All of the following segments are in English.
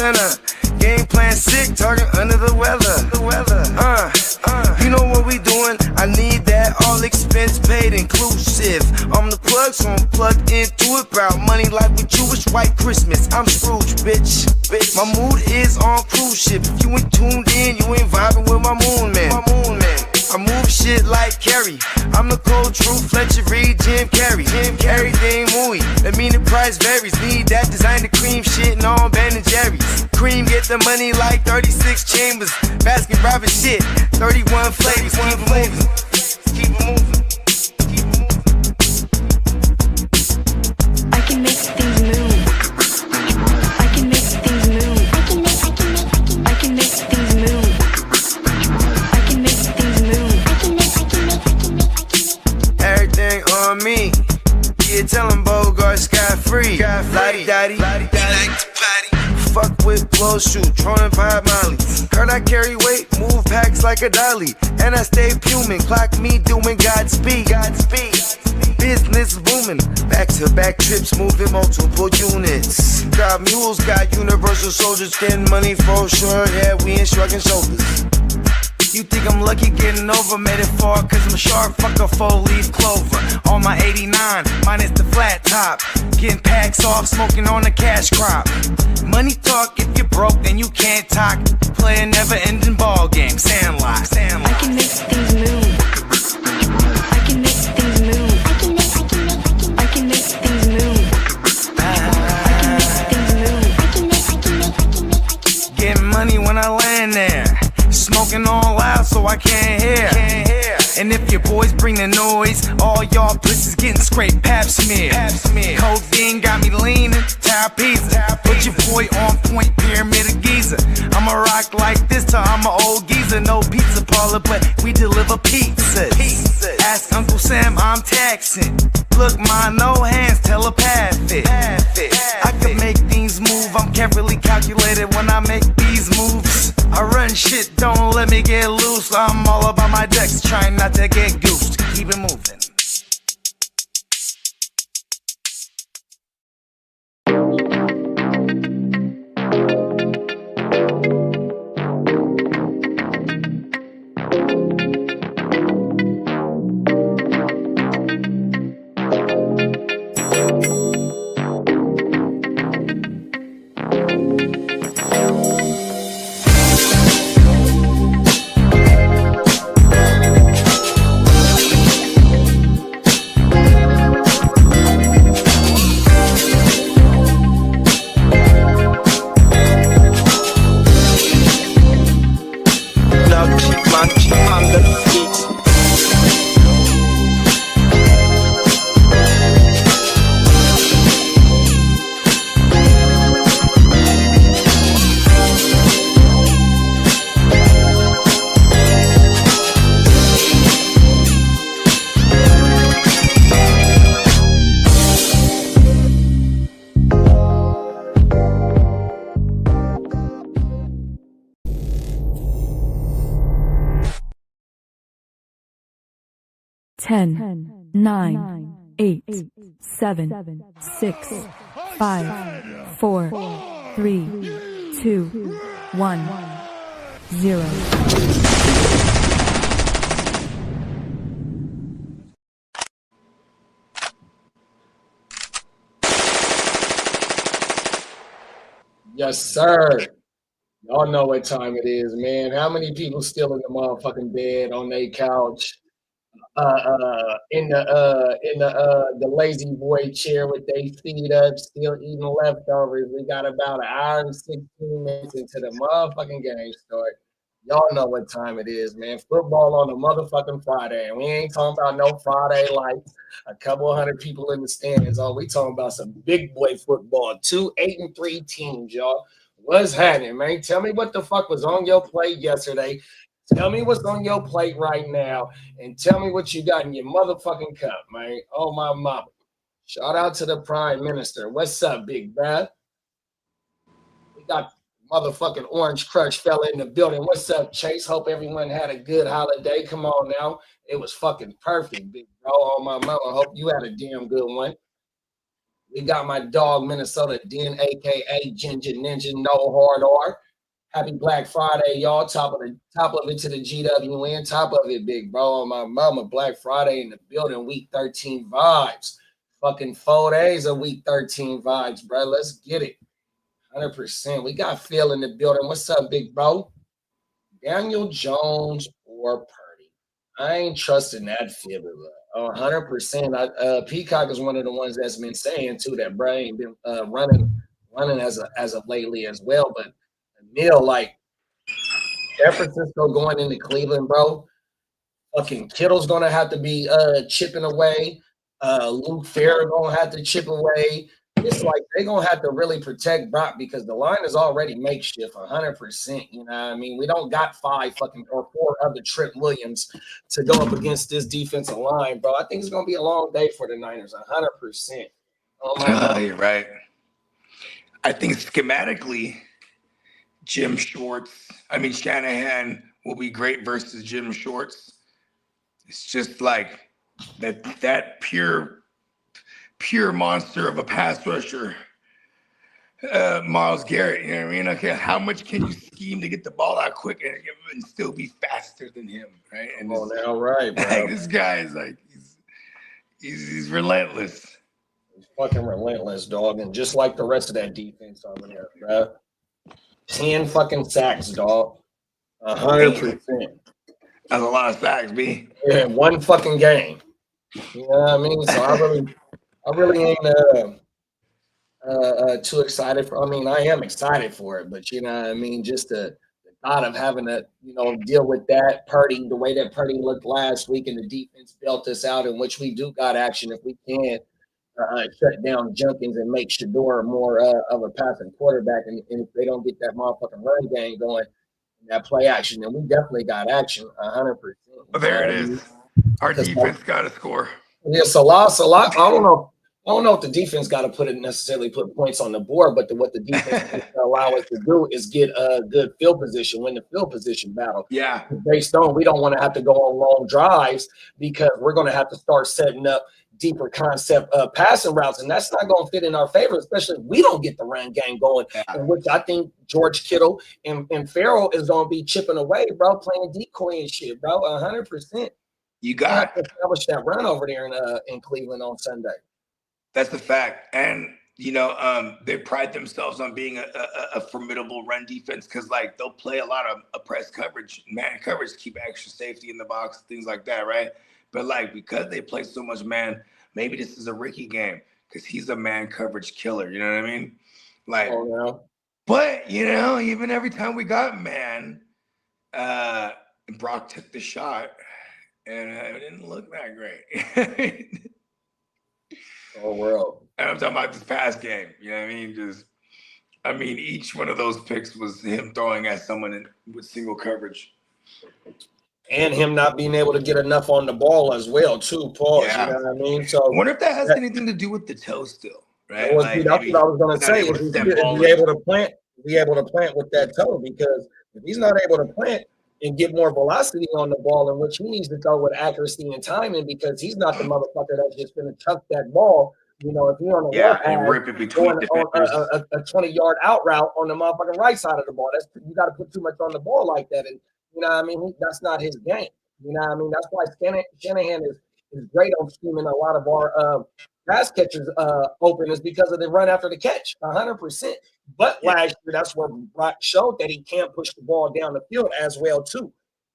center. Game plan sick, target under the weather. You know what we doing? I need that all expense paid inclusive. I'm the plug, so I'm plugged into it. Proud money like with Jewish white Christmas. I'm Scrooge, bitch. My mood is on cruise ship. If you ain't tuned in, you ain't vibing with my moon man. I move shit like Kerry. I'm the cold truth, Fletcher Reed, Jim Carrey. Everything movie, that mean the price varies. Need that designer cream shit and all Ben and Jerry's. Cream get the money like 36 chambers. Baskin Robbins shit, 31 flavors. Keep it moving. Keep it moving. I can make things move. I can make things move. I can make things move. I can make things move. Everything on me. Yeah, tell him Bogart scot-free. Lottie-dottie. Fuck with blow shoot, trolling 5 Molly. Heard I carry weight, move packs like a dolly. And I stay fuming, clock me doing Godspeed. Business booming, back-to-back trips, moving multiple units. Got mules, got universal soldiers, getting money for sure. Yeah, we ain't shrugging shoulders. You think I'm lucky getting over, made it far, cause I'm sharp, fuck a 4-leaf clover. On my 89, minus the flat top. Getting packs off, smoking on the cash crop. Money talk, if you're broke, then you can't talk. Play a never-ending ball game, Sandlot. I can make things move. I can make things move. I can make things move. Getting money when I land there. Smoking all loud so I can't hear. And if your boys bring the noise, all y'all pussies getting scraped pap smear. Codeine got me leaning, tower pizza. Put your boy on point, pyramid of Giza. I'ma rock like this till I'm an old geezer. No pizza parlor, but we deliver pizzas. Ask Uncle Sam, I'm taxing. Look, ma, no hands, telepathic. I can make things move, I'm carefully calculated when I make these moves. I run shit, don't let me get loose. I'm all about my decks, trying not to get goosed. Keep it moving. Ten, 9, 8, 7, 6, 5, 4, 3, 2, 1, 0. Yes, sir. Y'all know what time it is, man. How many people still in the motherfucking bed on their couch? In the lazy boy chair with their feet up, still eating leftovers. We got about an hour and 16 minutes into the motherfucking game start. Y'all know what time it is, man. Football on a motherfucking Friday. And we ain't talking about no Friday like a couple hundred people in the stands. Oh, we talking about some big boy football. 2 8-3 teams, y'all. What's happening, man? Tell me what the fuck was on your plate yesterday. Tell me what's on your plate right now, and tell me what you got in your motherfucking cup, man. Oh, my mama. Shout out to the Prime Minister. What's up, big bruh? We got motherfucking Orange Crush fella in the building. What's up, Chase? Hope everyone had a good holiday. Come on now. It was fucking perfect, big bro. Oh, my mama. Hope you had a damn good one. We got my dog Minnesota Den, aka Ginger Ninja, no hard R. Happy Black Friday, y'all. Top of it to the GWN. Top of it, big bro. On my mama, Black Friday in the building. Week 13 vibes. Fucking 4 days of week 13 vibes, bro. Let's get it. 100%. We got Phil in the building. What's up, big bro? Daniel Jones or Purdy? I ain't trusting that fibber. 100%. Peacock is one of the ones that's been saying too that bro ain't been running as of lately as well. But Neil, like San Francisco going into Cleveland, bro. Fucking Kittle's gonna have to be chipping away. Luke Farrell gonna have to chip away. It's like they're gonna have to really protect Brock because the line is already makeshift 100%. You know what I mean? We don't got 5 fucking or 4 other Trent Williams to go up against this defensive line, bro. I think it's gonna be a long day for the Niners, 100%. You're right. I think schematically, Shanahan will be great versus Jim Shorts. It's just like that pure monster of a pass rusher, Myles Garrett. You know what I mean? Okay, how much can you scheme to get the ball out quick and still be faster than him, right? And now, right, bro. Like, this guy is like he's relentless. He's fucking relentless, dog, and just like the rest of that defense over there, bro. 10 fucking sacks, dog. 100%. That's a lot of sacks, B. Yeah, in one fucking game. You know what I mean? So I really ain't too excited for. I mean, I am excited for it, but you know what I mean. Just the thought of having to, deal with that Purdy, the way that Purdy looked last week, and the defense built us out, in which we do got action if we can shut down Jenkins and make Shador more of a passing quarterback, and if they don't get that motherfucking run game going. That play action, and we definitely got action 100%. Well, there it is. Our defense got to score. Yeah, it's a lot. I don't know if the defense got to necessarily put points on the board, but what the defense is allow us to do is get a good field position, win the field position battle. Yeah. Based on, we don't want to have to go on long drives because we're going to have to start setting up deeper concept passing routes, and that's not going to fit in our favor, especially if we don't get the run game going, in which I think George Kittle and Farrell is going to be chipping away, bro, playing decoy and shit, bro, 100%. You got to establish that run over there in Cleveland on Sunday. That's the fact, and they pride themselves on being a formidable run defense because, like, they'll play a lot of press coverage, man coverage, to keep extra safety in the box, things like that, right? But, like, because they play so much man, maybe this is a Ricky game because he's a man coverage killer. You know what I mean? Like, but, even every time we got man, Brock took the shot, and it didn't look that great. World. And I'm talking about this past game. You know what I mean? Each one of those picks was him throwing at someone with single coverage. And him not being able to get enough on the ball as well, too. Pause. Yeah. You know what I mean? So I wonder if that has anything to do with the toe still, right? That's what I was going to say. Is be able to plant with that toe, because if he's not able to plant and get more velocity on the ball, in which he needs to throw with accuracy and timing, because he's not the motherfucker that's just going to chuck that ball. If you're on the and rip it between defenders. A 20-yard out route on the motherfucking right side of the ball, you got to put too much on the ball like that, and you know what I mean? That's not his game. You know what I mean? That's why Shanahan is great on scheming a lot of our pass catchers open, is because of the run after the catch, 100%. But last year, that's where Brock showed that he can't push the ball down the field as well, too.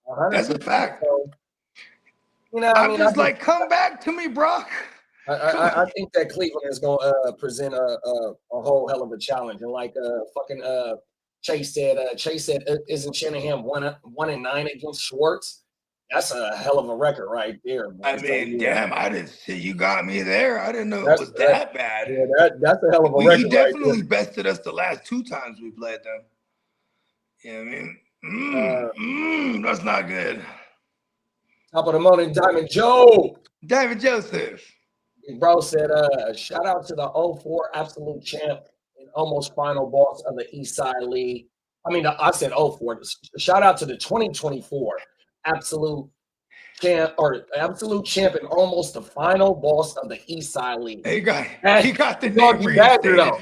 100%. That's a fact. So, I'm just like, come back to me, Brock. I think that Cleveland is going to present a whole hell of a challenge. And like Chase said, isn't Shanahan 1-9 against Schwartz? That's a hell of a record right there. Man. I mean, damn, I didn't see, you got me there. I didn't know it was that bad. Yeah, that's a hell of a record. He definitely bested us the last 2 times we played them. You know what I mean? That's not good. Top of the morning, Diamond Joe. David Joseph. Bro said, shout out to the 04 absolute champ and almost final boss of the East Side League. I mean, I said 04. Shout out to the 2024 absolute champ or absolute champ and almost the final boss of the East Side League. He got the Doggy name Badger, reinstated. though.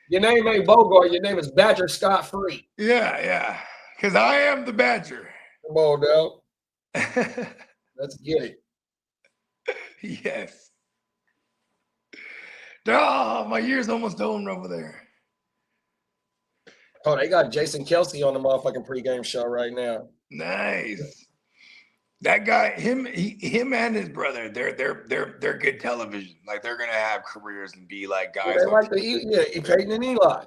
Your name ain't Bogart. Your name is Badger Scott Free. Yeah. Because I am the Badger. Come on, now. Let's get it. Yes. Oh, my year's almost over there. Oh, they got Jason Kelsey on the motherfucking pregame show right now. Nice. That guy, him and his brother, they're good television. Like they're gonna have careers and be like guys. Yeah, they like Peyton and Eli.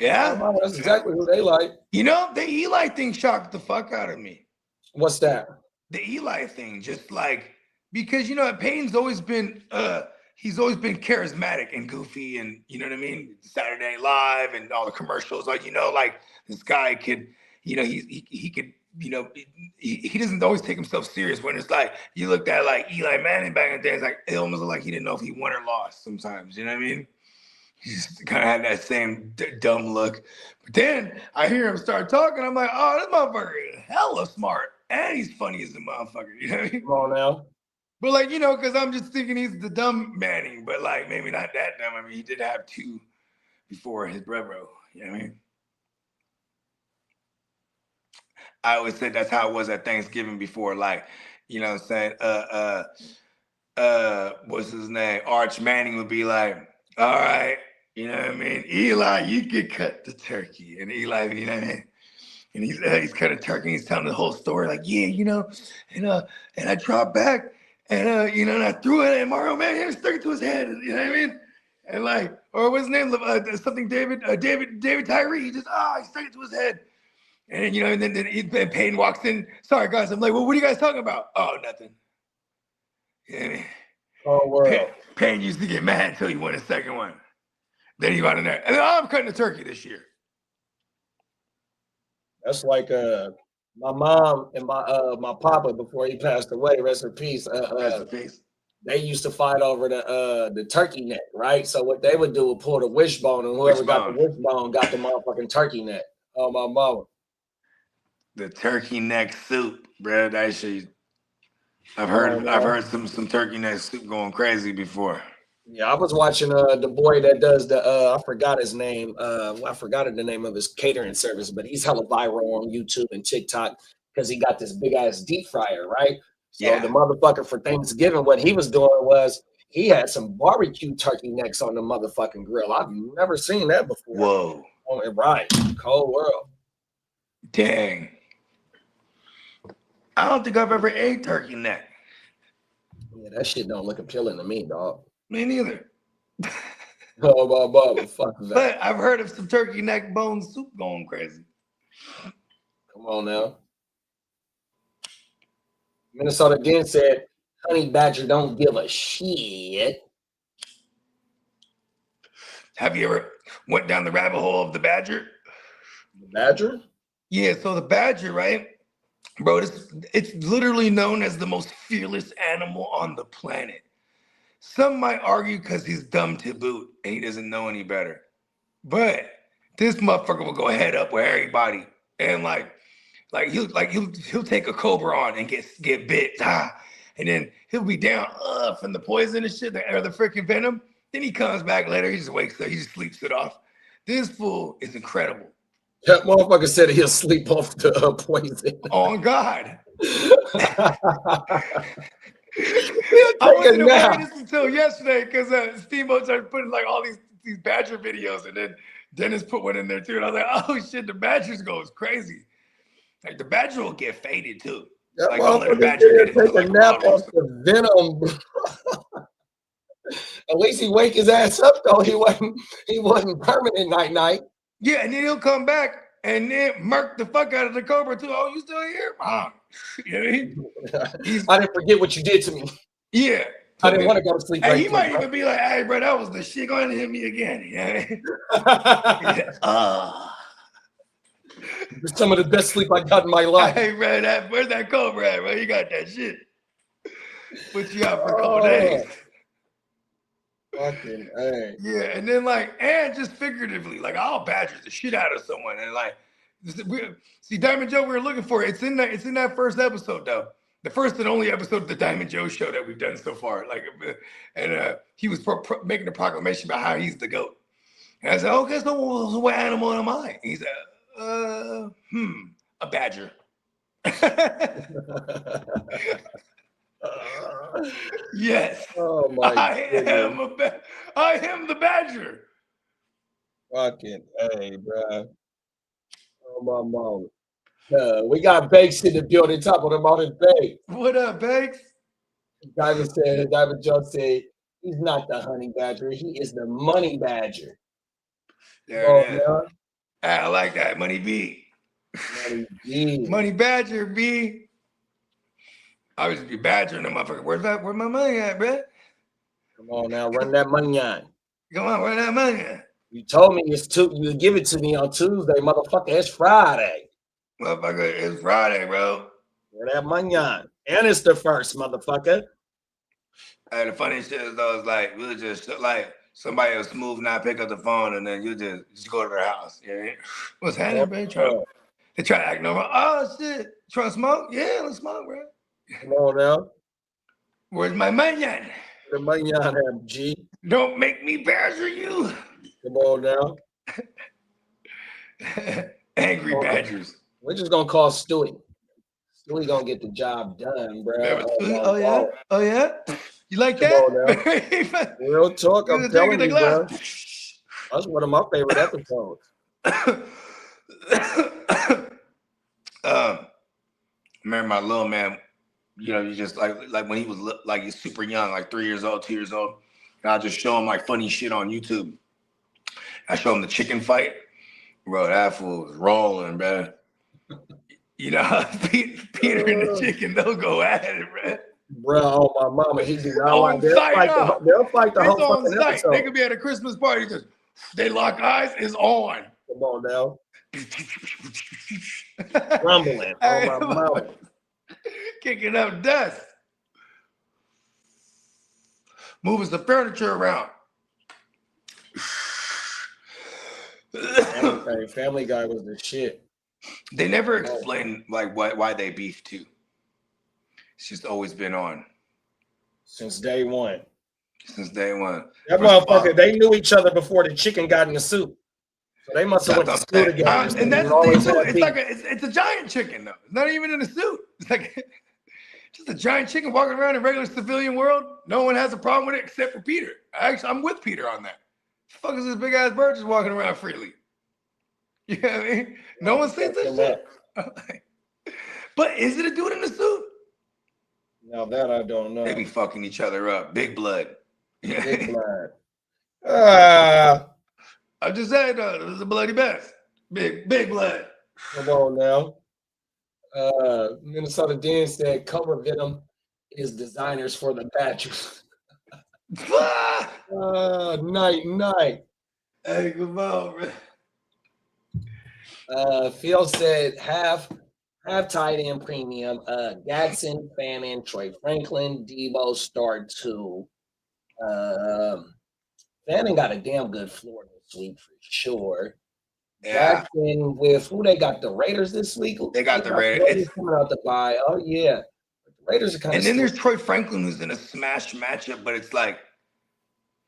Yeah, that's exactly who they like. You know, the Eli thing shocked the fuck out of me. What's that? The Eli thing, just like because you know Peyton's always been he's always been charismatic and goofy, and you know what I mean. Saturday Night Live and all the commercials, like you know, like this guy could, you know, he could. You know, he doesn't always take himself serious when it's like you looked at like Eli Manning back in the day. It's like it almost looked like he didn't know if he won or lost sometimes. You know what I mean? He just kind of had that same dumb look. But then I hear him start talking. I'm like, oh, this motherfucker is hella smart and he's funny as a motherfucker. You know what I mean? Come on now. But like you know, because I'm just thinking he's the dumb Manning, but like maybe not that dumb. I mean, he did have two before his brother. You know what I mean? I always said that's how it was at Thanksgiving before, like, you know what I'm saying? What's his name? Arch Manning would be like, all right, you know what I mean? Eli, you can cut the turkey. And Eli, you know what I mean? And he's cutting turkey, he's telling the whole story, like, yeah, you know, and I dropped back and you know, and I threw it at Mario Man, he stuck it to his head, you know what I mean? And like, or what's his name? Something David Tyree, he stuck it to his head. And you know, and then Payne walks in. Sorry, guys. I'm like, well, what are you guys talking about? Oh, nothing. Yeah. Oh, world. Payne used to get mad until he won his second one. Then he got in there. And then I'm cutting the turkey this year. That's like my mom and my papa before he passed away. Rest in peace. Rest in peace. They used to fight over the turkey neck, right? So what they would do would pull the wishbone, and whoever got the wishbone got the motherfucking turkey neck. Oh, my mama. The turkey neck soup, bro. That shit. I've heard some turkey neck soup going crazy before. Yeah, I was watching the boy that does the I forgot his name. I forgot the name of his catering service, but he's hella viral on YouTube and TikTok because he got this big ass deep fryer, right? So the motherfucker for Thanksgiving, what he was doing was he had some barbecue turkey necks on the motherfucking grill. I've never seen that before. Whoa. Right. Cold world. Dang. I don't think I've ever ate turkey neck. Yeah, that shit don't look appealing to me, dog. Me neither. Fuck that. But I've heard of some turkey neck bone soup going crazy. Come on now. Minnesota again said, Honey Badger don't give a shit. Have you ever went down the rabbit hole of the Badger? The Badger? Yeah, so the Badger, right? Bro, it's literally known as the most fearless animal on the planet. Some might argue because he's dumb to boot and he doesn't know any better. But this motherfucker will go head up with everybody. And he'll take a cobra on and get bit. And then he'll be down from the poison and shit, or the freaking venom. Then he comes back later, he just wakes up, he just sleeps it off. This fool is incredible. That motherfucker said he'll sleep off the poison. On God. I wasn't aware of this until yesterday because Steamboat started putting like all these Badger videos, and then Dennis put one in there too. And I was like, oh shit, the Badgers goes crazy. Like the Badger will get faded too. That like don't let a Badger get take a nap off the venom. At least he wake his ass up though. He wasn't permanent night. Yeah, and then he'll come back and then murk the fuck out of the cobra too. Oh, you still here? Mom. You know what I mean? I didn't forget what you did to me. Yeah. I didn't want to go to sleep. And he might even be like, hey, bro, that was the shit. Go ahead and hit me again. You know what I mean? Some of the best sleep I got in my life. Hey, bro, where's that cobra at, bro? You got that shit. Put you out for a couple days. Fucking hey. Yeah, and then and just figuratively, I'll badger the shit out of someone, and see Diamond Joe, we were looking for it. It's in that first episode though. The first and only episode of the Diamond Joe show that we've done so far. Like, and he was making a proclamation about how he's the GOAT. And I said, okay, so what animal am I? And he said, a badger. Yes. Oh my I am the badger. Fucking hey, bro. Oh my mom. We got Bakes in the building, top of the mountain. Bakes. What up, Bakes? Diamond Joe said, he's not the honey badger, he is the money badger. There it is. Man. I like that. Money B. Money B. Money badger B. I was be badgering the motherfucker. Where's my money at, bro? Come on now, run that money on. Come on, run that money on. You told me you give it to me on Tuesday, motherfucker. It's Friday. Motherfucker, it's Friday, bro. Run that money on. And it's the first, motherfucker. And the funny shit is though, is like we'll just like somebody will smooth not pick up the phone and then you just go to their house. Yeah. What's happening, bro? They try to act normal. Oh shit. Trying to smoke? Yeah, let's smoke, bro. Come on now. Where's my money at? The money on him, G. Don't make me badger you. Come on now. Angry badgers. We're just gonna call Stewie. Stewie gonna get the job done, bro. Oh yeah? Oh yeah? You like that? Real talk, I'm telling you, bro. That's one of my favorite episodes. Remember my little man, you know, you just like when he was like he's super young, like 3 years old, 2 years old. And I'll just show him like funny shit on YouTube. I show him the chicken fight. Bro, that fool was rolling, bro. You know, Peter and the chicken, they'll go at it, bro. Bro, oh my mama, he do not like they'll fight the whole fucking episode. They could be at a Christmas party, just they lock eyes, is on. Come on now. Rumbling. Oh my mama. Kicking up dust. Moving the furniture around. Family Guy was the shit. They never explained like why they beef too. It's just always been on. Since day one. Since day one. That motherfucker, they knew each other before the chicken got in the soup. So they must have went to school together. And that's the thing too. It's like it's a giant chicken though. It's not even in a suit. It's like just a giant chicken walking around in regular civilian world. No one has a problem with it except for Peter. I'm with Peter on that. The fuck is this big ass bird just walking around freely? You know what I mean? No one says this shit. But is it a dude in a suit? Now that I don't know. They be fucking each other up. Big blood. Big blood. I just said this is a bloody mess. Big blood. Come on now. Minnesota Dan said cover venom is designers for the Badgers. Night. Hey, come on, man. Phil said have tight end premium. Gadsden, Fannin, Troy Franklin, Debo start two. Fannin got a damn good floor this week for sure. Yeah. Gadsden with who they got, the Raiders this week? They got the Raiders coming out the bye. Oh yeah. The Raiders are kind of. And then there's Troy Franklin who's in a smash matchup, but it's like,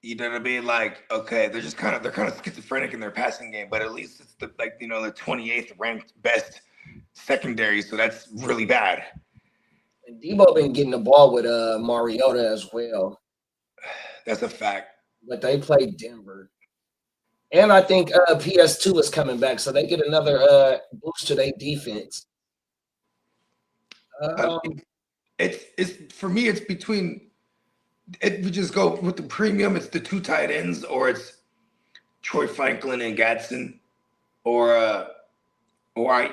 you know what I mean? Like, okay, they're kind of schizophrenic in their passing game, but at least it's the 28th ranked best secondary, so that's really bad. And Debo been getting the ball with Mariota as well. That's a fact. But they played Denver. And I think PS2 is coming back, so they get another boost to their defense. It's for me, it's between. If we just go with the premium, it's the two tight ends, or it's Troy Franklin and Gadsden, or I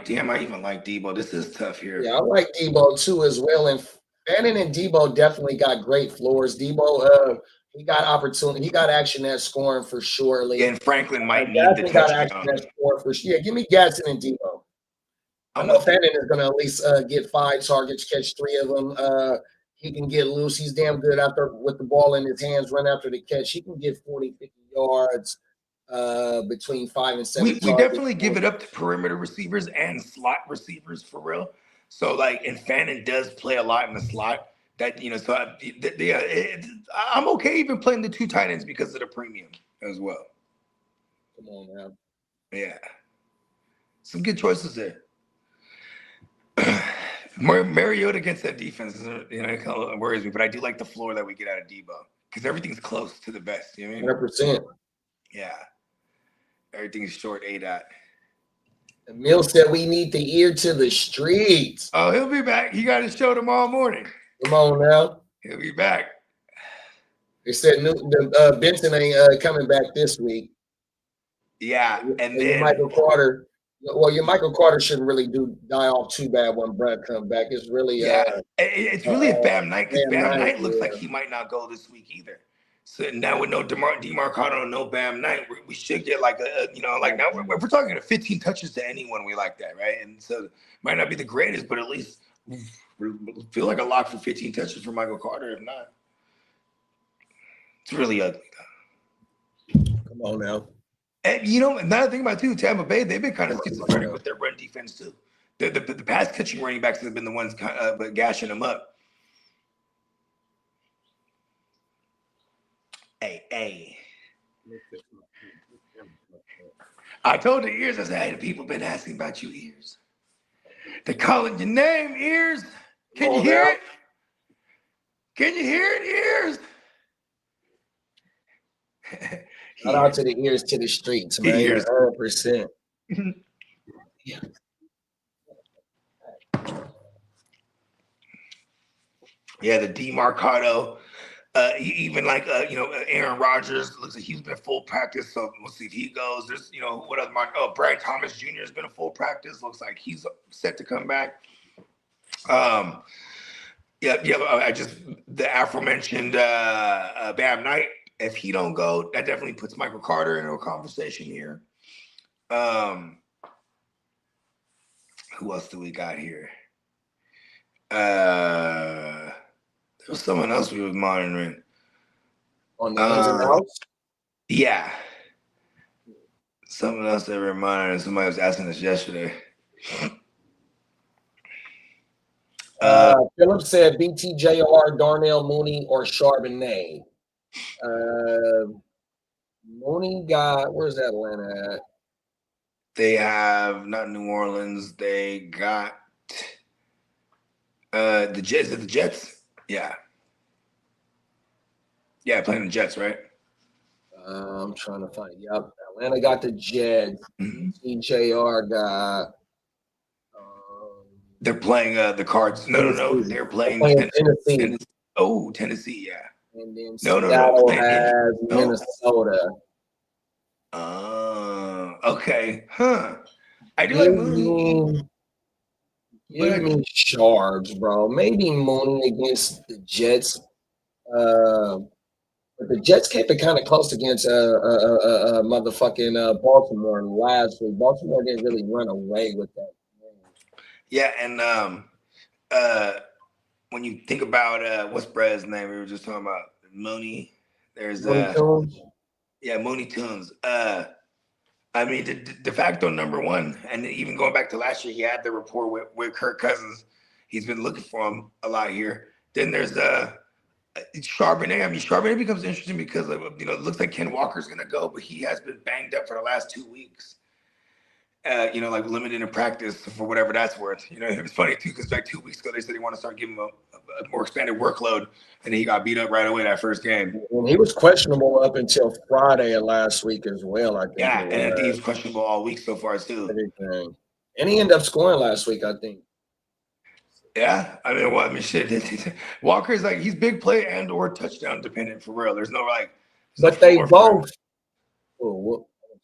even like Debo. This is tough here. Yeah, I like Debo too as well. And Fannin and Debo definitely got great floors. Debo, he got opportunity. He got action at scoring for sure. Yeah, and Franklin might need the touchdown. Got action at scoring for sure. Yeah, give me Gadsden and Debo. I know Fannin is going to at least get 5 targets, catch 3 of them. He can get loose. He's damn good with the ball in his hands, run after the catch. He can get 40, 50 yards between 5 and 7 We definitely give it up to perimeter receivers and slot receivers for real. So like, and Fannin does play a lot in the slot. That so I'm okay even playing the 2 tight ends because of the premium as well. Come on now. Yeah, some good choices there. Mariota against that defense, it kind of worries me, but I do like the floor that we get out of Debo because everything's close to the best. You know what I mean? 100%. Yeah, everything's short A-dot. Emil said we need the ear to the streets. Oh, he'll be back. He got his show tomorrow morning. Come on now. He'll be back. They said Benson ain't coming back this week. Yeah, and then Michael Carter. Well, your Michael Carter shouldn't really die off too bad when Brad comes back. It's really it's really a Bam Knight because Bam Knight looks like yeah. he might not go this week either. So now with no DeMarcado, no Bam Knight, we should get like now we're talking to 15 touches to anyone we like that, right? And so might not be the greatest, but at least we feel like a lock for 15 touches for Michael Carter. If not, it's really ugly though. Come on now. And another thing about too, Tampa Bay, they've been kind of schizophrenic with their run defense too. The pass catching running backs have been the ones gashing them up. Hey. I told the ears, I said, hey, the people been asking about you, ears. They're calling your name, ears. Can you hear it? Can you hear it, ears? Shout out to the ears to the streets, man. 100%. Yeah, the DeMarcado. Even like Aaron Rodgers looks like he's been full practice, so we'll see if he goes. There's what other Brian Thomas Jr. has been a full practice. Looks like he's set to come back. I just the aforementioned Bam Knight. If he don't go, that definitely puts Michael Carter into a conversation here. Who else do we got here? There was someone else we was monitoring. On the ins and outs? Yeah. Someone else that we were monitoring. Somebody was asking us yesterday. Philip said BTJR, Darnell Mooney, or Charbonnet. Mooney got, where's Atlanta at? They have not New Orleans. They got the Jets. The Jets? Yeah. Yeah, playing the Jets, right? I'm trying to find. Yep, Atlanta got the Jets. BTJR got. They're playing the Cards. No. They're playing Tennessee. Oh, Tennessee, yeah. And then No. has Minnesota. Okay. Huh. I do like Mooney. Give me Sharps, bro. Maybe Mooney against the Jets. But the Jets kept it kind of close against motherfucking Baltimore last week. Baltimore didn't really run away with that. Yeah, and when you think about what's Brad's name, we were just talking about Mooney. There's Mooney Tunes. I mean, de facto number one, and even going back to last year, he had the rapport with Kirk Cousins. He's been looking for him a lot here. Then there's Charbonnet. I mean, Charbonnet becomes interesting because it looks like Ken Walker's gonna go, but he has been banged up for the last 2 weeks. Like limited in practice for whatever that's worth. It's funny too because like 2 weeks ago they said they want to start giving him a more expanded workload, and he got beat up right away that first game. And he was questionable up until Friday of last week as well. I think. Yeah, and I think he's questionable all week so far too. Everything. And he ended up scoring last week, I think. Yeah, shit. Walker's like he's big play and or touchdown dependent for real. There's no like. But they both.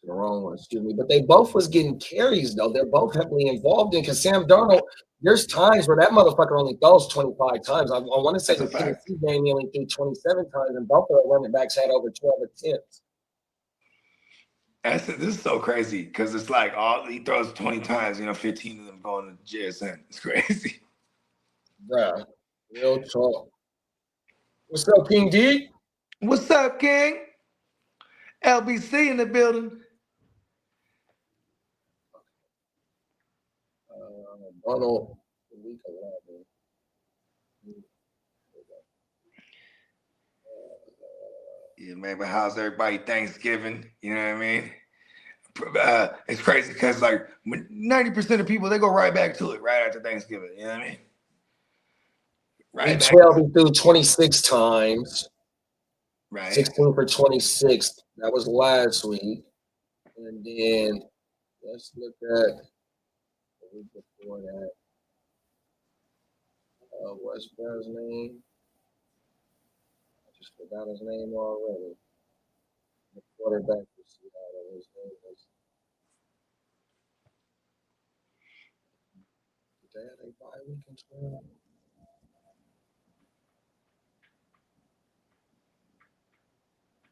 The wrong one, excuse me. But they both was getting carries though. They're both heavily involved in because Sam Darnold. There's times where that motherfucker only throws 25 times. I want to say the Tennessee game he only threw 27 times, and both of the running backs had over 12 attempts. This is so crazy because it's like he throws 20 times, 15 of them going to JSN. It's crazy. Bruh, real talk. What's up, King D? What's up, King? LBC in the building. Donald week 11. Yeah, man, but how's everybody Thanksgiving? You know what I mean? It's crazy because like 90% of people, they go right back to it right after Thanksgiving. You know what I mean? Right Week back. 12, he threw 26 times. Right. 16 for 26. That was last week. And then let's look at the week before that. What's Brown's name? I just forgot his name already. The quarterback for Seattle. His name was. Did they have a bye week in 12?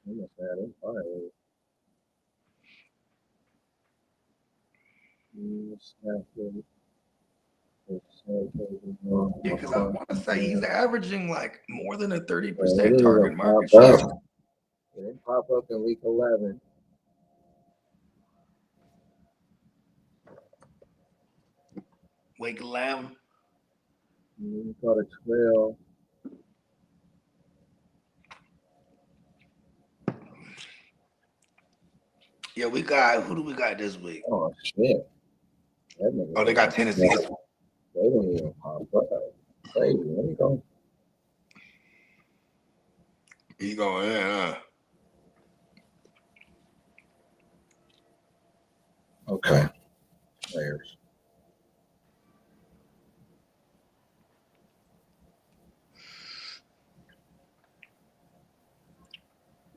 They must have had a bye week. Yeah, because I want to say he's averaging like more than a 30% It target didn't market pop share. up. It didn't pop up in week 11. Week 11. We got a 12. Yeah, we got, who do we got this week? Oh, shit. Oh, they got Tennessee. They didn't even pop up. Crazy. Let me go. He going in, huh? Okay. Players.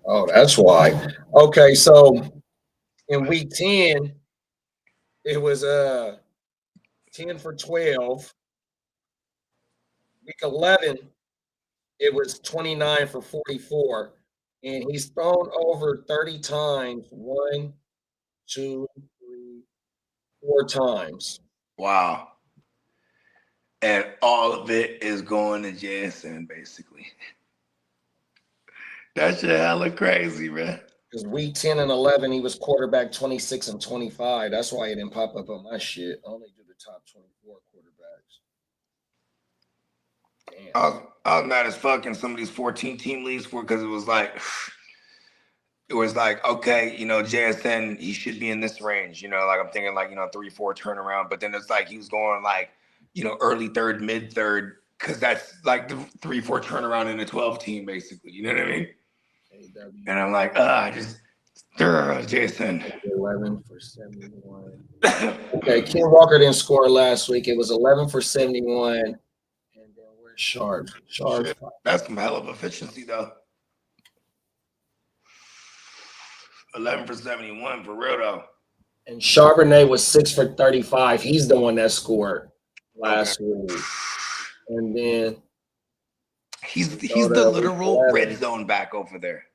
Oh, that's why. Okay, so in week 10, it was 10 for 12. Week 11, it was 29 for 44. And he's thrown over 30 times. 1, 2, 3, 4 times. Wow. And all of it is going to JSN, basically. That shit hella crazy, man. Because week 10 and 11, he was quarterback 26 and 25. That's why he didn't pop up on my shit. I only do the top 24 quarterbacks. Damn. I was mad as fuck in some of these 14-team leagues because it was like, okay, you know, JSN, he should be in this range. You know, like I'm thinking like, you know, 3-4 turnaround. But then it's like he was going like, you know, early third, mid third, because that's like the 3-4 turnaround in a 12-team, basically. You know what I mean? And I'm like, Jason. 11 for 71. Okay, Ken Walker didn't score last week. It was 11 for 71. And then where's Sharp? Sharp. That's some hell of efficiency, though. 11 for 71, for real, though. And Charbonnet was 6 for 35. He's the one that scored last week. And then he's the literal red zone back over there.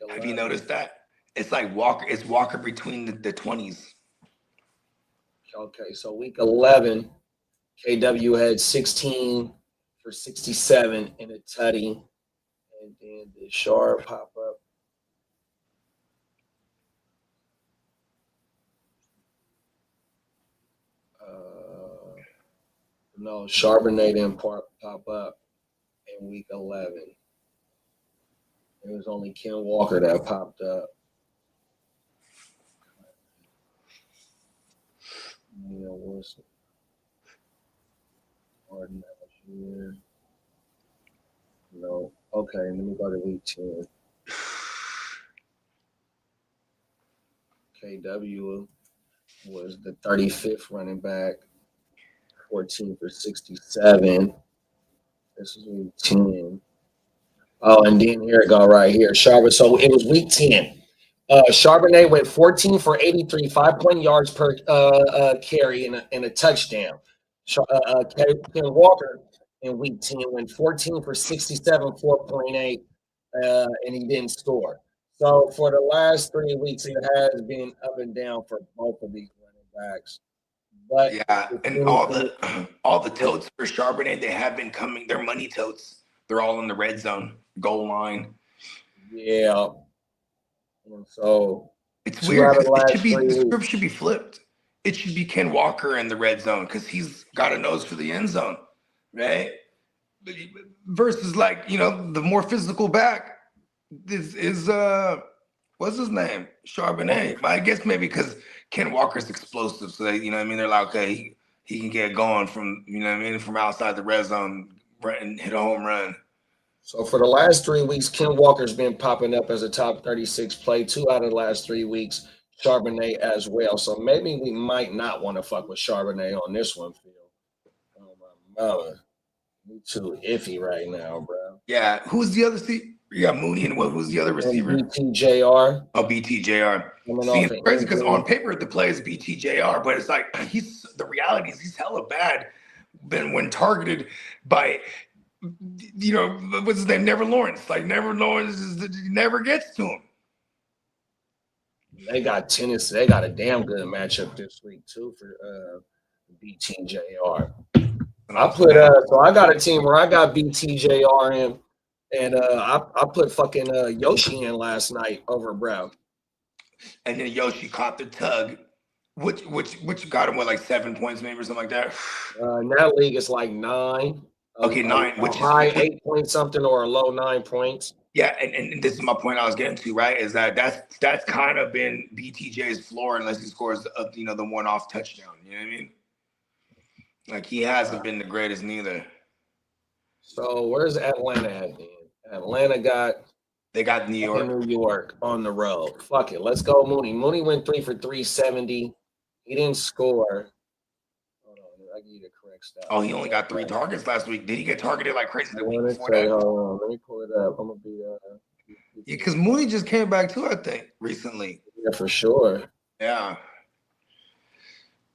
Have you noticed that? It's like Walker. It's Walker between the 20s. Okay, so week 11, KW had 16 for 67 and a tutty. And then did Sharp pop up? No, Charbonnet didn't pop up in week 11. It was only Ken Walker that popped up. Yeah, Wilson. Harden last year. No. Okay, let me go to week 10. KW was the 35th running back, 14 for 67. This is week 10. Oh, and then here it go right here. Charbonnet. So it was week 10. Charbonnet went 14 for 83, 5 yards per carry and a touchdown. Ken Walker in week 10 went 14 for 67, 4.8, and he didn't score. So for the last 3 weeks, it has been up and down for both of these running backs. But yeah, and all the totes for Charbonnet, they have been coming. They're money totes. They're all in the red zone, goal line. Yeah. And so it's weird. The script should be flipped. it should be Ken Walker in the red zone because he's got a nose for the end zone, right? Versus like, you know, the more physical back is what's his name? Charbonnet. I guess maybe because Ken Walker's explosive. So they, you know what I mean? They're like, okay, he can get going from, you know what I mean, from outside the red zone and hit a home run. So for the last 3 weeks, Ken Walker's been popping up as a top 36 play 2 out of the last 3 weeks. Charbonnet as well. So maybe we might not want to fuck with Charbonnet on this one, Phil. Oh my mother. Me too iffy right now, bro. Yeah. Who's the other seat? You got Mooney and who's the other receiver? BTJR. Oh, BTJR. See, it's crazy because on paper the play is BTJR, but it's like the reality is he's hella bad when targeted by, you know, what's his name? Never Lawrence. Like Never Lawrence never gets to him. They got tennis. They got a damn good matchup this week too for BTJR. I put so I got a team where I got BTJR in, and I put fucking Yoshi in last night over Brown. And then Yoshi caught the tug, which got him with like 7 points maybe or something like that. In that league, it's like 9. Okay, 9, which is high 8 point something or a low 9 points. Yeah, and this is my point I was getting to, right? Is that's kind of been BTJ's floor unless he scores you know, the one-off touchdown. You know what I mean? Like he hasn't been the greatest neither. So where's Atlanta at then? Atlanta they got New York. New York on the road. Fuck it. Let's go Mooney. Mooney went 3 for 370. He didn't score. Hold on, I give you the correct stat. Oh, he only got 3 targets last week. Did he get targeted like crazy the week before that? Hold on, let me pull it up. I'm gonna be yeah, because Mooney just came back too, I think, recently. Yeah, for sure. Yeah.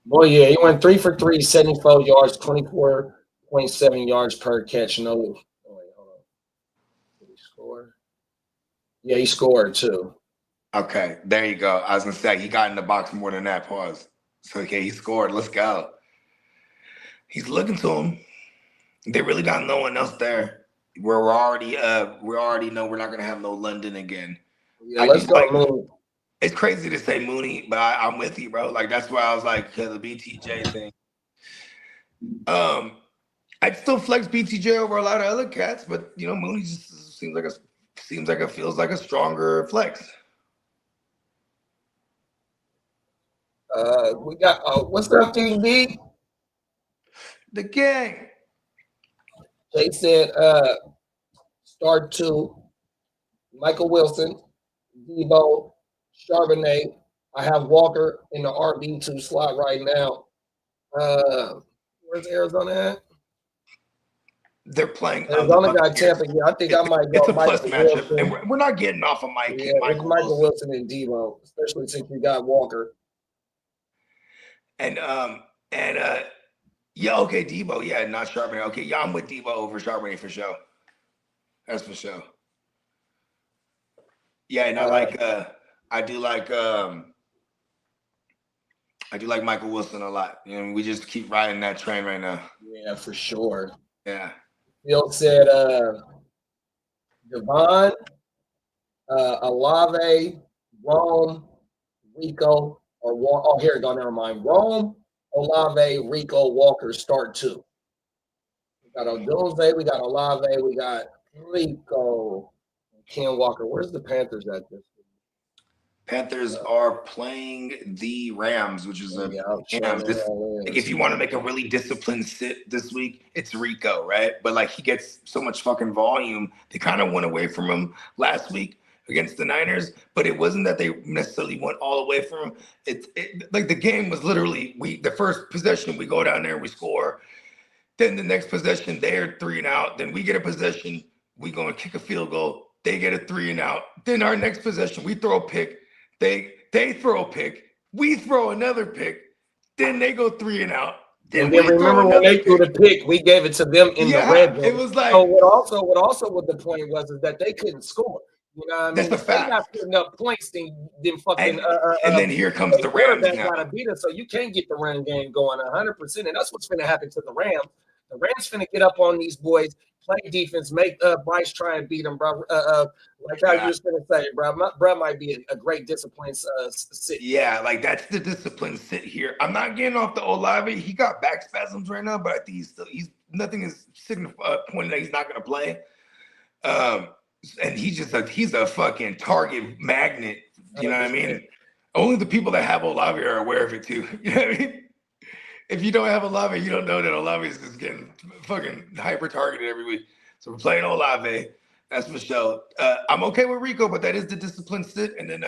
Boy, yeah, he went 3 for 3, 74 yards, 24.7 yards per catch. No, wait, hold on. Did he score? Yeah, he scored too. Okay, there you go. I was gonna say he got in the box more than that. Pause. So okay, he scored. Let's go. He's looking to him. They really got no one else there. We already know we're not gonna have no London again. Yeah, let's go Mooney. It's crazy to say Mooney, but I'm with you, bro. Like that's why I was like the BTJ thing. I'd still flex BTJ over a lot of other cats, but you know Mooney just feels like a stronger flex. We got what's up, TD? The gang. They said start 2, Michael Wilson, Debo, Charbonnet. I have Walker in the RB2 slot right now. Where's Arizona at? They're playing. Arizona got Tampa. Yeah, I think I might go. It's a plus matchup, and we're not getting off of Mike. Yeah, Michael Wilson and Debo, especially since we got Walker. And yeah, okay, Debo, yeah, not Charbonnet. Okay, yeah, I'm with Debo over Charbonnet for sure. That's for sure. Yeah, and I do like Michael Wilson a lot. You know, we just keep riding that train right now. Yeah, for sure. Yeah. Bill said Devon, Olave, Rome, Rico, here we go, never mind. Rome, Olave, Rico, Walker, start 2. We got Odunze, we got Olave, we got Rico, Ken Walker. Where's the Panthers at this week? Panthers are playing the Rams, which is like if you want to make a really disciplined sit this week, it's Rico, right? But like he gets so much fucking volume. They kind of went away from him last week against the Niners, but it wasn't that they necessarily went all away from him. It like the game was literally the first possession we go down there and we score. Then the next possession they're 3 and out. Then we get a possession, we go and kick a field goal. They get a 3 and out. Then our next possession we throw a pick. They throw a pick. We throw another pick. Then they go 3 and out. Then remember when they threw the pick, we gave it to them in the red zone. It was like what also what the point was is that they couldn't score. You know what I mean? That's the fact. They're not putting up points, then fucking and then here comes the Rams. That gotta beat us, so you can't get the run game going 100%, and that's what's going to happen to the Rams. The Rams finna get up on these boys, play defense, make Bryce try and beat them, bro. Like how you was gonna say, bro. Bro might be a great discipline sit. Yeah, like that's the discipline sit here. I'm not getting off the Olave. He got back spasms right now, but I think he's nothing is pointing that he's not gonna play. And he's a fucking target magnet. You know what I mean? Only the people that have Olave are aware of it too. You know what I mean? If you don't have Olave, you don't know that Olave is just getting fucking hyper targeted every week. So we're playing Olave. That's Michelle. I'm okay with Rico, but that is the discipline sit. And then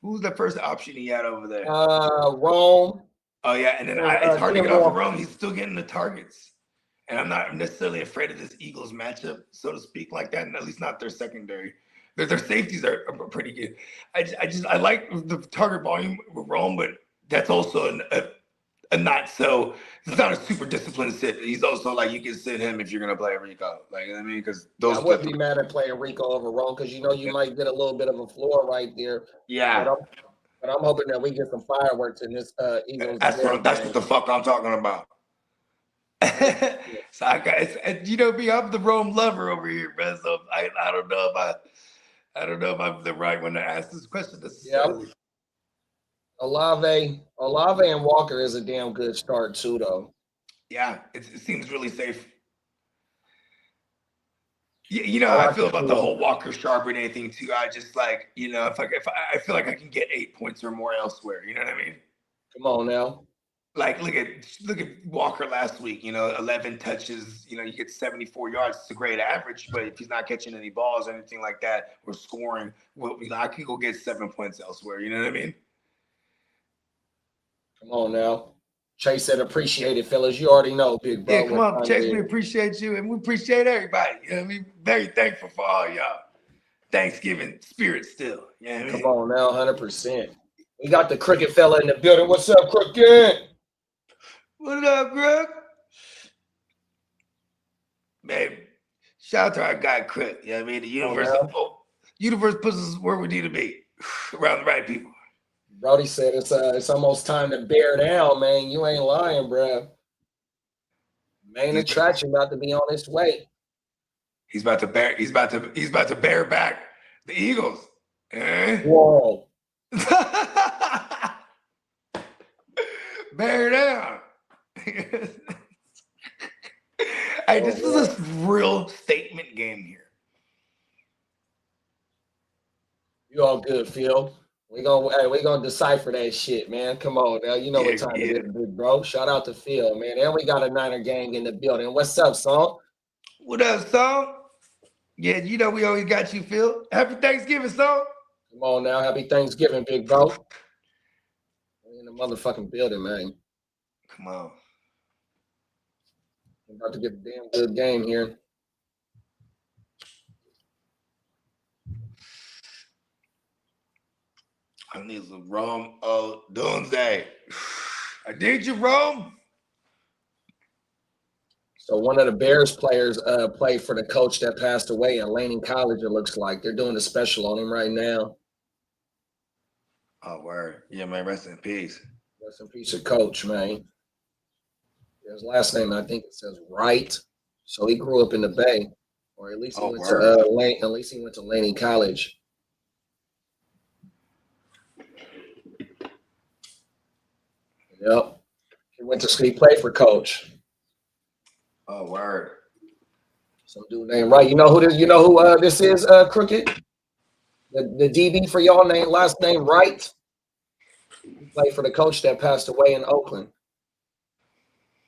who's the first option he had over there? Rome. Oh yeah, and then it's hard to get off of Rome. He's still getting the targets. And I'm not necessarily afraid of this Eagles matchup, so to speak, like that, and at least not their secondary. Their safeties are pretty good. I like the target volume with Rome, but that's also a not so. It's not a super disciplined sit. He's also like you can sit him if you're gonna play Rico. Like I mean, because those. I wouldn't be mad at playing Rico over Rome because you know you might get a little bit of a floor right there. Yeah. But I'm hoping that we get some fireworks in this Eagles. That's what the fuck I'm talking about. So I got you know me, I'm the Rome lover over here, man. So I don't know if I'm the right one to ask this question. Yeah. Olave and Walker is a damn good start too, though. Yeah, it seems really safe. You know how I feel about the whole Walker Charbonnet thing too. I just like, you know, if I feel like I can get 8 points or more elsewhere. You know what I mean? Come on now. Like look at Walker last week. You know, 11 touches. You know, you get 74 yards. It's a great average. But if he's not catching any balls or anything like that, or scoring, well, you know, I can go get 7 points elsewhere. You know what I mean? Come on now. Chase said, "Appreciate it, fellas. You already know, big bro." Yeah, come on, Chase. We appreciate you, and we appreciate everybody. You know what I mean? Very thankful for all y'all. Thanksgiving spirit still. You know what I mean? Come on now, 100%. We got the cricket fella in the building. What's up, cricket? What up, Greg? Man, shout out to our guy, Crick. You know what I mean? The universe puts us where we need to be, around the right people. Brody said it's almost time to bear down, man. You ain't lying, bro. Main attraction about to be on its way. He's about to bear back the Eagles. Whoa. Bear down. Hey, this is a real statement game here. You all good, Phil? We're gonna decipher that shit, man. Come on now. You know what time it is, big bro. Shout out to Phil, man. And we got a Niner gang in the building. What's up, son? What up, son? Yeah, you know we always got you, Phil. Happy Thanksgiving, son. Come on now. Happy Thanksgiving, big bro. We're in the motherfucking building, man. Come on. I'm about to get a damn good game here. I need some Rome Dunze. I need you, Rome. So one of the Bears players played for the coach that passed away in Laney College, it looks like. They're doing a special on him right now. Oh, word. Yeah, man, rest in peace. Rest in peace of coach, man. His last name, I think it says Wright. So he grew up in the Bay. Or at least he went to Laney College. Yep. He played for coach. Oh, word. Some dude named Wright. You know who this is, Crooked? The DB for y'all last name Wright. He played for the coach that passed away in Oakland.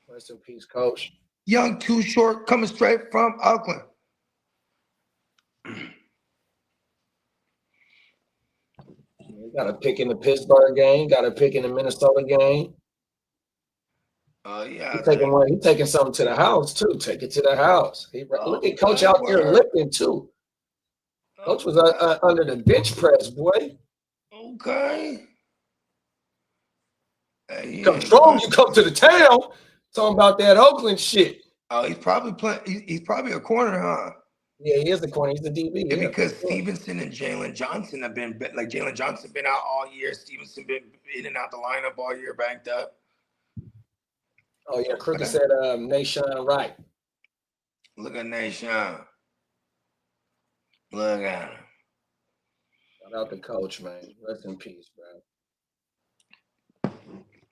Rest in peace, coach. Young, too short, coming straight from Oakland. Got a pick in the Pittsburgh game. Got a pick in the Minnesota game. Yeah. He's taking something to the house too. Take it to the house. Look at Coach out there lifting too. Coach was under the bench press, boy. Okay. Hey, you come strong, you come to the town. Talking about that Oakland shit. Oh, he's probably playing. He's probably a corner, huh? Yeah, he is a corner. He's a DB. Yeah, because Stevenson and Jalen Johnson have been like Jalen Johnson been out all year. Stevenson been in and out the lineup all year, banked up. Oh yeah, Crooked said Nashawn Wright. Look at Nation. Look at him. Shout out the coach, man. Rest in peace, bro.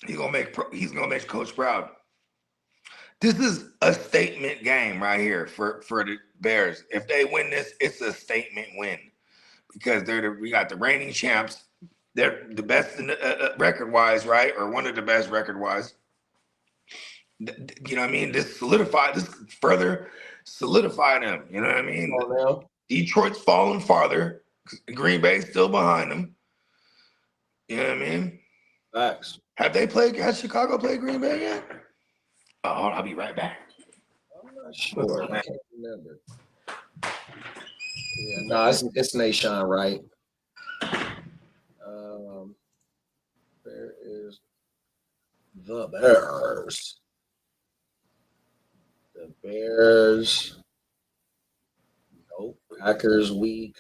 He's gonna make Coach proud. This is a statement game right here for the Bears. If they win this, it's a statement win because we got the reigning champs. They're the best in the, record-wise, right? Or one of the best record-wise. You know what I mean? This further solidified them. You know what I mean? Oh, Detroit's falling farther. Green Bay's still behind them. You know what I mean? Facts. Has Chicago played Green Bay yet? Oh, I'll be right back. I'm not sure. I can't remember. Yeah, no, it's Nation, right? There is the Bears. The Bears. Nope. Packers week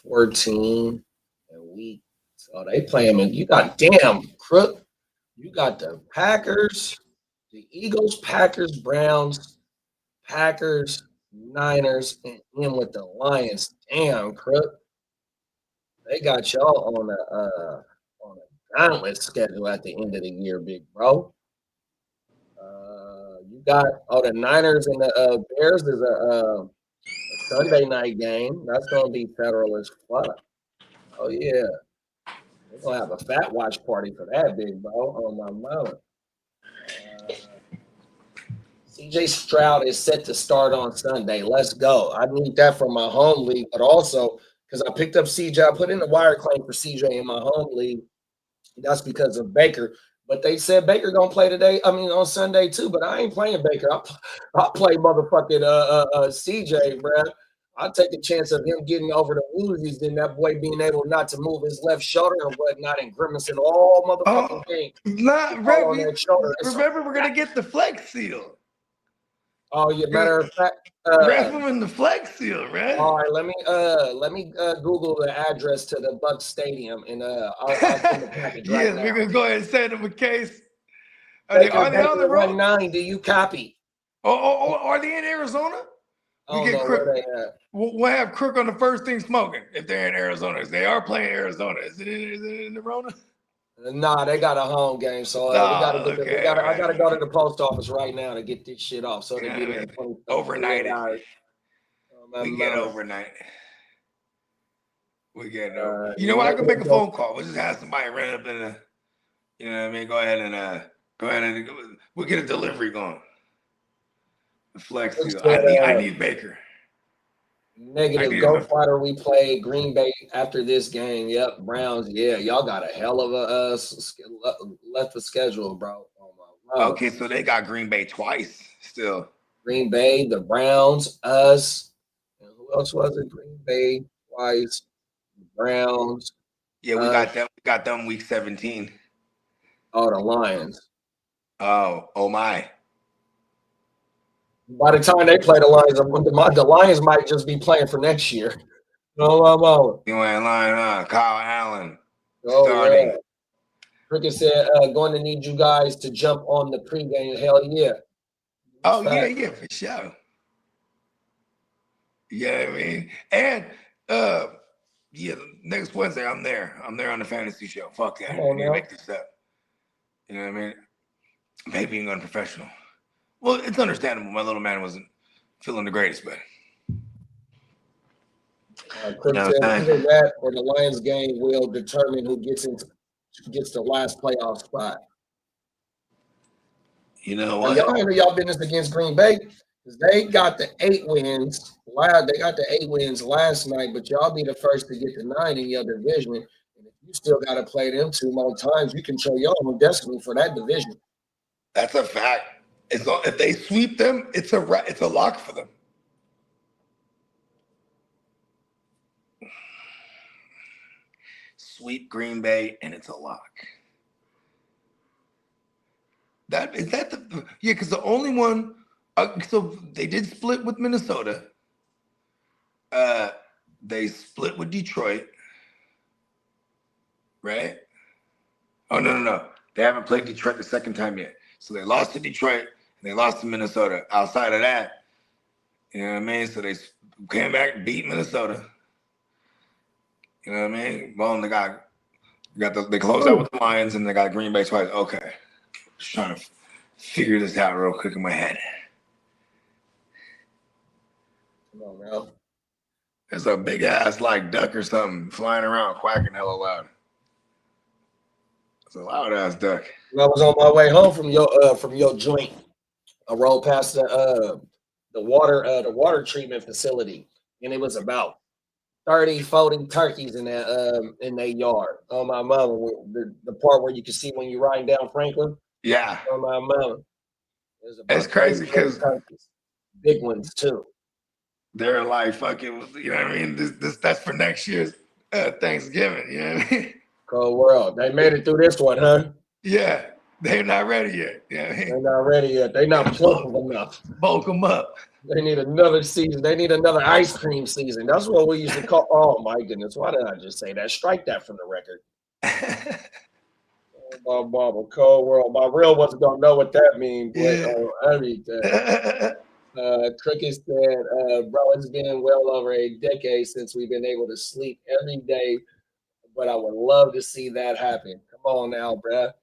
14 and week. So they play them, and you got Crook. You got the Packers, the Eagles, Packers, Browns, Packers, Niners, and in with the Lions. Damn, Crook. They got y'all on a gauntlet schedule at the end of the year, big bro. You got the Niners and the Bears is a Sunday night game. That's gonna be federal as fuck. Oh yeah, we're gonna have a fat watch party for that, big bro. On my mama. CJ Stroud is set to start on Sunday. Let's go. I need that for my home league, but also because I picked up CJ, I put in the wire claim for CJ in my home league. That's because of Baker. But they said Baker gonna play today. I mean on Sunday too. But I ain't playing Baker. I'll play motherfucking CJ, bro. I'll take a chance of him getting over the woozies than that boy being able not to move his left shoulder and whatnot and grimacing all motherfucking game. Remember, we're gonna get the flex seal. Oh, yeah. Matter of fact, wrap him in the flex seal, right? All right, let me Google the address to the Bucks Stadium and I'll send the package right now. We're gonna go ahead and send them a case. Are they on the road? 9, do you copy? Oh, are they in Arizona? We'll have Crook on the first thing smoking if they're in Arizona. If they are playing Arizona, is it in Arizona? Nah, they got a home game, so I gotta go to the post office right now to get this shit off. So they get it overnight. We get overnight. We get it over. You know what? I can make a phone call. We'll just have somebody run up in the. You know what I mean? Go ahead and we'll get a delivery going. The flex. I need Baker. Negative Go Fighter. We play Green Bay after this game. Yep, Browns. Yeah, y'all got a hell of a left the schedule, bro. Okay, so they got Green Bay twice still. Green Bay, the Browns, us. And who else was it? Green Bay twice. Browns. Yeah, we got them. We got them week 17. Oh, the Lions. Oh my. By the time they play the Lions, the Lions might just be playing for next year. No. You ain't lying, huh? Kyle Allen starting. Yeah. Cricket said, going to need you guys to jump on the pregame. Hell yeah. Oh, yeah, for sure. Yeah, I mean, and next Wednesday I'm there. I'm there on the fantasy show. Fuck that. I need to make this up. You know what I mean? Maybe being unprofessional. Well, it's understandable. My little man wasn't feeling the greatest, but Chris said either that or the Lions game will determine who gets the last playoff spot. You know what? Y'all handle y'all business against Green Bay because they got the 8 wins. Wow, they got the 8 wins last night, but y'all be the first to get the 9 in your division. And if you still got to play them 2 more times, you control your own destiny for that division. That's a fact. If they sweep them, it's a lock for them. Sweep Green Bay, and it's a lock. Because the only one. So they did split with Minnesota. They split with Detroit, right? Oh no! They haven't played Detroit the second time yet. So they lost to Detroit and they lost to Minnesota. Outside of that, you know what I mean? So they came back and beat Minnesota. You know what I mean? Boom, they closed out with the Lions and they got Green Bay twice. Okay. Just trying to figure this out real quick in my head. Come on, bro. There's a big ass like duck or something flying around quacking hella loud. It's a loud ass duck. When I was on my way home from your joint, I rolled past the water treatment facility, and it was about 30, 40 turkeys in that yard. On my mama, the part where you can see when you're riding down Franklin. Yeah. On my mama. It's crazy because big ones too. They're like fucking, you know what I mean? This that's for next year's Thanksgiving, you know what I mean? Cold world. They made it through this one, huh? Yeah. They're not ready yet. You know what I mean? They're not ready yet. They're not plump enough. Bulk them up. They need another season. They need another ice cream season. That's what we used to call. Oh my goodness! Why did I just say that? Strike that from the record. Oh, my mama, cold world. My real ones don't know what that means. Yeah. Everything. Cricket said, "Bro, it's been well over a decade since we've been able to sleep every day, but I would love to see that happen. Come on now, bruh."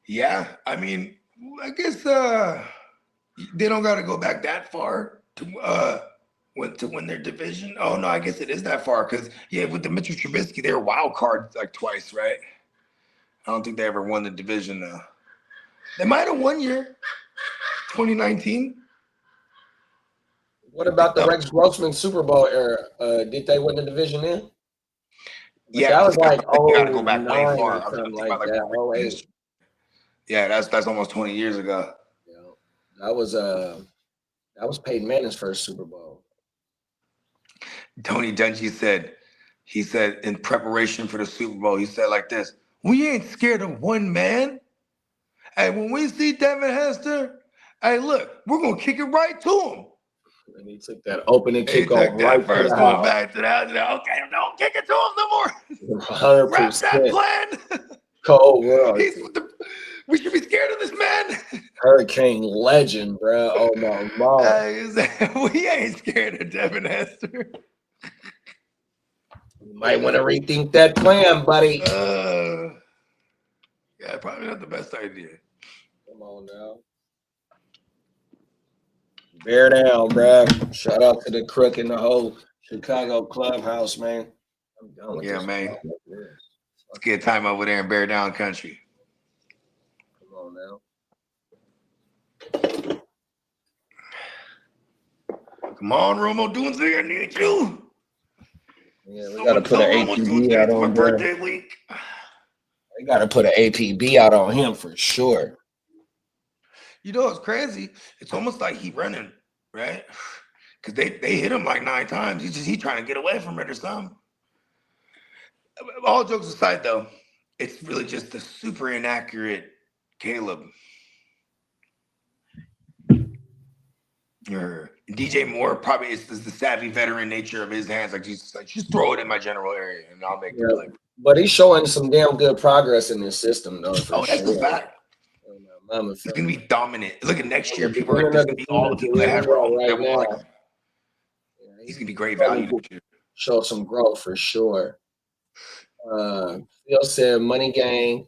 Yeah, I mean, I guess they don't got to go back that far to win their division. Oh no, I guess it is that far because with the Mitchell Trubisky, they're wild card like twice, right? I don't think they ever won the division though. They might have one year, 2019. What about the Rex Grossman Super Bowl era? Did they win the division then? But yeah, that was like you got to go back way far. or something like that. Yeah, that's almost 20 years ago. Yeah, that was Peyton Manning's first Super Bowl. Tony Dungy said in preparation for the Super Bowl, he said like this: "We ain't scared of one man. Hey, when we see Devin Hester, hey, look, we're gonna kick it right to him." And he took that opening kickoff right first one back to that. Okay, don't kick it to him no more. 100%. Wrap that plan. Cold world. We should be scared of this man. Hurricane legend, bro. Oh my mom. We ain't scared of Devin Hester. You might want to rethink that plan, buddy. Yeah, probably not the best idea. Come on now. Bear down, bro. Shout out to the crook in the whole Chicago clubhouse, man. I'm done with this. Man. Let's get time over there in Bear Down country. Come on now. Come on, Romo Dunze, I need you. Yeah, we got to put an APB out on birthday week. We got to put an APB out on him for sure. You know, it's crazy. It's almost like he running, right? Because they hit him like 9 times. He's trying to get away from it or something. All jokes aside, though, it's really just the super inaccurate Caleb. Or DJ Moore probably is the savvy veteran nature of his hands. Like, just throw it in my general area and I'll make the play. But he's showing some damn good progress in this system, though. That's the fact. He's gonna be dominant. Look at next year. People are gonna be all the people that have right now. He's gonna be great value next year. Show some growth for sure. Phil said money game.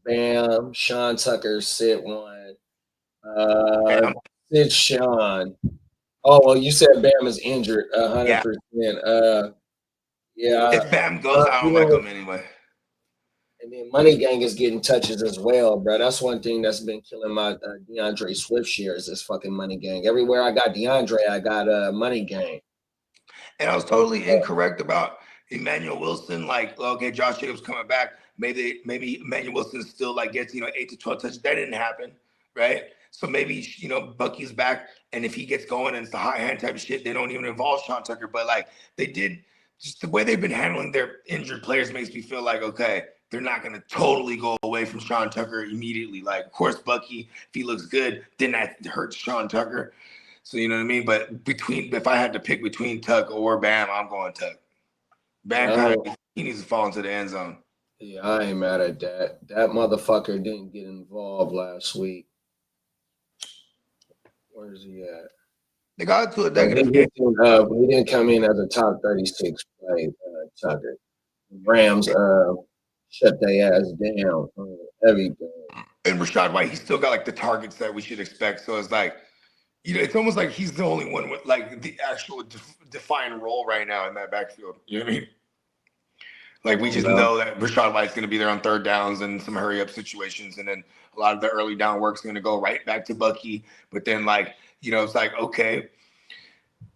Bam. Sean Tucker, Sid one. Sid Sean. Oh well, you said Bam is injured 100%. Yeah. If Bam goes, I don't like him anyway. And then Money Gang is getting touches as well, bro. That's one thing that's been killing my DeAndre Swift shares, this fucking Money Gang. Everywhere I got DeAndre, I got Money Gang. And I was totally incorrect about Emmanuel Wilson. Like, okay, Josh Jacobs coming back. Maybe Emmanuel Wilson still like gets 8 to 12 touches. That didn't happen, right? So maybe Bucky's back, and if he gets going and it's the high hand type of shit, they don't even involve Sean Tucker. But like they did, just the way they've been handling their injured players makes me feel like okay. They're not going to totally go away from Sean Tucker immediately. Like, of course, Bucky, if he looks good, then that hurts Sean Tucker. So, you know what I mean? But if I had to pick between Tuck or Bam, I'm going Tuck. Bam, he needs to fall into the end zone. Yeah, I ain't mad at that. That motherfucker didn't get involved last week. Where is he at? They got to a But negative game. he didn't come in as a top 36 play, Tucker. Rams shut their ass down on everything. And Rashad White, he still got like the targets that we should expect. So it's like, it's almost like he's the only one with like the actual defined role right now in that backfield. You know what I mean? Like we just know that Rashad White's going to be there on third downs and some hurry up situations, and then a lot of the early down work's going to go right back to Bucky. But then it's like okay,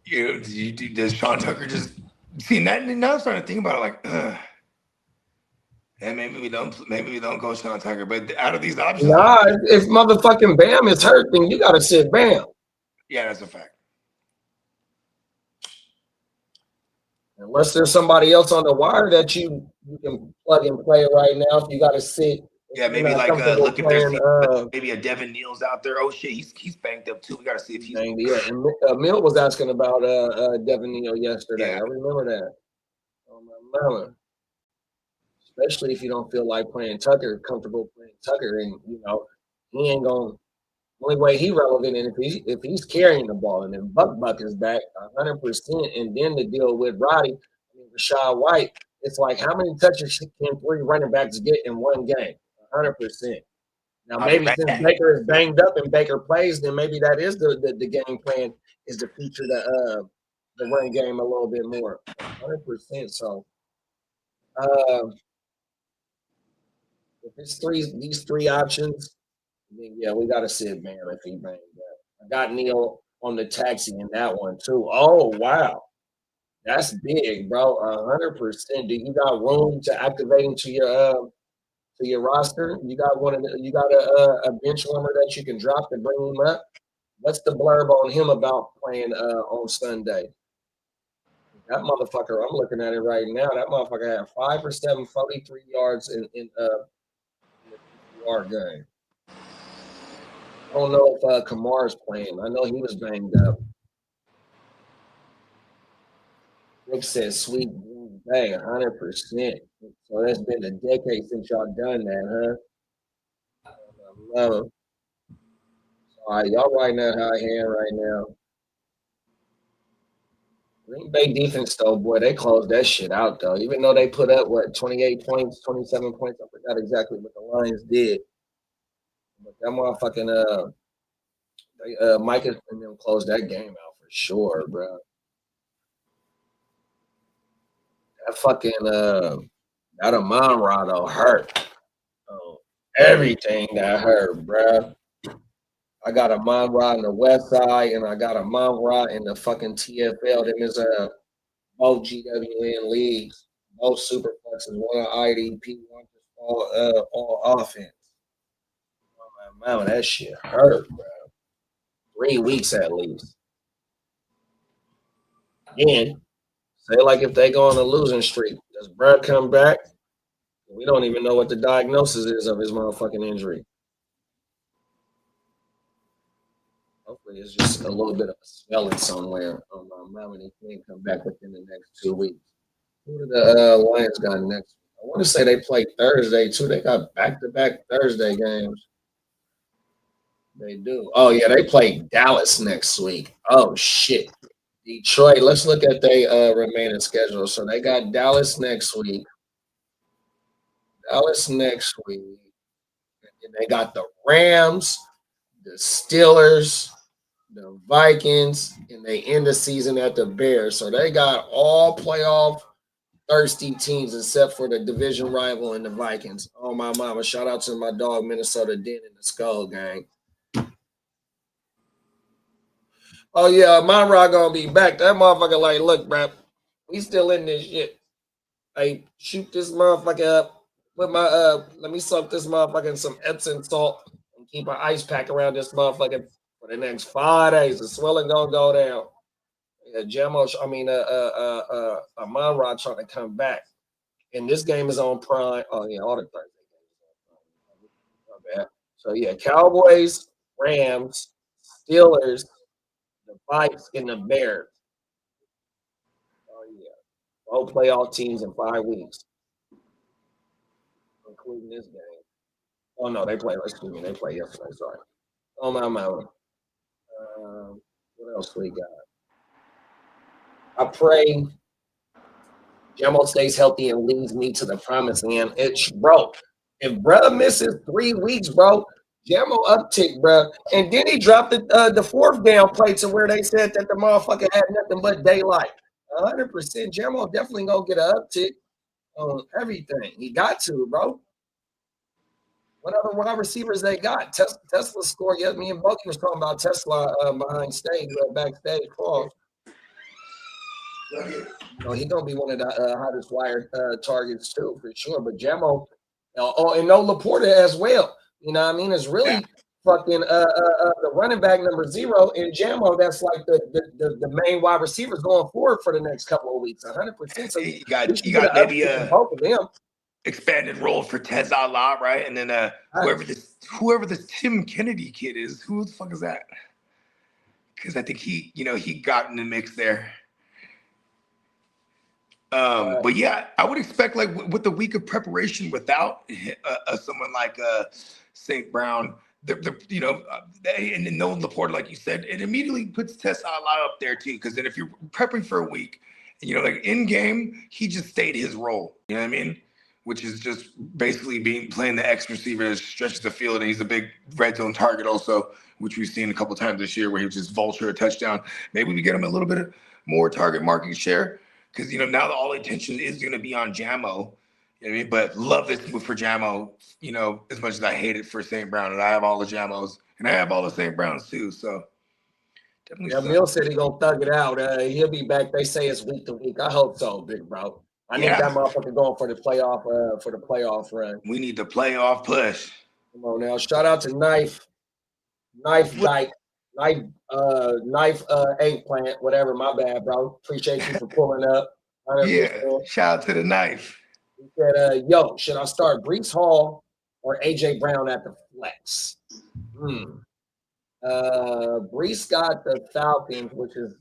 does Sean Tucker just see that? Now I'm starting to think about it like. And maybe we don't go Sean Tucker, but out of these options, if motherfucking Bam is hurt, then you gotta sit Bam. Yeah, that's a fact. Unless there's somebody else on the wire that you can plug and play right now, if you gotta sit. Yeah, maybe look if there's maybe a Devin Neal's out there. Oh shit, he's banged up too. We gotta see if he's banged. Yeah, and Mill was asking about Devin Neal yesterday. Yeah. I remember that. Oh my mama. Especially if you don't feel like comfortable playing Tucker, and he ain't gonna. Only way he relevant, and if he's carrying the ball, and then Buck is back 100%, and then to deal with Roddy, Rashad White, it's like how many touches can 3 running backs get in one game? 100%. Now maybe since Baker is banged up and Baker plays, then maybe that is the game plan is to feature the run game a little bit more. 100%. So. If it's these three options, then yeah, we got to sit Bam if he banged up. I got Neal on the taxi in that one too. Oh wow, that's big, bro. 100%. Do you got room to activate into your roster? You got a bench warmer that you can drop to bring him up. What's the blurb on him about playing on Sunday? That motherfucker, I'm looking at it right now. That motherfucker had 5 for 7, 43 yards in PPR game. I don't know if Kamar's playing. I know he was banged up. Rick says sweet Green Bay, 100%. So that's been a decade since y'all done that, huh? I love it. All right, y'all writing that high hand right now. Green Bay defense, though, boy, they closed that shit out, though. Even though they put up, 28 points, 27 points. I forgot exactly what the Lions did. But that motherfucking, Mike and them closed that game out for sure, bro. That fucking, that Amon-Ra, though, hurt. Everything that hurt, bro. I got a Amon-Ra in the West Side, and I got a Amon-Ra in the fucking TFL. Them is both GWN leagues, both superplexes, one IDP, one just all offense. Oh, man, that shit hurt, bro. 3 weeks at least. Again, say like if they go on a losing streak, does Brad come back? We don't even know what the diagnosis is of his motherfucking injury. Hopefully, it's just a little bit of a swelling somewhere. And he can't come back within the next 2 weeks. Who do the Lions got next? I want to say they play Thursday too. They got back-to-back Thursday games. They do. Oh yeah, they play Dallas next week. Oh shit, Detroit. Let's look at their remaining schedule. So they got Dallas next week. And they got the Rams, the Steelers, the Vikings, and they end the season at the Bears. So they got all playoff thirsty teams except for the division rival and the Vikings. Oh, my mama. Shout out to my dog, Minnesota Den and the Skull Gang. Oh, yeah, Monroe gonna be back. That motherfucker like, look, bro, we still in this shit. Hey, shoot this motherfucker up. With my let me soak this motherfucker in some Epsom salt and keep an ice pack around this motherfucker for the next 5 days. The swelling gonna go down. Amon-Ra trying to come back. And this game is on Prime. Oh, yeah, all the Thursday games. My bad. So, yeah, Cowboys, Rams, Steelers, the Vikes, and the Bears. Oh, yeah. All playoff teams in 5 weeks. Including this game. Oh, no, they play yesterday. Sorry. Oh, my. What else we got? I pray Jamo stays healthy and leads me to the promised land. It's bro. If brother misses 3 weeks, bro, Jamo uptick, bro. And then he dropped the fourth down play to where they said that the motherfucker had nothing but daylight. 100%. Jamo definitely gonna get an uptick on everything. He got to, bro. What other wide receivers they got? Tesla scored. Yeah, me and Bucky was talking about Tesla behind stage, backstage. Pause. He's gonna be one of the hottest wire targets too, for sure. But Jamo, and no Laporta as well. You know what I mean? It's really fucking the running back number 0 in Jamo. That's like the main wide receivers going forward for the next couple of weeks. 100%. So you got maybe both of them. Expanded role for Tez Allah, right? And then whoever this Tim Kennedy kid is, who the fuck is that? Because I think he got in the mix there. But yeah, I would expect like with the week of preparation without someone like St. Brown, and then no Laporta, like you said, it immediately puts Tess Allah up there too. Because then if you're prepping for a week, like in game, he just stayed his role. You know what I mean? Which is just basically playing the X receiver that stretches the field, and he's a big red zone target also, which we've seen a couple times this year where he was just vulture a touchdown. Maybe we get him a little bit more target market share because now all attention is going to be on Jamo. You know what I mean? But love this move for Jamo. As much as I hate it for St. Brown, and I have all the Jamos, and I have all the St. Browns too. So definitely. Yeah, Mill said he gonna thug it out. He'll be back. They say it's week to week. I hope so, big bro. I need that motherfucker going for the playoff run. We need the playoff push. Come on now. Shout out to Knife Eggplant, whatever. My bad, bro. Appreciate you for pulling up. Yeah. Shout out to the Knife. He said, yo, should I start Brees Hall or AJ Brown at the flex? Brees got the Falcons, which is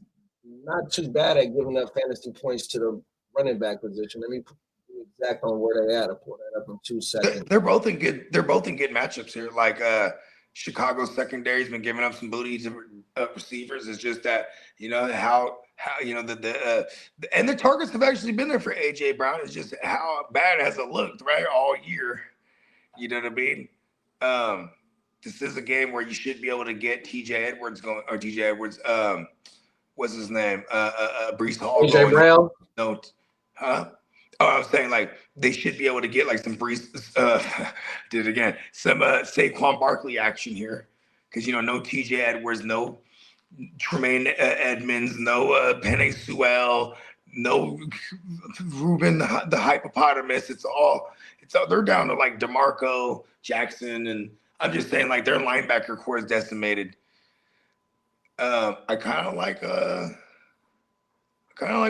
not too bad at giving up fantasy points to the running back position. Let me put exact on where they at. I'll pull that up in 2 seconds. They're both in good matchups here. Like Chicago's secondary has been giving up some booty to receivers. It's just that how and the targets have actually been there for AJ Brown. It's just how bad has it looked right all year. You know what I mean? This is a game where you should be able to get TJ Edwards going, or TJ Edwards. What's his name? Brees Hall. AJ Brown. No. Huh? Oh, I was saying like they should be able to get like some Brees, did it again, some Saquon Barkley action here, because no TJ Edwards, no Tremaine Edmonds, no Penny Sewell, no Ruben the Hippopotamus. It's all they're down to like DeMarco Jackson, and I'm just saying like their linebacker core is decimated. I kind of like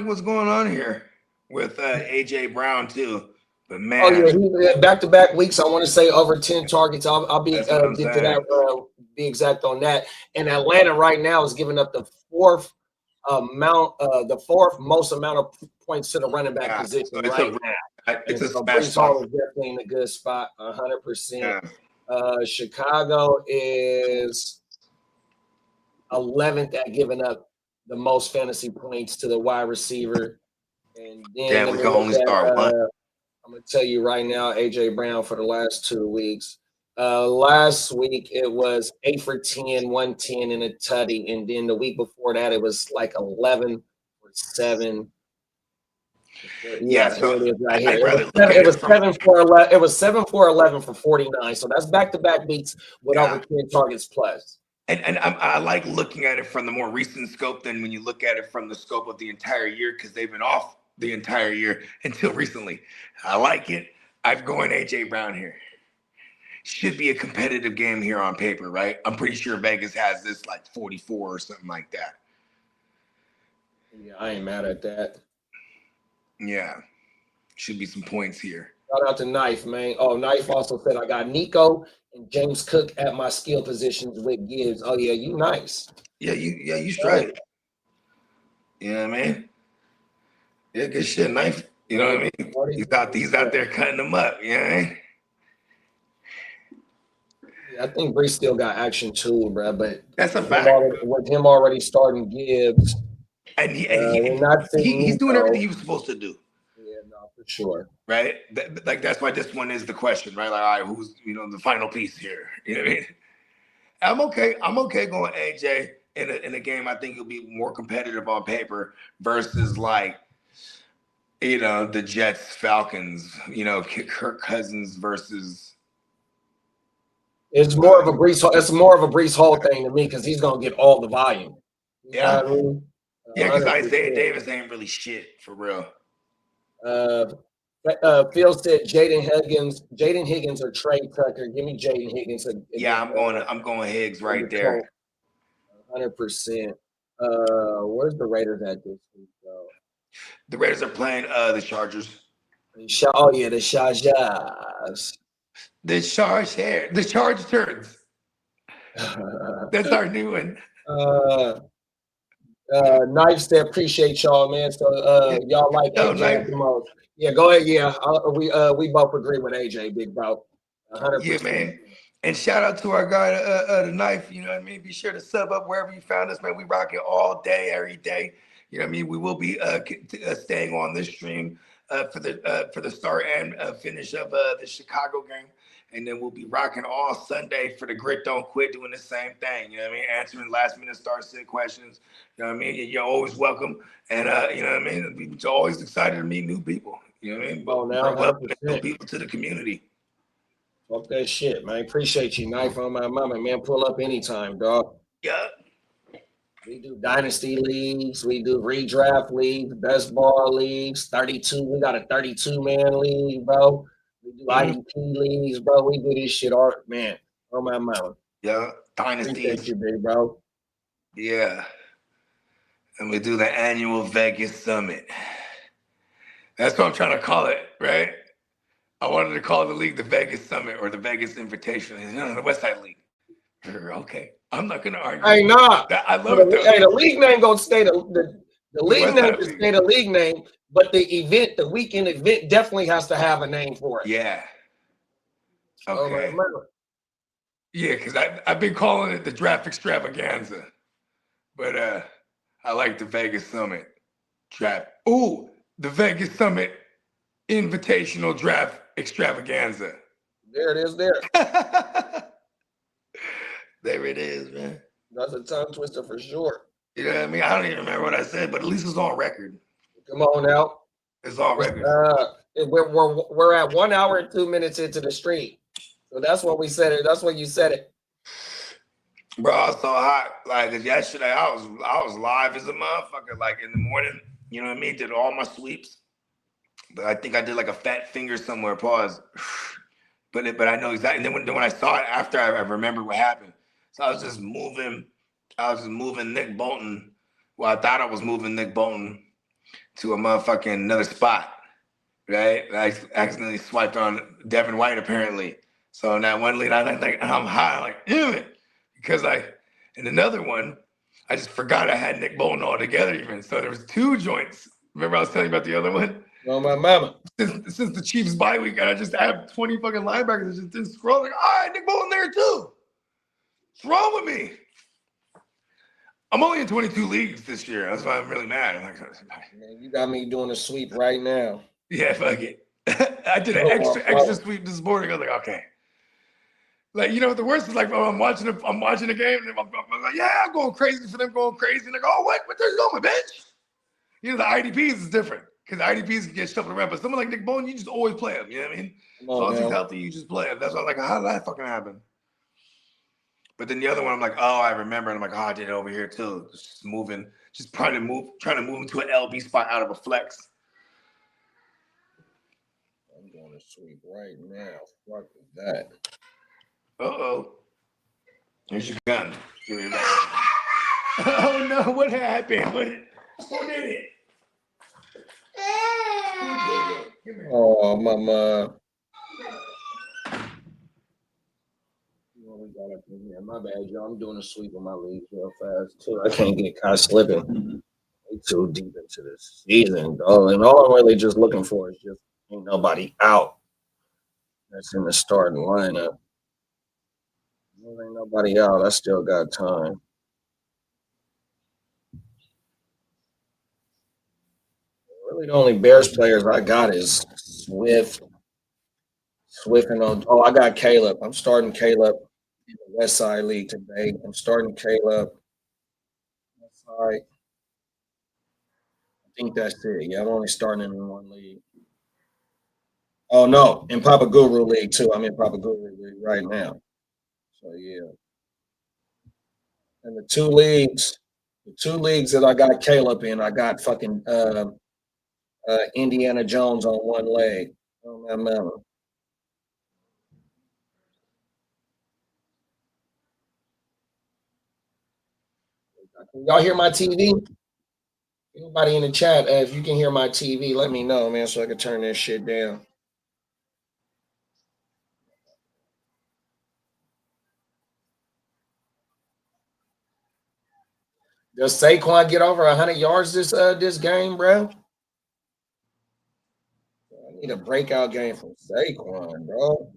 what's going on here with AJ Brown too, but man, he back-to-back weeks. I want to say over 10 targets. I'll be get to that. Be exact on that. And Atlanta right now is giving up the fourth most amount of points to the running back position so right now. It's a Brees Hall is definitely in a good spot. 100%. Chicago is 11th at giving up the most fantasy points to the wide receiver. And then we can only start one. I'm going to tell you right now, AJ Brown for the last 2 weeks. Last week it was 8 for 10, 110 and a tutty, and then the week before that it was like 11 for 7. So it is right here. It was 7 for 11. It was 7 for 11 for 49. So that's back-to-back beats with over 10 targets plus. And I like looking at it from the more recent scope than when you look at it from the scope of the entire year, because they've been off the entire year until recently. I like it. I'm going AJ Brown here. Should be a competitive game here on paper, right? I'm pretty sure Vegas has this like 44 or something like that. Yeah, I ain't mad at that. Yeah. Should be some points here. Shout out to Knife, man. Oh, Knife also said, I got Nico and James Cook at my skill positions with Gibbs. Oh, yeah, you nice. You straight. You know what I mean? Yeah, good shit, Knife. You know what I mean? He's out there cutting them up, you know what I mean? I think Brees still got action too, bro. But That's a with fact. him already starting Gibbs, And we're not seeing he's doing everything he Nico. was supposed to do. Yeah, no, for sure. Right? Like that's why this one is the question, right? Like, all right, who's the final piece here? You know what I mean? I'm okay. I'm okay going AJ in a game. I think it'll be more competitive on paper versus like the Jets Falcons. Kirk Cousins versus. It's more of a Brees. It's more of a Brees Hall thing to me because he's gonna get all the volume. You know what I mean? Yeah, because 100%. Isaiah Davis ain't really shit for real. Phil said Jaden Higgins or Trey Tucker. Give me Jaden Higgins. Yeah, I'm going Higgs right there. 100%. Where's the Raiders at this week, though? The Raiders are playing the Chargers. Oh yeah, the Chargers. The Charge turns. That's our new one. Knife said, appreciate y'all, man. So y'all like AJ the most. Yeah, go ahead. Yeah, we both agree with AJ, big bro. 100%. Yeah, man. And shout out to our guy, the Knife. You know what I mean? Be sure to sub up wherever you found us, man. We rock it all day, every day. You know what I mean? We will be staying on this stream for the start and finish of the Chicago game. And then we'll be rocking all Sunday for the Grit Don't Quit, doing the same thing. You know what I mean? Answering last minute start sit questions. You know what I mean? You're always welcome. And you know what I mean? We're always excited to meet new people. You know what I mean? Welcome new people to the community. Fuck that shit, man. Appreciate you, Knife on my mama, man. Pull up anytime, dog. Yeah. We do dynasty leagues. We do redraft leagues, best ball leagues, 32. We got a 32-man league, bro. We do IDP leagues, bro. We do this shit all, man, on my mouth. Yeah, dynasty. Appreciate you, big bro. Yeah. And we do the annual Vegas Summit. That's what I'm trying to call it, right? I wanted to call the league the Vegas Summit or the Vegas Invitation. No, the West Side League. Okay. I'm not gonna argue. Hey, nah. I love it. Hey, the league name gonna stay the league name can stay the league name, but the weekend event definitely has to have a name for it. Yeah. Okay. Yeah, because I've been calling it the Draft Extravaganza, but I like the Vegas Summit Draft. Ooh, the Vegas Summit Invitational Draft Extravaganza. There it is. There. There it is, man. That's a tongue twister for sure. You know what I mean? I don't even remember what I said, but at least it's on record. Come on now. It's on record. We're at 1 hour and 2 minutes into the stream. So that's what we said it. That's when you said it. Bro, I was so hot. Like yesterday, I was live as a motherfucker. Like in the morning, you know what I mean? Did all my sweeps. But I think I did like a fat finger somewhere. Pause. But I know exactly. And then when I saw it after, I remember what happened. So I was just moving Nick Bolton. Well, I thought I was moving Nick Bolton to a motherfucking another spot, right? I accidentally swiped on Devin White apparently. So in that one lead, I'm high, like, damn it. Because in another one, I just forgot I had Nick Bolton all together even. So there was 2 joints. Remember I was telling you about the other one? Oh, my mama. Since the Chiefs bye week, I just have 20 fucking linebackers. I just didn't scroll. Like, all right, Nick Bolton there too. What's wrong with me? I'm only in 22 leagues this year. That's why I'm really mad. I'm like, man, you got me doing a sweep right now. Yeah, fuck it. I did an extra sweep this morning. I was like, okay. Like, you know what the worst is? Like, I'm watching a game, and I'm like, yeah, I'm going crazy for them going crazy. And like, oh, what there's going, bitch? You know, the IDPs is different because the IDPs can get shuffled around. But someone like Nick Bolton, you just always play him. You know what I mean? As long as he's healthy, you just play him. That's why I'm like, how did that fucking happen? But then the other one, I'm like, oh, I remember. And I'm like, oh, I did it over here too. Just trying to move him to an LB spot out of a flex. I'm going to sweep right now. Fuck that. Uh-oh. Here's your gun. Give me that. Oh, no. What happened? Who did it? Oh, mama. What we got up in here? My bad, y'all. I'm doing a sweep of my league real fast, too. I can't get caught slipping. Way too deep into this season, dog. And all I'm really just looking for is just ain't nobody out that's in the starting lineup. There ain't nobody out. I still got time. Really, the only Bears players I got is Swift. Swift and I got Caleb. I'm starting Caleb in the West Side League today. I'm starting Caleb. West Side. I think that's it. Yeah, I'm only starting in one league. Oh no, in Papa Guru League too. I'm in Papa Guru League right now. So yeah. And the two leagues that I got Caleb in, I got fucking Indiana Jones on one leg. On that mountain. Can y'all hear my TV? Anybody in the chat, if you can hear my TV, let me know, man, so I can turn this shit down. Does Saquon get over 100 yards this game, bro? I need a breakout game from Saquon, bro.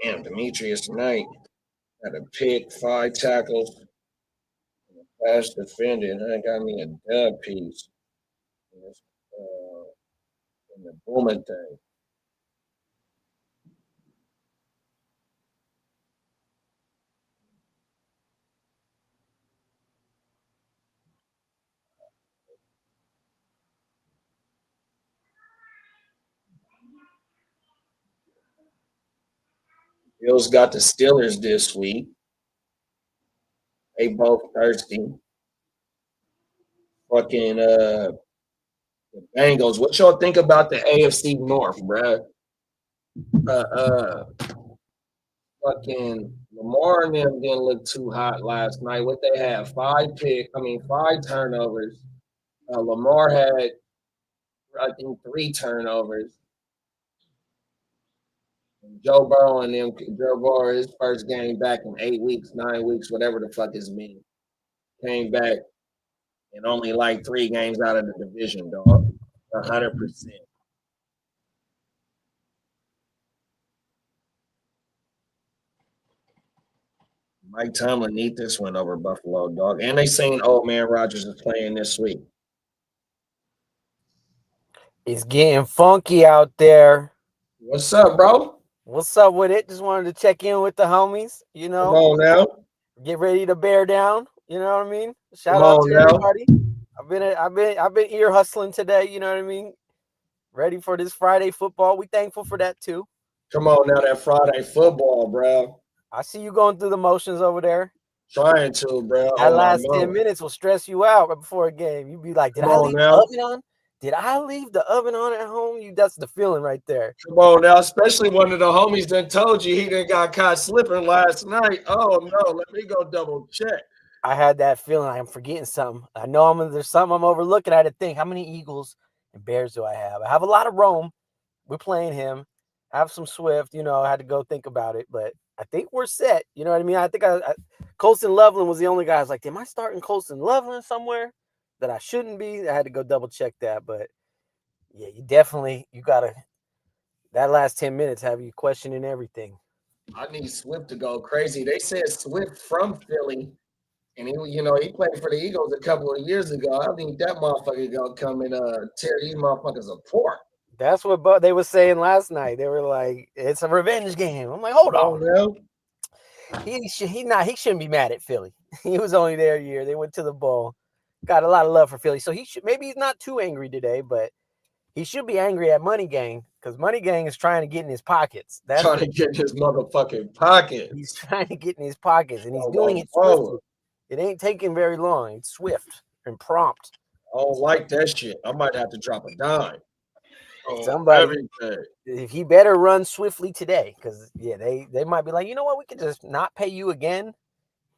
Damn, Demetrius Knight had a pick, 5 tackles, pass defended. I got me a dub piece in the booming thing. Bills got the Steelers this week. They both thirsty. Fucking the Bengals. What y'all think about the AFC North, bruh? Fucking Lamar and them didn't look too hot last night. What they had? 5 turnovers. Lamar had, I think, 3 turnovers. Joe Burrow, his first game back in 8 weeks, 9 weeks, whatever the fuck it's been. Came back and only like 3 games out of the division, dog. 100%. Mike Tomlin need this win over Buffalo, dog. And they saying, oh, man, Rodgers is playing this week. It's getting funky out there. What's up, bro? What's up with it? Just wanted to check in with the homies, you know. Come on now. Get ready to bear down, you know what I mean? Shout out to everybody. I've been ear hustling today, you know what I mean? Ready for this Friday football. We thankful for that too. Come on now, that Friday football, bro. I see you going through the motions over there. Trying to, bro. That last 10 minutes will stress you out right before a game. You'd be like, did I leave the oven on? Did I leave the oven on at home? That's the feeling right there. Come on now, especially one of the homies that told you he done got caught slipping last night. Oh no, let me go double check. I had that feeling I'm forgetting something. I know there's something I'm overlooking. I had to think, how many Eagles and Bears do I have? I have a lot of Rome. We're playing him. I have some Swift. You know, I had to go think about it, but I think we're set. You know what I mean? I think Colston Loveland was the only guy I was like, am I starting Colston Loveland somewhere that I shouldn't be? I had to go double check that, but yeah, you gotta that last 10 minutes have you questioning everything. I need Swift to go crazy. They said Swift from Philly, and he played for the Eagles a couple of years ago. I think that motherfucker gonna come and tear these motherfuckers apart. That's what they were saying last night. They were like, it's a revenge game. I'm like, hold on. Now. He shouldn't be mad at Philly. He was only there a year. They went to the bowl. Got a lot of love for Philly. So maybe he's not too angry today, but he should be angry at Money Gang because Money Gang is trying to get in his pockets. That's trying to get in his motherfucking pockets. He's trying to get in his pockets, and he's doing it swiftly. It ain't taking very long. It's swift and prompt. I don't like that shit. I might have to drop a dime. Somebody, he better run swiftly today because they might be like, you know what, we could just not pay you again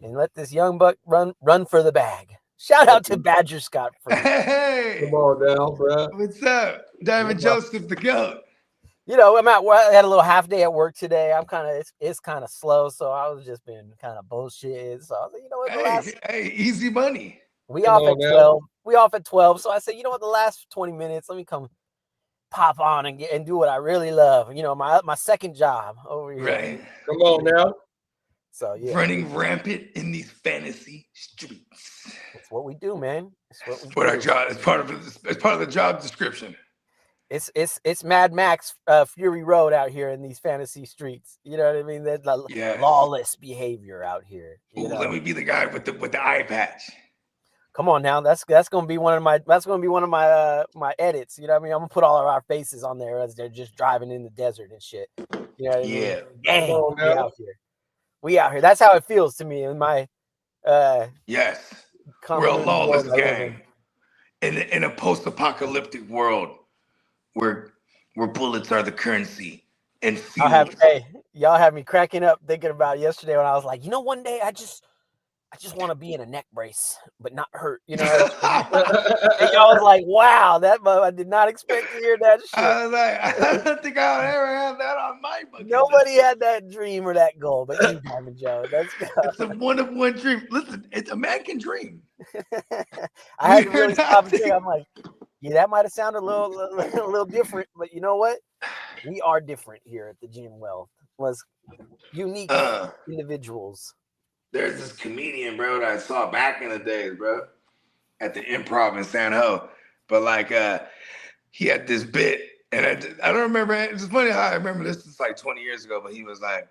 and let this young buck run for the bag. Shout out to Badger Scott. Hey, come on now, bro. What's up, Diamond Joseph the GOAT? You know, I had a little half day at work today. I'm kind of it's kind of slow, so I was just been kind of bullshit. So I was like, you know what, the last Hey, easy money. we Come off at on now. 12. We off at 12. So I said, you know what, the last 20 minutes, let me come pop on and do what I really love. You know, my second job over here. Right. Come on now. So yeah, Running rampant in these fantasy streets. it's what we do, man. It's what we What our do. job is part of the job description. It's Mad Max Fury Road out here in these fantasy streets. You know what I mean? There's Yes. lawless behavior out here. Ooh, let me be the guy with the eye patch. Come on now, that's gonna be one of my my edits. You know what I mean? I'm gonna put all of our faces on there as they're just driving in the desert and shit. You know what I mean? Yeah. Dang, Come on we now. out here. We out here. That's how it feels to me in my Yes. We're a communist lawless world I live in. gang in a post-apocalyptic world where bullets are the currency and fuel. Y'all have me cracking up thinking about yesterday when I was like, you know, one day I just want to be in a neck brace but not hurt. You know, and y'all was like, wow, I did not expect to hear that shit. I was like, I don't think I'll ever have that on my bucket list. Nobody had that dream or that goal, but you, Diamond Joe. It's a one-of-one dream. Listen, it's a man can dream. I had to We're really not stop and think. I'm like, yeah, that might have sounded a little different, but you know what? We are different here at the Gene Wealth. Was unique individuals. There's this comedian, bro, that I saw back in the days, bro, at the Improv in San Ho. But like, he had this bit, and I don't remember. It's funny how I remember this is like 20 years ago. But he was like,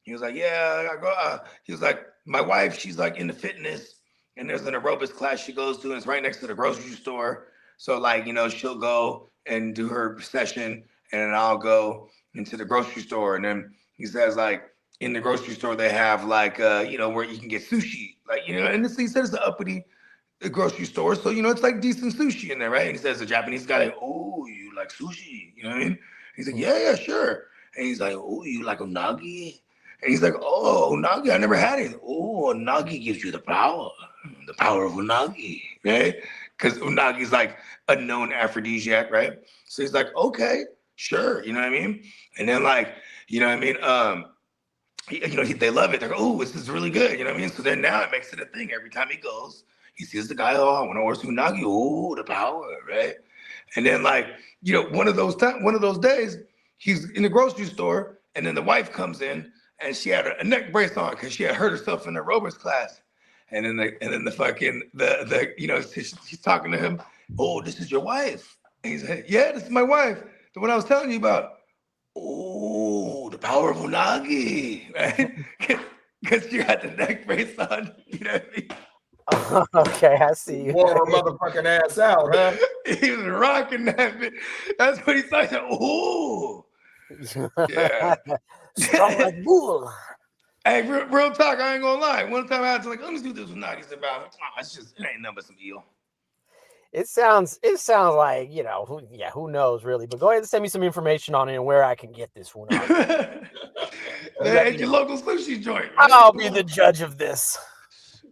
yeah, I go. He was like, my wife, she's like into fitness, and there's an aerobics class she goes to, and it's right next to the grocery store. So like, you know, she'll go and do her session, and then I'll go into the grocery store, and then he says like, in the grocery store, they have like, you know, where you can get sushi, like, you know, and he says it's an uppity grocery store. So, you know, it's like decent sushi in there, right? And he says, the Japanese guy, like, oh, you like sushi? You know what I mean? He's like, yeah, sure. And he's like, oh, you like unagi? And he's like, oh, unagi, I never had it. Oh, unagi gives you the power of unagi, right? Because unagi is like a known aphrodisiac, right? So he's like, okay, sure. You know what I mean? And then like, you know what I mean? They love it. They're like, oh, this is really good. You know what I mean? So then now it makes it a thing. Every time he goes, he sees the guy, oh, I want to order unagi. Oh, the power, right? And then like, you know, one of those days, he's in the grocery store, and then the wife comes in, and she had a neck brace on because she had hurt herself in the aerobics class. And then the you know, she's talking to him. Oh, this is your wife? And he's like, yeah, this is my wife, the one I was telling you about. Oh, the power of unagi, right? Because you got the neck brace on, you know what I mean? Okay, I see you. Wore her motherfucking ass out, huh? He was rocking that bit. That's what he said. Oh, yeah. Strong like bull. Hey, real talk, I ain't gonna lie. One time I had to like, let me do this unagi about. Oh, it ain't nothing but some eel. It sounds like, you know, who knows really, but go ahead and send me some information on it and where I can get this one. At your local sushi joint. Right? I'll be the judge of this.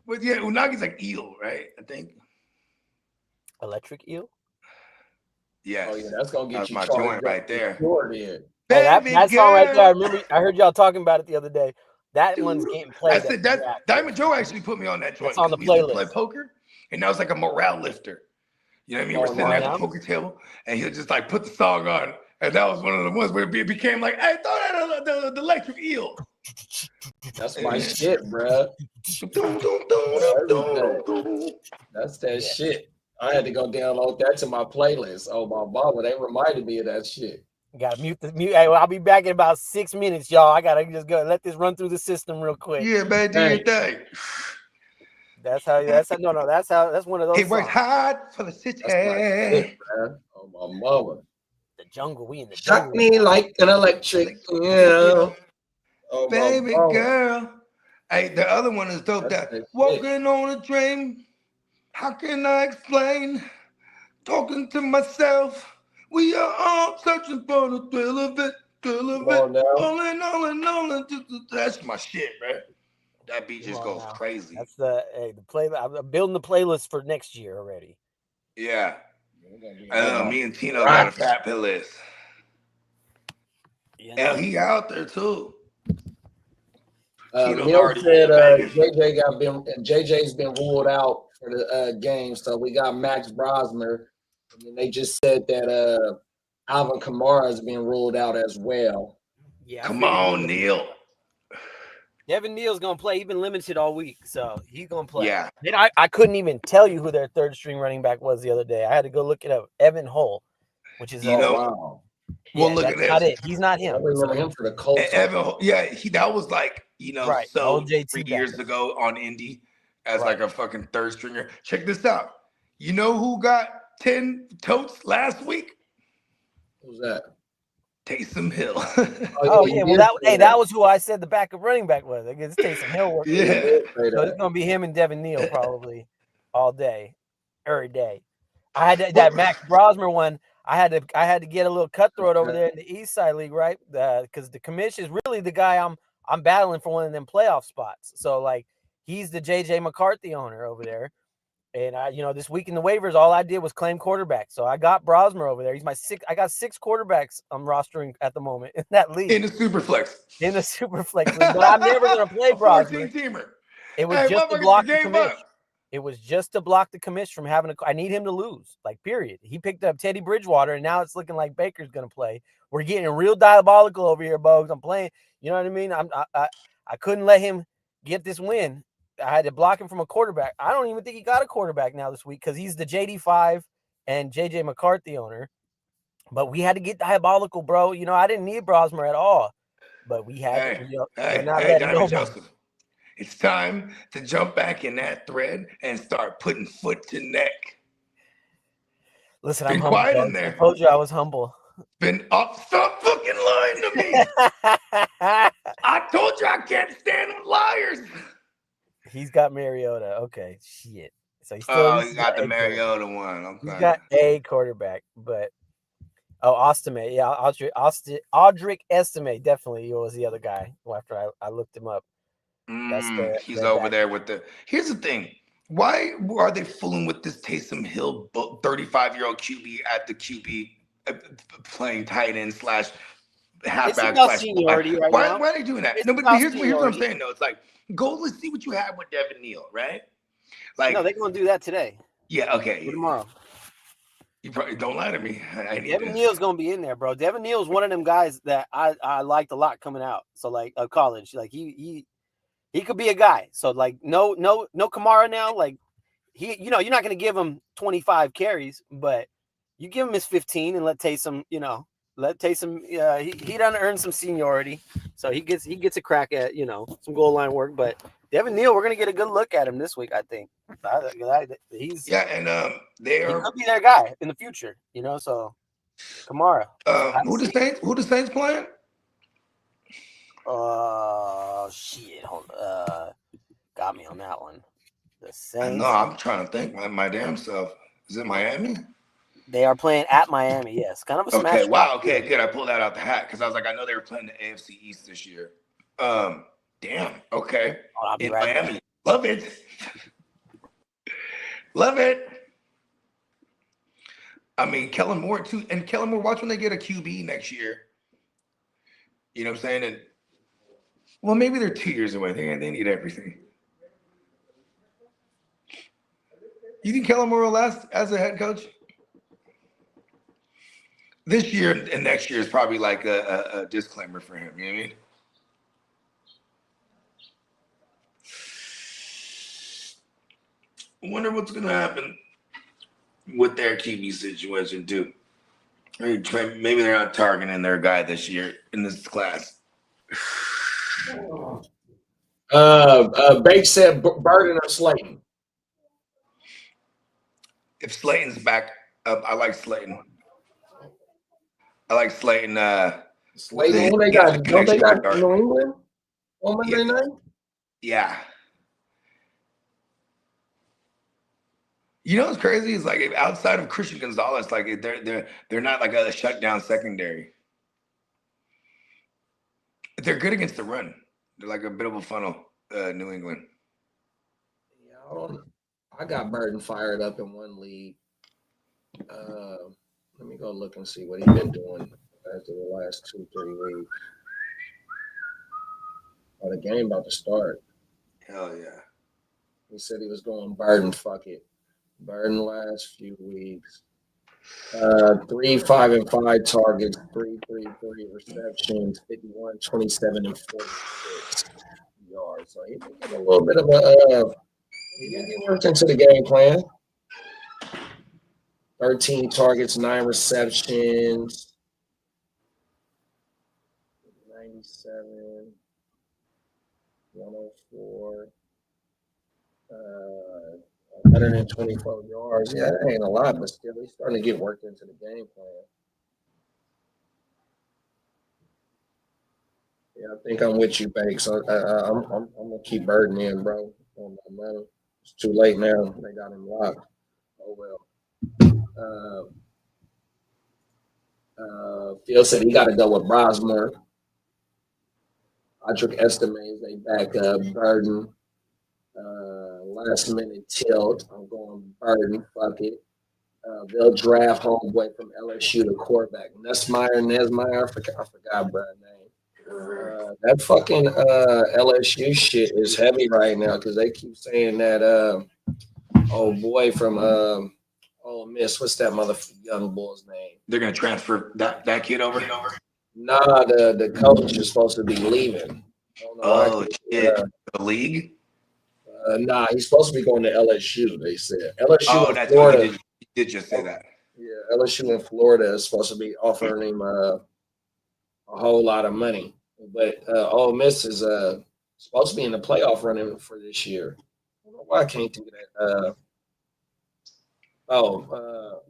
But yeah, unagi's like eel, right? I think. Electric eel? Yes. Oh yeah, that's gonna get that's you my charged joint right there. Hey, that song right there, I remember I heard y'all talking about it the other day. That one's getting played. I said that Diamond Joe actually put me on that joint. It's on the playlist. We play poker, and that was like a morale lifter. You know what I mean? We're sitting at the poker table, and he'll just like put the song on, and that was one of the ones where it became like, "Hey, throw that the electric eel." That's my shit, bro. That's that shit. I had to go download that to my playlist. Oh my mama, they reminded me of that shit. Gotta mute. Hey, well, I'll be back in about 6 minutes, y'all. I gotta just go let this run through the system real quick. Yeah, man, do your thing. That's one of those. He works hard for the city. Shit, oh my mama. The jungle, we in the Shock jungle. me like an electric, yeah. Oh, baby girl. Hey, the other one is dope. That walking on a dream. How can I explain? Talking to myself. We are all searching for the thrill of it. All in. That's my shit, man. That beat just goes crazy. That's the playlist. I'm building the playlist for next year already. Yeah. Me and Tino got a fat playlist. Yeah, he out there too. Mill said JJ's been ruled out for the game, so we got Max Brosmer, and they just said that Alvin Kamara has been ruled out as well. Yeah, Come on, Neil. Devin Neal's gonna play. He's been limited all week, so he's gonna play. Yeah. And I couldn't even tell you who their third string running back was the other day. I had to go look it up. Evan Hull, which is wow. Well, look at that's not this. it. He's not him. I remember him for the Colts. Evan, that was like Right, so JT 3 years back. ago on Indy as like a fucking third stringer. Check this out. You know who got 10 totes last week? Who's that? Taysom Hill. Oh yeah, well that was who I said the backup running back was. I guess Taysom Hill work. Yeah. So it's gonna be him and Devin Neal probably all day, every day. I had that Max Brosmer one. I had to get a little cutthroat over there in the East Side League, right? Because the commission is really the guy I'm battling for one of them playoff spots. So like he's the JJ McCarthy owner over there. And this week in the waivers, all I did was claim quarterback. So I got Brosmer over there. He's my sixth. I got 6 quarterbacks I'm rostering at the moment in that league. In the Superflex. In the Superflex league. But I'm never gonna play Brosmer. 14-teamer. It was just to block the commish. It was just to block the commish from having I need him to lose. Like, period. He picked up Teddy Bridgewater, and now it's looking like Baker's gonna play. We're getting real diabolical over here, Bogues. I'm playing. You know what I mean? I couldn't let him get this win. I had to block him from a quarterback. I don't even think he got a quarterback now this week because he's the JD5 and JJ McCarthy owner. But we had to get diabolical, bro. I didn't need Brosmer at all. But we had to. Joseph. It's time to jump back in that thread and start putting foot to neck. Listen, I'm humble. Quiet in there. I told you I was humble. Stop fucking lying to me. I told you I can't stand liars. He's got Mariota. Okay, shit. So he got the Mariota one. Okay. He's got a quarterback, but Ostime. Yeah, Audric Estime definitely was the other guy. After I looked him up. He's over there with the. Here's the thing. Why are they fooling with this Taysom Hill 35-year-old QB at the QB playing tight end / halfback / seniority right now. Why are they doing that? No, but here's what I'm saying though. It's like, go let's see what you have with Devin Neal, right? Like, no, they're gonna do that today. Yeah, okay. Or tomorrow. You probably don't lie to me. Devin Neal's gonna be in there, bro. Devin Neal's one of them guys that I liked a lot coming out. So like college, like he could be a guy. So like no Kamara now. Like you're not gonna give him 25 carries, but you give him his 15 and let Taysom, he done earn some seniority, so he gets a crack at some goal line work. But Devin Neal, we're gonna get a good look at him this week, I think. He could be their guy in the future, So Kamara. Who the Saints playing? Shit, hold got me on that one. The Saints. I know. I'm trying to think my damn self. Is it Miami? They are playing at Miami, yes. Kind of a smash. Okay, wow, okay, good. I pulled that out the hat because I was like, I know they were playing the AFC East this year. Damn, okay. I'll be in right Miami. back. Love it. Love it. I mean, Kellen Moore, too. And Kellen Moore, watch when they get a QB next year. You know what I'm saying? And well, maybe they're 2 years away. They need everything. You think Kellen Moore will last as a head coach? This year and next year is probably like a disclaimer for him. You know what I mean? I wonder what's going to happen with their QB situation, too. Maybe they're not targeting their guy this year in this class. Bake said Burden or Slayton. If Slayton's back up, I like Slayton. Slayton, who they got? Don't they got New England on Monday night? Yeah. You know what's crazy is like outside of Christian Gonzalez, like they're not like a shutdown secondary. They're good against the run. They're like a bit of a funnel, New England. Yeah, I got Burden fired up in one league. Let me go look and see what he's been doing. after the last 2-3 weeks. Oh, the game about to start. Hell yeah. He said he was going Burden. Fuck it. Burden last few weeks. 3, 5, and 5 targets, 3, 3, 3 receptions, 51, 27, and 46 yards. So he did get a little bit of he worked into the game plan. 13 targets, 9 receptions, 97, 104, 124 yards. Yeah, that ain't a lot, but still, he's starting to get worked into the game plan. Yeah, I think I'm with you, Banks. So, I'm gonna keep Burden in, bro. On my money. It's too late now. They got him locked. Oh well. Phil said he got to go with Brosmer. Patrick estimates they back up Burden. Last minute tilt. I'm going Burden. Fuck it. They'll draft homeboy from LSU to quarterback. Nesmeyer. I forgot Brian's name. That fucking LSU shit is heavy right now because they keep saying that old boy from Ole Miss. What's that young boy's name? They're gonna transfer that kid over. Nah, the coach is supposed to be leaving. Oh shit! The league? Nah, he's supposed to be going to LSU. They said LSU. Oh, in that's Florida. what you did just say that. Yeah, LSU in Florida is supposed to be offering him a whole lot of money, but Ole Miss is supposed to be in the playoff running for this year. I don't know why I can't think of that.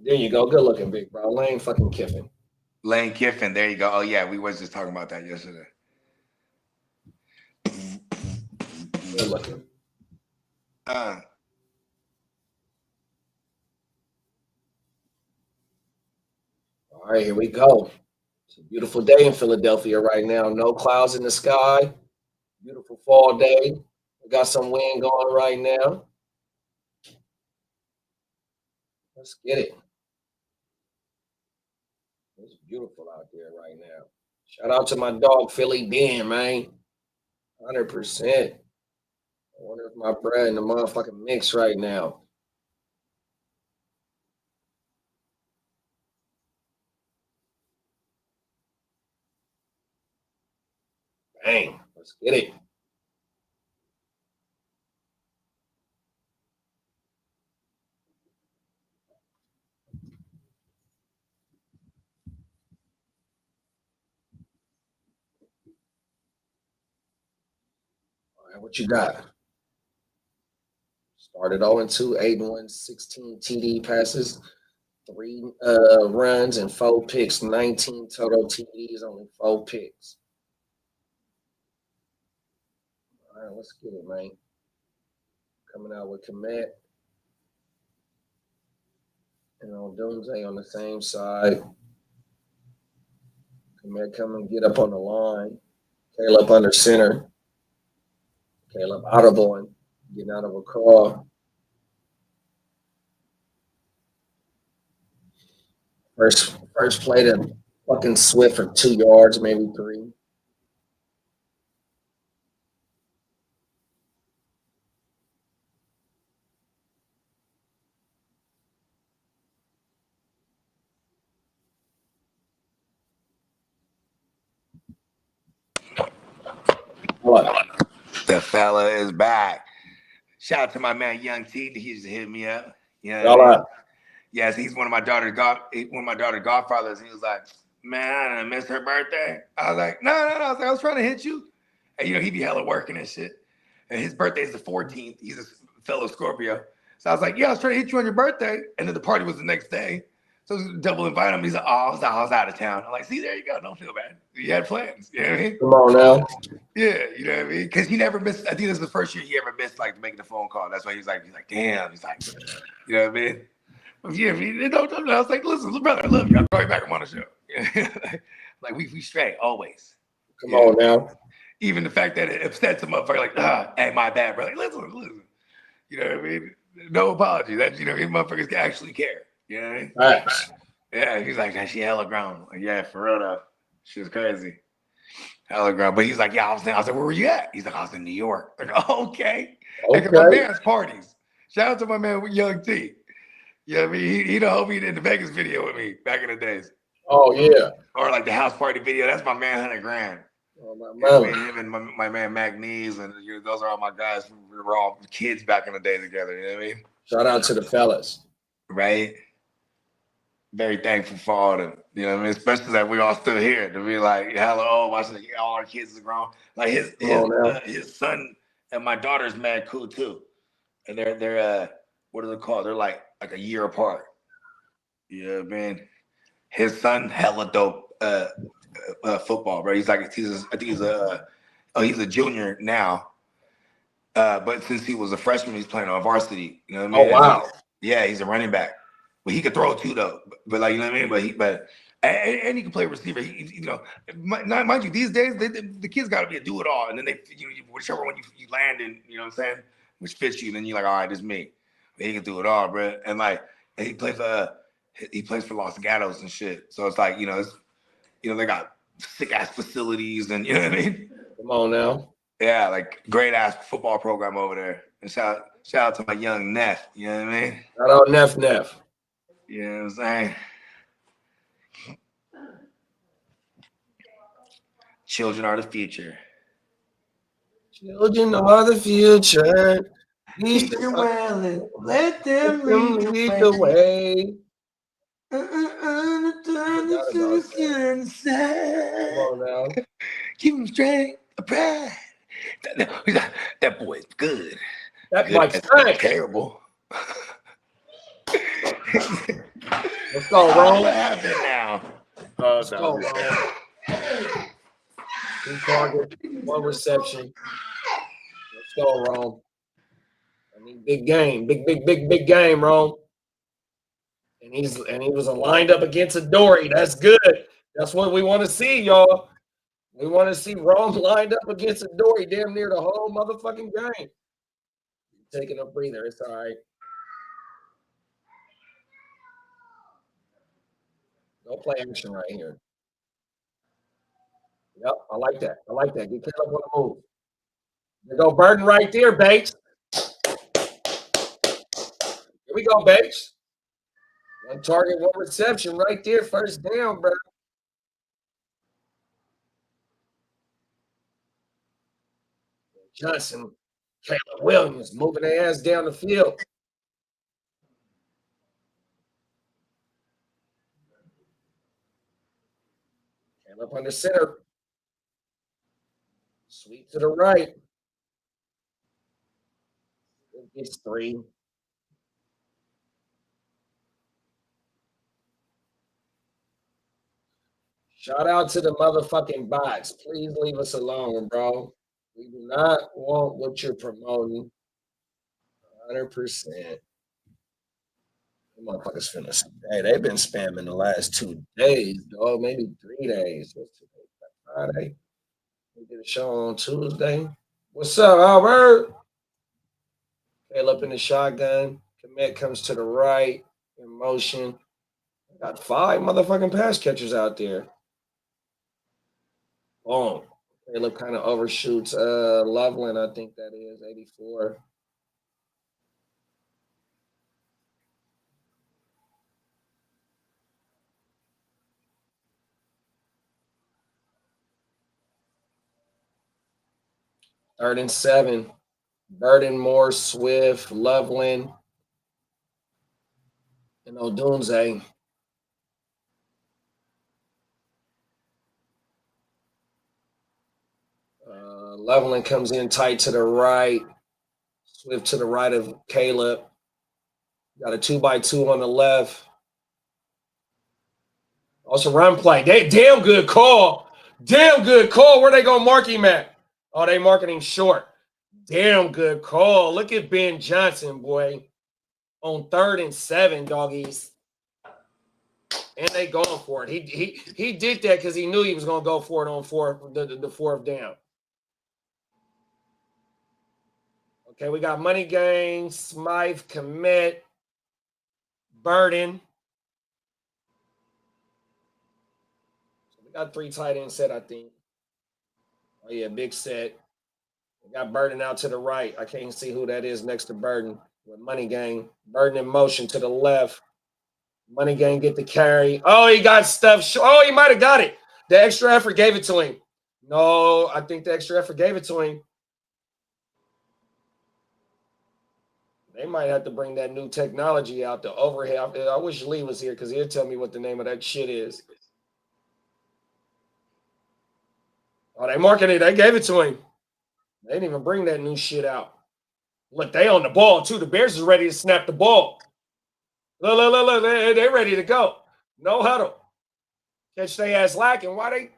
There you go. Good looking, big bro. Lane fucking Kiffin. Lane Kiffin. There you go. Oh yeah, we was just talking about that yesterday. Good looking. All right, here we go. It's a beautiful day in Philadelphia right now. No clouds in the sky. Beautiful fall day. We got some wind going right now. Let's get it. It's beautiful out there right now. Shout out to my dog, Philly Dan, man. 100%. I wonder if my bread in the motherfucking mix right now. Bang. Let's get it. All right, what you got? Started 0-2, 8-1, 16 TD passes, 3 runs and 4 picks, 19 total TDs, only 4 picks. All right, let's get it, man. Coming out with Komet and on Doomsday on the same side. Komet come and get up on the line. Caleb under center. Caleb audible and getting out of a car. First play to fucking Swift for 2 yards, maybe 3. What? The fella is back. Shout out to my man Young T. He just hit me up. Yeah. Yes, he's one of my daughter's godfathers. He was like, man, I missed her birthday. I was like, no. I was trying to hit you. And he'd be hella working and shit. And his birthday is the 14th. He's a fellow Scorpio. So I was like, yeah, I was trying to hit you on your birthday. And then the party was the next day. So I was double invite him. He's like, I was out of town. I'm like, see, there you go. Don't feel bad. You had plans. You know what I mean? Come on now. Yeah, you know what I mean? Because he never missed. I think this is the first year he ever missed like making a phone call. That's why he's like, damn. He's like, you know what I mean? Yeah, I was like, listen, brother, I love you. I'll call you back. I'm on the show. Like we straight always. Come on now. Even the fact that it upsets him up, like, hey, my bad, brother. Like, listen. You know what I mean? No apology. That these motherfuckers can actually care. You know what I mean? Facts. Yeah, he's like, she hella grown. Like, yeah, for real though. She was crazy. Hella grown. But he's like, yeah, I was like, where were you at? He's like, I was in New York. Like, oh, okay. Like, my Okay. man's parties. Shout out to my man Young T. Yeah, I mean, he the homie in the Vegas video with me back in the days. Oh yeah. Or like the house party video. That's my man, $100,000. Oh, my You know, man. him and my man Mac Knees, and those are all my guys. We were all kids back in the day together. You know what I mean? Shout out to the fellas. Right. Very thankful for all of them. You know what I mean? Especially that we all still here to be like, hello, watching all our kids are grown. Like his son and my daughter's mad cool too. And they're what are they called? They're like a year apart. Yeah, man. His son hella dope football, bro. He's a junior now. But since he was a freshman, he's playing on varsity. You know what I mean? Oh wow. He's a running back. But he could throw too though. But like, you know what I mean? And he can play receiver. Mind you, these days the kids got to be a do it all, and then whichever one you land in, you know what I'm saying, which fits you, then you're like, all right, this is me. But he can do it all, bro. And like, and he plays for Los Gatos and shit. So it's like, they got sick ass facilities, and you know what I mean. Come on now. Yeah, like great ass football program over there. And shout out to my young Neff. You know what I mean? Shout out Neff. You know what I'm saying? Children are the future. Children are the future. Teach them well and let them lead the way. Come on now. Keep them straight. Pride. That boy's good. That boy's good. Terrible. Let's go, Rome. What happened now? Let's go, Rome. 2 targets, 1 reception. Let's go, Rome. I mean, big game. Big game, Rome. And he was lined up against a Dory. That's good. That's what we want to see, y'all. We want to see Rome lined up against a Dory damn near the whole motherfucking game. Taking a breather. It's all right. No play action right here. Yep, I like that. Get Caleb on the move. There go Burton right there, Bates. Here we go, Bates. 1 target, 1 reception right there. First down, bro. Johnson, Caleb Williams moving their ass down the field. Caleb under center. Sweep to the right. It's 3. Shout out to the motherfucking bots. Please leave us alone, bro. We do not want what you're promoting. 100%. The motherfuckers finna. Hey, they've been spamming the last 2 days, dog. Maybe 3 days. What's today? Friday. We did a show on Tuesday. What's up, Albert? Caleb in the shotgun. Commit comes to the right. In motion. Got 5 motherfucking pass catchers out there. Boom. Caleb kind of overshoots Loveland, I think that is, 84. Third and 7. Burden, Moore, Swift, Loveland, and Odunze. Loveland comes in tight to the right. Swift to the right of Caleb. Got a 2x2 on the left. Also run play. Damn good call. Where they gonna mark him at? Oh, they marking him short. Damn good call. Look at Ben Johnson, boy. On 3rd and 7, doggies. And they going for it. He did that because he knew he was gonna go for it on the 4th down. Okay, we got Money Gang, Smythe, Commit, Burden. got 3 tight end set, I think. Oh, yeah, big set. We got Burden out to the right. I can't see who that is next to Burden with Money Gang. Burden in motion to the left. Money Gang get the carry. Oh, he got stuff. Oh, he might have got it. The extra effort gave it to him. No, I think the extra effort gave it to him. They might have to bring that new technology out, the overhead. I wish Lee was here because he'll tell me what the name of that shit is. Oh, they marking it. They gave it to him. They didn't even bring that new shit out. Look, they on the ball, too. The Bears is ready to snap the ball. Look. They ready to go. No huddle. Catch they ass lacking. Why they?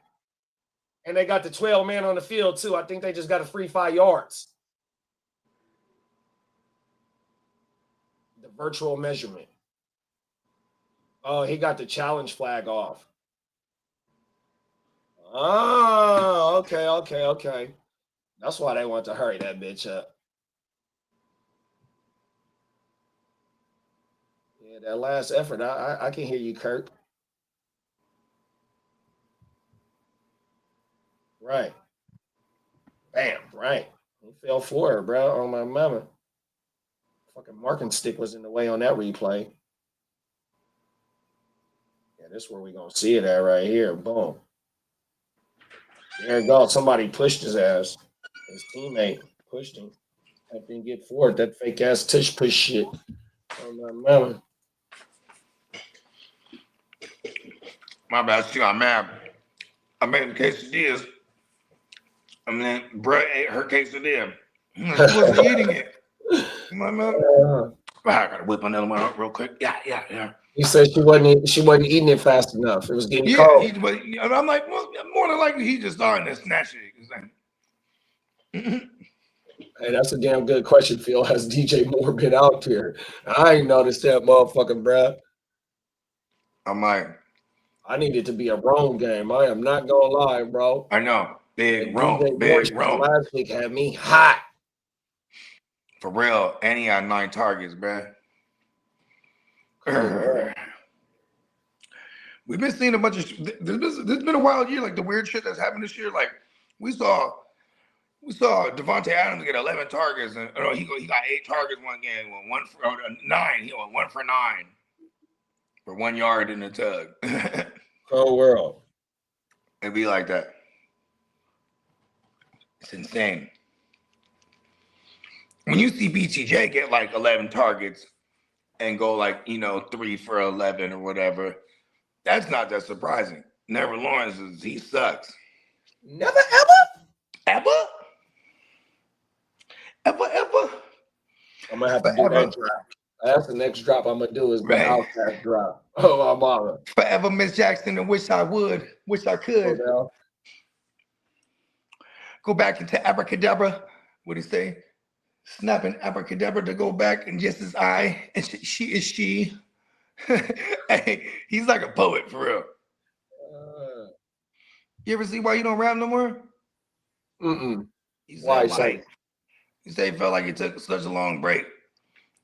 And they got the 12 man on the field, too. I think they just got a free 5 yards. The virtual measurement. Oh, he got the challenge flag off. Oh, okay. That's why they want to hurry that bitch up. Yeah, that last effort, I can hear you, Kirk. Right. Bam, right. He fell for her, bro, on my mama. Fucking marking stick was in the way on that replay. Yeah, this is where we're going to see it at right here. Boom. There it goes. Somebody pushed his ass. His teammate pushed him. I didn't get forward. That fake ass tush push shit. Oh, my mama. My bad. She got mad. I made him quesadillas. And then bruh ate her quesadilla. She wasn't eating it. My mom. I gotta whip another one up real quick. Yeah. He said she wasn't eating it fast enough. It was getting cold. I'm like, well, more than likely he just starting to snatch it. Hey, that's a damn good question, Phil. Has DJ Moore been out here? I ain't noticed that motherfucking, bruh. I'm like, I need it to be a Rome game. I am not gonna lie, bro. I know. Big Rome. Last week had me hot. For real. And he had 9 targets, bruh. We've been seeing a bunch of there's been a wild year, like the weird shit that's happened this year. Like we saw Devontae Adams get 11 targets, and he got 8 targets one game, 1 for 9. He went 1 for 9 for 1 yard in the tug. Whole world. It'd be like that. It's insane. When you see BTJ get like 11 targets and go like 3 for 11 or whatever, that's not that surprising. Never Lawrence he sucks. Never ever. I'm gonna have to do that drop. That's the next drop I'm gonna do is the Outcast drop. Oh, my mama. Forever Miss Jackson, and wish I could. Oh, go back into abracadabra. What do you say? Snapping abracadabra to go back and just as I and she is she. Hey, he's like a poet for real. You ever see why you don't rap no more? Why? Like, he said he felt like he took such a long break,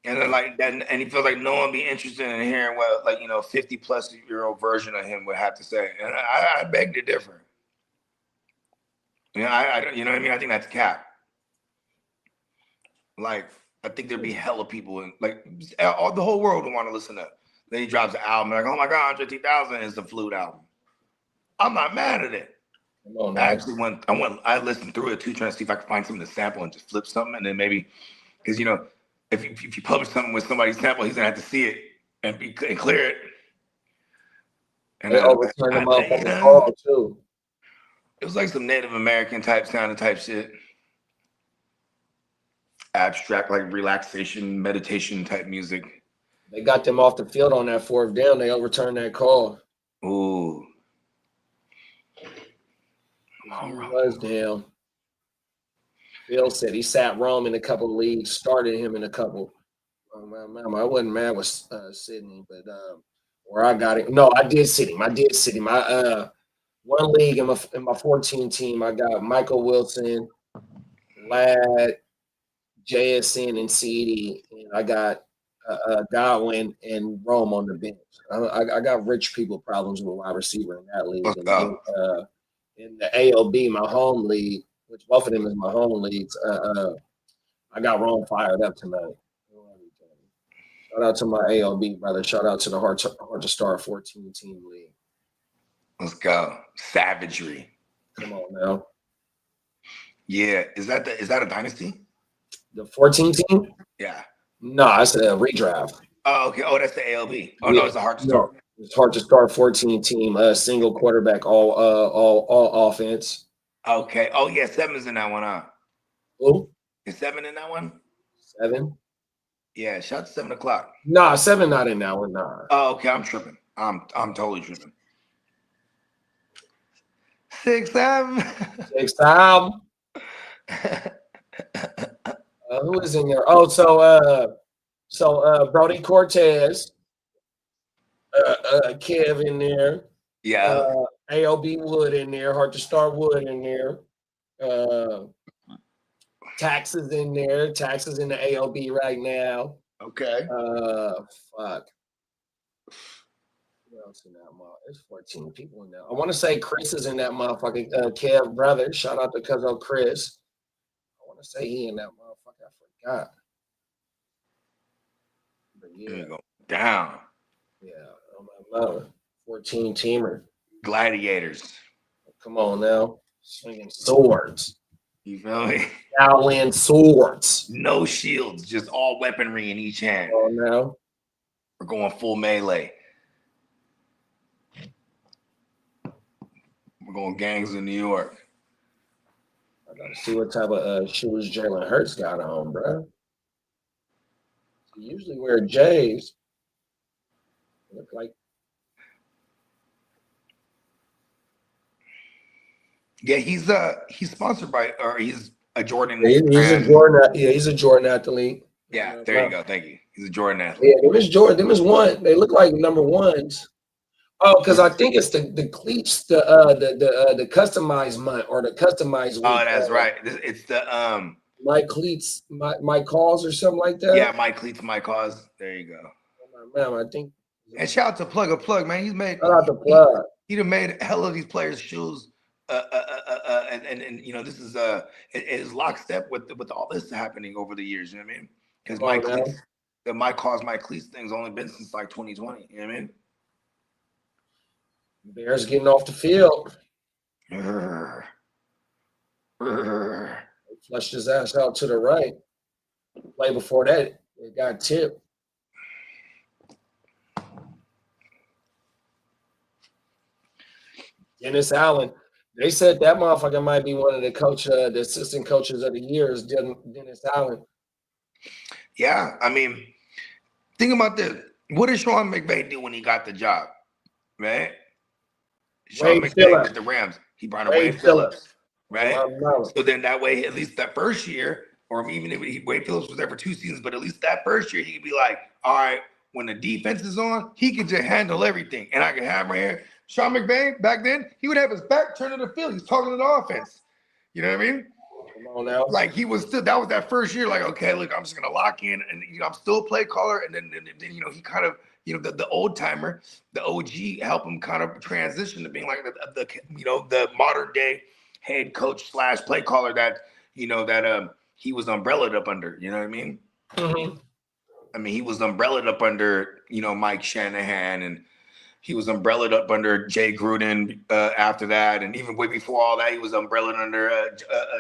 and then like that, and he feels like no one be interested in hearing what 50-plus-year-old version of him would have to say. And I beg to differ. I don't. You know what I mean? I think that's cap. Like, I think there'd be hella people in the whole world would want to listen to. Then he drops an album like, oh my God, Andre 3000 is the flute album. I'm not mad at it. I listened through it too, trying to see if I could find something to sample and just flip something, and then maybe because if you publish something with somebody's sample, he's gonna have to see it and clear it. And they overturn them up on the call too. It was like some Native American type sounding type shit. Abstract, like relaxation, meditation type music. They got them off the field on that 4th down. They overturned that call. Ooh. Was damn. Phil said he sat Rome in a couple of leagues, started him in a couple. I wasn't mad with Sydney, but where I got it. No, I did sit him. I one league in my 14 team, I got Michael Wilson, Ladd, JSN, and CD. And I got Godwin and Rome on the bench. I got rich people problems with wide receiver in that league. Let's And go. then, in the ALB, my home league, which both of them is my home leagues, I got Rome fired up tonight. Shout out to my ALB brother. Shout out to the Hard to Start 14 team league. Let's go. Savagery. Come on now. Yeah. Is that a dynasty? The 14 team? Yeah. No, it's a redraft. Oh, okay. Oh, that's the ALB. Oh Yeah. no, it's a hard to start. No, it's Hard to Start 14 team, single quarterback, all offense. Okay. Oh yeah, 7's in that one, huh? Who? Is 7 in that one? 7? Yeah, shout out to 7 o'clock. Nah, 7 not in that one. Nah. Oh, okay. I'm tripping. I'm totally tripping. 6, 7. Next time. Who is in there? Oh, so Brody Cortez, Kev in there, Yeah. AOB Wood in there, Hard to Start Wood in there, Taxes in there, Taxes in the AOB right now. Okay. Fuck. Who else in that motherfucker? There's 14 people in there. I want to say Chris is in that motherfucking Kev brother. Shout out to Cuzzo Chris. I want to say he in that motherfucker. I forgot. But There yeah, you go. Down. yeah. Oh my mother. 14 teamer. Gladiators. Come on now. Swinging swords. You feel me? Shaolin swords. No shields, just all weaponry in each hand. Oh no. We're going full melee. We're going gangs in New York. I gotta see what type of shoes Jalen Hurts got on, bro. He usually wear J's. Look like Yeah, he's sponsored by, or he's a Jordan. he's a brand. Jordan. Yeah, he's a Jordan athlete. Yeah, there you go. Thank you. He's a Jordan athlete. Yeah, them is Jordan. Them is one. They look like number ones. Oh, because I think it's the cleats, the customized month or the customized week. Oh, that's right. It's the My cleats, my calls or something like that. yeah, my cleats, my cause. There you go. Man, I think. And shout out to Plug, man. He's made Shout out to Plug. He done made a hell of these players' shoes. And you know, this is it is lockstep with all this happening over the years. You know what I mean? Because my cleats, my cause, my cleats thing's only been since like 2020. You know what I mean? Bears getting off the field. Flushed his ass out to the right. Play before that, it got tipped. Dennis Allen. They said that motherfucker might be one of the assistant coaches of the year is Dennis Allen. Yeah, I mean, think about this. What did Sean McVay do when he got the job, right? Sean McVay with the Rams. He brought in Wade Phillips, right? So then that way, at least that first year, or even if Wade Phillips was there for 2 seasons, but at least that first year, he could be like, all right, when the defense is on, he could just handle everything. And I can have right here. Sean McVay, back then, he would have his back turned to the field. He's talking to the offense. You know what I mean? Come on now. Like he was still, that was that first year, like, okay, look, I'm just going to lock in and, you know, I'm still a play caller. And then, you know, he kind of, you know, the old timer, the OG help him kind of transition to being like the you know, the modern day head coach / play caller that, you know, that he was umbrellaed up under, you know what I mean? Mm-hmm. I mean, he was umbrellaed up under, you know, Mike Shanahan, and he was umbrellaed up under Jay Gruden after that. And even way before all that, he was umbrellaed under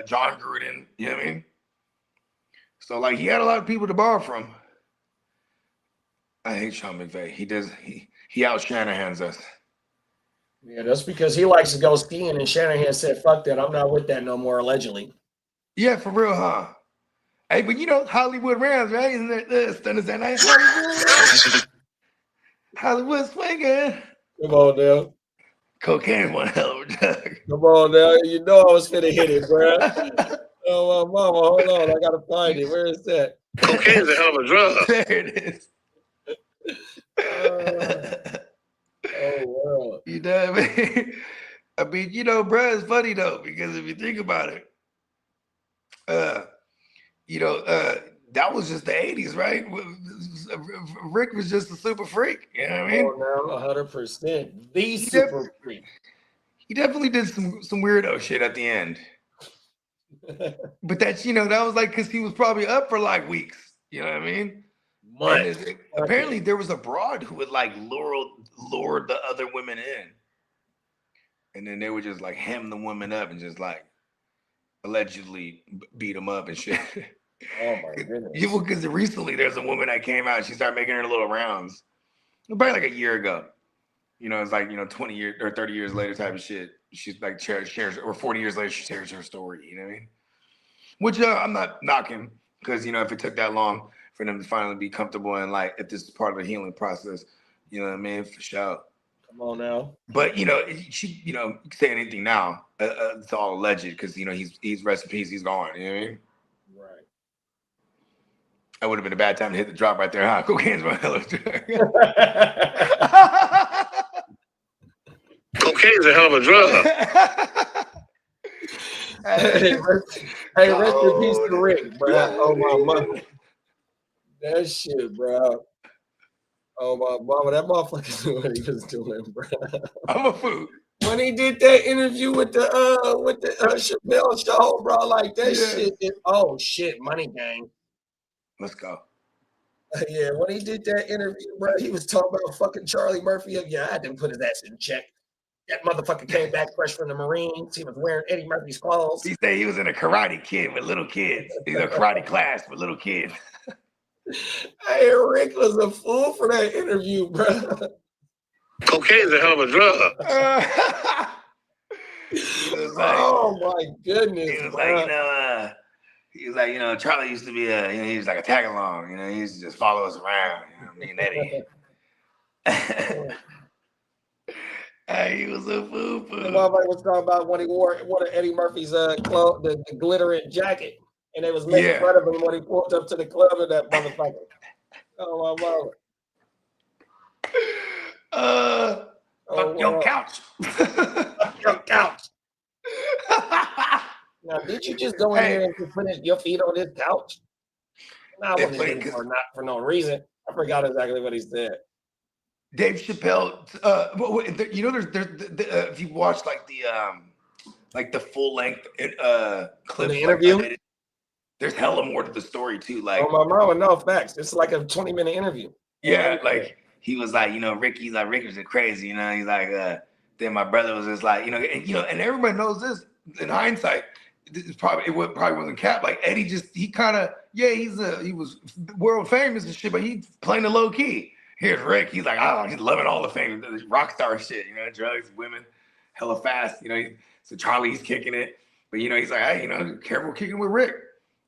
John Gruden, you know what I mean? So like he had a lot of people to borrow from. I hate Sean McVay. He out Shanahan's us. Yeah, that's because he likes to go skiing, and Shanahan said, "Fuck that, I'm not with that no more." Allegedly. Yeah, for real, huh? Hey, but you know Hollywood Rams, right? Isn't that Thursday night? Hollywood, Hollywood swinging. Come on now. Cocaine one hell of a drug. Come on now. You know I was finna hit it, bro. Oh, my mama, hold on. I gotta find it. Where is that? Cocaine is a hell of a drug. There it is. Oh, wow. You know what I mean? I mean, you know, bro, it's funny though, because if you think about it, you know, that was just the 80s, right? Rick was just a super freak. You know what I mean? Oh, no, 100%. The super freak. He definitely did some weirdo shit at the end. But that's, that was like because he was probably up for like weeks. You know what I mean? And apparently there was a broad who would like lure the other women in. And then they would just like hem the women up and just like allegedly beat them up and shit. Oh my goodness. Yeah, because recently there's a woman that came out and she started making her little rounds. Probably like a year ago. It's like, 20 years or 30 years later type of shit. She's like shares, or 40 years later, she shares her story. You know what I mean? Which I'm not knocking because, if it took that long for them to finally be comfortable and like, if this is part of the healing process, you know what I mean? For sure. Come on now. But, she, you can say anything now. It's all alleged because, he's rest in peace. He's gone. You know what I mean? Right. That would have been a bad time to hit the drop right there, huh? Cocaine's my hell of a drug. Cocaine's a hell of a drug. Hey, rest in peace to Rick, bro. Oh my mother. That shit, bro. Oh my mama, that motherfucker knew what he was doing, bro. I'm a fool. When he did that interview with the Chappelle show, bro, like that shit. Oh shit, Money Gang. Let's go. Yeah, when he did that interview, bro, he was talking about fucking Charlie Murphy. Yeah, I didn't put his ass in check. That motherfucker came back fresh from the Marines. He was wearing Eddie Murphy's clothes. He said he was in a karate kid with little kids. He's in a karate class with little kids. Hey, Rick was a fool for that interview, bro. Cocaine's a hell of a drug. Oh my goodness. He was like, he was like, Charlie used to be he was like a tag along. He used to just follow us around. Me and Eddie. He was a fool. The motherfucker was talking about when he wore one of Eddie Murphy's clothes, the glittering jacket, and they was making fun of him when he pulled up to the club with that motherfucker. Oh my mother. Fuck your couch. Fuck your couch. Now, did you just go in here and put your feet on this couch? No, I wasn't doing it for no reason. I forgot exactly what he said. Dave Chappelle, there's if you watch like the full length clip, the interview, there's hella more to the story too. Like, oh my mama, no facts. It's like a 20-minute interview. Yeah, like he was like, Ricky was crazy, He's like, then my brother was just like, and everybody knows this in hindsight. It probably wasn't cap. Like Eddie he was world famous and shit, but he's playing the low key. Here's Rick. He's like, he's loving all the fame, the rock star shit, drugs, women, hella fast, So Charlie's kicking it, but he's like, hey, careful kicking with Rick.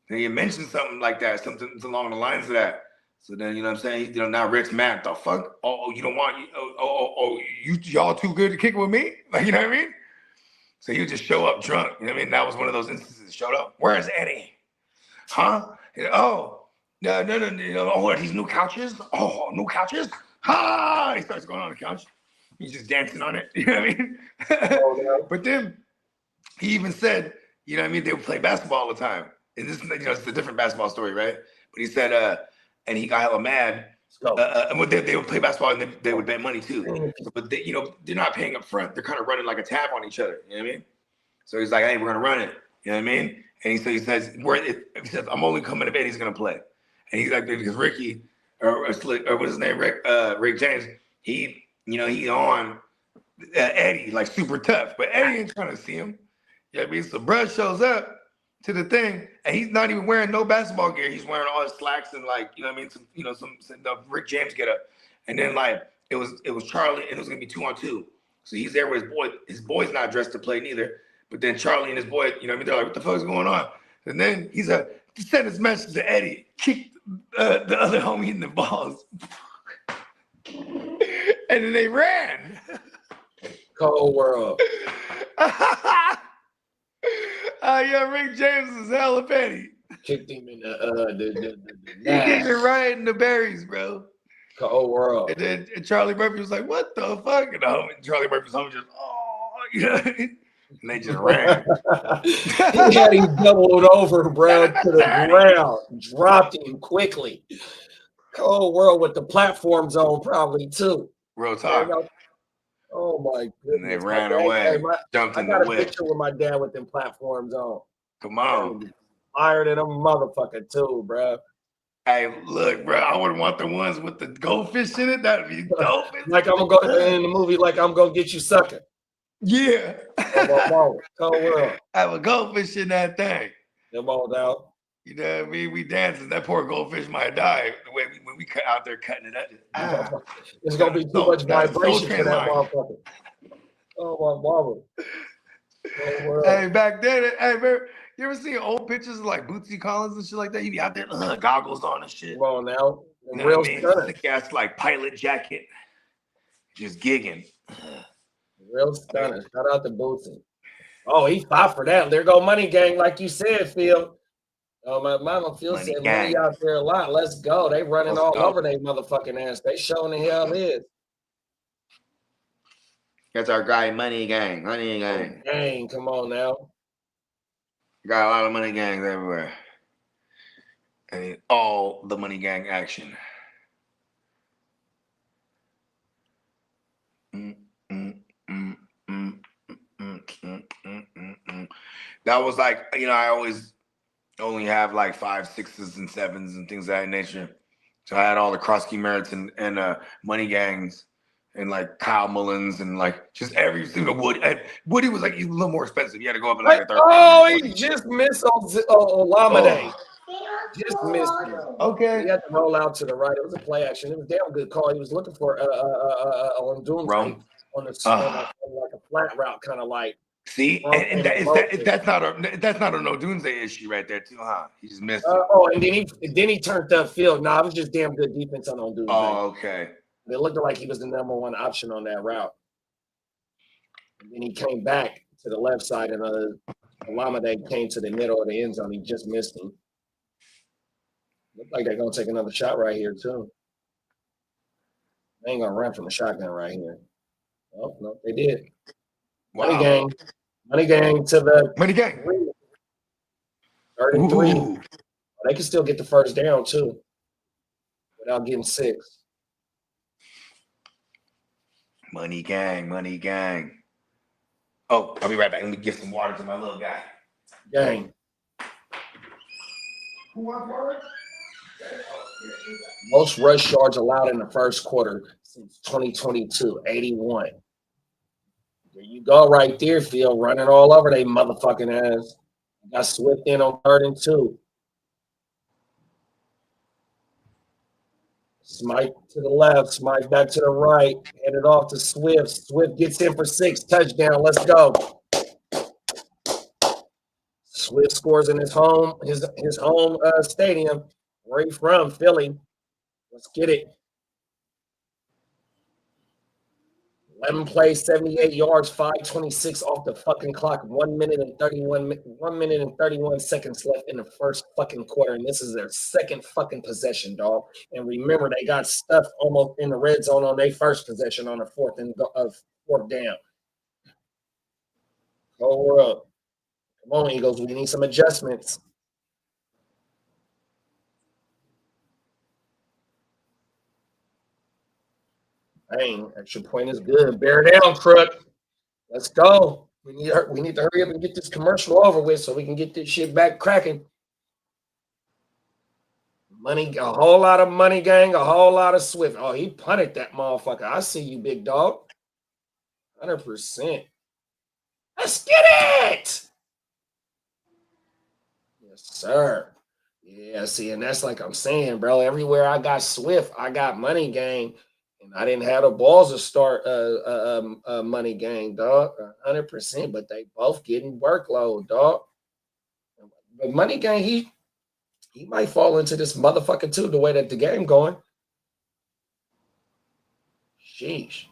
And he mentioned something like that, something along the lines of that. So then, what I'm saying? Now Rick's mad. The fuck? Oh, you don't want y'all too good to kick it with me? Like, you know what I mean? So he would just show up drunk. You know what I mean? That was one of those instances. Showed up. Where's Eddie? Huh? No. Oh, are these new couches? Oh, new couches? Ha! He starts going on the couch. He's just dancing on it. You know what I mean? But then he even said, they would play basketball all the time. And this, it's a different basketball story, right? But he said, and he got hella mad. They would play basketball and they would bet money too. But they, they're not paying up front. They're kind of running like a tab on each other. You know what I mean? So he's like, hey, we're gonna run it. You know what I mean? And he says, I'm only coming if Eddie's gonna play. And he's like, because Ricky or what's his name, Rick James, he on Eddie like super tough, but Eddie ain't trying to see him. You know what I mean? So Brad shows up to the thing, and he's not even wearing no basketball gear. He's wearing all his slacks and like, some Rick James get up. And then like it was Charlie, and it was gonna be 2-on-2. So he's there with his boy. His boy's not dressed to play neither. But then Charlie and his boy, they're like, what the fuck is going on? And then he sent his message to Eddie, kicked the other homie in the balls. And then they ran. Cold world. Rick James is hella petty. Kicked him in the he kicked it right in the berries, bro. Cold world. And then Charlie Murphy was like, what the fuck? And Charlie Murphy's home just, and they just ran. He had him doubled over, bro, to the ground, dropped him quickly. Cold world with the platform zone, probably too. Real talk. Oh my goodness! And they ran away, jumped I in the got a whip. picture with my dad with them platforms on. Come on. Fired at a motherfucker too, bro. Hey, look, bro, I would want the ones with the goldfish in it. That'd be dope. Like I'm gonna go in the movie, like I'm gonna get you sucker. Yeah. Cold world. Have a goldfish in that thing. Them all down. You know what I mean? We dancing. That poor goldfish might die the way when we cut out there cutting it up. It's gonna be too much vibration for that motherfucker. Oh my mama. Hey, back then, hey, man, you ever see old pictures of like Bootsy Collins and shit like that? He be out there, goggles on and shit. Come on now. You know real stunning. Thick ass like pilot jacket, just gigging. Real stunning. Shout out to Bootsy. Oh, he fought for that. There go Money Gang, like you said, Phil. Oh, my mama Phil said money out there a lot. Let's go. They running over their motherfucking ass. They showing the hell is. That's our guy, Money Gang. Money Gang. Gang, come on now. Got a lot of Money Gangs everywhere. And all the Money Gang action. That was like, you know, I always only have like 5, 6s, and 7s and things of that nature. So I had all the Krosky Merritts and Money Gangs and like Kyle Mullins and like just every single Woody. And Woody was like a little more expensive. You had to go up in like a third. Oh, he just missed Olamide. Just missed him. Okay. He had to roll out to the right. It was a play action. It was a damn good call. He was looking for on Doom on the like a flat route, kind of like. See, and that's not a no Doomsday issue right there too, huh? He just missed it. And then he turned upfield. Nah, it was just damn good defense on Doomsday. Oh, okay. It looked like he was the number one option on that route. And then he came back to the left side, and Olamide came to the middle of the end zone. He just missed him. Looked like they're gonna take another shot right here too. They ain't gonna run from the shotgun right here. Oh no, they did. Wow. Money Gang to the Money Gang. 33. They can still get the first down too, without getting 6. Money Gang, Money Gang. Oh, I'll be right back. Let me give some water to my little guy. Gang. Who wants water? Most rush yards allowed in the first quarter since 2022, 81. There you go right there, Phil, running all over they motherfucking ass. Got Swift in on 3rd and 2. Smite to the left, Smite back to the right, headed off to Swift. Swift gets in for 6, touchdown. Let's go. Swift scores in his home stadium. Where he from? Philly. Let's get it. 11 plays, 78 yards, 5:26 off the fucking clock. 1 minute and 31 seconds left in the first fucking quarter, and this is their second fucking possession, dog. And remember, they got stuffed almost in the red zone on their first possession on the fourth down. Hold up. Come on, Eagles. We need some adjustments. Dang, extra point is good. Bear down, Crook. Let's go. We need to hurry up and get this commercial over with so we can get this shit back cracking. Money, a whole lot of Money Gang, a whole lot of Swift. Oh, he punted that motherfucker. I see you, big dog. 100%. Let's get it. Yes, sir. Yeah, see, and that's like I'm saying, bro. Everywhere I got Swift, I got Money Gang. And I didn't have the balls to start Money Gang, dog, 100%. But they both getting workload, dog. But Money Gang, he might fall into this motherfucker too, the way that the game going. Sheesh.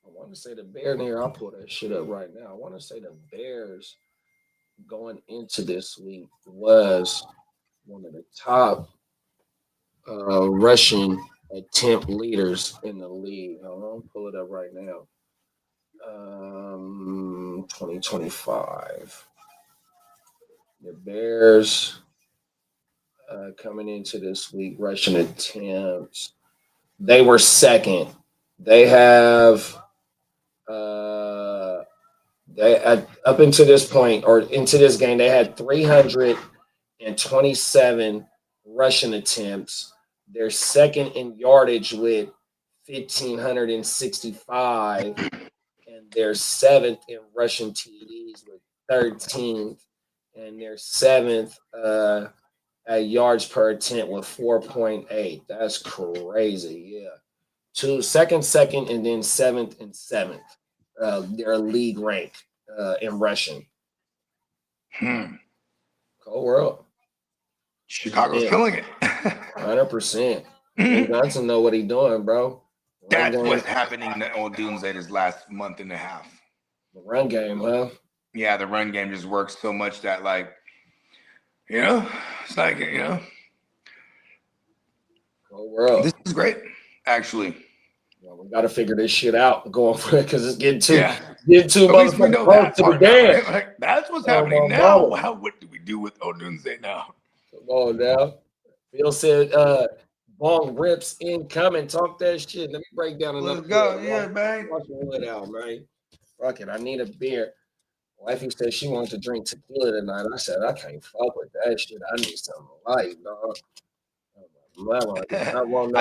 I want to say the Bears here. I'll pull that shit up right now. I want to say the Bears going into this week was one of the top rushing attempt leaders in the league. Hold on, pull it up right now. 2025. The Bears coming into this week, rushing attempts. They were second. They have up until this point or into this game, they had 327 rushing attempts. They're second in yardage with 1,565, and they're seventh in rushing TDs with 13th, and they're seventh at yards per attempt with 4.8. That's crazy. Yeah. Second, and then seventh and seventh. Their league rank in rushing. Cold world. Chicago's killing it. 100%. Johnson know what he's doing, bro. That's what's happening on Doomsday this last month and a half. The run game, huh? Yeah, the run game just works so much that, like, you know, it's like, you know. Cold world. This is great, actually. Well, we got to figure this shit out going for it because it's getting too At least we know that part now, right? Like, that's what's happening now. What do we do with Doomsday now? Come on now. Phil said, "Bong rips incoming." Talk that shit. Let me break down another. Let's go, yeah, man. Watch the hood out, man. Fuck it, I need a beer. Wifey said she wants to drink tequila tonight. I said I can't fuck with that shit. I need something light, dog. I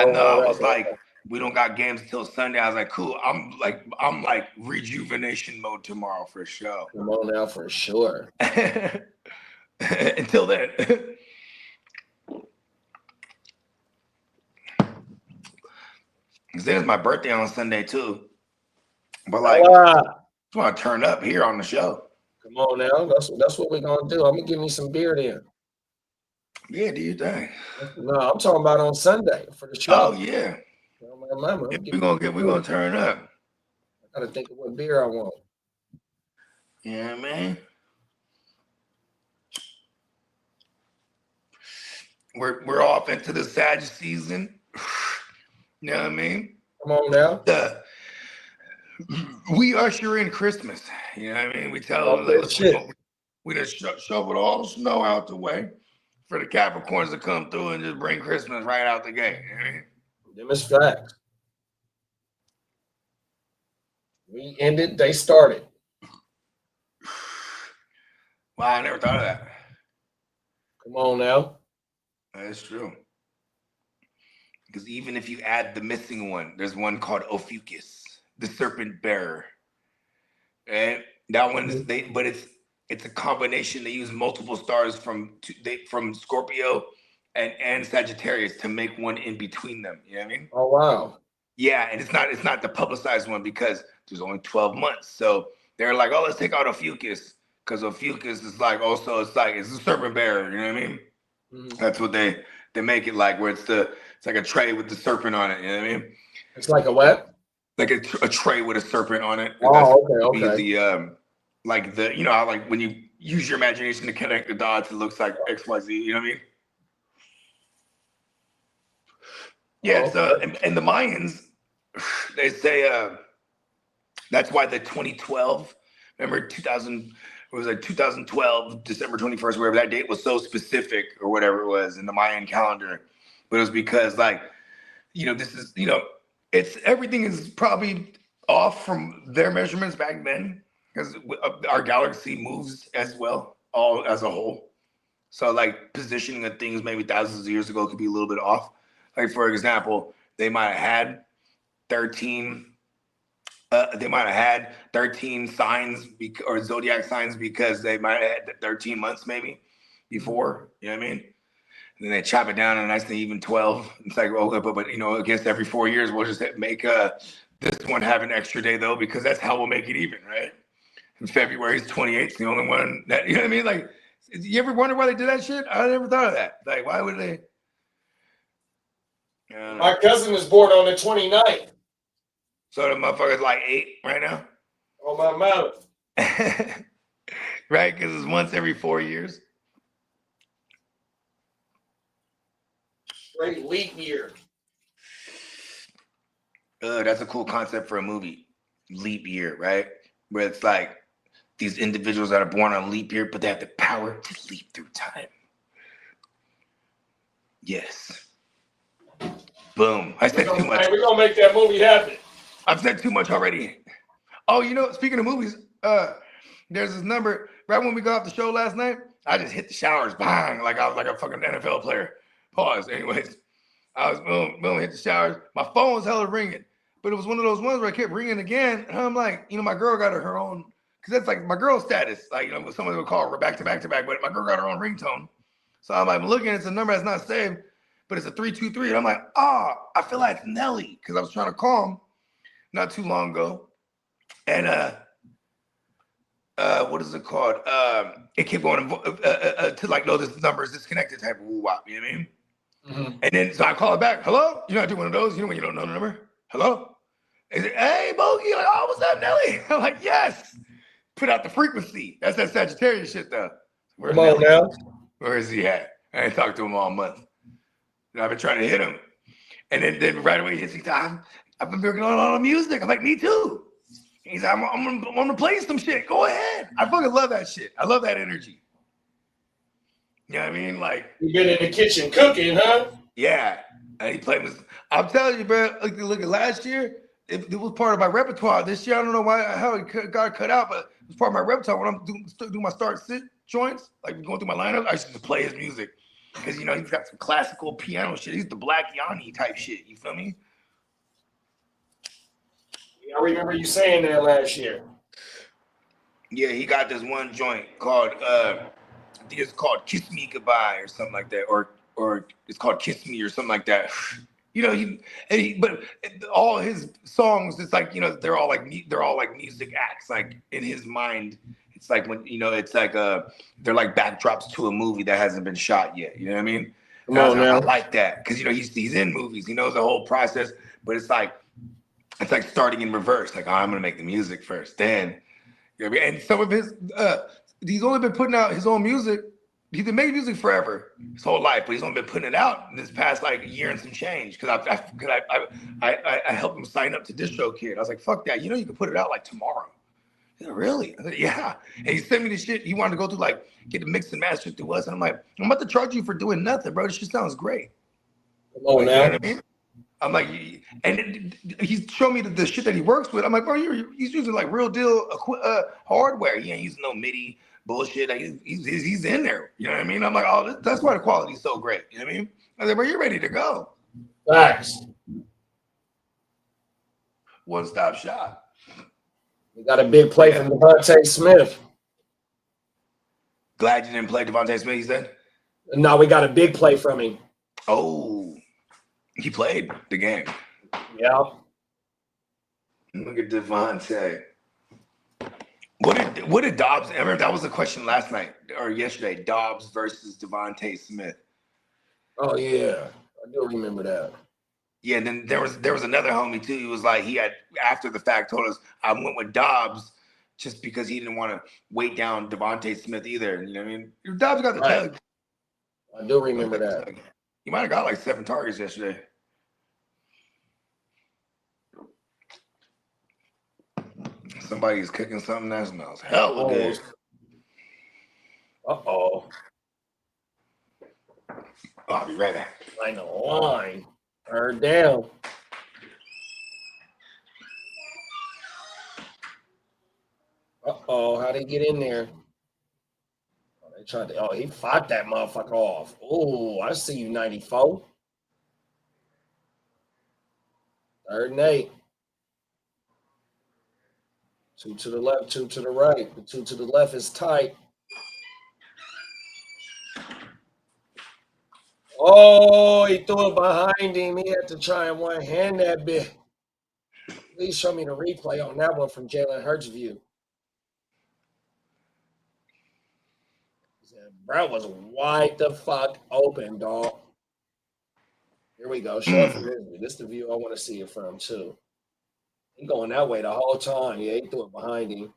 know. I was like, we don't got games until Sunday. I was like, cool. I'm like rejuvenation mode tomorrow for sure. Come on now, for sure. Until then. Because then it's my birthday on Sunday too. But like, I just want to turn up here on the show. Come on now. That's what we're gonna do. I'm gonna give me some beer then. Yeah, do you think? No, I'm talking about on Sunday for the show. Oh yeah. We're gonna turn up. I gotta think of what beer I want. Yeah, man. We're off into the Sag season. You know what I mean? Come on now. We usher in Christmas. You know what I mean? We tell them we just shoveled all the snow out the way for the Capricorns to come through and just bring Christmas right out the gate. You know what I mean? Them is facts. We ended, they started. Wow, I never thought of that. Come on now. That's true. Because even if you add the missing one, there's one called Ophiuchus, the serpent bearer. And that one is but it's a combination. They use multiple stars from Scorpio and Sagittarius to make one in between them. You know what I mean? Oh wow. Yeah, and it's not the publicized one because there's only 12 months. So they're like, oh, let's take out Ophiuchus because Ophiuchus is like also it's a serpent bearer. You know what I mean? Mm-hmm. That's what they make it like, where it's like a tray with the serpent on it. You know what I mean? It's like a what? Like a tray with a serpent on it. Oh, okay. The you know how like when you use your imagination to connect the dots, it looks like XYZ. You know what I mean? Yeah. So and the Mayans, they say that's why the 2012. Remember 2000. It was like 2012, December 21st, wherever that date was so specific or whatever it was in the Mayan calendar. But it was because this is, it's everything is probably off from their measurements back then because our galaxy moves as well, all as a whole. So like positioning of things maybe thousands of years ago could be a little bit off. Like for example, they might have had 13 signs or zodiac signs because they might have had 13 months maybe before, you know what I mean? And then they chop it down and nicely even 12. It's like, well, but I guess every 4 years we'll just make this one have an extra day though, because that's how we'll make it even, right? And February's 28th, the only one that, you know what I mean? Like, you ever wonder why they did that shit? I never thought of that. Like, why would they? My cousin was born on the 29th. So the motherfucker's like 8 right now? On my mouth. Right? Because it's once every 4 years. Straight leap year. That's a cool concept for a movie. Leap year, right? Where it's like these individuals that are born on leap year, but they have the power to leap through time. Yes. Boom. I said too much. We're gonna make that movie happen. I've said too much already. Oh, speaking of movies, there's this number. Right when we got off the show last night, I just hit the showers, bang, like I was like a fucking NFL player. Pause. Anyways, I was boom, hit the showers. My phone was hella ringing, but it was one of those ones where I kept ringing again. And I'm like, my girl got her own, because that's like my girl's status. Like, someone would call her back to back to back, but my girl got her own ringtone. So I'm like looking, it's a number that's not saved, but it's a 323. And I'm like, I feel like it's Nelly, because I was trying to call him not too long ago. And what is it called? It kept going to like, no, this number is disconnected type of woo-wop, you know what I mean? Mm-hmm. And then so I call it back. Hello? You know, I do one of those, when you don't know the number. Hello? Is it, hey, Bogey? Like, oh, what's up, Nelly? I'm like, yes. Put out the frequency. That's that Sagittarius shit, though. Where's Come on Nelly? now. Where is he at? I ain't talked to him all month. And I've been trying to hit him. And then right away he hits me. I've been working on all the music. I'm like, me too. He's like, I'm gonna play some shit. Go ahead. I fucking love that shit. I love that energy. You know what I mean? Like, you've been in the kitchen cooking, huh? Yeah. And he played with. I'm telling you, bro. Look at last year. It was part of my repertoire. This year, I don't know how it got cut out, but it was part of my repertoire. When I'm doing my start-sit joints, like going through my lineup, I used to play his music because he's got some classical piano shit. He's the Black Yanni type shit. You feel me? I remember you saying that last year. Yeah, he got this one joint called I think it's called "Kiss Me Goodbye" or something like that, or it's called "Kiss Me" or something like that. But all his songs, it's like they're all like music acts. Like in his mind, it's like when it's like they're like backdrops to a movie that hasn't been shot yet. You know what I mean? I like that because he's in movies. He knows the whole process, but it's like starting in reverse. Like, I'm gonna make the music first, then. You know what I mean? And some of his, he's only been putting out his own music. He's been making music forever, his whole life, but he's only been putting it out in this past like year and some change. Because I helped him sign up to DistroKid. I was like, fuck that. You can put it out like tomorrow. He's like, really? I said, yeah. And he sent me the shit. He wanted to go through get the mix and master through us. And I'm like, I'm about to charge you for doing nothing, bro. This shit sounds great. Come on now. You know what I mean? I'm like, and he's showing me the shit that he works with. I'm like, bro, he's using like real deal hardware. He ain't using no MIDI bullshit. Like, he's in there. You know what I mean? I'm like, oh, that's why the quality's so great. You know what I mean? I said, bro, you're ready to go. Facts. One-stop shop. We got a big play from Devontae Smith. Glad you didn't play Devontae Smith, he said? No, we got a big play from him. Oh, he played the game. Yeah. Look at Devontae. What did Dobbs? I remember that was the question last night or yesterday. Dobbs versus Devontae Smith. Oh yeah, I do remember that. Yeah, and then there was another homie too. He was like, he had after the fact told us I went with Dobbs just because he didn't want to weight down Devontae Smith either. You know what I mean? Dobbs got the tug. I do remember that. He might have got like 7 targets yesterday. Somebody's cooking something that smells hella good. Uh-oh. I'll be right back. Line the line. Third down. Uh-oh, how'd he get in there? They tried to, he fought that motherfucker off. Oh, I see you, 94. 3rd and 8. 2 to the left, 2 to the right. The 2 to the left is tight. Oh, he threw it behind him. He had to try and one-hand that bit. Please show me the replay on that one from Jalen Hurts' view. Bro was wide the fuck open, dog. Here we go. Show it from this view. This is the view I want to see it from, too. He going that way the whole time. Yeah, he threw it behind him.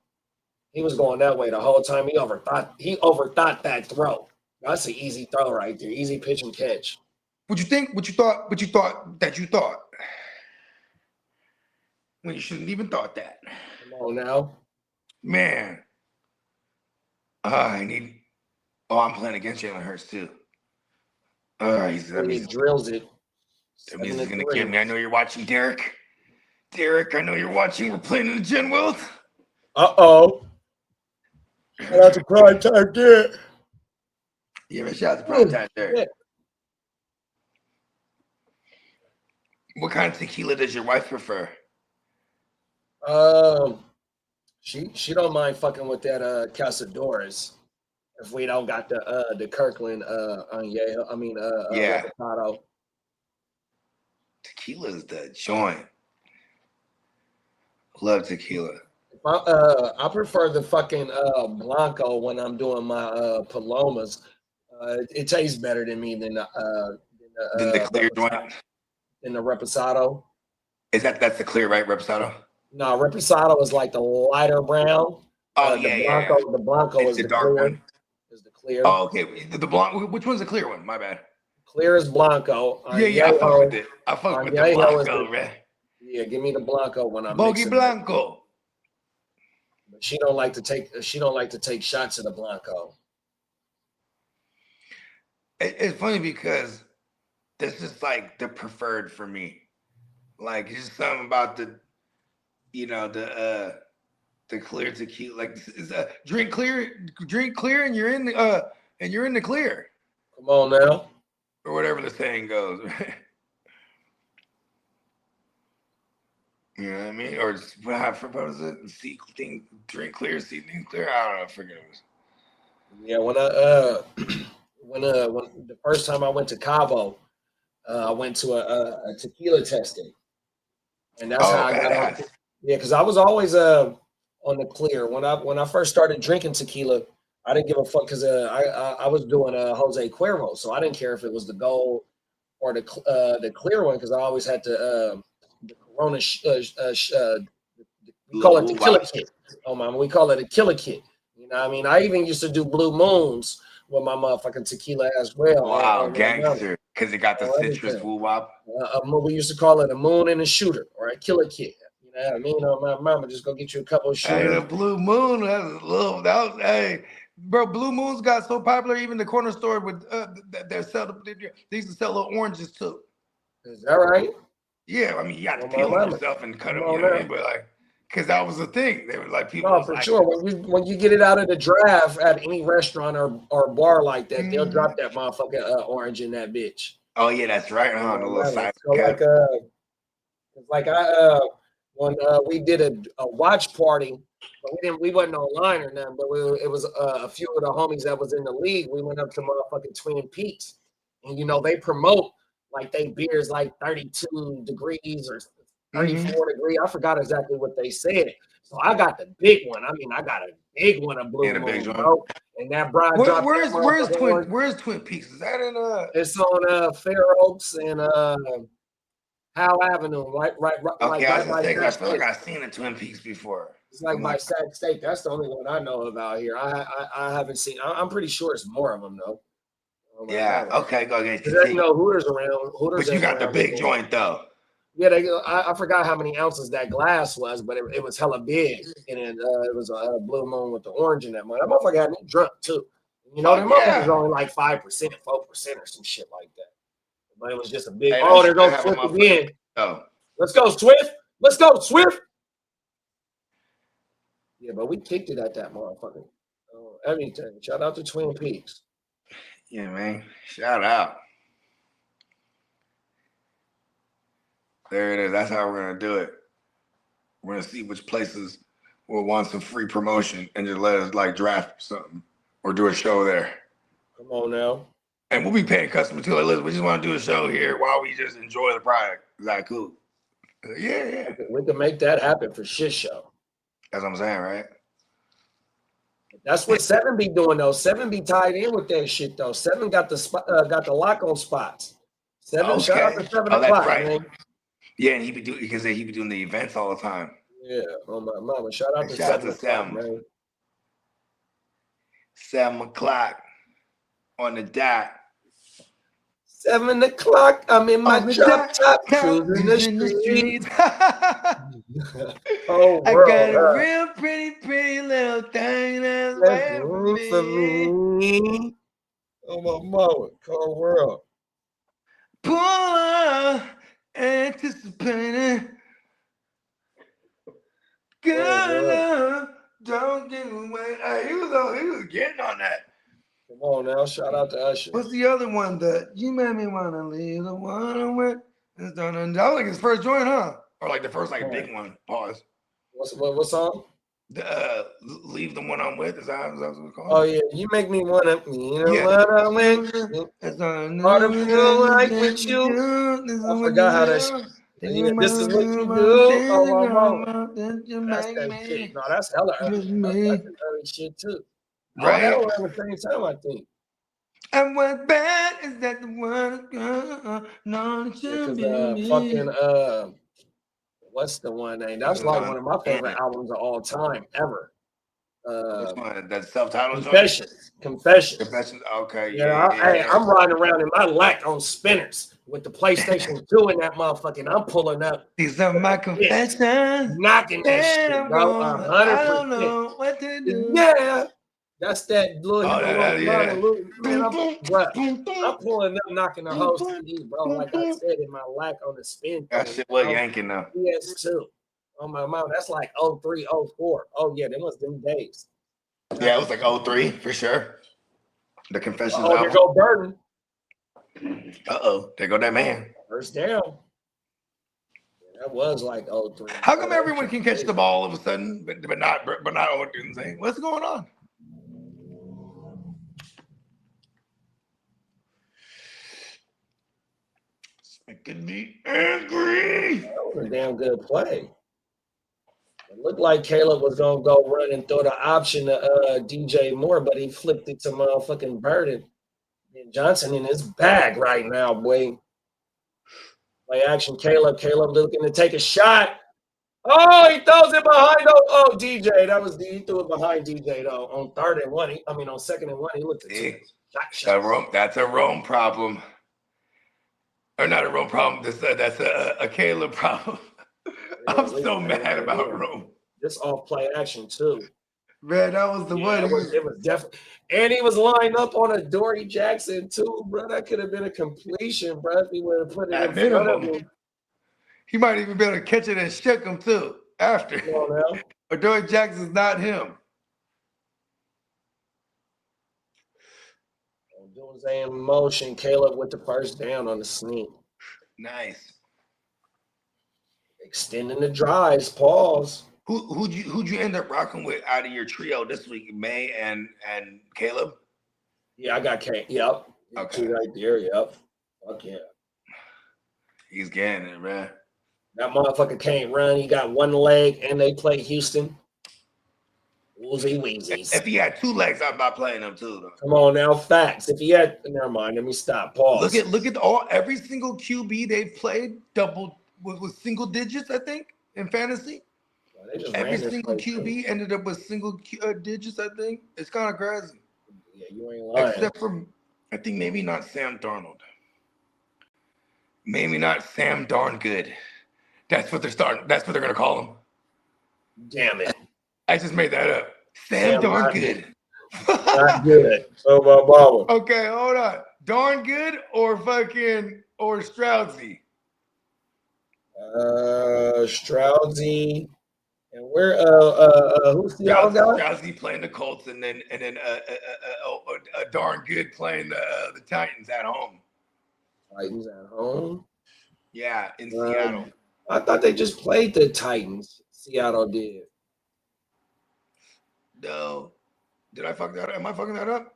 He was going that way the whole time. He overthought that throw. That's an easy throw right there. Easy pitch and catch. What you think? What you thought? when you shouldn't even thought that. Come on now. Man. I'm playing against Jalen Hurts too. That He means drills it. he's gonna get me. I know you're watching, Derek. Derek, I know you're watching. We're playing in the Gen World. Uh-oh. Shout out to Prime Time, Derek. Yeah, shout out to Prime Time, Derek. Yeah. What kind of tequila does your wife prefer? She don't mind fucking with that Casadores if we don't got the Kirkland Reposado. Tequila's the joint. Love tequila. I prefer the fucking Blanco when I'm doing my Palomas. It tastes better than me than the clear joint. Than the Reposado. That's the clear, right? Reposado? No, Reposado is like the lighter brown. Oh, The Blanco it's is the the dark clear. one. Is the clear. Oh, okay. The Blanco. Which one's the clear one? My bad. Clear is Blanco. Yeah. I fuck with it. I fuck with the Blanco, man. Yeah, give me the Blanco when I'm Bogey Blanco. But she don't like to take shots of the Blanco. It's funny because this is like the preferred for me. Like it's just something about the clear tequila. Like drink clear, and you're in the clear. Come on now. Or whatever the saying goes. You know what I mean? Or what is it? Drink clear, see things clear. I don't know. Forget it. Yeah, when the first time I went to Cabo, I went to a tequila testing, and that's how I got on. Yeah, because I was always on the clear. When I first started drinking tequila, I didn't give a fuck because I was doing Jose Cuervo, so I didn't care if it was the gold or the clear one because I always had the Corona. We call it the killer kit. Oh man, we call it a killer kit. You know what I mean? I even used to do Blue Moons with my motherfucking tequila as well. Wow, gangster. Because it got the citrus woo wop. We used to call it a moon and a shooter or a killer kit. You know what I mean? My mama just go get you a couple of shooters. Hey, the Blue Moon, hey, bro, Blue Moons got so popular, even the corner store with they used to sell little oranges too. Is that right? Yeah, I mean, you got to peel them yourself and cut them, you know what I mean? But like, because that was the thing. They were like, people. No, for sure. When you get it out of the draft at any restaurant or bar like that, they'll drop that motherfucking orange in that bitch. Oh yeah, that's right. The little side. So when we did a watch party, but we wasn't online or nothing, but it was a few of the homies that was in the league. We went up to motherfucking Twin Peaks, and they promote like they beers like 32 degrees or 34 degrees. I forgot exactly what they said. So I got the big one. I mean, I got a big one of Blue Moon, bro. And that Brian dropped. Where's Twin Peaks? Is that in It's on Fair Oaks and Howe Avenue, right. Okay, I feel like I've seen the Twin Peaks before. It's like by Sac State. That's the only one I know about here. I haven't seen. I'm pretty sure it's more of them though. Yeah. Okay. Go ahead. There's no Hooters around. But you got the big joint though. Yeah, I forgot how many ounces that glass was, but it was hella big, and it was a Blue Moon with the orange in that one. That motherfucker had me drunk too. That motherfucker was only like 5%, 4% or some shit like that. But it was just a big. Hey, there goes Swift again. Oh, let's go Swift. Let's go Swift. Yeah, but we kicked it at that motherfucker. Everything. Shout out to Twin Peaks. Yeah, man. Shout out. There it is. That's how we're going to do it. We're going to see which places will want some free promotion and just let us like draft something or do a show there. Come on now. And we'll be paying customers too. Like, listen, we just want to do a show here while we just enjoy the product. Is that cool? Yeah. We can make that happen for shit show. That's what I'm saying, right? That's what Seven be doing though. Seven be tied in with that shit though. Seven got the lock on spots. Seven, shout out to 7 o'clock, right. Man. Yeah, and he be doing the events all the time. Yeah, oh my mama. Shout out to 7 o'clock, man. 7 o'clock on the dot. 7 o'clock, I'm in my On the drop top, top, cruising the streets. Oh, I world, got a real pretty little thing that's that's waiting room for for me. me. Oh, my mama, cold world. Pull up, anticipating. Good love, don't give away. He was getting on that. Come on now, shout out to Usher. What's the other one that you made me wanna leave the one I'm with? That was like his first joint, huh? Or like the first like big one. Pause. What song? Leave the one I'm with. Is that what it's called? Oh yeah, you make me wanna, you know Yeah. what I mean? Hard to feel like with you. I forgot how that shit. Yeah, this is what you do. Oh my mama. That's that shit. No, that's hella early. That's an early shit too. Oh, that Right? was around the same time, I think. And what's bad is that the one no, it should be me. Fucking what's the one name? That's like one of my favorite albums of all time ever. Which one? That self-titled Confessions. Confessions. Okay. Yeah. Hey, I'm riding around in my lack on spinners with the PlayStation 2 in that motherfucker. And I'm pulling up. These are my confessions. Knocking that shit, bro. 100%. I don't know what to do. Yeah. That's that little, yeah. man, I'm pulling up, knocking the whole CD, bro. Like I said, in my lack on the spin. That shit was yanking though. PS2. On my mouth. That's like 03, 04. Oh, yeah, that was them days. Yeah, it was like 03 for sure. The Confessions album. There go Burden. There go that man. First down. Yeah, that was like 03. How come everyone can catch the ball all of a sudden, but not Odin? What's going on? It's making me angry. That was a damn good play. It looked like Caleb was gonna go run and throw the option to DJ Moore, but he flipped it to motherfucking Burden. And Johnson in his bag right now, boy. Play action, Caleb. Caleb looking to take a shot. Oh, he throws it behind. Oh, DJ. He threw it behind DJ though. On 3rd and 1. On 2nd and 1. He looked at shot. That's a Rome problem. Or not a Rome problem. That's a Caleb problem. I'm so mad about Rome. This off play action too. Man, that was the one. It was definitely, and he was lined up on a Dory Jackson too, bro. That could have been a completion, bro. If he would have put it in front of him. He might even be able to catch it and shook him too after. But Dory Jackson's not him. Doing in motion, Caleb with the first down on the sneak. Nice. Extending the drives. Pause. Who'd you end up rocking with out of your trio this week? May and Caleb? Yeah, I got K. Yep. Okay. Two right there. Yep. Fuck yeah. He's getting it, man. That motherfucker can't run. He got one leg, and they play Houston. Woozy Weezies. If he had 2 legs, I'm not playing him too, though. Come on now, facts. If he had, never mind. Let me stop. Pause. Look at every single QB they've played with single digits, I think, in fantasy. Every single QB ended up with single digits, I think. It's kind of crazy. Yeah, you ain't lying. Except for, I think maybe not Sam Darnold. Maybe not Sam Darn Good. That's what they're going to call him. Damn it. I just made that up. Sam Darn Good. Not good. Oh, my mama. Okay, hold on. Darn Good or Stroudsy? Stroudsy. And where who's the other guy? Stroudsy playing the Colts, and then Darn Good playing the Titans at home. Titans at home? Yeah, in Seattle. I thought they just played the Titans. Seattle did. No. Did I fuck that up? Am I fucking that up?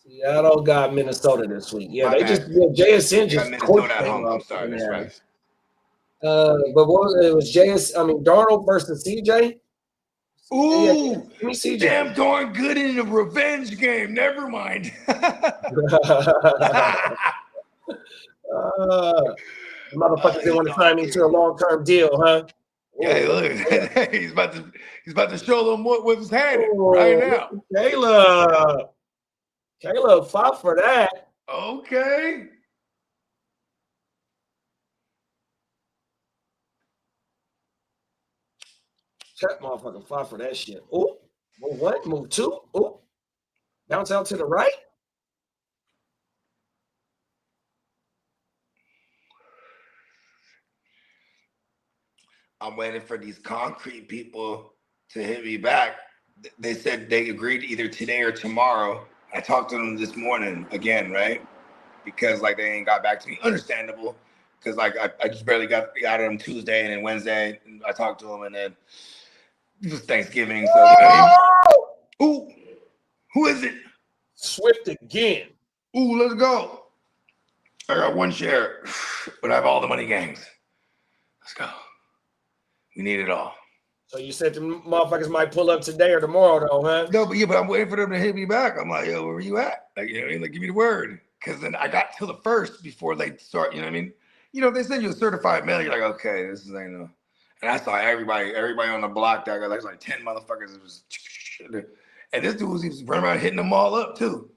Seattle got Minnesota this week. Yeah, JSN just Minnesota at home. I'm sorry, that's right. But it was Darnold versus CJ. Ooh, give me CJ. Damn Darn Good in a revenge game. Never mind. Motherfuckers didn't want to sign me to a long-term deal, huh? Yeah, look, he's about to show them what was happening right now. Caleb fought for that. Okay. That motherfucker fought for that shit. Oh, move one, move two. Oh, bounce out to the right. I'm waiting for these concrete people to hit me back. They said they agreed either today or tomorrow. I talked to them this morning again, right? Because like they ain't got back to me. Understandable. Because like I just barely got out of them Tuesday and then Wednesday. And I talked to them and then it was Thanksgiving. So you know what I mean? Ooh, who is it? Swift again. Ooh, let's go. I got one share, but I have all the money gangs. Let's go. We need it all. So you said the motherfuckers might pull up today or tomorrow, though, huh? No, but I'm waiting for them to hit me back. I'm like, yo, where are you at? Like, you know what I mean? Like, give me the word. Because then I got till the first before they start, you know what I mean? You know, they send you a certified mail. You're like, okay, this is, you know. And I saw everybody on the block that got like 10 motherfuckers. It was, and this dude was running around hitting them all up too.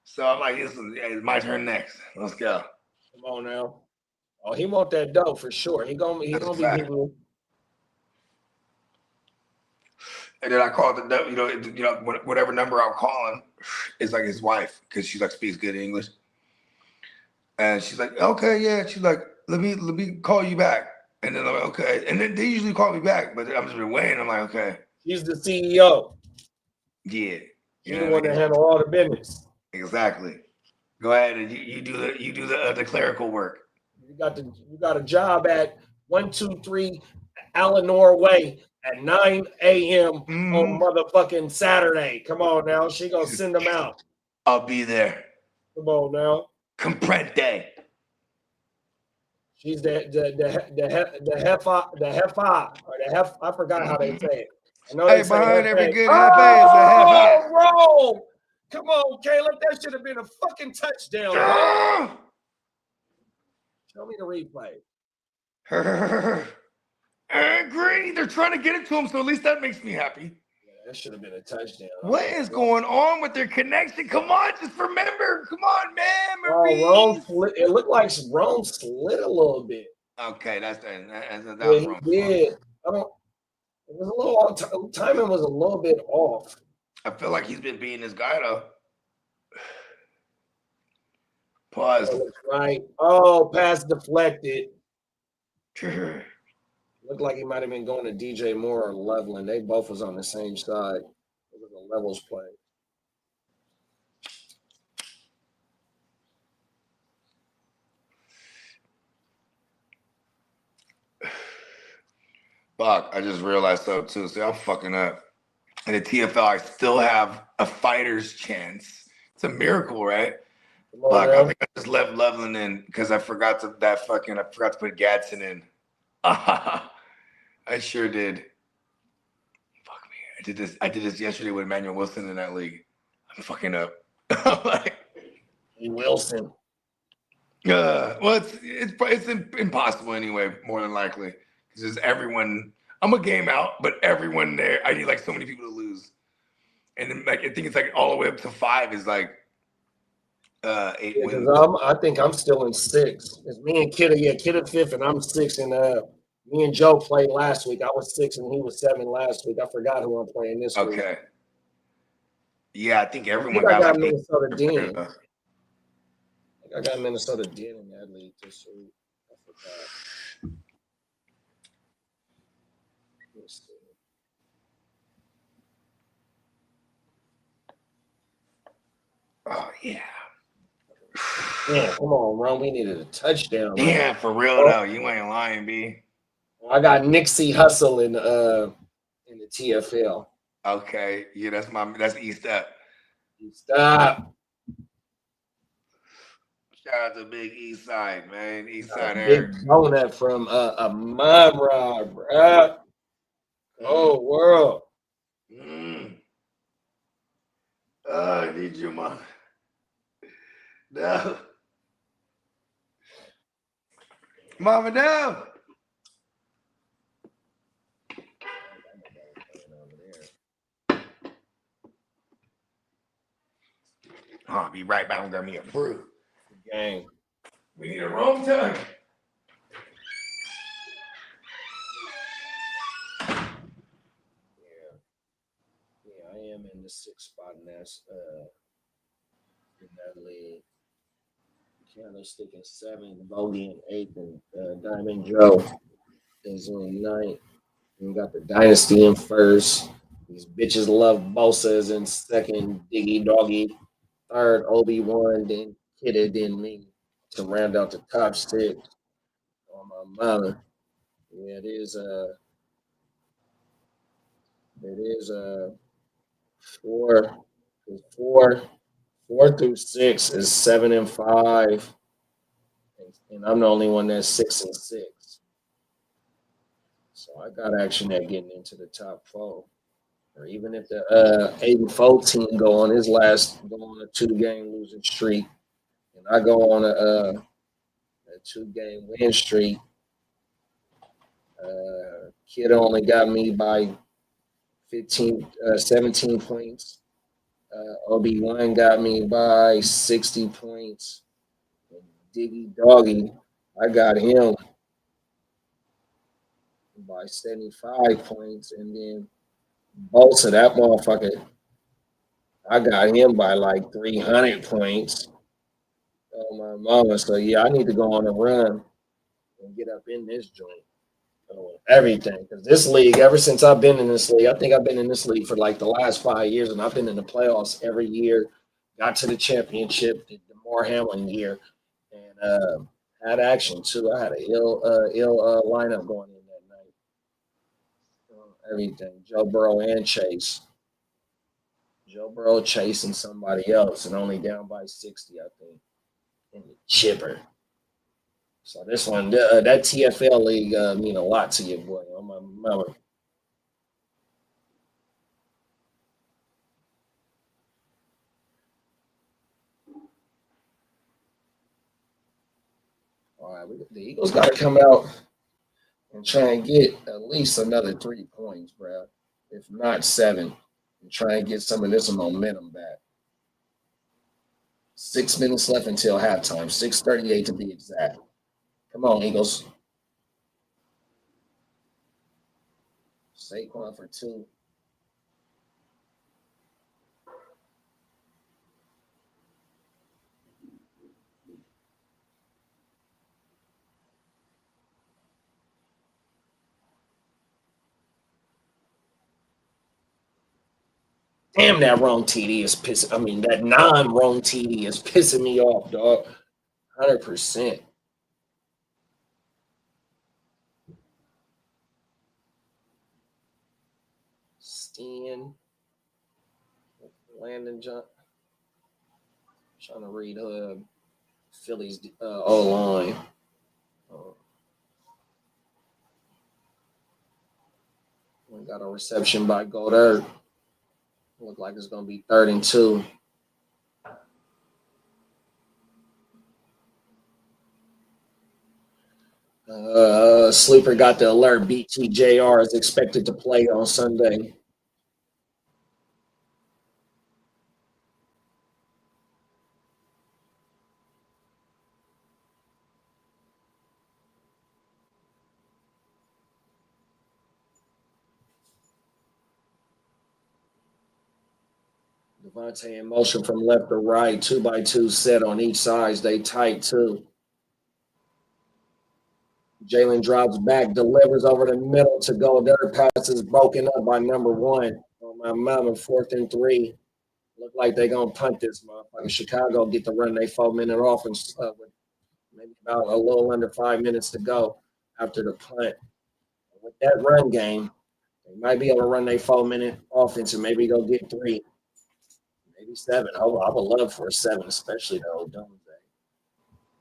So I'm like, it's my turn next. Let's go. Come on now. Oh, he want that dough for sure. He gonna be hitting you. And then I called the, whatever number I'm calling is like his wife because she like speaks good English. And she's like, okay, yeah. She's like, let me call you back. And then I'm like, okay. And then they usually call me back, but I'm just been waiting. I'm like, okay. He's the CEO. Yeah. He's the one that handle all the business. Exactly. Go ahead and you do the clerical work. You got a job at 123 Eleanor Way at 9 a.m. on motherfucking Saturday. Come on now. She gonna send them out. I'll be there. Come on now. Comprende. She's the I forgot how they say it. I know hey, they say behind every good hefe is a hefe. Roll! Come on, Caleb. That should have been a fucking touchdown. Bro. Show me the replay. I agree. They're trying to get it to him, so at least that makes me happy. Yeah, that should have been a touchdown. What is going on with their connection? Come on, just remember. Come on, man. Oh, it looked like Rome slid a little bit. Okay, that was wrong. Yeah, it was a little timing was a little bit off. I feel like he's been beating this guy though. Pause. Right. Oh, pass deflected. Looked like he might have been going to DJ Moore or Leveland. They both was on the same side. It was a levels play. Fuck, I just realized so too. See, I'm fucking up. In the TFL, I still have a fighter's chance. It's a miracle, right? Fuck, I think I just left Leveland in because I forgot to put Gadsden in. I sure did. Fuck me. I did this yesterday with Emmanuel Wilson in that league. I'm fucking up. Like, Wilson. Well, it's impossible anyway, more than likely. Because there's everyone. I'm a game out, but everyone there. I need like so many people to lose. And then like I think it's like all the way up to 5 is like 8 wins. I think I'm still in 6. It's me and Kidda. Yeah, Kidda 5th, and I'm 6. And me and Joe played last week. I was 6 and he was 7 last week. I forgot who I'm playing this week. Okay. Yeah, I think everyone got like Minnesota Den. I got Minnesota Den in that league this week. I forgot. Let's see. Oh yeah. Yeah, come on, Ron. We needed a touchdown. Yeah, for real though. You ain't lying, B. I got Nixie Hustle in the TFL. Okay. Yeah, that's East Up. Stop. Shout out to Big East Side, man. East Side Big donut from Mamra, bro. Oh, world. I need you, Mom. No. Mama, no. I'll be right back. I'm gonna me a brew. Gang. We need a wrong time. the 6th spot, and that's in that league. Candlestick in 7th, Bogey in 8th, and Diamond Joe is in 9th. We got the Dynasty in 1st. These bitches love Bosa is in 2nd, Diggy Doggy 3rd, Obi-Wan, then Kidda, then me to round out the top 6 on my mother. Yeah, it is four, four, 4 through 6 is 7 and 5, and I'm the only one that's 6 and 6. So I got action at getting into the top 4. Or even if the 8-4 team go on a 2-game losing streak, and I go on a 2-game win streak, Kid only got me by 17 points. Obi-Wan got me by 60 points. And Diggy Doggy, I got him by 75 points. And then Bosa, that motherfucker, I got him by like 300 points. Oh, my mama. So, yeah, I need to go on a run and get up in this joint. Everything. Because this league, ever since I've been in this league, I think I've been in this league for like the last 5 years, and I've been in the playoffs every year. Got to the championship the Moore Hamlin year, and had action too. I had an ill lineup going in that night. Everything. Joe Burrow and Chase. Joe Burrow chasing somebody else and only down by 60, I think. In the chipper. So this one, that TFL league mean a lot to you, boy. On my mama. All right, the Eagles got to come out and try and get at least another 3 points, bro. If not 7, and try and get some of this momentum back. 6 minutes left until halftime. 6:38 to be exact. Come on, Eagles. Saquon for 2. Damn, that wrong TD is pissing. I mean, that non-wrong TD is pissing me off, dog. 100%. Steen. Landon John. Trying to read Philly's O-line. We got a reception by Goddard. Look like it's going to be 3rd and 2. Sleeper got the alert. BTJR is expected to play on Sunday. Devontae in motion from left to right, 2x2 set on each side. They tight too. Jalen drops back, delivers over the middle to Goddard. Pass is broken up by number 1. On my mama, 4th and 3. Look like they're going to punt this motherfucker. Chicago get to run their 4-minute offense with maybe about a little under 5 minutes to go after the punt. With that run game, they might be able to run their 4-minute offense and maybe go get 3. Maybe 7. I would love for a 7, especially the old Dome Day.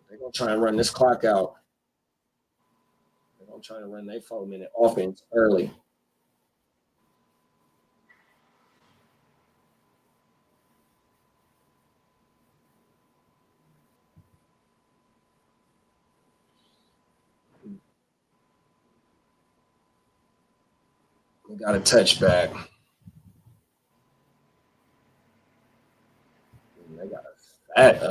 They're going to try and run this clock out. They're going to try and run their 4-minute offense early. We got a touchback. They got a fat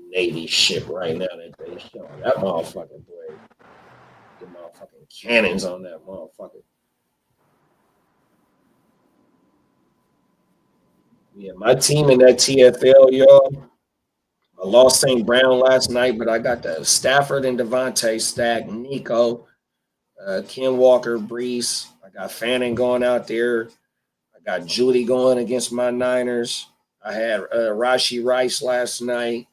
Navy ship right now that they show. That motherfucking boy. The motherfucking cannons on that motherfucker. Yeah, my team in that TFL, y'all. I lost St. Brown last night, but I got the Stafford and Devontae stack, Nico, Ken Walker, Brees. I got Fanning going out there. I got Judy going against my Niners. I had Rashi Rice last night.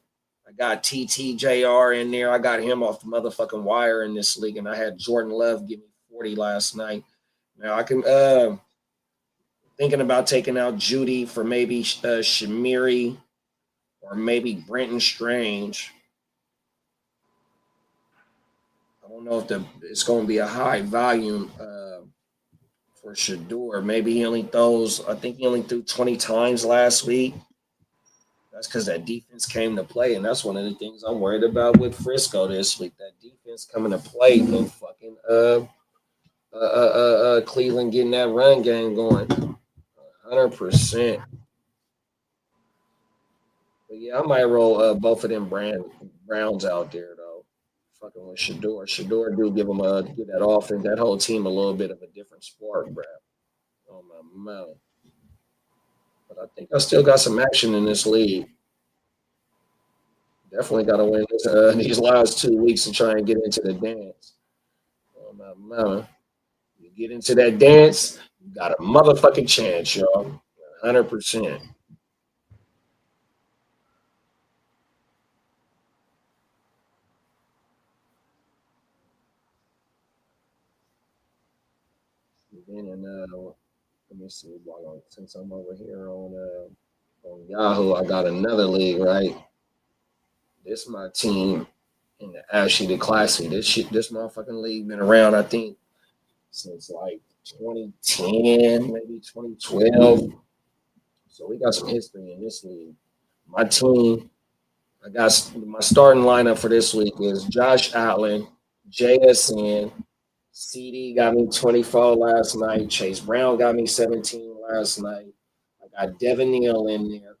I got TTJR in there. I got him off the motherfucking wire in this league, and I had Jordan Love give me 40 last night. Now I can thinking about taking out Judy for maybe Shamiri or maybe Brenton Strange. I don't know if it's going to be a high volume for Shador. Maybe he only throws. I think he only threw 20 times last week. That's because that defense came to play, and that's one of the things I'm worried about with Frisco this week. That defense coming to play and fucking Cleveland getting that run game going, 100%. But yeah, I might roll both of them Browns out there though. Fucking with Shador. Shador do give that offense, that whole team a little bit of a different spark, bro. On my mouth. But I think I still got some action in this league. Definitely got to win these last 2 weeks to try and get into the dance. On my mouth. You get into that dance, you got a motherfucking chance, y'all. 100%. And let me see. Since I'm over here on Yahoo, I got another league, right? This my team in the Ashley the Classy. This motherfucking league been around, I think, since like 2010, maybe 2012. So we got some history in this league. My team, I got my starting lineup for this week is Josh Allen, JSN, CD got me 24 last night. Chase Brown got me 17 last night. I got Devin Neal in there.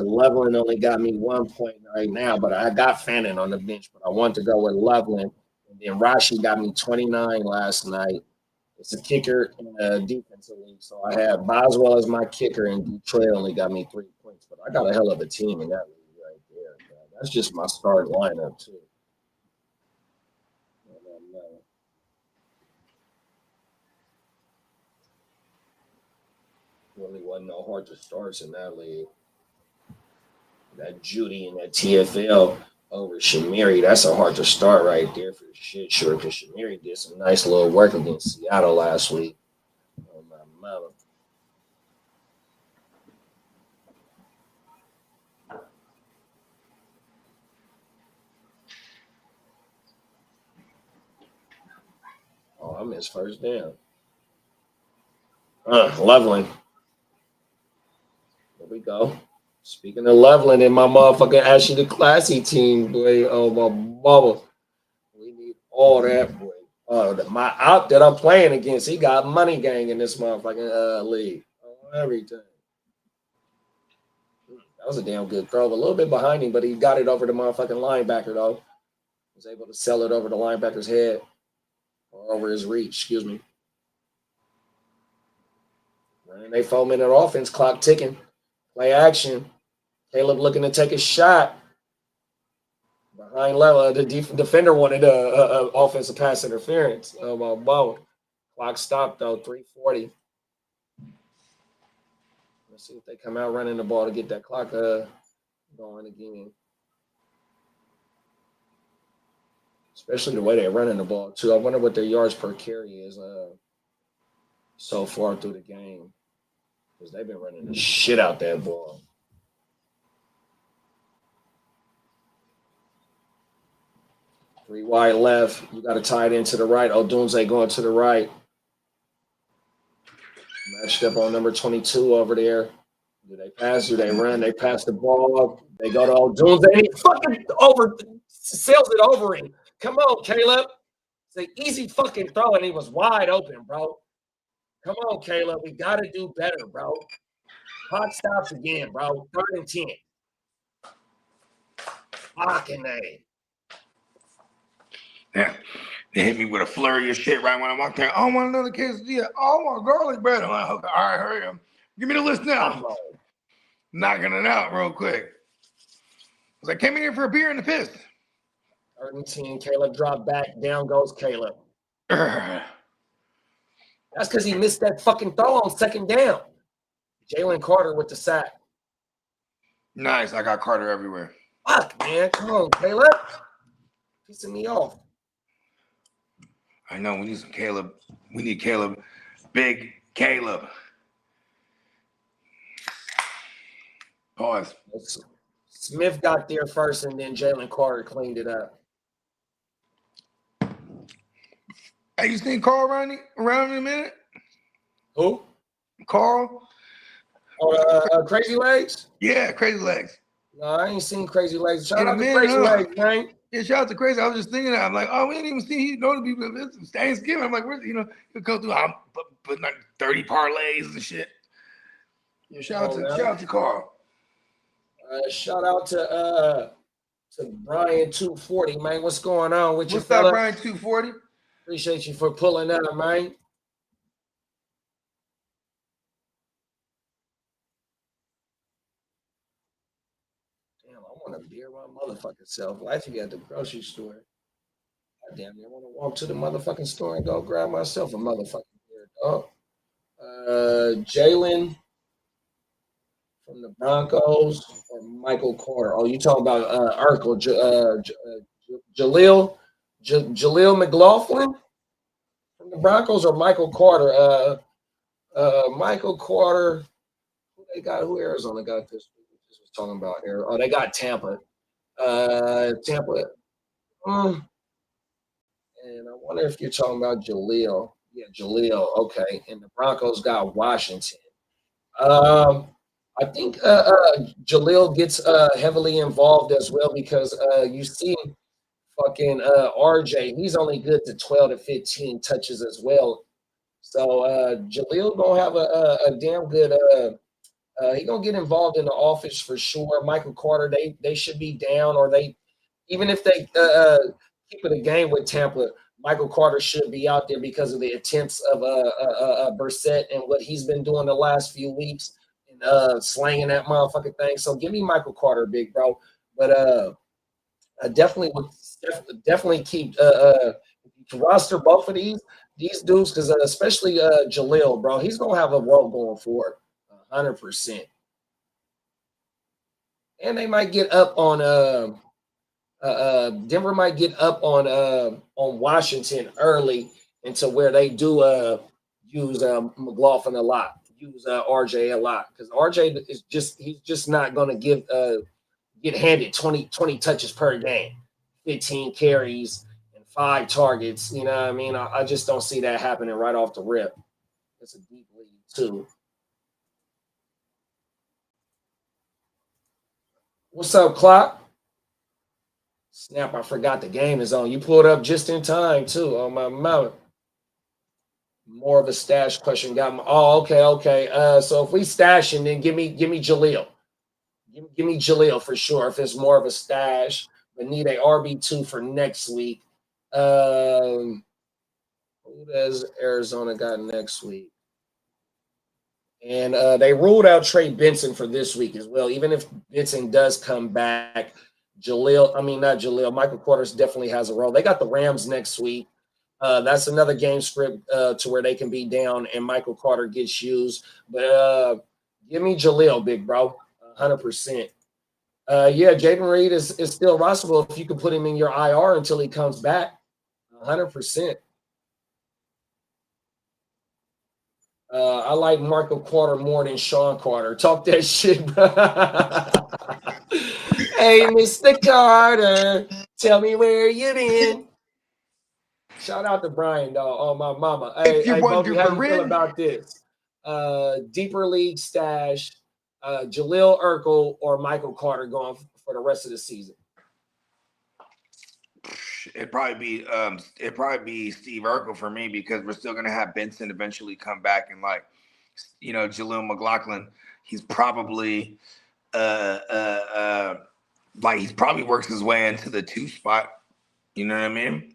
Loveland only got me 1 point right now, but I got Fannin on the bench. But I want to go with Loveland. And then Rashi got me 29 last night. It's a kicker in a defensive league. So I have Boswell as my kicker, and Detroit only got me 3 points. But I got a hell of a team in that league right there. Man. That's just my starting lineup, too. Really wasn't no hard to start in that league. That Judy and that TFL over Shamiri, that's a hard to start right there for shit, sure, because Shamiri did some nice little work against Seattle last week. Oh, my mother. Oh, I missed first down. Loveland. There we go. Speaking of Loveland and my motherfucking Ashley the Classy team, boy, oh my mama. We need all that, boy. My out that I'm playing against, he got money gang in this motherfucking league. Everything. That was a damn good throw. A little bit behind him, but he got it over the motherfucking linebacker, though. Was able to sell it over the linebacker's head or over his reach, excuse me. Running a 4-minute offense, clock ticking. Play action. Caleb looking to take a shot. Behind level, the defender wanted a offensive pass interference. Oh, my ball. Clock stopped, though, 3:40. Let's see if they come out running the ball to get that clock going again. Especially the way they're running the ball, too. I wonder what their yards per carry is so far through the game. Because they've been running the shit out that ball. Three wide left. You got to tie it into the right. Odunze going to the right. Matched up on number 22 over there. Do they pass? Do they run? They pass the ball. They go to Odunze. And he fucking sails it over him. Come on, Caleb. It's an easy fucking throw, and he was wide open, bro. Come on, Caleb. We got to do better, bro. Clock stops again, bro. 3rd and 10. Fucking A. Yeah. They hit me with a flurry of shit right when I walked there. I want another quesadilla. Oh, I want garlic bread. I'm like, okay, all right, hurry up. Give me the list now. knocking it out real quick. I was like, came in here for a beer and a piss. 3rd and 10. Caleb dropped back. Down goes Caleb. That's because he missed that fucking throw on 2nd down. Jalen Carter with the sack. Nice. I got Carter everywhere. Fuck, man. Come on, Caleb. Pissing me off. I know. We need some Caleb. We need Caleb. Big Caleb. Pause. Smith got there first, and then Jalen Carter cleaned it up. Hey, you seen Carl around in a minute? Who? Carl? Crazy Legs? Yeah, Crazy Legs. No, I ain't seen Crazy Legs. Shout In a out to minute, Crazy huh? Legs, man. Yeah, shout out to Crazy. I was just thinking that. I'm like, oh, we ain't even seen he know to be it's Thanksgiving. I'm like, where's he'll go through putting like 30 parlays and shit. Yeah, shout out to Carl. Shout out to Brian 240, man. What's going on with you, What's up, fella? Brian 240? Appreciate you for pulling up, man. Damn, I want to beer my motherfucking self. Life you at the grocery store. God damn, I want to walk to the motherfucking store and go grab myself a motherfucking beer, dog. Jalen from the Broncos or Michael Carter? Oh, you talking about Urkel, Jaleel McLaughlin from the Broncos or Michael Carter? Michael Carter. Who Arizona got this? This was talking about here. Oh, they got Tampa. Tampa. And I wonder if you're talking about Jaleel. Yeah, Jaleel. Okay. And the Broncos got Washington. I think Jaleel gets heavily involved as well because you see fucking RJ. He's only good to 12 to 15 touches as well. So Jaleel gonna have a damn good. He gonna get involved in the offense for sure. Michael Carter, they should be down, or even if they keep it a game with Tampa, Michael Carter should be out there because of the attempts of Brissett and what he's been doing the last few weeks and slanging that motherfucking thing. So give me Michael Carter, big bro. But I definitely keep roster both of these dudes because especially Jaleel, bro, he's gonna have a role going forward, 100%. And they might get up on Denver might get up on Washington early into where they do use McLaughlin a lot, use RJ a lot because RJ he's just not going to get handed 20 touches per game, 15 carries and 5 targets. You know what I mean? I just don't see that happening right off the rip. It's a deep league too. What's up, Clock? Snap, I forgot the game is on. You pulled up just in time, too, on my mouth. More of a stash question. Got my, oh, okay. So if we stash him, then give me Jaleel. Give me Jaleel for sure if it's more of a stash. But need a RB2 for next week. Who does Arizona got next week? And they ruled out Trey Benson for this week as well. Even if Benson does come back, Michael Carter definitely has a role. They got the Rams next week. That's another game script to where they can be down and Michael Carter gets used. But give me Jaleel, big bro, 100%. Jaden Reed is still rosterable if you can put him in your IR until he comes back, 100%. I like Michael Carter more than Sean Carter. Talk that shit, bro. Hey, Mr. Carter, tell me where you been. Shout out to Brian, dog. Oh, my mama. Hey, Bobby, how you feel about this? Deeper league stash, Jaleel Urkel or Michael Carter going for the rest of the season? It'd probably be Steve Urkel for me because we're still gonna have Benson eventually come back and Jaleel McLaughlin. He's probably he probably works his way into the 2 spot. You know what I mean?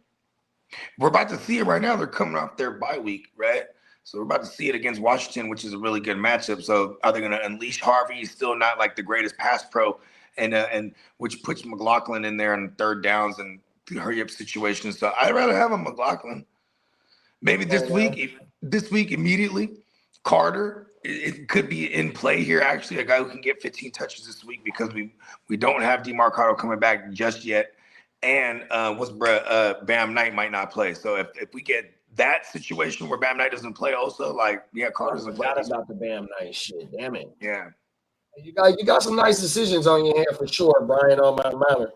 We're about to see it right now. They're coming off their bye week, right? So we're about to see it against Washington, which is a really good matchup. So are they going to unleash Harvey? He's still not like the greatest pass pro, and which puts McLaughlin in there on third downs and hurry up situations. So I'd rather have a McLaughlin. Maybe this week immediately. Carter, it could be in play here. Actually, a guy who can get 15 touches this week because we don't have DeMarcado coming back just yet, and Bam Knight might not play. So if we get that situation where Bam Knight doesn't play, also Carter doesn't play. About the Bam Knight shit. Damn it. Yeah. You got some nice decisions on your hand for sure, Brian. On my matter,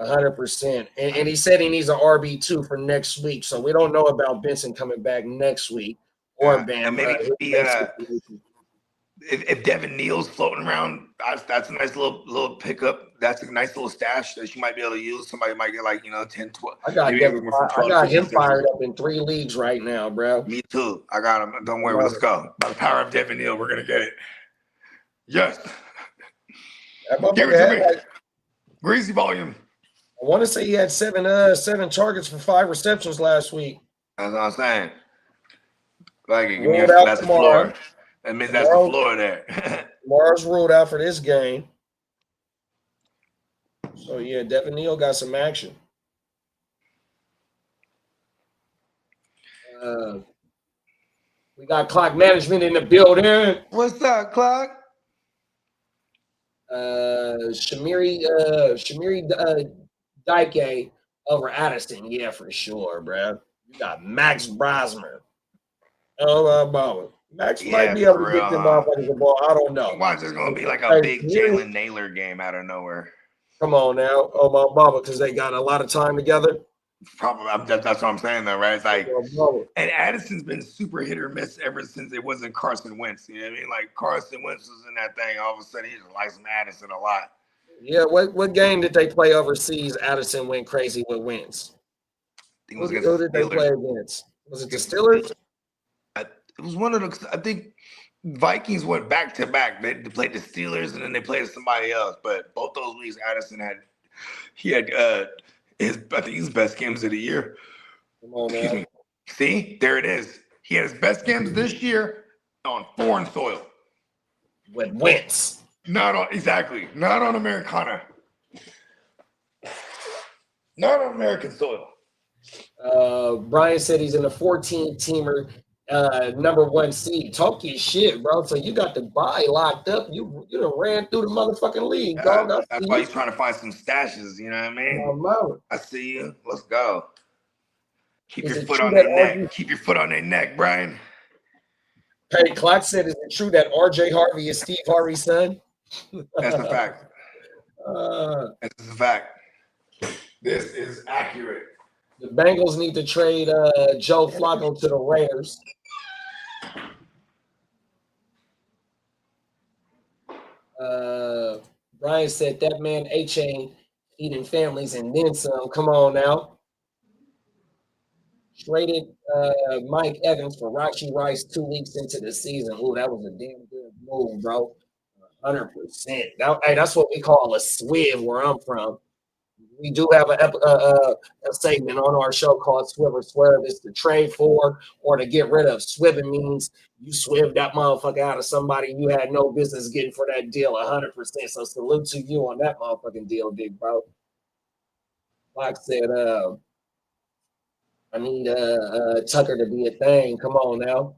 100%. And he said he needs an RB2 for next week. So we don't know about Benson coming back next week or Bam. And maybe if Devin Neal's floating around, that's a nice little pickup. That's a nice little stash that you might be able to use. Somebody might get 10, 12. I got him fired up in 3 leagues right now, bro. Me too. I got him. Don't worry. Let's go. By the power of Devin Neal, we're going to get it. Yes. Give it to me. Greasy volume. I want to say he had 7 targets for 5 receptions last week. That's what I'm saying. That's the floor. That means that's the floor there. Mars ruled out for this game. So, yeah, Devin Neal got some action. We got clock management in the building. What's up, clock? Shamiri Dike over Addison. Yeah, for sure, bro. You got Max Brosmer. Oh, my mama. Max might be able to get them motherfuckers the ball. I don't know. Watch, it's going to be like a big Jalen Naylor game out of nowhere. Come on now. Oh, my mama, because they got a lot of time together. Probably. That's what I'm saying, though, right? It's like, and Addison's been super hit or miss ever since it wasn't Carson Wentz. You know what I mean? Like, Carson Wentz was in that thing. All of a sudden, he just likes Addison a lot. Yeah, what game did they play overseas? Addison went crazy with Wentz. Who did they play against? Was it the Steelers? It was one of the. I think Vikings went back to back. They played the Steelers and then they played somebody else. But both those weeks, Addison had his best games of the year. Come on, man. See, there it is. He had his best games this year on foreign soil with Wentz. Not on Americana. Not on American soil. Brian said he's in a 14-teamer, number 1 seed. Talk your shit, bro. So you got the bye locked up. You done ran through the motherfucking league, dog. That's why he's trying to find some stashes. You know what I mean? I see you. Let's go. Keep your foot on their neck. Keep your foot on their neck, Brian. Hey, Clock said, is it true that RJ Harvey is Steve Harvey's son? That's a fact. That's a fact. This is accurate. The Bengals need to trade Joe Flacco to the Raiders. Brian said that man A-Chain eating families and then some. Come on now. Traded Mike Evans for Rashi Rice 2 weeks into the season. Ooh, that was a damn good move, bro. 100%. That's what we call a swiv where I'm from. We do have a segment on our show called Swiv or Swerve. It's to trade for or to get rid of. Swibbing means you swiv that motherfucker out of somebody you had no business getting for that deal 100%. So salute to you on that motherfucking deal, big bro. Like I said, I need Tucker to be a thing. Come on now.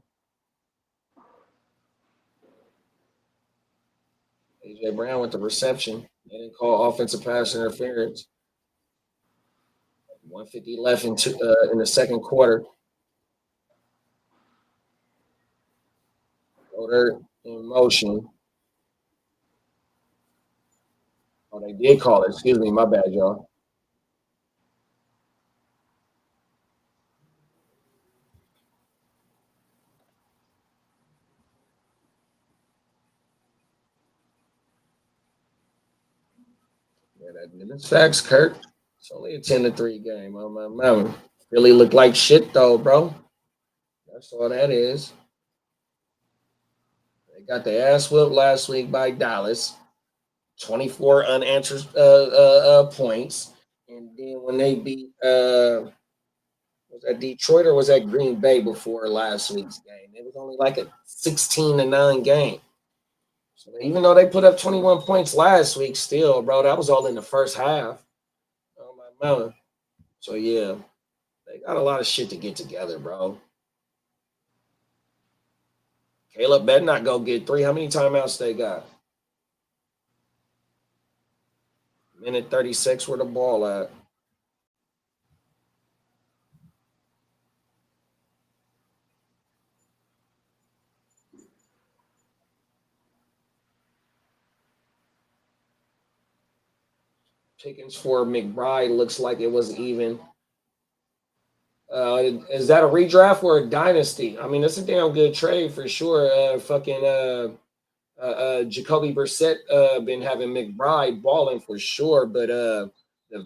AJ Brown with the reception. They didn't call offensive pass interference. 150 left in the second quarter. Rotor in motion. Oh, they did call it. Excuse me. My bad, y'all. That's facts, Kurt. It's only a 10-3 game. Oh, my man. Really look like shit, though, bro. That's all that is. They got their ass whooped last week by Dallas. 24 unanswered points. And then when they beat Was that Detroit or was that Green Bay before last week's game? It was only like a 16-9 game. So even though they put up 21 points last week, still, bro, that was all in the first half. Oh my mother. So yeah, they got a lot of shit to get together, bro. Caleb better not go get 3. How many timeouts they got? Minute 36, where the ball at? Pickens for McBride looks like it was even. Is that a redraft or a dynasty? I mean, it's a damn good trade for sure. Jacoby Brissett been having McBride balling for sure, but the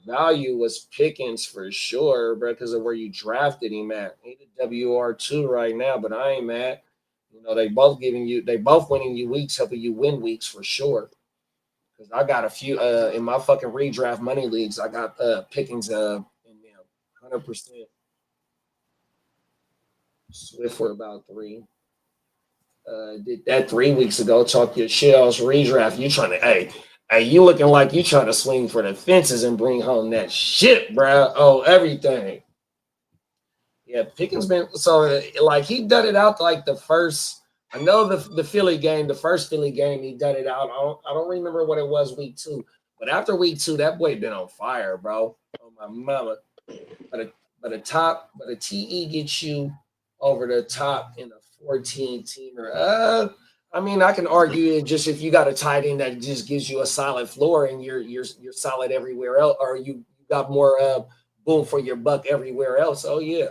value was Pickens for sure, bro, because of where you drafted him at. He's a WR2 right now, but I ain't mad. You know, they both winning you weeks, helping you win weeks for sure. Because I got a few in my fucking redraft money leagues. I got Pickens in them 100%. Swift for about 3. Did that 3 weeks ago. Talk your shells redraft. You trying to hey, you looking like you trying to swing for the fences and bring home that shit, bro. Oh, everything. Yeah, Pickens been so like he done it out like the first. I know the Philly game, the first Philly game, he done it out. I don't remember what it was week 2, but after week 2, that boy been on fire, bro. Oh my mama. But a TE gets you over the top in a 14-teamer. I mean, I can argue it just if you got a tight end that just gives you a solid floor and you're solid everywhere else, or you got more boom for your buck everywhere else. Oh yeah,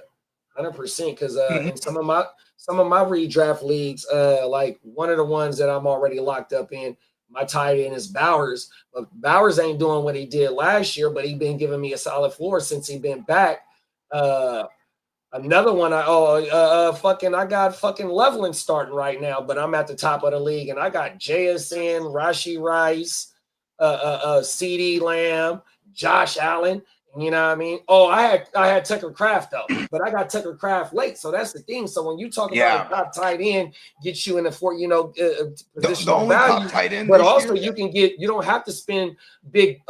100%. Because in some of my redraft leagues, like one of the ones that I'm already locked up in, my tight end is Bowers. But Bowers ain't doing what he did last year, but he been giving me a solid floor since he been back. Another one, I got fucking Leveland starting right now, but I'm at the top of the league, and I got JSN, Rashi Rice, CD Lamb, Josh Allen. You know what I mean? Oh, I had Tucker Kraft though, but I got Tucker Kraft late, so that's the thing. So when you talk about a top tight end, gets you in the position of value, top tight end, but also you don't have to spend big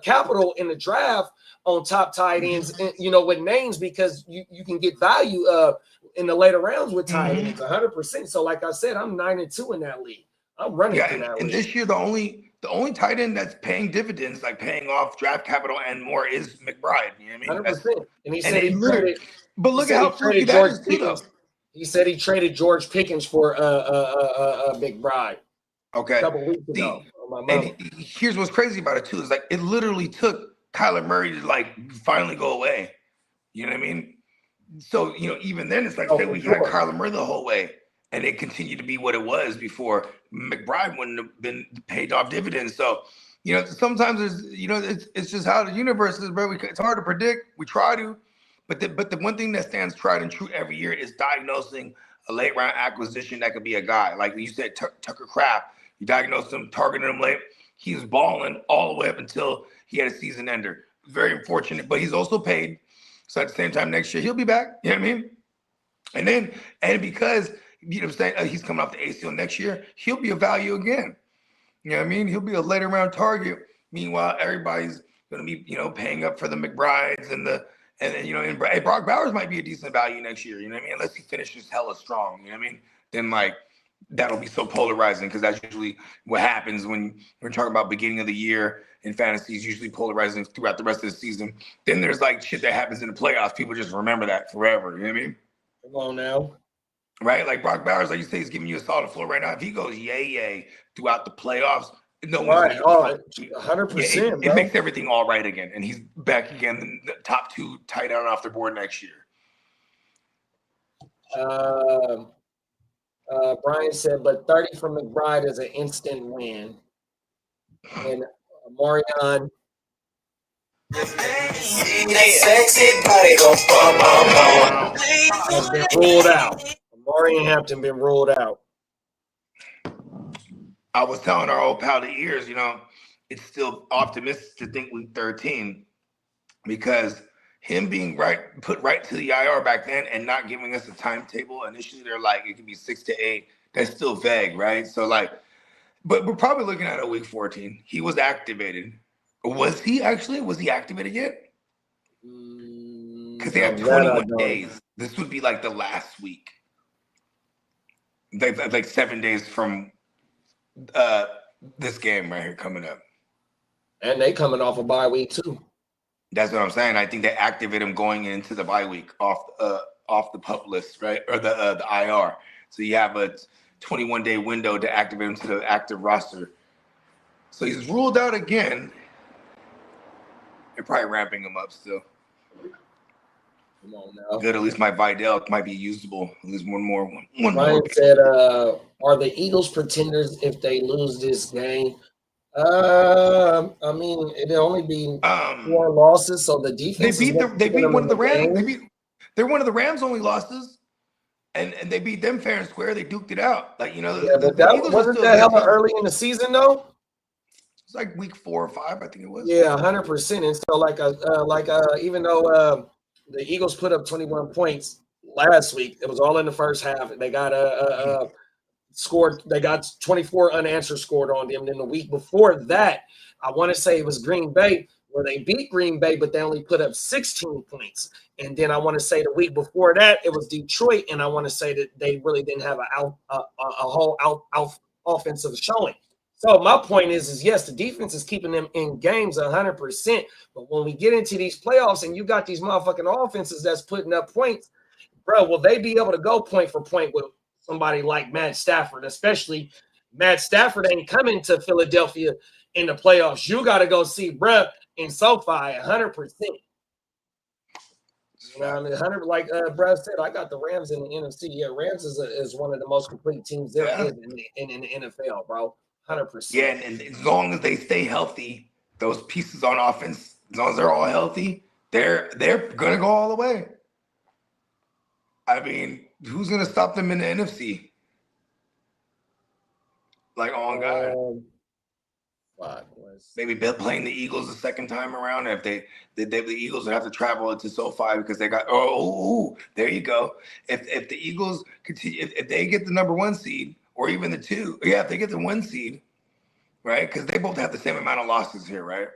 capital in the draft on top tight ends, with names, because you can get value in the later rounds with tight ends, 100%. So like I said, I'm 9-2 in that league. I'm running through that league. And this year, the only tight end that's paying dividends, like paying off draft capital and more, is McBride. You know what I mean? 100%. And he said he traded. But look at how freaky that is too, though. He said he traded George Pickens for McBride. Okay. A couple weeks ago. And here's what's crazy about it too, is like it literally took Kyler Murray to like finally go away. You know what I mean? So, even then it's like, say we had Kyler Murray the whole way and it continued to be what it was before, McBride wouldn't have been paid off dividends. So, sometimes it's just how the universe is, bro. It's hard to predict. We try to, but the one thing that stands tried and true every year is diagnosing a late round acquisition that could be a guy. Like you said, Tucker Kraft, you diagnosed him, targeted him late. He was balling all the way up until he had a season ender. Very unfortunate, but he's also paid. So at the same time, next year, he'll be back. You know what I mean? And because, he's coming off the ACL next year, he'll be a value again. You know what I mean? He'll be a later round target. Meanwhile, everybody's going to be, paying up for the McBrides and Brock Bowers might be a decent value next year. You know what I mean? Unless he finishes hella strong. You know what I mean? Then that'll be so polarizing, because that's usually what happens when we're talking about beginning of the year in fantasy, is usually polarizing throughout the rest of the season. Then there's like shit that happens in the playoffs. People just remember that forever. You know what I mean? Come on now. Right? Like Brock Bowers, like you say, is giving you a solid floor right now. If he goes yay throughout the playoffs, no one's 100%. It makes everything all right again. And he's back again, the top 2 tight end off the board next year. Brian said, but 30 from McBride is an instant win. And Marion has been ruled out. Marion Hampton been ruled out. I was telling our old pal the ears, it's still optimistic to think week 13, because him being put right to the IR back then and not giving us a timetable. Initially, they're like, it could be 6 to 8. That's still vague, right? So like, but we're probably looking at a week 14. He was activated. Was he activated yet? Because they have 21 days. This would be like the last week. They've like 7 days from this game right here coming up. And they coming off a bye week too. That's what I'm saying. I think they activate him going into the bye week off the PUP list, right? Or the IR. So you have a 21-day window to activate him to the active roster. So he's ruled out again. They're probably ramping him up still. Come on now. Good. At least my Vidal might be usable. At least one more. Ryan said, "Are the Eagles pretenders if they lose this game?" I mean, it'd only be 4 losses, so the defense. They beat one of the Rams. They're one of the Rams' only losses, and they beat them fair and square. They duked it out, like but that wasn't that hella early in the season though. It's like week 4 or 5, I think it was. Yeah, 100%. And so even though the Eagles put up 21 points last week, it was all in the first half. They got scored. They got 24 unanswered scored on them. Then the week before that, I want to say it was Green Bay where they beat Green Bay, but they only put up 16 points. And then I want to say the week before that it was Detroit, and I want to say that they really didn't have a whole offensive showing. So my point is yes, the defense is keeping them in games 100%. But when we get into these playoffs and you got these motherfucking offenses that's putting up points, bro, will they be able to go point for point with somebody like Matt Stafford? Especially Matt Stafford ain't coming to Philadelphia in the playoffs. You got to go see bro in SoFi 100%. You know what I mean? 100, like Brad said, I got the Rams in the NFC. Yeah, Rams is one of the most complete teams there is in the NFL, bro. 100%. Yeah, and as long as they stay healthy, those pieces on offense, as long as they're all healthy, they're gonna go all the way. I mean, who's gonna stop them in the NFC? Like on God. Maybe playing the Eagles the second time around. If the Eagles would have to travel to SoFi because they got there you go. If the Eagles continue, if they get the number 1 seed or even the 2, if they get the 1 seed, right? Because they both have the same amount of losses here, right?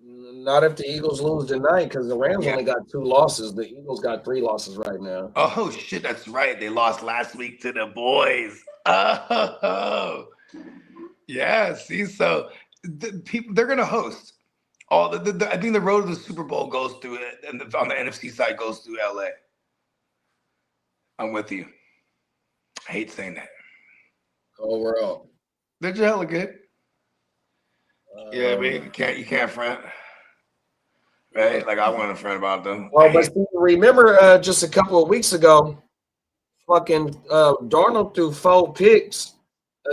Not if the Eagles lose tonight, because the Rams only got 2 losses. The Eagles got 3 losses right now. Oh shit, that's right. They lost last week to the boys. Oh, yeah. See, so they're gonna host. I think the road to the Super Bowl goes through it, and on the NFC side goes through LA. I'm with you. I hate saying that. Overall, they're hella good. Yeah, I mean, you can't front, right? Like I want to front about them. Oh, but remember, just a couple of weeks ago, fucking Darnold threw 4 picks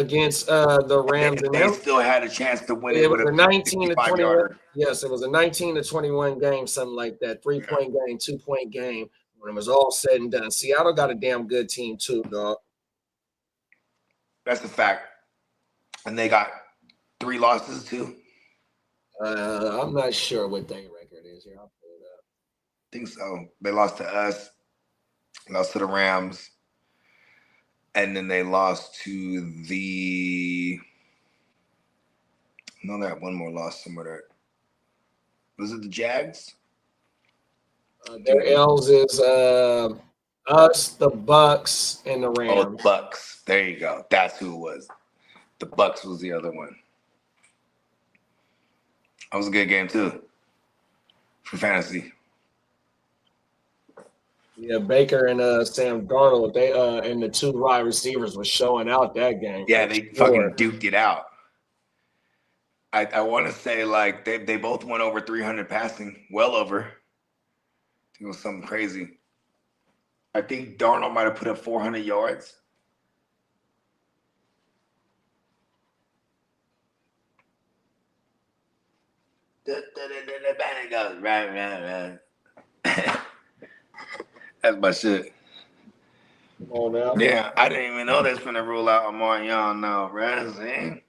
against the Rams, and they still had a chance to win. It was a 19 to 21. Yes, it was a 19 to 21 game, something like that. 3-point game, 2-point game. When it was all said and done, Seattle got a damn good team too, dog. That's the fact. And they got 3 losses too. I'm not sure what their record is here. I'll pull it up. I think so. They lost to us, lost to the Rams, and then they lost to the. No, they had one more loss somewhere there. Was it the Jags? Their L's is us, the Bucks, and the Rams. Oh, the Bucks. There you go. That's who it was. The Bucks was the other one. That was a good game too for fantasy. Yeah, Baker and Sam Darnold, they and the 2 wide receivers was showing out that game. Yeah, they fucking duked it out. I want to say like they both went over 300 passing, well over. I think it was something crazy. I think Darnold might have put up 400 yards. The band goes right. That's my shit. Come on now. Yeah, I didn't even know that's gonna rule out Amar Young now, right? See?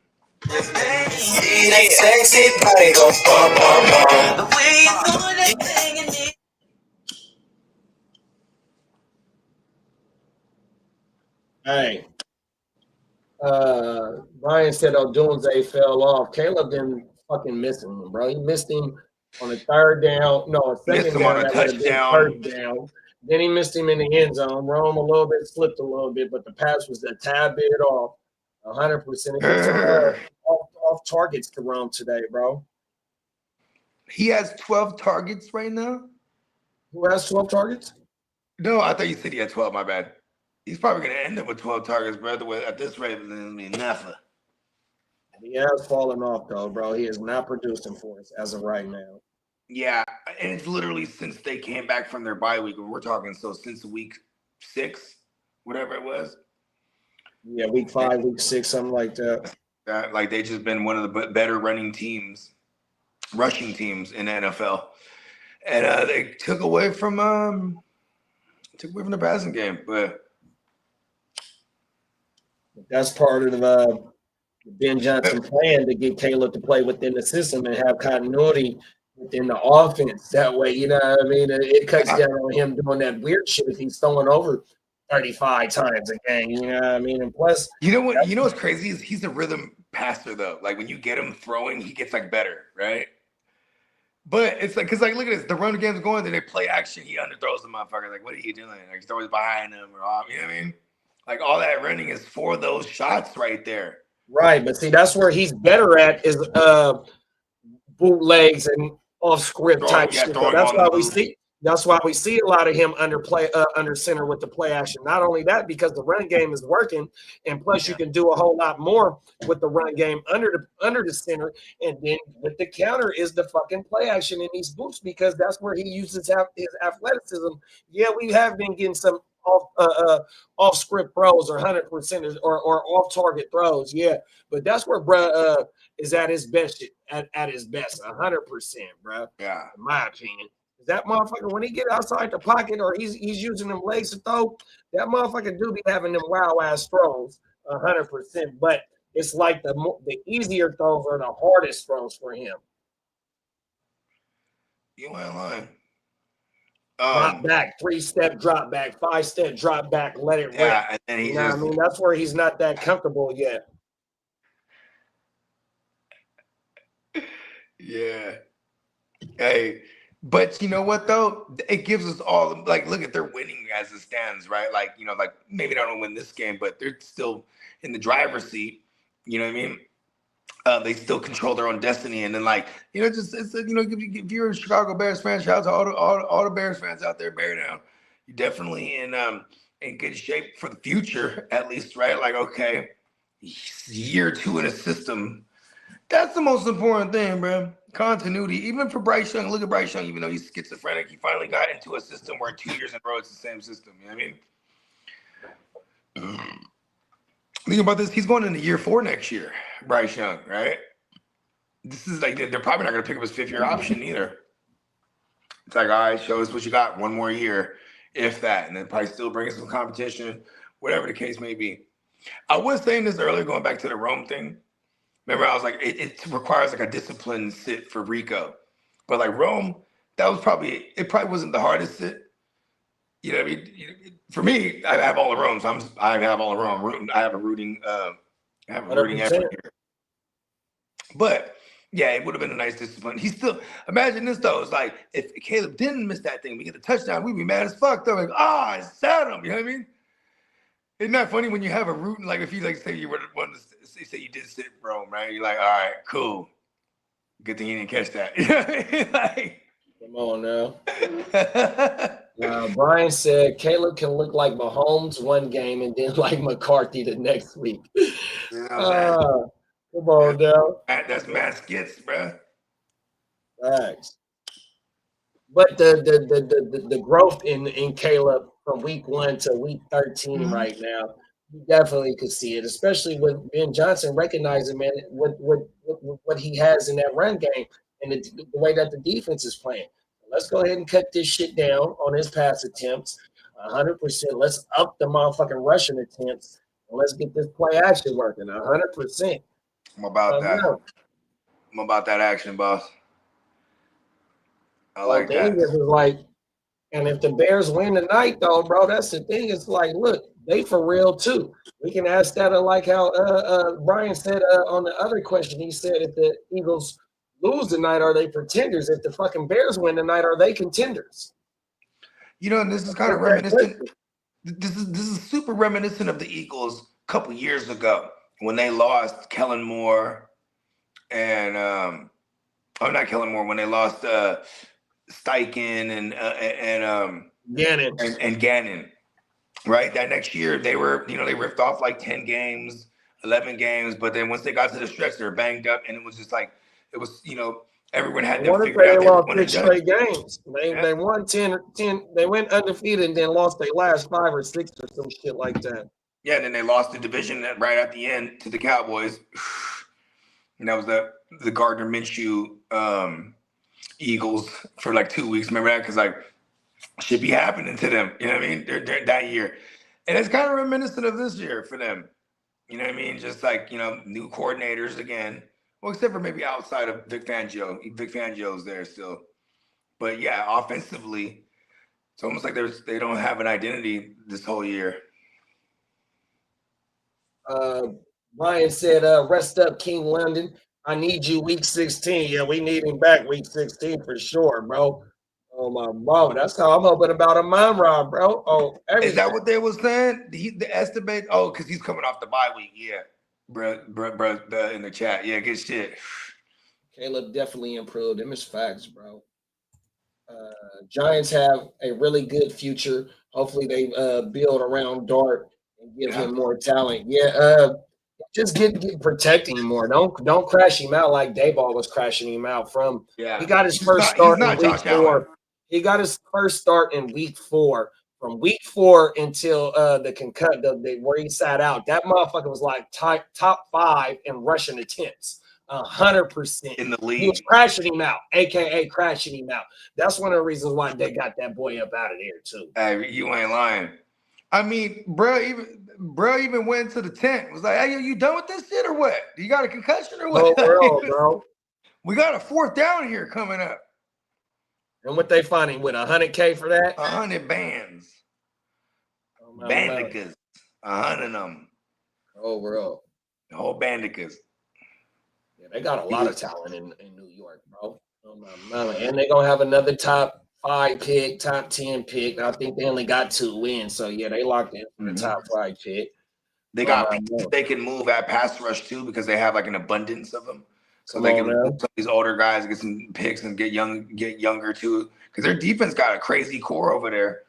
Sexy body go bum bum bum. The way you do that thing in it. Hey, Brian said Odunze fell off. Caleb didn't fucking miss him, bro. He missed him on a third down. No, a Missed second him on down a that would have been touchdown. first down. Then he missed him in the end zone. Rome a little bit, slipped a little bit, but the pass was a tad bit off. 100%. It gets some off targets to Rome today, bro. He has 12 targets right now? Who has 12 targets? No, I thought you said he had 12. My bad. He's probably going to end up with 12 targets, brother. At this rate, it's going to be nothing. He has fallen off, though, bro. He is not producing for us as of right now. Yeah, and it's literally since they came back from their bye week. We're talking since week 6, whatever it was. Yeah, week 5, week 6, something like that. Like they just been one of the better rushing teams in the NFL, and they took away from the passing game. But that's part of the Ben Johnson plan to get Caleb to play within the system and have continuity within the offense. That way, you know what I mean? It cuts down on him doing that weird shit if he's throwing over 35 times a game. You know what I mean? And plus, you know what's crazy is he's a rhythm passer though. Like when you get him throwing, he gets like better, right? But it's like, cause like look at this, the run game's going, then they play action, he underthrows the motherfucker. Like, what are you doing? Like he's always behind him or off, you know what I mean? Like all that running is for those shots right there. Right, but see, that's where he's better at is bootlegs and off script type shit. So that's why we see a lot of him under center with the play action. Not only that, because the run game is working, and plus you can do a whole lot more with the run game under the center, and then with the counter is the fucking play action in these boots because that's where he uses his athleticism. Yeah, we have been getting some off script throws or 100% or off target throws, yeah, but that's where bruh is at his best, at his best, 100%, bruh. Yeah, in my opinion. That motherfucker, when he get outside the pocket or he's using them legs to throw, that motherfucker do be having them wow ass throws, 100%. But it's like the easier throws are the hardest throws for him. You ain't lying. Drop back, 3-step drop back, 5-step drop back, let it rip. Yeah, and then you know what I mean? That's where he's not that comfortable yet. Yeah. Hey, but you know what though? It gives us all like look at they're winning as it stands, right? Like, you know, like maybe they don't win this game, but they're still in the driver's seat. You know what I mean? They still control their own destiny, and then like just it's if you're a Chicago Bears fan, shout out to all the Bears fans out there, bear down. You're definitely in good shape for the future, at least, right? Like okay, year 2 in a system. That's the most important thing, bro. Continuity. Even for Bryce Young, look at Bryce Young. Even though he's schizophrenic, he finally got into a system where 2 years in a row it's the same system. You know what I mean? Think about this. He's going into year 4 next year, Bryce Young, right? This is like they're probably not going to pick up his 5th-year option either. It's like, all right, show us what you got. 1 more year, if that, and then probably still bring us some competition, whatever the case may be. I was saying this earlier, going back to the Rome thing. Remember, I was like, it requires like a disciplined sit for Rico, but like Rome, it probably wasn't the hardest sit. You know what I mean? For me, I have all the Romes. I have all the Rome. I have a rooting effort here. But yeah, it would have been a nice discipline. He still imagine this though. It's like if Caleb didn't miss that thing, we get the touchdown, we'd be mad as fuck. Though, like, I sat him. You know what I mean? Isn't that funny when you have a root, like if you like say you were one to say you did sit Rome, right? You're like, all right, cool. Good thing you didn't catch that. You know what I mean? Like, come on now. Brian said Caleb can look like Mahomes one game and then like McCarthy the next week. Come on now. That's Matt Skits, bro. Thanks. But the growth in Caleb from week 1 to week 13 right now, you definitely could see it, especially with Ben Johnson recognizing, man, what he has in that run game and the way that the defense is playing. Let's go ahead and cut this shit down on his pass attempts, 100%. Let's up the motherfucking rushing attempts, and let's get this play action working, 100%. I'm about that. I'm about that action, boss. I like that. Is like, and if the Bears win tonight, though, bro, that's the thing. It's like, look, they for real too. We can ask that like how Brian said on the other question. He said if the Eagles lose tonight, are they pretenders? If the fucking Bears win tonight, are they contenders? You know, and this is kind of reminiscent. This is super reminiscent of the Eagles a couple years ago when they lost Kellen Moore and not Kellen Moore, when they lost Steichen and Gannon. And Gannon. Right, that next year they were, they ripped off like 10 games, 11 games, but then once they got to the stretch, they were banged up, and it was just like it was, everyone had them figured out. They lost 6 straight games. They won 10. They went undefeated and then lost their last 5 or 6 or some shit like that. Yeah, and then they lost the division right at the end to the Cowboys, and that was the Gardner Minshew Eagles for like 2 weeks. Remember that? Because like shit be happening to them. You know what I mean? They're that year, and it's kind of reminiscent of this year for them. You know what I mean? Just like new coordinators again. Well, except for maybe outside of Vic Fangio. Vic Fangio's there still. But yeah, offensively, it's almost like they don't have an identity this whole year. Brian said, rest up, King London. I need you week 16. Yeah, we need him back week 16 for sure, bro. Oh, my mama. That's how I'm hoping about a Monroe, bro. Oh, everything. Is that what they were saying? The estimate? Oh, because he's coming off the bye week. Yeah. Bro, in the chat. Yeah, good shit. Caleb definitely improved. Them is facts, bro. Giants have a really good future. Hopefully they build around Dart and give him more talent. Yeah, just get protecting him more. Don't crash him out like Dayball was crashing him out from. Yeah. He got his first start in week 4. He got his first start in week 4. From week 4 until the concussion, where he sat out, that motherfucker was like top 5 in rushing attempts, 100% in the league. He was crashing him out, aka crashing him out. That's one of the reasons why they got that boy up out of there too. Hey, you ain't lying. I mean, bro even went to the tent. Was like, "Hey, you done with this shit or what? You got a concussion or what?" Bro. We got a 4th down here coming up. And what they find him with $100K for that? 100 bands. Bandicas. 100 of them. Oh, bro. The whole bandicas. Yeah, they got a lot of talent in New York, bro. Oh, my mama. And they're going to have another top 5 pick, top 10 pick. I think they only got 2 wins. So, yeah, they locked in for the top 5 pick. They got they can move at pass rush, too, because they have, like, an abundance of them. So they can move some of these older guys, get some picks, and get younger too. Because their defense got a crazy core over there.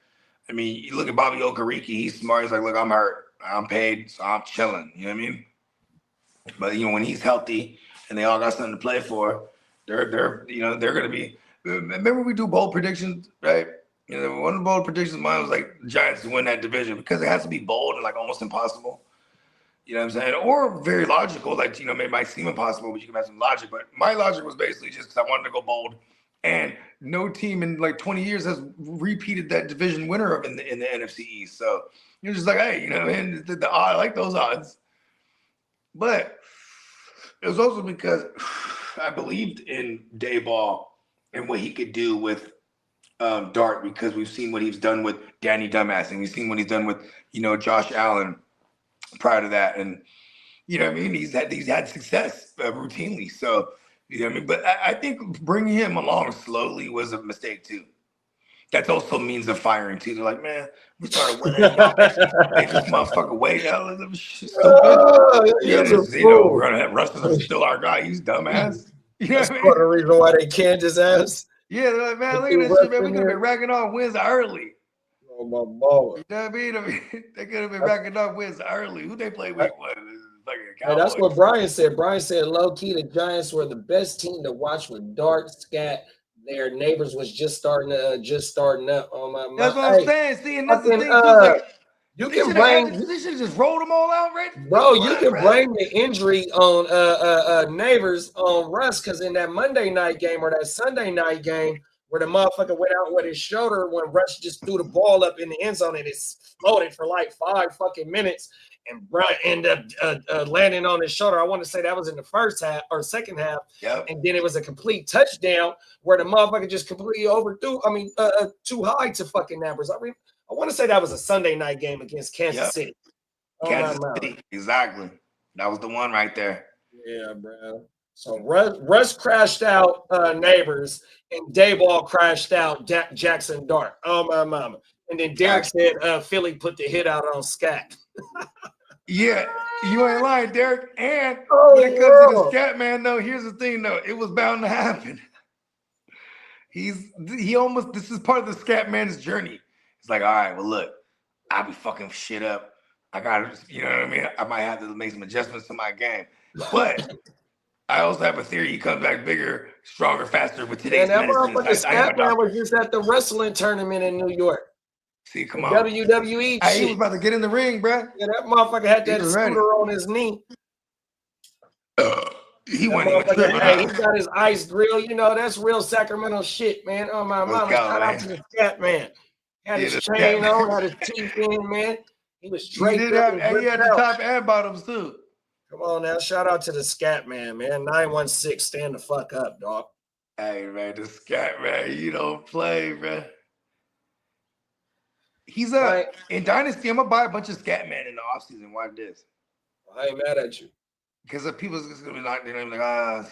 I mean, you look at Bobby Okereke, he's smart. He's like, look, I'm hurt. I'm paid, so I'm chilling. You know what I mean? But when he's healthy and they all got something to play for, they're gonna be. Remember we do bold predictions, right? One of the bold predictions of mine was like the Giants to win that division because it has to be bold and like almost impossible. You know what I'm saying? Or very logical, like, it might seem impossible, but you can have some logic. But my logic was basically just because I wanted to go bold. And no team in like 20 years has repeated that division winner in the NFC East. So you're just like, hey, I like those odds. But it was also because I believed in Dayball and what he could do with Dart, because we've seen what he's done with Danny Dumbass, and we've seen what he's done with, Josh Allen prior to that. And, he's had success routinely. So, but I think bringing him along slowly was a mistake too. That also means the firing too. They're like, man, we started winning. Take this motherfucker away. Russell's still our guy. He's dumbass. You know what I mean? Part of the reason why they canned his ass. Yeah, they're like, man, look at this shit, man. We could have been racking off wins early. Oh, my mama. You know what I mean? They could have been racking off wins early. Who they play week 1? Hey, that's what Brian said. Brian said, low key, the Giants were the best team to watch with Dart, Scat. Their neighbors was just starting up. On my that's what I'm saying. See, and that's the thing too. You can blame. They should have just rolled them all out, right? Bro, you can blame the injury on neighbors on Russ, because in that Monday night game or that Sunday night game where the motherfucker went out with his shoulder when Russ just threw the ball up in the end zone and it floated for like 5 fucking minutes. And Brian ended up landing on his shoulder. I want to say that was in the first half or second half. Yep. And then it was a complete touchdown where the motherfucker just completely overthrew. I mean, too high to fucking numbers. I want to say that was a Sunday night game against Kansas City. Kansas City, exactly. That was the one right there. Yeah, bro. So Russ crashed out Neighbors, and Dayball crashed out Jackson Dart. Oh, my mama. And then Derek said Philly put the hit out on Scat. Yeah, you ain't lying, Derek. And Oh, when it comes to the Scat Man, though, here's the thing, though. It was bound to happen. This is part of the Scat Man's journey. It's like, all right, well, look, I'll be fucking shit up. I got to, you know what I mean? I might have to make some adjustments to my game. But I also have a theory he comes back bigger, stronger, faster with today's medicine. And that motherfucker Scat Man was just at the wrestling tournament in New York. See, come on. WWE He was about to get in the ring, bro. Yeah, that motherfucker had that scooter on his knee. He went even tripping. Hey, he's got his ice grill. You know, that's real Sacramento shit, man. Oh, my mama. Shout out to the Scat Man. Had his chain on, had his teeth in, man. He was straight. He had the top and bottoms, too. Come on now. Shout out to the Scat Man, man. 916, stand the fuck up, dog. Hey, man, the Scat Man, you don't play, man. He's in Dynasty. I'm gonna buy a bunch of Scat Man in the offseason. Watch this. I ain't mad at you. Because people's just gonna be like,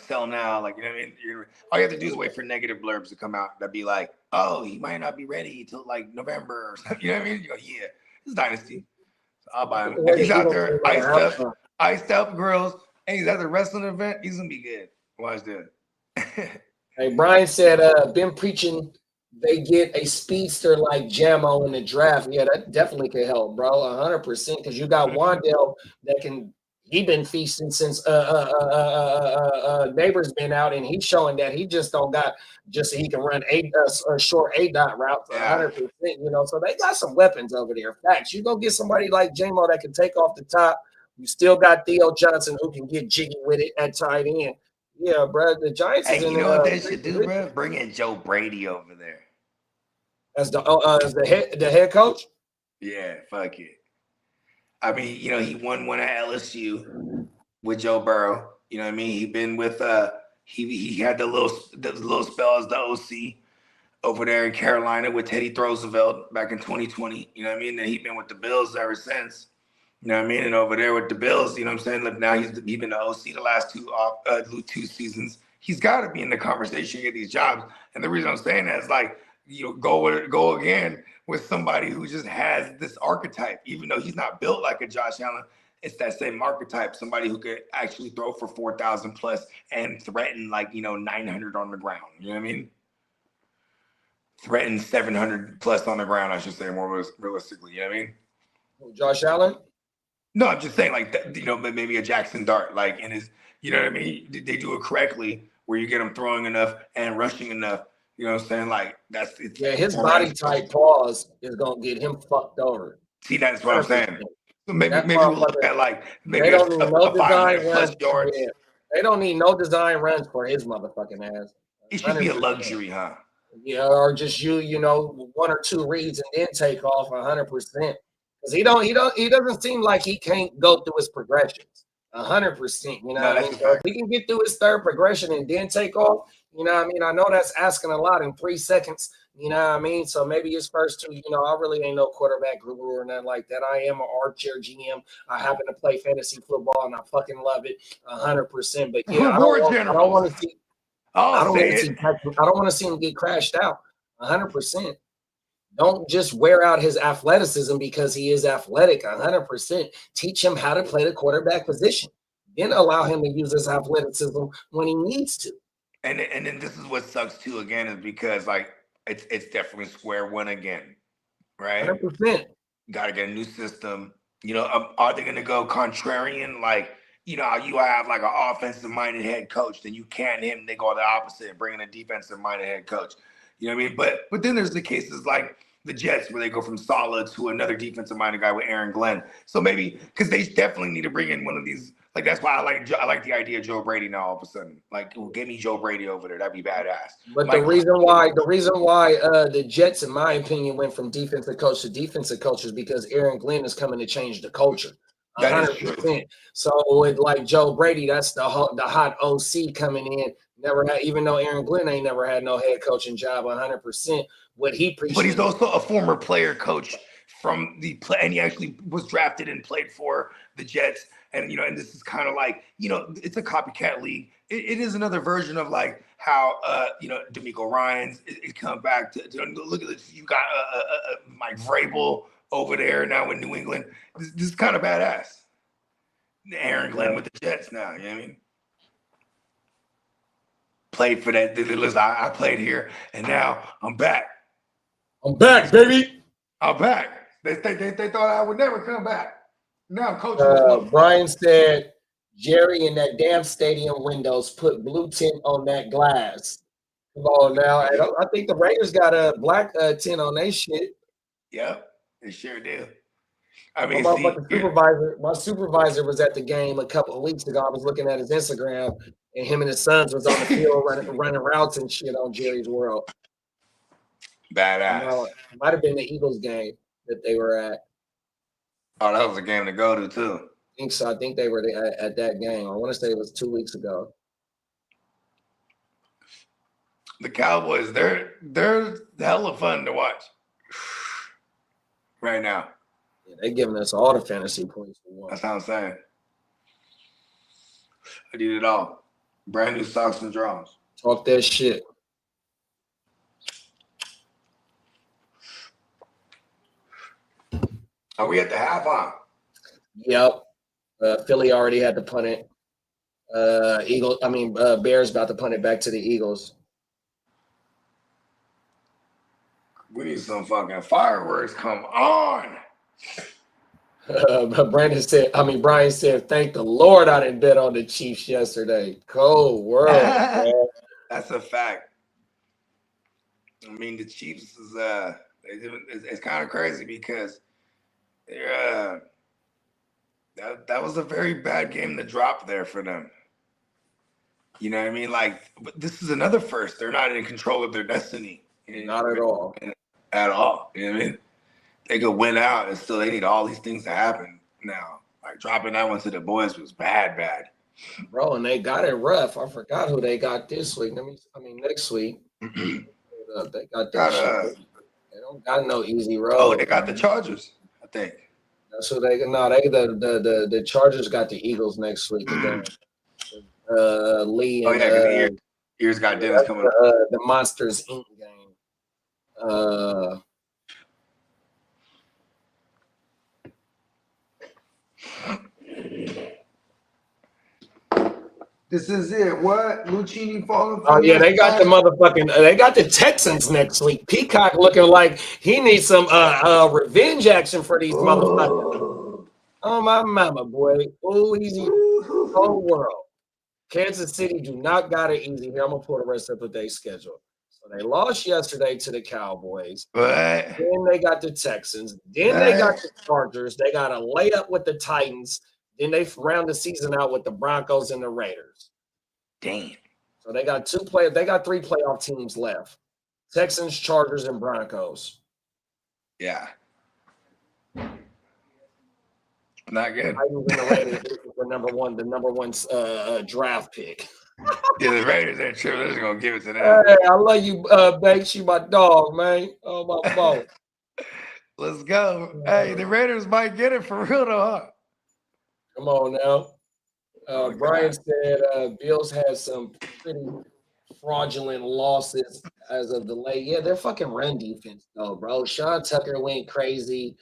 sell now. Like, you know what I mean? All you have to do is wait for negative blurbs to come out that be like, oh, he might not be ready till like November or something. You know what I mean? You go, yeah, it's Dynasty. So I'll buy him. If he's out there iced up grills, and he's at the wrestling event, he's gonna be good. Watch this. Hey, Brian said, been preaching they get a speedster like Jamo in the draft. Yeah, that definitely could help, bro. 100%. Because you got Wandale that can. He been feasting since Neighbors been out, and he's showing that he just don't got just so he can run a short A-dot route 100%. You know, so they got some weapons over there. Facts. You go get somebody like Jamo that can take off the top. You still got Theo Johnson who can get jiggy with it at tight end. Yeah, bro. The Giants. Hey, you know what they should do, bro? Bring in Joe Brady over there. As the head coach? Yeah, fuck it. I mean, you know, he won one at LSU with Joe Burrow. You know what I mean? He been with he had the little spell as the OC over there in Carolina with Teddy Roosevelt back in 2020. You know what I mean? And he been with the Bills ever since. You know what I mean? And over there with the Bills, you know what I'm saying? Look, now he's been the OC the last two seasons. He's got to be in the conversation, get these jobs. And the reason I'm saying that is like, you know, go again with somebody who just has this archetype, even though he's not built like a Josh Allen. It's that same archetype, somebody who could actually throw for 4,000 plus and threaten 900 on the ground. You know what I mean? Threaten 700 plus on the ground, I should say, more realistically. You know what I mean? Josh Allen? No, I'm just saying maybe a Jackson Dart, in his, you know what I mean? They do it correctly where you get him throwing enough and rushing enough. You know what I'm saying? His body type pause is gonna get him fucked over. See, that's what I'm saying. So maybe we'll look at they don't need no design runs. They don't need no design runs for his motherfucking ass. It should be a luxury, huh? Yeah, or just one or two reads and then take off 100%. Because he doesn't seem like he can't go through his progressions 100%. You know what I mean? So if he can get through his third progression and then take off, you know what I mean? I know that's asking a lot in 3 seconds. You know what I mean? So maybe his first two, I really ain't no quarterback guru or nothing like that. I am an armchair GM. I happen to play fantasy football and I fucking love it 100%. But yeah, I don't want to see. I don't want to see him get crashed out 100%. Don't just wear out his athleticism because he is athletic 100%. Teach him how to play the quarterback position. Then allow him to use his athleticism when he needs to. And then this is what sucks too, again, is because it's definitely square one again, right? 100%. Got to get a new system. Are they going to go contrarian? You have an offensive-minded head coach, then you can him. They go the opposite and bring in a defensive-minded head coach. You know what I mean? But then there's the cases like the Jets where they go from solid to another defensive-minded guy with Aaron Glenn. So maybe because they definitely need to bring in one of these. That's why I like the idea of Joe Brady now. All of a sudden, get me Joe Brady over there. That'd be badass. But the reason why the Jets, in my opinion, went from defensive coach to defensive coach is because Aaron Glenn is coming to change the culture. 100%. So with Joe Brady, that's the hot OC coming in. Never had, even though Aaron Glenn ain't never had no head coaching job 100%. What he preached, but he's also a former player coach from the play, and he actually was drafted and played for the Jets. And and this is kind of like it's a copycat league. It is another version of like how D'Amico Ryans it come back to look at this. You got Mike Vrabel over there now in New England. This is kind of badass. Aaron Glenn with the Jets now. You know what I mean? Played for that. Listen, I played here, and now I'm back. I'm back, baby. I'm back. They thought I would never come back. Now I'm coaching. Brian said, Jerry in that damn stadium windows put blue tint on that glass. Come on now. I think the Raiders got a black tint on their shit. Yep, they sure do. I mean, my supervisor was at the game a couple of weeks ago. I was looking at his Instagram, and him and his sons was on the field running routes and shit on Jerry's World. Badass. It might have been the Eagles game that they were at. Oh, that was a game to go to too. I think so. I think they were at that game. I want to say it was 2 weeks ago. The Cowboys, they're hella fun to watch right now. Yeah, they're giving us all the fantasy points we want. That's what I'm saying. I need it all. Brand new socks and drawers. Talk that shit. Are we at the half on? Yep. Philly already had to punt it. Bears about to punt it back to the Eagles. We need some fucking fireworks. Come on. Brian said, thank the Lord I didn't bet on the Chiefs yesterday. Cold world, man. That's a fact. I mean, the Chiefs is it's kind of crazy because they're that was a very bad game to drop there for them. You know what I mean? Like, but this is another first. They're not in control of their destiny. Not at all. At all. You know what I mean? They could win out and still they need all these things to happen now. Like dropping that one to the boys was bad. Bro, and they got it rough. I forgot who they got this week. Next week. They got that shit. They don't got no easy road. Oh, they got the Chargers, I think. That's who the Chargers got the Eagles next week again. Lee and Ears got Dennis coming up. The Monsters Inc. game. This is it. What? Lucchini falling? Oh yeah, they got they got the Texans next week. Peacock looking like he needs some revenge action for these motherfuckers. Oh my mama, boy. Oh, easy whole world. Kansas City do not got it easy here. I'm gonna pull the rest up of their schedule. So they lost yesterday to the Cowboys. But then they got the Texans. Then they got the Chargers. They got a layup with the Titans. Then they round the season out with the Broncos and the Raiders. Damn. So they got 3 playoff teams left. Texans, Chargers, and Broncos. Yeah. Not good. Titans and the Raiders for the number one draft pick. Yeah, the Raiders ain't sure they're just gonna give it to them. Hey, I love you, Banks. You my dog, man. Oh my phone. Let's go. Hey, the Raiders might get it for real though, huh? Come on now. Brian said Bills had some pretty fraudulent losses as of the late. Yeah, they're fucking run defense though, bro. Sean Tucker went crazy.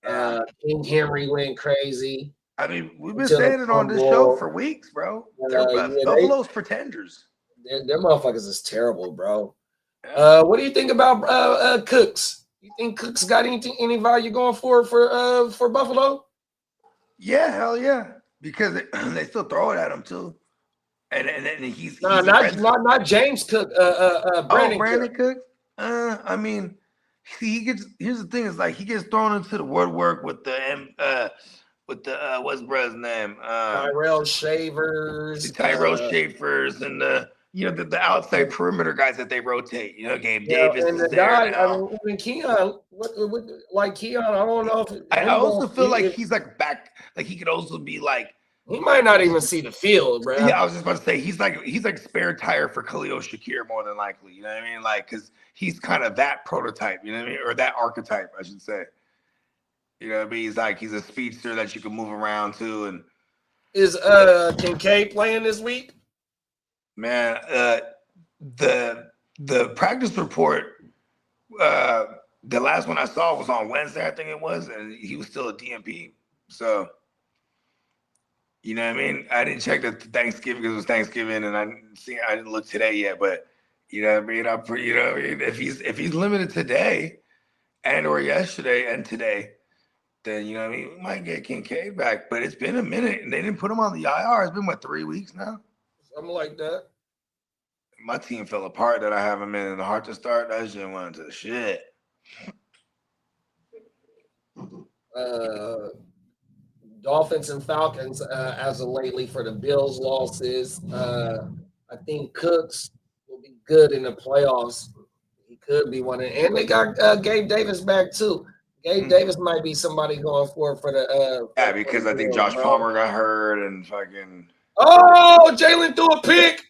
King Henry went crazy. I mean, we've been saying it on this show for weeks, bro. They're Buffalo's pretenders. Their motherfuckers is terrible, bro. What do you think about Cooks? You think Cooks got any value going for Buffalo? Yeah, hell yeah. Because they still throw it at him too. And he's not James Cook, Brandon Cook. I mean, here's the thing, is like he gets thrown into the woodwork with the what's brother's name? Tyrell Shavers. Shavers and the outside perimeter guys that they rotate. Gabe Davis and is the there guy, now. Keon, Keon, I don't know if I also feel like he's like back, like he could also be like He might not even see the field, bro. Yeah, I was just about to say he's like spare tire for Khalil Shakir more than likely. You know what I mean? Like, because he's kind of that prototype. You know what I mean? Or that archetype, I should say. You know what I mean? He's a speedster that you can move around to. And is Kincaid playing this week? Man, the practice report. The last one I saw was on Wednesday, I think it was, and he was still a DMP. So. You know what I mean? I didn't check the Thanksgiving because it was Thanksgiving, and I didn't look today yet. But you know what I mean? If he's limited today, and or yesterday and today, then you know what I mean. We might get Kincaid back, but it's been a minute, and they didn't put him on the IR. It's been 3 weeks now? Something like that. My team fell apart that I have him in the heart to start. That shit went to shit. Dolphins and Falcons as of lately for the Bills losses. I think Cooks will be good in the playoffs. He could be one. And they got Gabe Davis back too. Gabe Davis might be somebody going for the yeah, because I think Josh Palmer got hurt and fucking. Oh, Jalen threw a pick.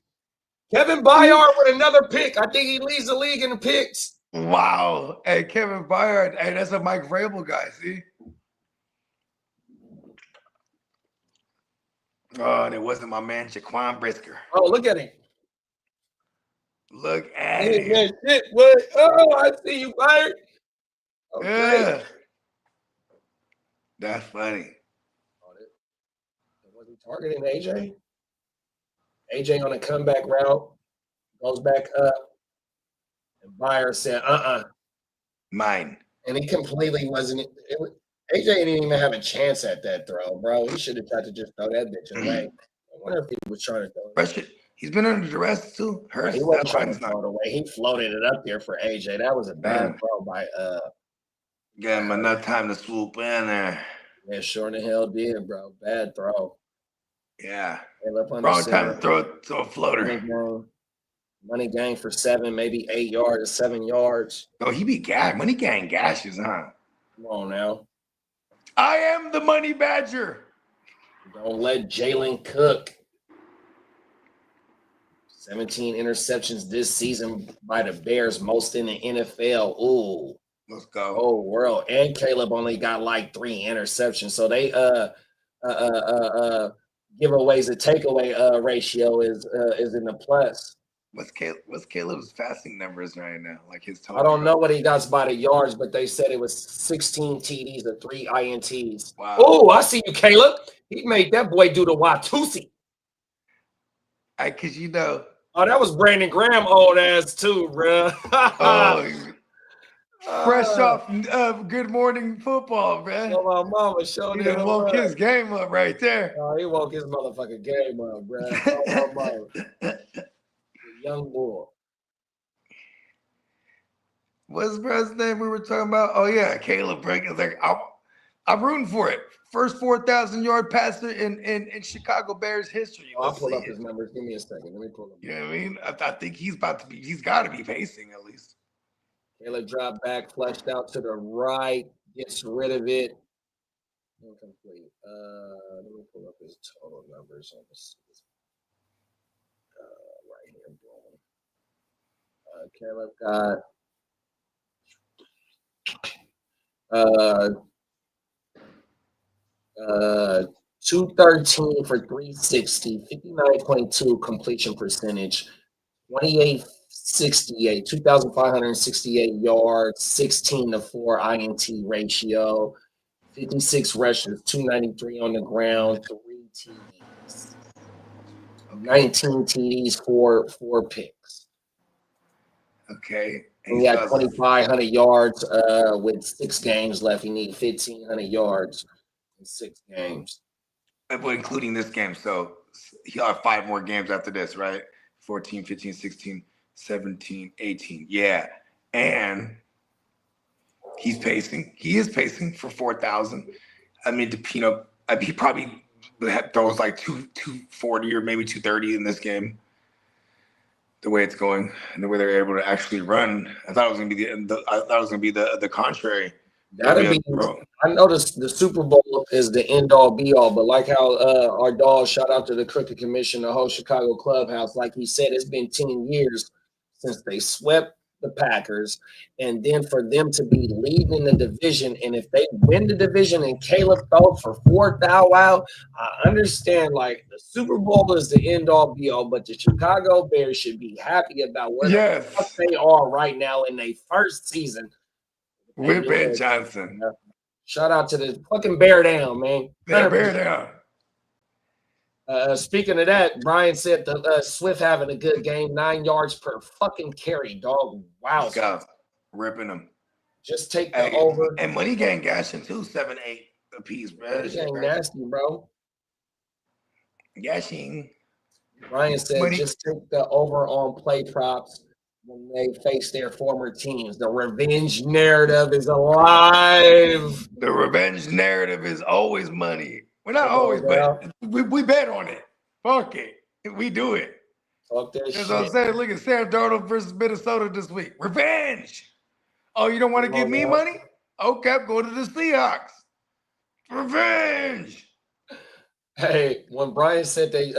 Kevin Byard with another pick. I think he leads the league in the picks. Wow. Hey, Kevin Byard. Hey, that's a Mike Vrabel guy, see? Oh, and it wasn't my man, Jaquan Brisker. Oh, look at him. Look at him. Shit, what? Oh, I see you, Byard. Okay. Yeah. That's funny. Was he targeting AJ? AJ on a comeback route, goes back up, and Byard said, Mine. And he completely wasn't. AJ didn't even have a chance at that throw, bro. He should have tried to just throw that bitch away. I wonder if he was trying to throw it. He's been under duress too. He wasn't trying to throw it away. He floated it up there for AJ. That was a bad throw by Gave him enough time to swoop in there. Yeah, sure the hell did, bro. Bad throw. Yeah. Wrong time to throw a floater. Money gang for 7, maybe 8 yards, 7 yards. Oh, he be Money gang gashes, huh? Come on now. I am the money badger. Don't let Jalen cook. 17 interceptions this season by the Bears, most in the NFL. Ooh. Let's go. Oh, world. And Caleb only got like 3 interceptions. So they giveaways to takeaway ratio is in the plus. What's Caleb's passing numbers right now? Like his total? I don't know what he got by the yards, but they said it was 16 TDs and 3 INTs. Wow. Oh, I see you, Caleb. He made that boy do the Watusi. Because you know. Oh, that was Brandon Graham old ass too, bro. Fresh off Good Morning Football, man. So my mama showed him. He woke his game up right there. Oh, he woke his motherfucking game up, bro. Oh, my mama. Young boy. What's the brother's name we were talking about? Oh yeah, Caleb Brinkins. Like I'm rooting for it. First 4,000-yard passer in Chicago Bears history. I'll pull up his numbers. Give me a second. Let me pull them. You know what I mean? I think he's got to be pacing at least. Caleb dropped back, flushed out to the right, gets rid of it. Incomplete. Let me pull up his total numbers on this. Right here, boom. Caleb got 213 for 360, 59.2 completion percentage, 2,568 yards, 16-4 INT ratio, 56 rushes, 293 on the ground, 3 TDs, 19 TDs, 4 picks. Okay. And he had 2,500 yards with 6 games left. He needed 1,500 yards in 6 games. But including this game. So he'll have 5 more games after this, right? 14, 15, 16, 17, 18. Yeah. And he's pacing. He is pacing for 4,000. I mean, he probably throws like 240 or maybe 230 in this game. The way it's going and the way they're able to actually run, I thought it was going to be the contrary. That'd be. I noticed the Super Bowl is the end all be all, but like how our dog, shout out to the Cricket Commission, the whole Chicago clubhouse, like he said, it's been 10 years since they swept the Packers, and then for them to be leading the division, and if they win the division and Caleb throws for 4th out, I understand like the Super Bowl is the end all be all, but the Chicago Bears should be happy about where the fuck they are right now in their first season. With Ben Johnson. Shout out to the fucking bear down, man. Yeah, bear down. Speaking of that, Brian said the Swift having a good game, 9 yards per fucking carry, dog. Wow. Ripping them. Just take the over. And Money Gang gashing too, 7-8 apiece, bro. Money Gang nasty, bro. Gashing. Brian said just take the over on play props when they face their former teams. The revenge narrative is alive. The revenge narrative is always money. We're not always, but we bet on it. Fuck it. We do it. Fuck that shit. That's what I'm saying. Look at Sam Darnold versus Minnesota this week. Revenge. Oh, you don't want to give me money? Okay, go to the Seahawks. Revenge. Hey, when Brian said they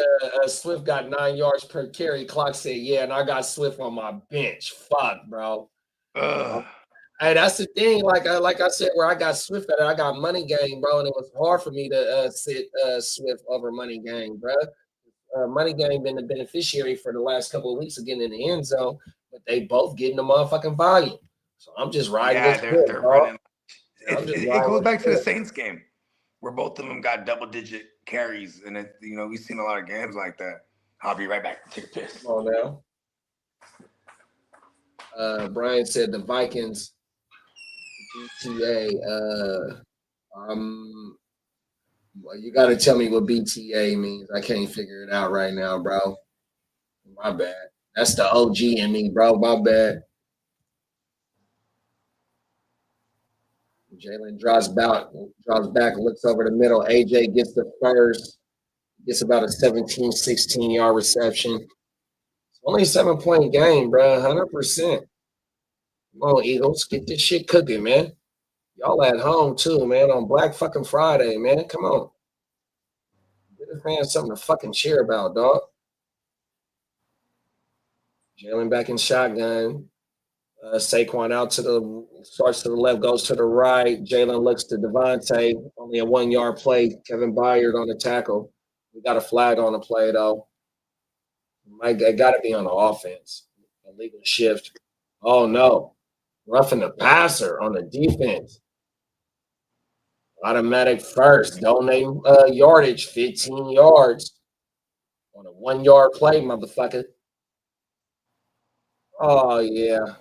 Swift got 9 yards per carry, Clock said, yeah, and I got Swift on my bench. Fuck, bro. Hey, that's the thing. Like I said, where I got Swift at, I got Money Gang, bro, and it was hard for me to sit Swift over Money Gang, bro. Money Gang been the beneficiary for the last couple of weeks of getting in the end zone, but they both getting the motherfucking volume. So I'm just riding with they're running. It goes back to the Saints game where both of them got double-digit carries, and we've seen a lot of games like that. I'll be right back. Take a piss. Come on now. Brian said the Vikings BTA. Well, you got to tell me what BTA means. I can't figure it out right now, bro. My bad. That's the OG in me, bro. My bad. Jalen drops back, looks over the middle. AJ gets the first, gets about a 17, 16-yard reception. It's only a 7-point game, bro. 100%. Come on, Eagles. Get this shit cooking, man. Y'all at home, too, man, on Black fucking Friday, man. Come on. Give the fans something to fucking cheer about, dog. Jalen back in shotgun. Saquon out starts to the left, goes to the right. Jalen looks to Devontae. Only a 1-yard play. Kevin Byard on the tackle. We got a flag on the play, though. It got to be on the offense. Illegal shift. Oh, no. Roughing the passer on the defense. Automatic first. Donate yardage, 15 yards. On a 1-yard play, motherfucker. Oh, yeah.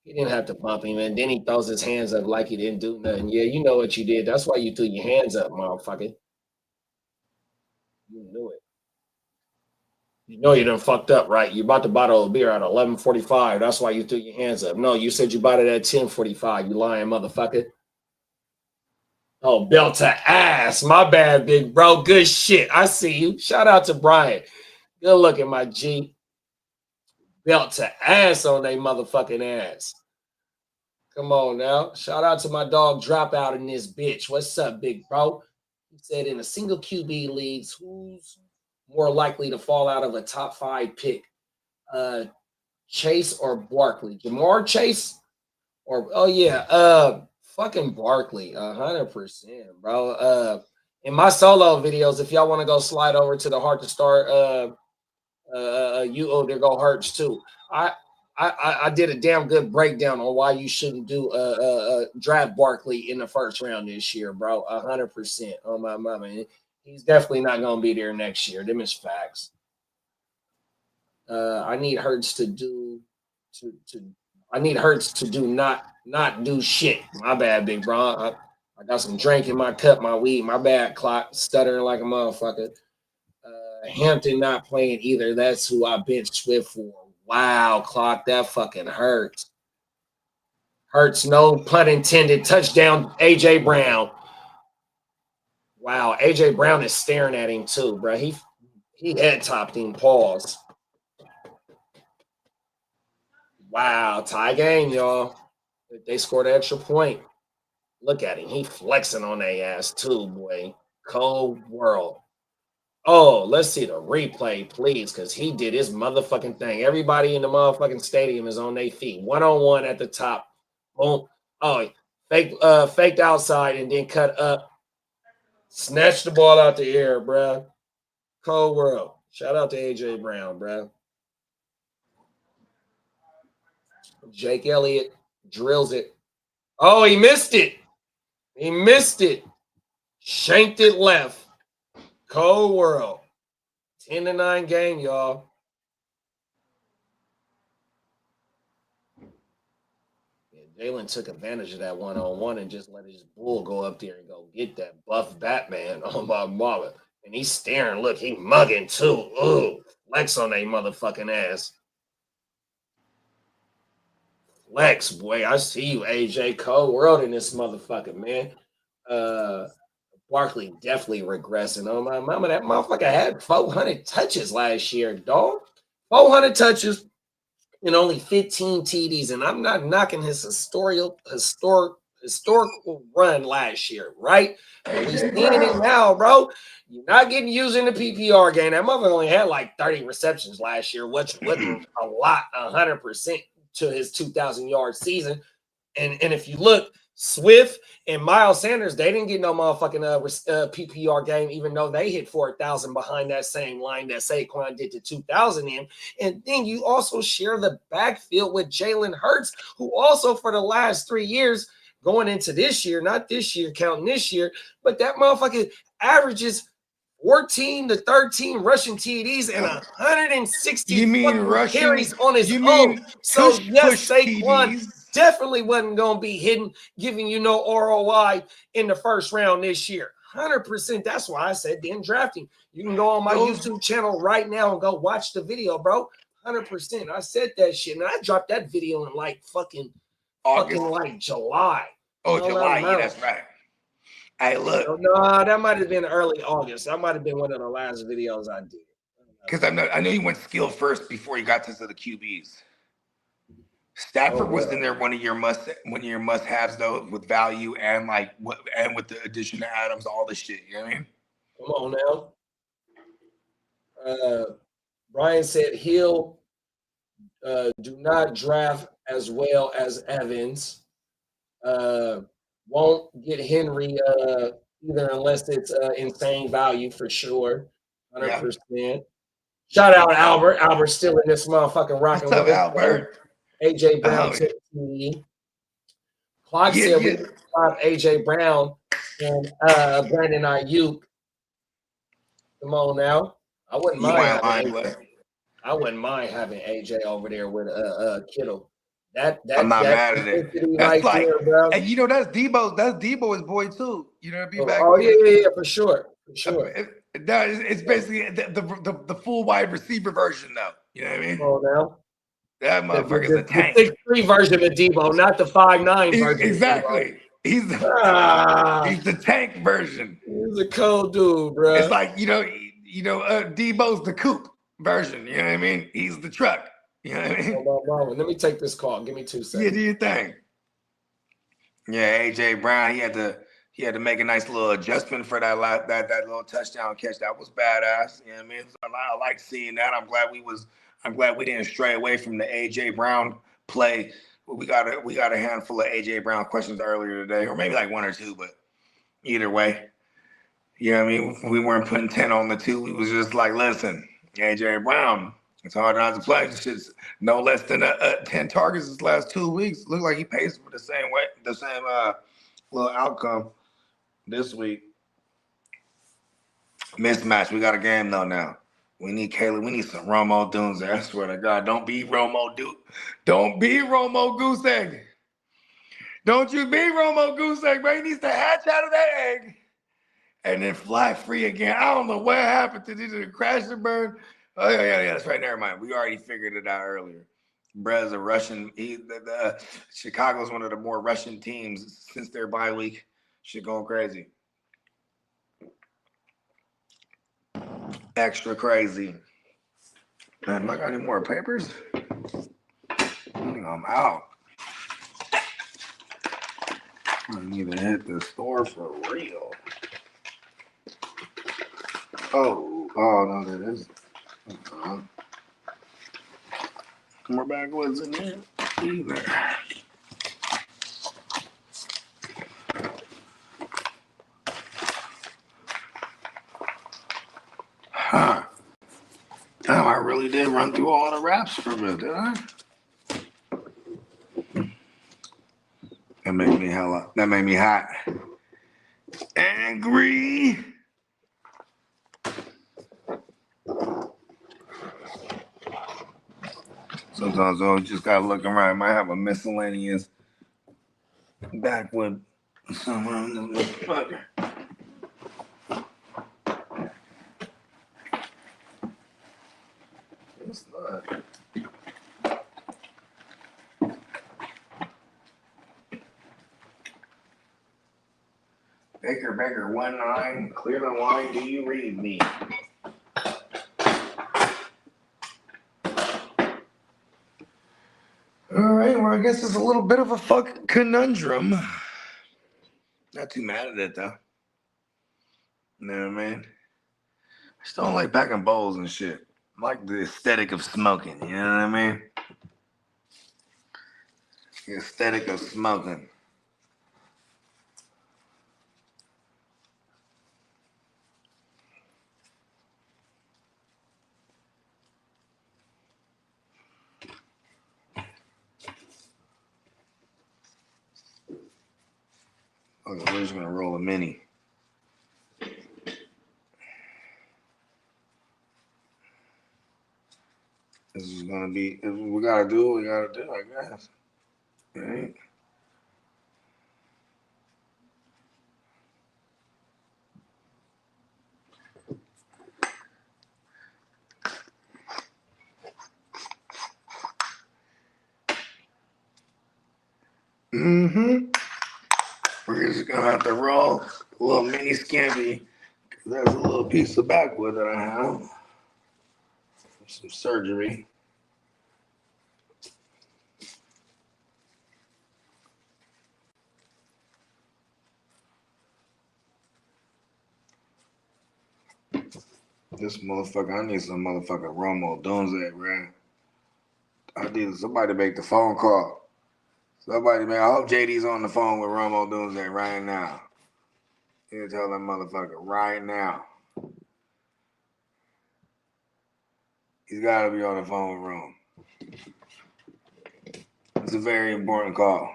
He didn't have to bump him, and then he throws his hands up like he didn't do nothing. Yeah, you know what you did. That's why you threw your hands up, motherfucker. You knew it. You know you done fucked up, right? You bought the bottle of beer at 11:45. That's why you threw your hands up. No, you said you bought it at 10:45. You lying motherfucker. Oh, belt to ass. My bad, big bro. Good shit. I see you. Shout out to Brian. Good looking, my G. Belt to ass on they motherfucking ass. Come on now. Shout out to my dog Dropout in this bitch. What's up, big bro? He said in a single QB leagues, who's more likely to fall out of a top 5 pick? Chase or Barkley? Jamar Chase? Or fucking Barkley. 100%, bro. In my solo videos, if y'all want to go slide over to the Hard to Start there go Hurts too. I did a damn good breakdown on why you shouldn't do draft Barkley in the first round this year, bro. 100% on my mama. He's definitely not gonna be there next year. Them is facts. I need Hurts to do not do shit. My bad, big bro. I got some drink in my cup, my weed. My bad, clock stuttering like a motherfucker. Hampton not playing either. That's who I benched Swift for. Wow, clock, that fucking hurts. Hurts, no pun intended. Touchdown, A.J. Brown. Wow, A.J. Brown is staring at him too, bro. He head topped him. Pause. Wow, tie game, y'all. They scored an extra point. Look at him. He flexing on their ass too, boy. Cold world. Oh, let's see the replay, please, because he did his motherfucking thing. Everybody in the motherfucking stadium is on their feet. 1-on-1 at the top. Boom. Oh, faked outside and then cut up. Snatched the ball out the air, bruh. Cold world. Shout out to AJ Brown, bruh. Jake Elliott drills it. Oh, he missed it. He missed it. Shanked it left. Cold world. 10-9 game, y'all. Yeah, Jalen took advantage of that 1-on-1 and just let his bull go up there and go get that buff Batman on my mama. And he's staring. Look, he mugging too. Ooh, flex on that motherfucking ass. Flex, boy. I see you, AJ. Cold world in this motherfucker, man. Barkley definitely regressing. Oh my mama, that motherfucker had 400 touches last year, dog. 400 touches and only 15 TDs. And I'm not knocking his historical run last year, right? But we seeing it now, bro. You're not getting used in the PPR game. That motherfucker only had like 30 receptions last year, which wasn't a lot, 100% to his 2,000-yard season. And if you look, Swift and Miles Sanders, they didn't get no motherfucking PPR game, even though they hit 4,000 behind that same line that Saquon did to 2,000 in. And then you also share the backfield with Jalen Hurts, who also for the last 3 years going into this year, not this year, counting this year, but that motherfucker averages 14 to 13 rushing TDs and 160 carries on his own. So yes, Saquon definitely wasn't going to be hidden, giving you no ROI in the first round this year. 100%. That's why I said then drafting. You can go on my YouTube channel right now and go watch the video, bro. 100%. I said that shit, and I dropped that video in like fucking like July. Oh, July. Yeah, that's right. Hey, look. No, that might have been early August. That might have been one of the last videos I did. Because I know you went skill first before you got to the QBs. Stafford was in there one of your must-haves though, with value and with the addition of Adams, all this shit. You know what I mean? Come on now. Brian said he'll do not draft as well as Evans. Won't get Henry either unless it's insane value for sure. 100%. Yeah. Shout out Albert. Albert's still in this motherfucking rocking. What's up, Albert? AJ Brown took TD. Clock said we got AJ Brown and Brandon Ayuk. Come on now. I wouldn't mind having AJ over there with Kittle. I'm not mad at it. That's like, there, and you know that's Debo's boy too. You know what I mean? Yeah, for sure. It's basically the full wide receiver version though. You know what I mean? Oh now. That motherfucker's a tank. The 6'3" version of Debo, not the 5'9" version. Exactly. He's the tank version. He's a cold dude, bro. It's like Debo's the coupe version. You know what I mean? He's the truck. You know what I mean? Let me take this call. Give me 2 seconds. Yeah, do your thing. Yeah, AJ Brown, he had to make a nice little adjustment for that little touchdown catch. That was badass. You know what I mean? I like seeing that. I'm glad we didn't stray away from the AJ Brown play. We got a handful of AJ Brown questions earlier today, or maybe like 1 or 2, but either way, you know what I mean? We weren't putting 10 on the 2. We was just like, listen, AJ Brown, it's hard not to play. This shit's no less than 10 targets this last 2 weeks. Look like he pays for the same little outcome this week. Mismatch. We got a game though now. We need Caleb. We need some Romo Dunze. I swear to God, don't be Romo Goose Egg. Don't you be Romo Goose Egg, bro. He needs to hatch out of that egg and then fly free again. I don't know what happened to this. Crash and burn. Oh, yeah, that's right. Never mind. We already figured it out earlier. Brez a Russian. Chicago's one of the more Russian teams since their bye week. Shit going crazy. Extra crazy. Man, am I got any more papers? I think I'm out. I need to hit the store for real. Oh no, that is. More backwoods in there either. Huh. Damn, I really did run through all the raps for a bit, did I? That made me hot. Angry. Sometimes I just gotta look around. I might have a miscellaneous backwood somewhere in this motherfucker. It's not. Baker 19, clear the line. Do you read me? All right. Well, I guess it's a little bit of a fucking conundrum. Not too mad at it though. You know what I mean? I just don't like packing bowls and shit. I like the aesthetic of smoking. You know what I mean? The aesthetic of smoking. Okay, we're just gonna roll a mini. This is gonna be. If we gotta do what we gotta do, I guess. Right? Mm-hmm. We're just gonna have to roll a little mini scampi. There's a little piece of backwood that I have. Some surgery. This motherfucker, I need some motherfucking Romo Donze, bro. I need somebody to make the phone call. Somebody, man, I hope JD's on the phone with Romo Donze right now. You tell that motherfucker right now. He's got to be on the phone with Rome. It's a very important call.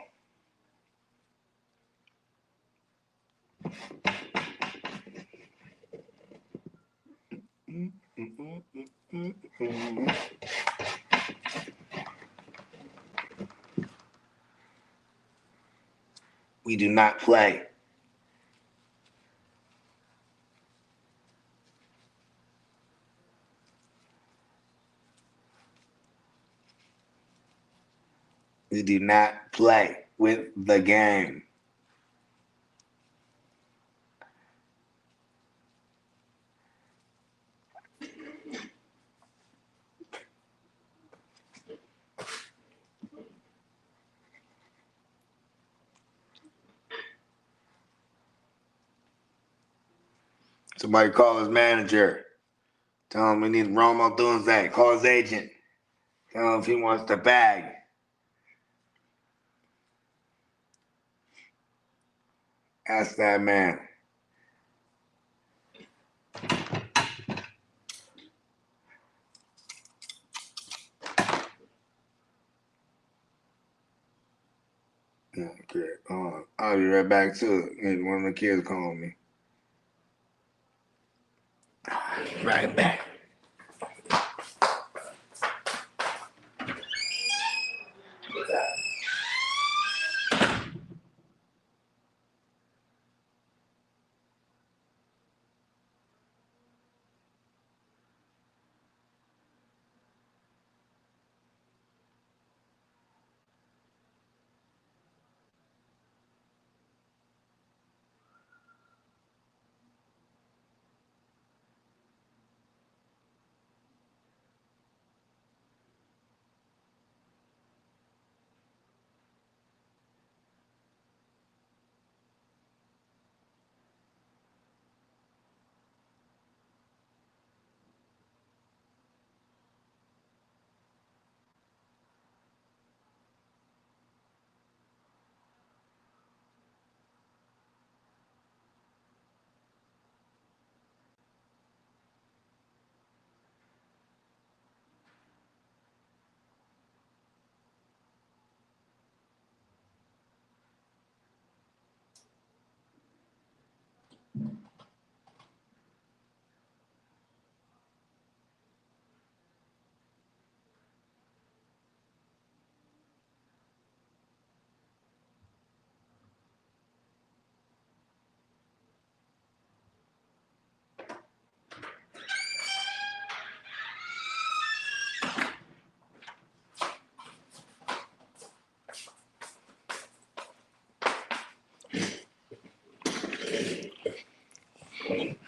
We do not play. We do not play with the game. Somebody call his manager. Tell him we need Romo Dunze. Call his agent. Tell him if he wants the bag. Ask that man. Okay. I'll be right back to it. One of the kids calling me. Right back.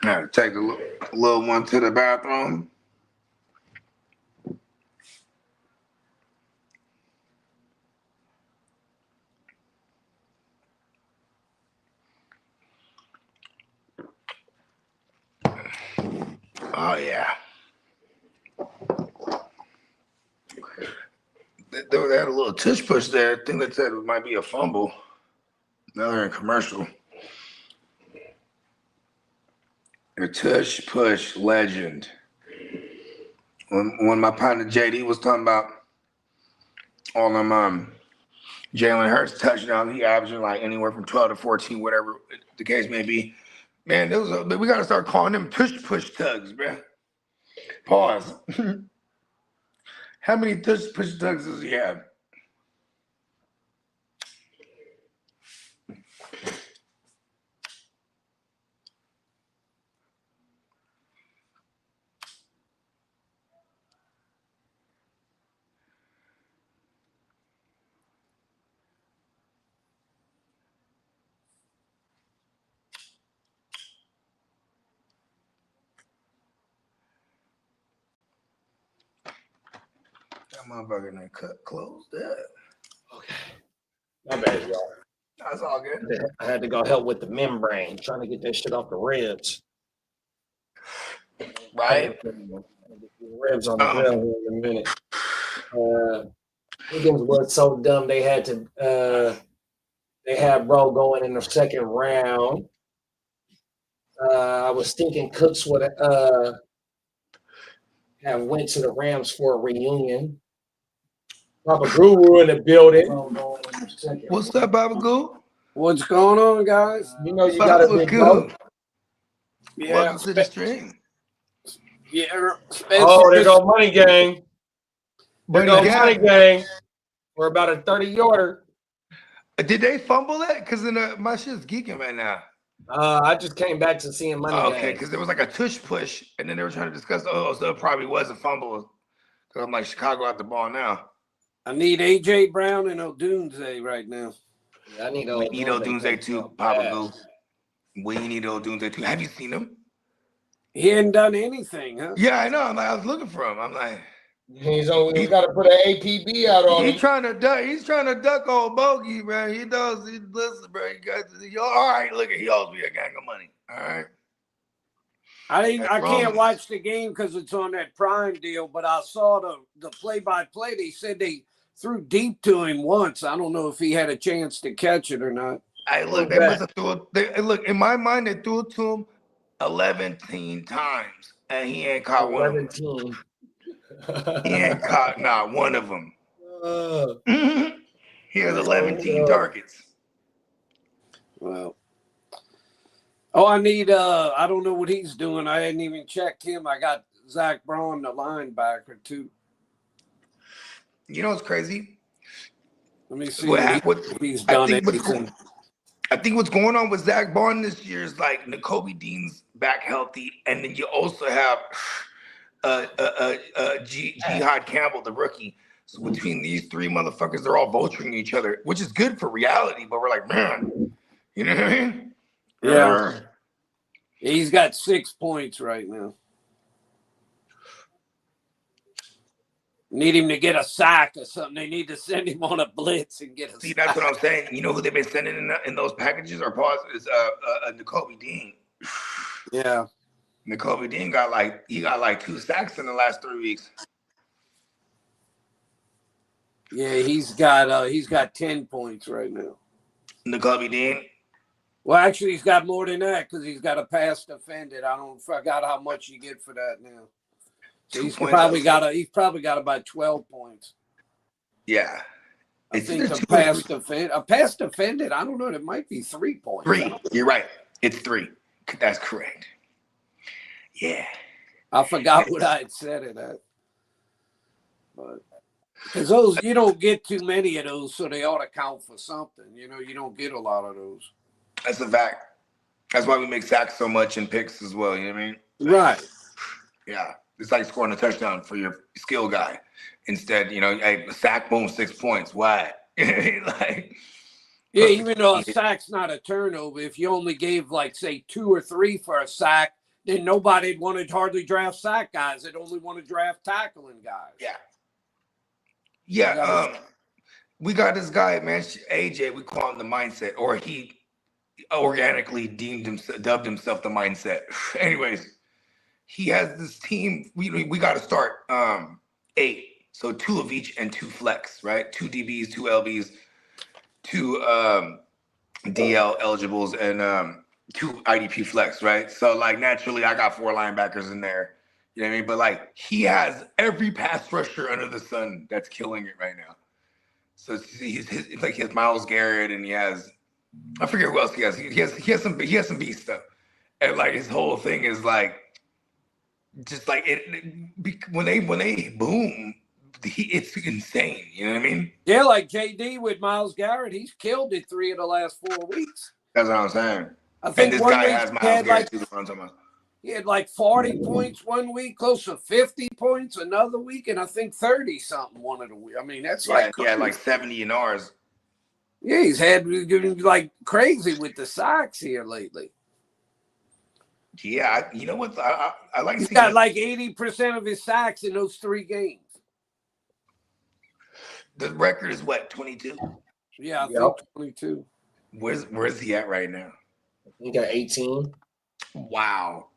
I had to take the little one to the bathroom. Oh, yeah. They had a little tush push there. I think they said it might be a fumble. Now they're in commercial. A tush push legend. When my partner JD was talking about all them Jalen Hurts touchdowns, he averaging like anywhere from 12 to 14, whatever the case may be. Man, we got to start calling them tush push tugs, bro. Pause. How many tush push tugs does he have? That motherfucker done closed up. Okay. My bad, y'all. That's all good. I had to go help with the membrane, trying to get that shit off the ribs. Right? Ribs on the grill here in a minute. Higgins was so dumb they had bro going in the second round. I was thinking Cooks would have went to the Rams for a reunion. Papa Guru in the building. What's up, Baba Goo? What's going on, guys? You know you got a big bro. Yeah, Welcome to the stream. yeah. Oh, there go Money Gang. There go Gang. Money Gang. We're about a 30-yarder. Did they fumble that? Because my shit's geeking right now. I just came back to seeing Money Gang. Okay, because there was like a tush push, and then they were trying to discuss, so it probably was a fumble. Because I'm like, Chicago out the ball now. I need A.J. Brown and Odunze right now. Yeah, I need We need Odunze too, Papa Goo. We need Odunze too. Have you seen him? He hadn't done anything, huh? Yeah, I know. I was looking for him. I'm like, he's got to put an APB out on him. He's trying to duck old Bogey, man. He does. Listen, bro. All right, look, he owes me a gang of money. All right. I can't watch the game because it's on that Prime deal, but I saw the play-by-play. They said they threw deep to him once. I don't know if he had a chance to catch it or not. Hey, look, they must have threw it. Look, in my mind, they threw it to him 11 times, and he ain't caught one of them. He ain't caught not one of them. He has 11 targets. Well, I need. I don't know what he's doing. I hadn't even checked him. I got Zach Braun, the linebacker, too. You know what's crazy? Let me see what he's done anything. I think what's going on with Zach Braun this year is like Nakobe Dean's back healthy, and then you also have Jihad Campbell, the rookie. So between these three motherfuckers, they're all vulturing each other, which is good for reality. But we're like, man, you know what I mean? Yeah. He's got 6 points right now. Need him to get a sack or something. They need to send him on a blitz and get a sack. See, that's what I'm saying. You know who they've been sending in those packages or pause is Nakobe Dean. Yeah. Nakobe Dean got like 2 sacks in the last 3 weeks. Yeah, he's got 10 points right now. Nakobe Dean. Well, actually, he's got more than that because he's got a pass defended. I forgot how much you get for that now. So he's probably got about 12 points. Yeah. I think a pass defended. I don't know. It might be 3 points. 3. You're right. It's 3. That's correct. Yeah. I forgot what I had said it at. But because those, you don't get too many of those, so they ought to count for something. You know, you don't get a lot of those. That's a fact. That's why we make sacks so much in picks as well. You know what I mean? Right. Yeah. It's like scoring a touchdown for your skill guy. Instead, you know, a sack, boom, 6 points. Why? Like, yeah, even though a sack's not a turnover, if you only gave, like, say, 2 or 3 for a sack, then nobody'd want to hardly draft sack guys. They'd only want to draft tackling guys. Yeah. Yeah. We got this guy, man, AJ. We call him the mindset, or he organically dubbed himself the mindset. Anyways, he has this team. We got to start 8. So 2 of each and 2 flex, right? 2 DBs, 2 LBs, 2 DL eligibles, and 2 IDP flex, right? So like naturally, I got 4 linebackers in there. You know what I mean? But like he has every pass rusher under the sun that's killing it right now. So it's like he has Myles Garrett, and he has, I forget who else he has. He has some beast stuff, and like his whole thing is like just like when they boom. It's insane, you know what I mean? Yeah, like JD with Myles Garrett, he's killed it 3 of the last 4 weeks. That's what I'm saying. I think and this one guy week has he Myles had Garrett like, too. he had like 40 points one week, close to 50 points another week, and I think 30 something one of the week. I mean, that's like yeah, like 70 in ours. Yeah, he's had like crazy with the sacks here lately. Yeah, you know what? I like. He's got like 80% of his sacks in those 3 games. The record is what, 22? Yeah, I think 22. Where's he at right now? He got 18. Wow.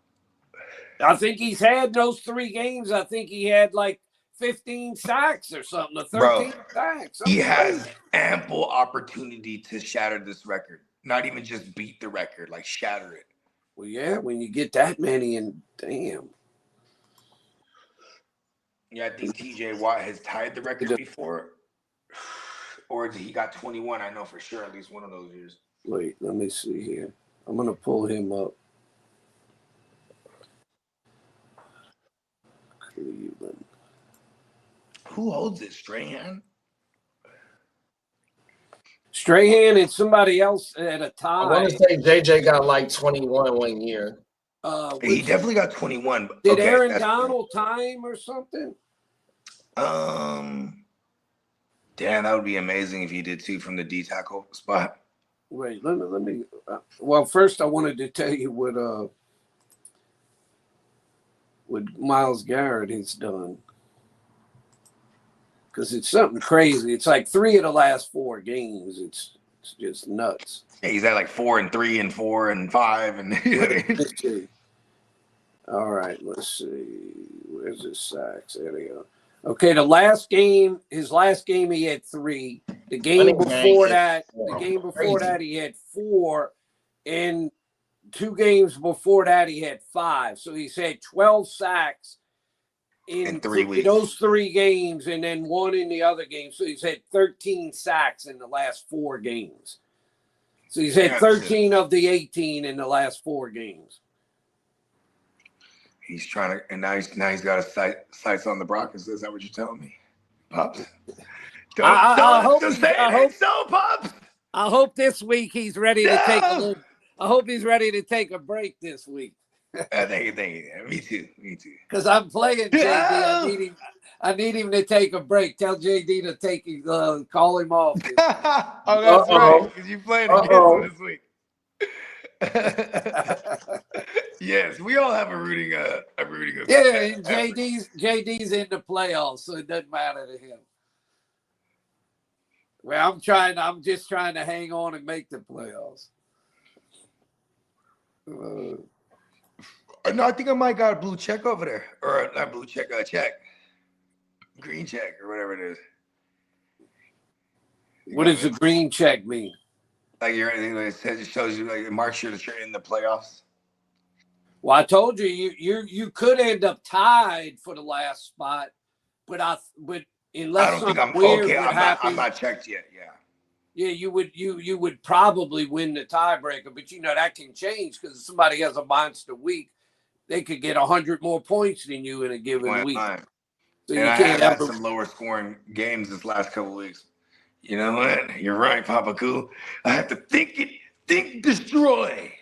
I think he's had those 3 games. I think he had like 15 sacks or something, or 13 sacks. He has ample opportunity to shatter this record. Not even just beat the record, like shatter it. Well, yeah, when you get that many, and damn. Yeah, I think TJ Watt has tied the record before. Or he got 21, I know for sure, at least one of those years. Wait, let me see here. I'm going to pull him up. Cleveland. Who holds it, Strahan? Strahan and somebody else at a tie. I want to say JJ got like 21 one year. He definitely got 21. Did Aaron Donald tie him or something? Damn, that would be amazing if he did too from the D tackle spot. Wait, let me. Well, first I wanted to tell you what Myles Garrett has done, because it's something crazy. It's like 3 of the last 4 games. It's just nuts. Yeah, he's at like 4 and 3 and 4 and 5 and. Let's see. All right, let's see. Where's his sacks? There they go. Okay, his last game he had 3. The game before that, he had 4, and 2 games before that he had 5. So he's had 12 sacks in 3 weeks. Those 3 games, and then 1 in the other game. So he's had 13 sacks in the last 4 games. So he's had 13 of the 18 in the last 4 games. He's trying to, and now he's got his sights on the Broncos. Is that what you're telling me, Pops? I hope so, Pops. I hope this week he's ready to take a little. I hope he's ready to take a break this week. Thank you. Me too. Because I'm playing JD. I need him to take a break. Tell JD to call him off. Oh, that's right. Because you're playing against him this week. Yes, we all have a rooting. Yeah, JD's in the playoffs, so it doesn't matter to him. Well, I'm just trying to hang on and make the playoffs. No, I think I might got a blue check over there, or not blue check, check, green check, or whatever it is. What does the green check mean? Like it shows you, like it marks you that you're in the playoffs. Well, I told you you could end up tied for the last spot, but unless I don't think I'm weird okay. would happen, I'm not checked yet. Yeah. Yeah, you would probably win the tiebreaker, but that can change because if somebody has a monster week, they could get 100 more points than you in a given week. Line. So and you I can't have had some lower scoring games this last couple of weeks. You know what? You're right, Papa Cool. I have to think, destroy.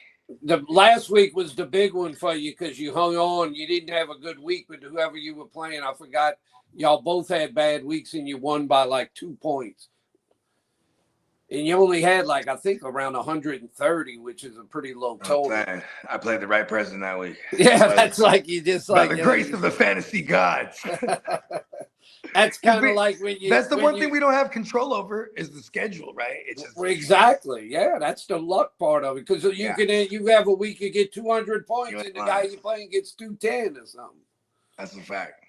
The last week was the big one for you because you hung on. You didn't have a good week with whoever you were playing. I forgot. Y'all both had bad weeks and you won by like 2 points. And you only had like, I think, around 130, which is a pretty low total. I played the right person that week. Yeah, that's like you just by the grace of the fantasy gods. That's kind of like when you. That's the one thing we don't have control over is the schedule, right? It's just exactly. Yeah, that's the luck part of it because you have a week you get 200 points and the guy you're playing gets 210 or something. That's a fact.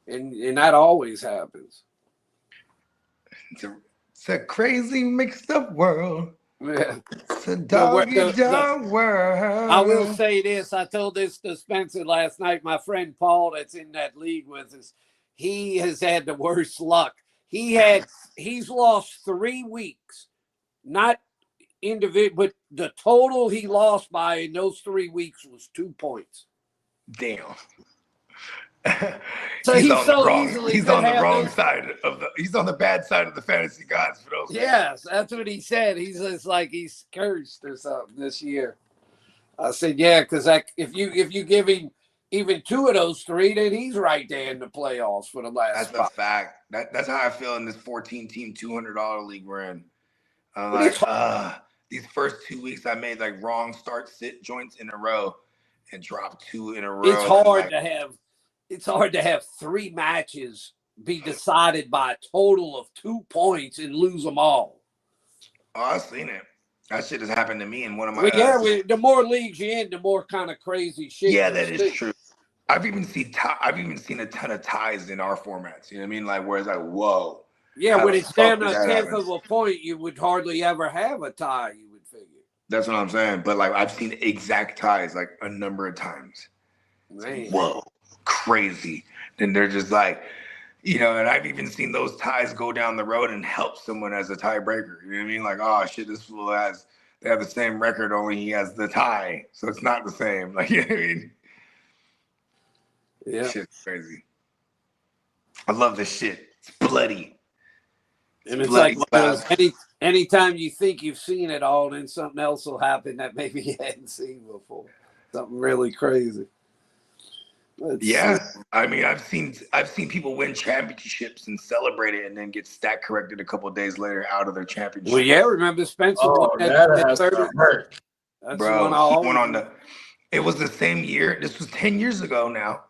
And that always happens. It's a crazy mixed up world. Yeah. It's a dog world. I will say this. I told this to Spencer last night. My friend Paul that's in that league with us, he has had the worst luck. He's lost 3 weeks, not individual, but the total he lost by in those 3 weeks was 2 points. Damn. So he's so easily. He's on the wrong side of the. He's on the bad side of the fantasy gods for those. Yes, that's what he said. He's just like he's cursed or something this year. I said, yeah, because if you give him even 2 of those 3, then he's right there in the playoffs for the last. That's a fact. That's how I feel in this 14-team $200 league we're in. I'm like, these first 2 weeks I made like wrong start sit joints in a row and dropped 2 in a row. It's hard to have 3 matches be decided by a total of 2 points and lose them all. Oh, I've seen it. That shit has happened to me in one of my. The more leagues you're in, the more kind of crazy shit. Yeah, that is true. I've even seen a ton of ties in our formats. You know what I mean? Like where it's like, whoa. Yeah, when it's down to a 10th of a point, you would hardly ever have a tie. You would figure. That's what I'm saying. But like I've seen exact ties like a number of times. Man. Whoa. Crazy. Then they're just like, and I've even seen those ties go down the road and help someone as a tiebreaker. You know what I mean? Like, oh shit, this fool they have the same record, only he has the tie, so it's not the same. Like, you know what I mean? Yeah, shit's crazy. I love this shit. It's bloody. And it's like anytime you think you've seen it all, then something else will happen that maybe you hadn't seen before. Something really crazy. I mean, I've seen people win championships and celebrate it, and then get stat corrected a couple of days later out of their championship. Well, yeah, remember Spencer? That hurt. That's bro. He went on it was the same year. This was 10 years ago now.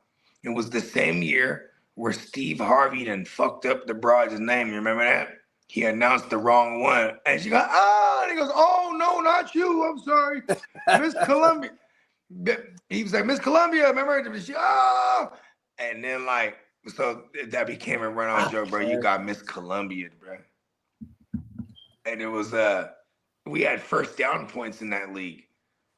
It was the same year where Steve Harvey then fucked up the broad's name. You remember that? He announced the wrong one, and she goes, and he goes, "Oh no, not you! I'm sorry, Miss Columbia." He was like, Miss Columbia, remember? And then so that became a run-on joke, bro. You got Miss Columbia, bro. And it was we had first down points in that league.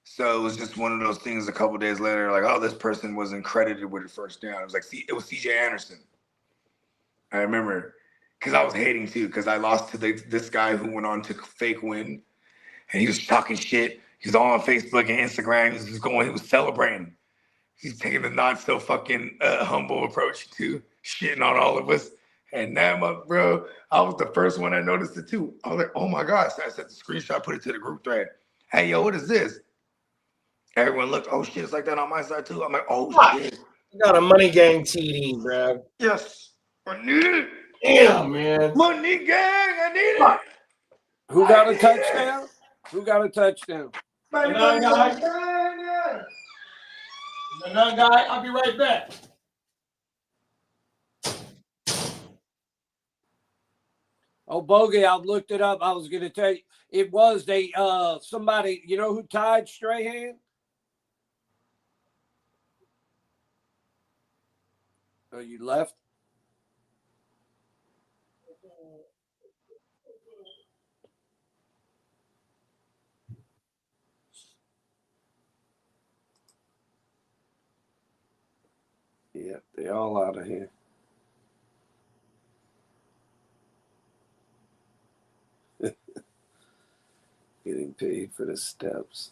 So it was just one of those things a couple days later, like, oh, this person wasn't credited with a first down. It was like, it was CJ Anderson. I remember, because I was hating too, because I lost to this guy who went on to fake win, and he was talking shit. He was all on Facebook and Instagram. He was celebrating. He's taking the not so fucking humble approach to shitting on all of us. And now, bro, I was the first one I noticed it too. I was like, oh my gosh. So I sent the screenshot, put it to the group thread. Hey, yo, what is this? Everyone looked, oh shit, it's like that on my side too. I'm like, oh shit. You got a money gang TD, bro. Yes. I need it. Damn, man. Money gang, I need it. Who got a touchdown? Who got a touchdown? The nine guy. I'll be right back. Oh, Bogey, I've looked it up. I was going to tell you. It was somebody, you know who tied Strahan? Oh, you left? Yeah, they all out of here. getting paid for the steps.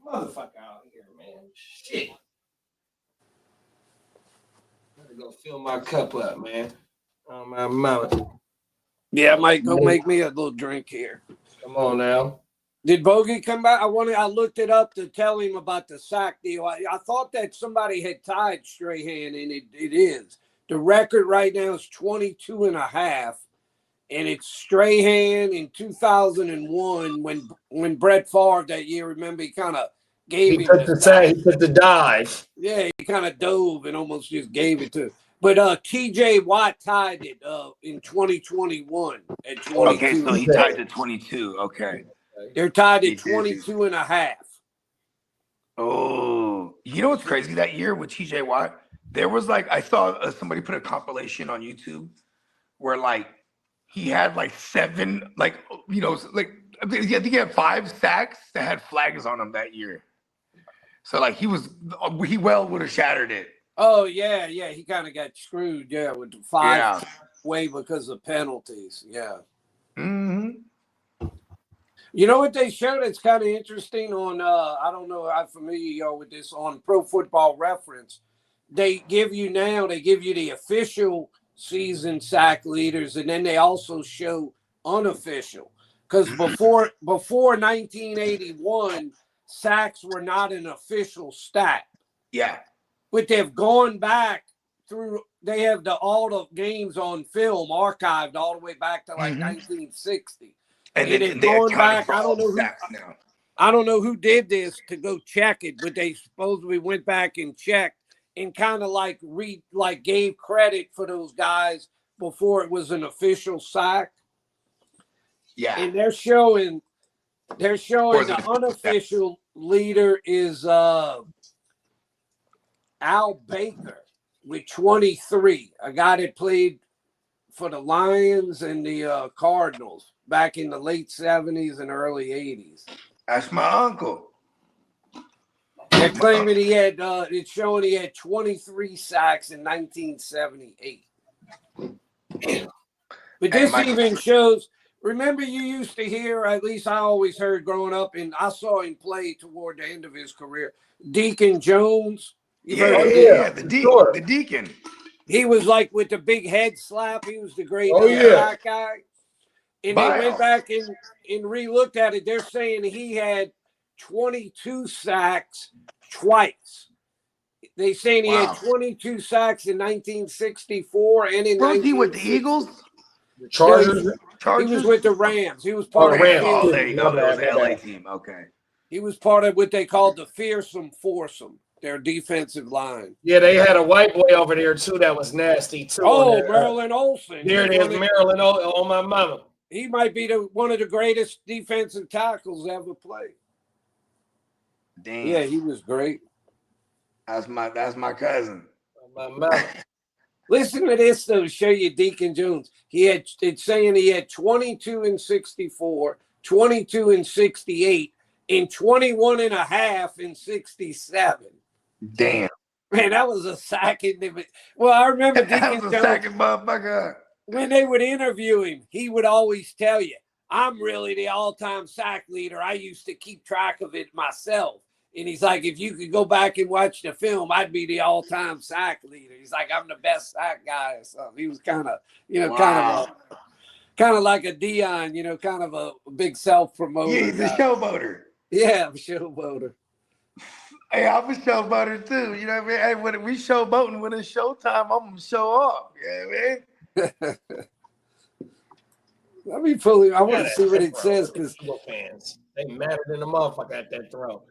Motherfucker out here, man. Shit. Gotta go fill my cup up, man. On my mouth. Yeah, I might go make me a little drink here. Come on now. Did Bogey come back? I looked it up to tell him about the sack deal. I thought that somebody had tied Strahan, and it is. The record right now is 22 and a half, and it's Strahan in 2001 when Brett Favre that year, remember, he kind of gave him the sack. He put the dive. Yeah, he kind of dove and almost just gave it to him. But TJ Watt tied it in 2021 at 22. Okay, so he tied to 22. Okay. They're tied at 22 and a half. Oh, you know what's crazy that year with TJ Watt? There was like, I saw somebody put a compilation on YouTube where like he had like 7, like, you know, like I think he had 5 sacks that had flags on them that year. So like he well would have shattered it. Oh yeah, he kind of got screwed, with the 5 waiver because of penalties. Yeah. Mm-hmm. You know what they showed? It's kind of interesting on I don't know how familiar you are with this on Pro Football Reference. They give you the official season sack leaders, and then they also show unofficial. Because before 1981, sacks were not an official stat. Yeah. But they've gone back through. They have all the games on film archived all the way back to like 1960. And they're they going back. I don't know who did this to go check it, but they supposedly went back and checked and kind of gave credit for those guys before it was an official sack. Yeah. And they're showing the unofficial leader is Al Baker with 23, a guy that played for the Lions and the Cardinals back in the late 70s and early 80s. That's my uncle. They're claiming it's showing he had 23 sacks in 1978. But this even shows, remember you used to hear, at least I always heard growing up, and I saw him play toward the end of his career, Deacon Jones. The Deacon. He was like with the big head slap. He was the great sack guy. And they went back and re-looked at it. They're saying he had 22 sacks twice. They saying he had 22 sacks in 1964 and in Was he with the Eagles? The Chargers? He was with the Rams. He was part of the Rams. Oh, there you go. That was the LA team. Okay. He was part of what they called the fearsome foursome, their defensive line. Yeah, they had a white boy over there, too, that was nasty, too. Oh, Marilyn Olsen. There it is, Marilyn on my mama. He might be one of the greatest defensive tackles ever played. Damn. Yeah, he was great. That's my cousin. On my mama. Listen to this, though, to show you Deacon Jones. It's saying he had 22 in 64, 22 in 68, and 21 and a half in 67. Damn. Man, that was a sacking. Well, I remember Deacon that was a sacking motherfucker. When they would interview him, he would always tell you, I'm really the all-time sack leader. I used to keep track of it myself. And he's like, if you could go back and watch the film, I'd be the all-time sack leader. He's like, I'm the best sack guy or something. He was kind of Kind of like a Dion, you know, kind of a big self-promoter. Yeah, he's a guy. showboater. Yeah, I'm a showboater. Hey, I'm a showboater too. You know what I mean? Hey, when we showboating, when it's showtime, I'm gonna show off. You know what I mean? Let me fully. I want Yeah, to see what it bro. says Look at because Eagle fans. They madder than a motherfucker at that throw.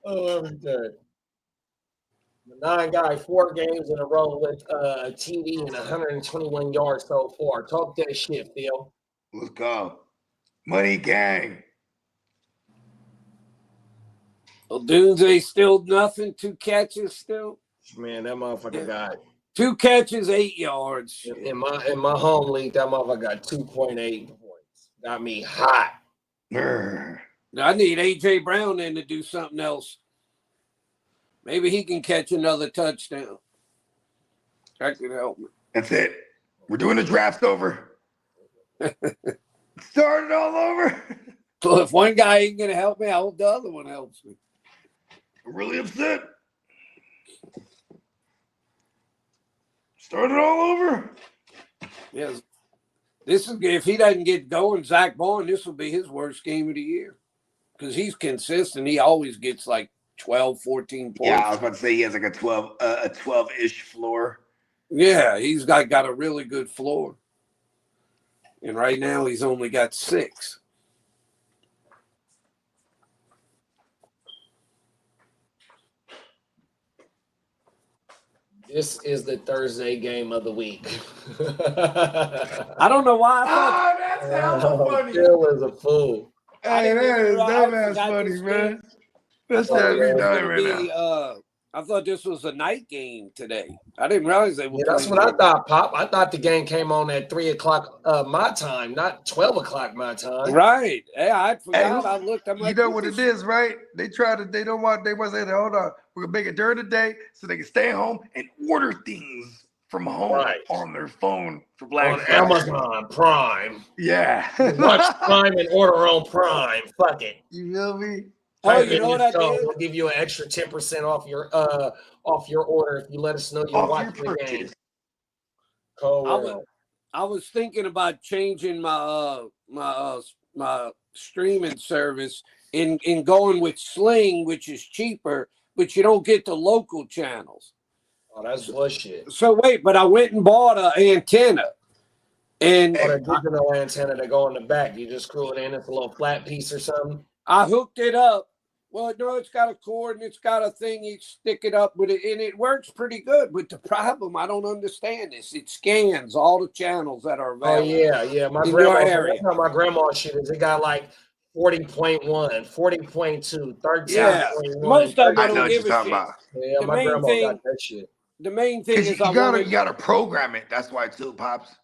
Oh, every day. The 9 guy, 4 games in a row with a TD and 121 yards so far. Talk that shit, Phil. Let's go. Money gang. Dunze still nothing. 2 catches still. Man, that motherfucker got 2 catches, 8 yards. in my home league. That motherfucker got 2.8 points. Got me hot. Brr. I need AJ Brown then to do something else. Maybe he can catch another touchdown. That could help me. That's it. We're doing the draft over. Start it all over. So if one guy ain't gonna help me, I hope the other one helps me. I'm really upset. Start it all over. Yes. This is if he doesn't get going, Zach Bond, this will be his worst game of the year. Because he's consistent. He always gets like 12, 14 points. Yeah, I was about to say he has like a 12-ish floor. Yeah, he's got a really good floor. And right now he's only got 6. This is the Thursday game of the week. I don't know why I thought that's hella funny. Phil is a fool. Hey, that is I dumbass forgot funny, this man. game. That's I thought not this me was dying gonna right be, now. I thought this was a night game today. I didn't realize they were. Yeah, that's what I thought, Pop. I thought the game came on at 3 o'clock my time, not 12 o'clock my time. Right. Yeah, I forgot. Hey, I looked. I'm like, you know what it is, right? They was saying, hold on, we're gonna make it during the day so they can stay home and order things from home Right. on their phone for Black On Friday. Amazon Prime. Yeah. Watch Prime and order on Prime. Fuck it. You feel me? oh, Type you in know what your I code. did? We'll give you an extra 10% off your order if you let us know you're Off watching your the game. purchase. I was thinking about changing my my streaming service in going with Sling, which is cheaper, but you don't get the local channels. Oh, that's bullshit. So wait, but I went and bought an antenna, and Or a digital antenna to go in the back. You just screw it in. It's a little flat piece or something. I hooked it up. Well, no, it's got a cord and it's got a thing you stick it up with it, and it works pretty good. But the problem, I don't understand this. It scans all the channels that are Oh, available. yeah. My in grandma, your area. that's how my grandma shit is. It got like 40.1, 40.2, 13.1. Yeah, most of them I don't know what give you're a talking shit. about. Yeah, The my main grandma thing- got that shit. The main thing Because is you gotta program it. That's why too, Pops.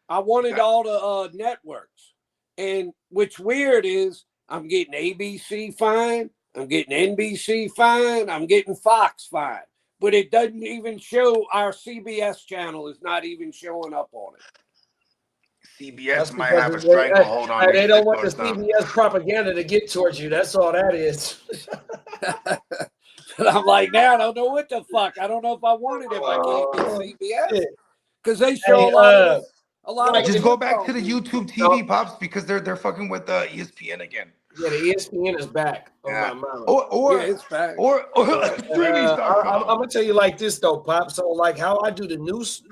I wanted all the networks, and what's weird is I'm getting ABC fine, I'm getting NBC fine, I'm getting Fox fine, but it doesn't even show our CBS channel is not even showing up on it. CBS might have a stranglehold on They don't want or the something. CBS propaganda to get towards you. That's all that is. But I'm like, now I don't know what the fuck. I don't know if I want it if I can't get CBS because they show a lot of Just the go back to the football. YouTube TV, Pops, because they're fucking with ESPN again. Yeah, the ESPN is back on Yeah. my mind. Or Yeah, it's back. or streaming.com. I'm gonna tell you like this though, Pop. So like how I do the news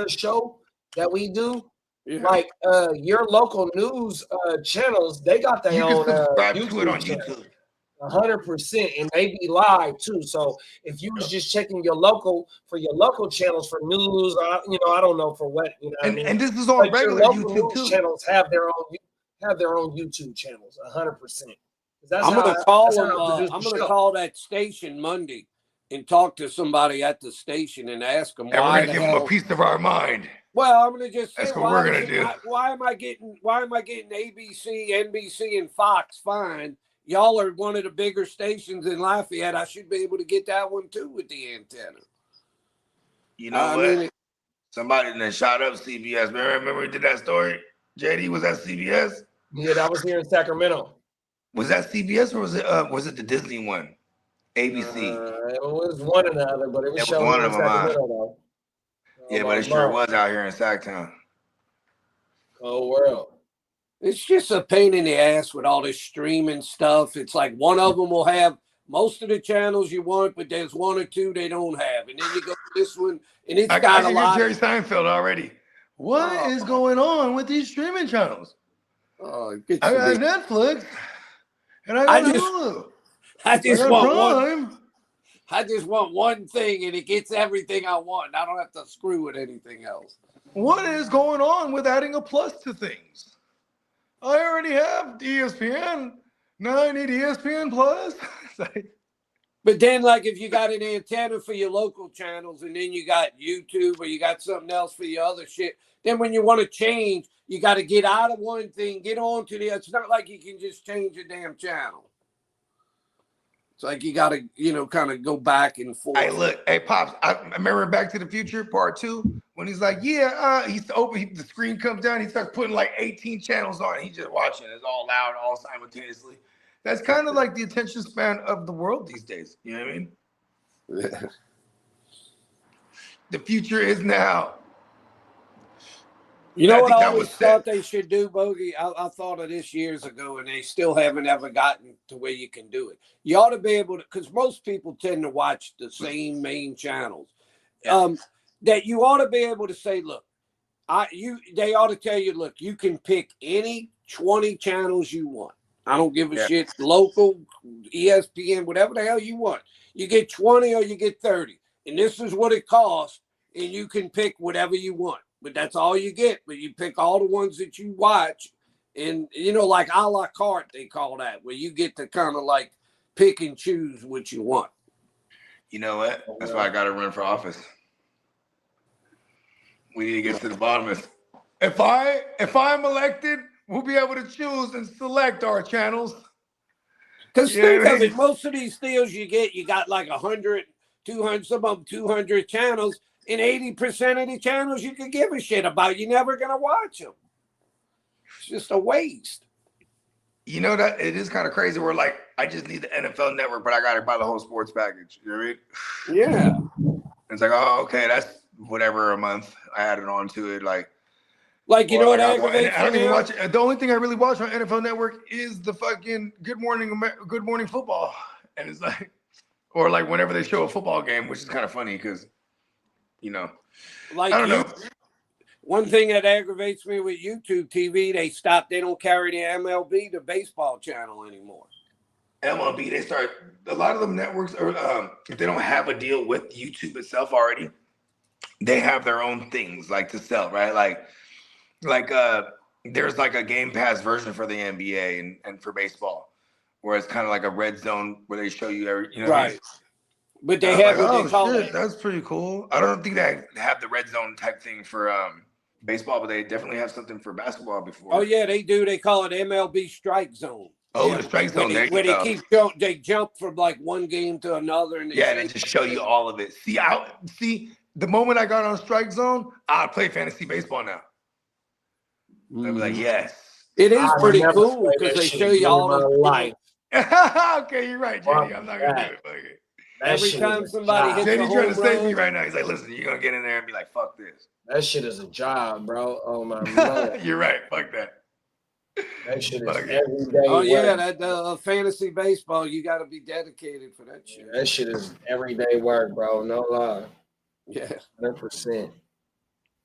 show that we do, Yeah. like your local news channels, they got their You own can subscribe YouTube to it on channel. YouTube. 100%, and they be live too. So if you was just checking your local channels for news, I don't know for what, you know. What I mean? And this is on But your regular local YouTube news too. channels have their own YouTube channels, 100%. I'm gonna call that station Monday and talk to somebody at the station and ask them And we're why gonna the give them hell. a piece of our mind. Well, I'm gonna just say That's what we're gonna do. why am I getting ABC, NBC, and Fox fine? Y'all are one of the bigger stations in Lafayette. I should be able to get that one too with the antenna. You know what? Somebody that shot up CBS. Remember we did that story? JD, was that CBS? Yeah, that was here in Sacramento. Was that CBS or was it the Disney one? ABC. It was one or the other, but it was showing one in of them. Sacramento though. Yeah, but it sure was out here in Sacktown. Oh, world. It's just a pain in the ass with all this streaming stuff. It's like one of them will have most of the channels you want, but there's one or two they don't have. And then you go to this one, and it's got a I lot. Jerry Seinfeld already. What is going on with these streaming channels? Oh, I got Netflix, and I got Hulu. I just got want Prime. one. I just want one thing, and it gets everything I want. I don't have to screw with anything else. What is going on with adding a plus to things? I already have ESPN. Now I need ESPN Plus. But then, like, if you got an antenna for your local channels, and then you got YouTube or you got something else for your other shit, then when you want to change, you got to get out of one thing, get on to the other. It's not like you can just change a damn channel. It's like you got to, kind of go back and forth. Hey, look, hey, Pops, I remember Back to the Future Part 2 when he's like, he's open, the screen comes down, he starts putting like 18 channels on, he's just watching. It's all loud, all simultaneously. That's kind of like the attention span of the world these days. You know what I mean? Yeah. The future is now. You know what I always thought they should do, Bogey? I thought of this years ago, and they still haven't ever gotten to where you can do it. You ought to be able to, because most people tend to watch the same main channels. That you ought to be able to say, look, they ought to tell you, look, you can pick any 20 channels you want. I don't give a shit, local, ESPN, whatever the hell you want. You get 20 or you get 30. And this is what it costs, and you can pick whatever you want. But that's all you get. But you pick all the ones that you watch. And, like a la carte, they call that, where you get to kind of like pick and choose what you want. You know what? That's why I got to run for office. We need to get to the bottom of it. If I'm elected, we'll be able to choose and select our channels. Because think of it, most of these deals you got like 100, 200, some of them 200 channels. And 80% of the channels you can give a shit about, you're never going to watch them. It's just a waste. You know that it is kind of crazy. We're like, I just need the NFL Network, but I got to buy the whole sports package. You know what I mean? Yeah. It's like, oh, okay, that's whatever a month. I added on to it. Like you know what aggravates me? I don't even watch it. The only thing I really watch on NFL Network is the fucking Good Morning Football. And it's like, or like whenever they show a football game, which is kind of funny because, I don't know. One thing that aggravates me with YouTube TV, they don't carry the MLB, the baseball channel anymore. MLB, a lot of them networks are, if they don't have a deal with YouTube itself already, they have their own things like to sell, right? Like there's like a Game Pass version for the NBA and for baseball, where it's kind of like a red zone where they show you every, right. But they have what they call it. That's pretty cool. I don't think they have the red zone type thing for baseball, but they definitely have something for basketball before. Oh yeah, they do. They call it MLB Strike Zone. Oh, the Strike Zone. They jump from like one game to another, and they just show you all of it. See, the moment I got on Strike Zone, I play fantasy baseball now. I'd be like, yes. It is pretty cool because they show you all the life. Okay, you're right, JD. I'm not gonna do it. Okay. Every time somebody hits JD trying to save me right now. He's like, listen, you're gonna get in there and be like, fuck this. That shit is a job, bro. Oh my god. You're right. Fuck that. That shit is every day. Oh yeah, that fantasy baseball, you got to be dedicated for that shit. That shit is everyday work, bro. No lie. Yeah, 100%.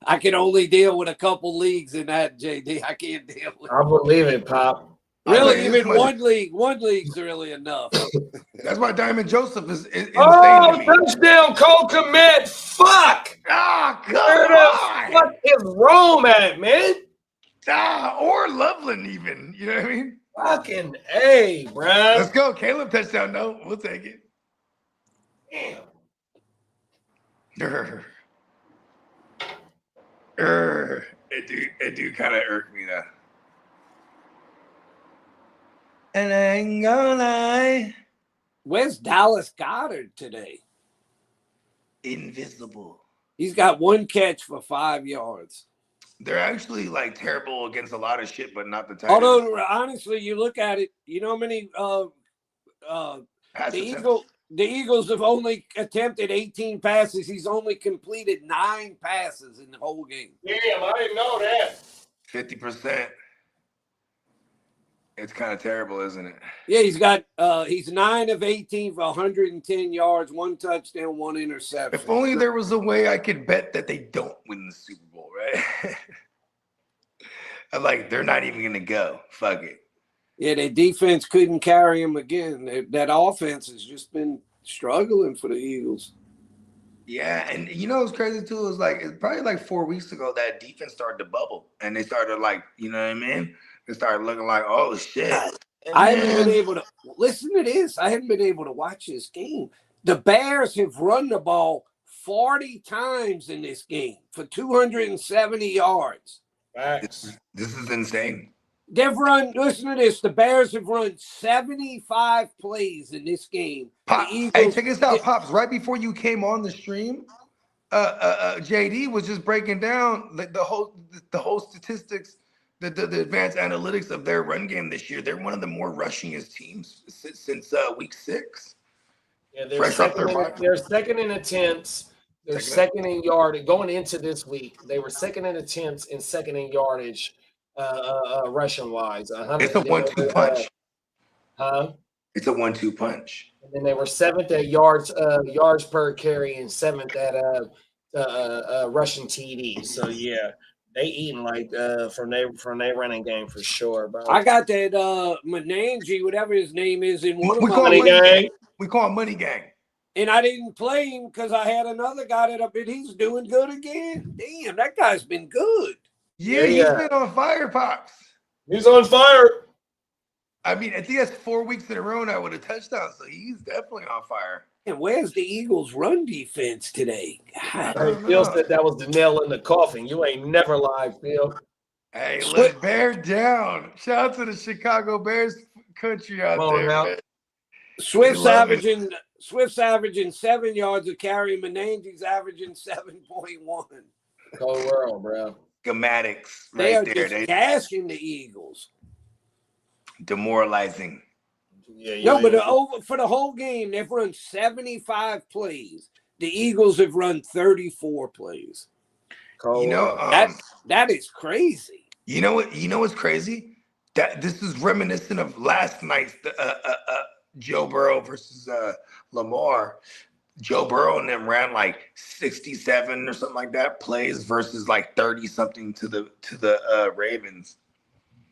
I can only deal with a couple leagues in that, JD. I can't deal with. I believe it, Pop. Really, even one league's really enough. That's why Diamond Joseph is insane. Oh, touchdown, Cole Kmet. Fuck. Where the fuck is Rome at, man? Or Loveland, even. You know what I mean? Fucking A, bro. Let's go. Caleb touchdown, no. We'll take it. Damn. It do kind of irk me, though. And I ain't gonna lie. Where's Dallas Goedert today? Invisible. He's got one catch for 5 yards. They're actually like terrible against a lot of shit, but not the Titans. Although honestly, you look at it, you know how many the Eagles have only attempted 18 passes. He's only completed 9 passes in the whole game. Damn, I didn't know that. 50%. It's kind of terrible, isn't it? Yeah, he's 9 of 18 for 110 yards, 1 touchdown, 1 interception. If only there was a way I could bet that they don't win the Super Bowl, right? I'm like, they're not even gonna go. Fuck it. Yeah, their defense couldn't carry him again. That offense has just been struggling for the Eagles. Yeah, and you know what's crazy too is like it's probably like 4 weeks ago that defense started to bubble, and they started like, you know what I mean? They started looking like, oh shit. I haven't been able to listen to this. I haven't been able to watch this game. The Bears have run the ball 40 times in this game for 270 yards. This is insane. They've run, listen to this, the Bears have run 75 plays in this game. Pop, Eagles, hey, check this out, Pops. Right before you came on the stream, JD was just breaking down the whole statistics, the advanced analytics of their run game this year. They're one of the more rushingest teams since week 6. Yeah, they're second in attempts. They're second in yardage. Going into this week, they were second in attempts and second in yardage, rushing wise. It's a 1-2 punch. It's a 1-2 punch. And then they were 7th at yards per carry and 7th at rushing TD. So yeah, they eating like from their running game for sure, bro. I got that Menangi, whatever his name is, in one of my Money Gang. We call him Money Gang. And I didn't play him because I had another guy that I bet he's doing good again. Damn, that guy's been good. Yeah, he's been on fire, Pops. He's on fire. I mean, I think that's 4 weeks in a row now with a touchdown, so he's definitely on fire. And where's the Eagles' run defense today? God. Phil said that was the nail in the coffin. You ain't never lied, Phil. Hey, look, bear down. Shout out to the Chicago Bears country out there, man. Swift's averaging 7 yards a carry. Menangi's averaging 7.1. Cold world, bro. Schematics. They are just gashing the Eagles. Demoralizing. For the whole game, they've run 75 plays. The Eagles have run 34 plays. That is crazy. You know what? You know what's crazy? That this is reminiscent of last night's Joe Burrow versus Lamar. Joe Burrow and them ran like 67 or something like that plays versus like 30 something to the Ravens.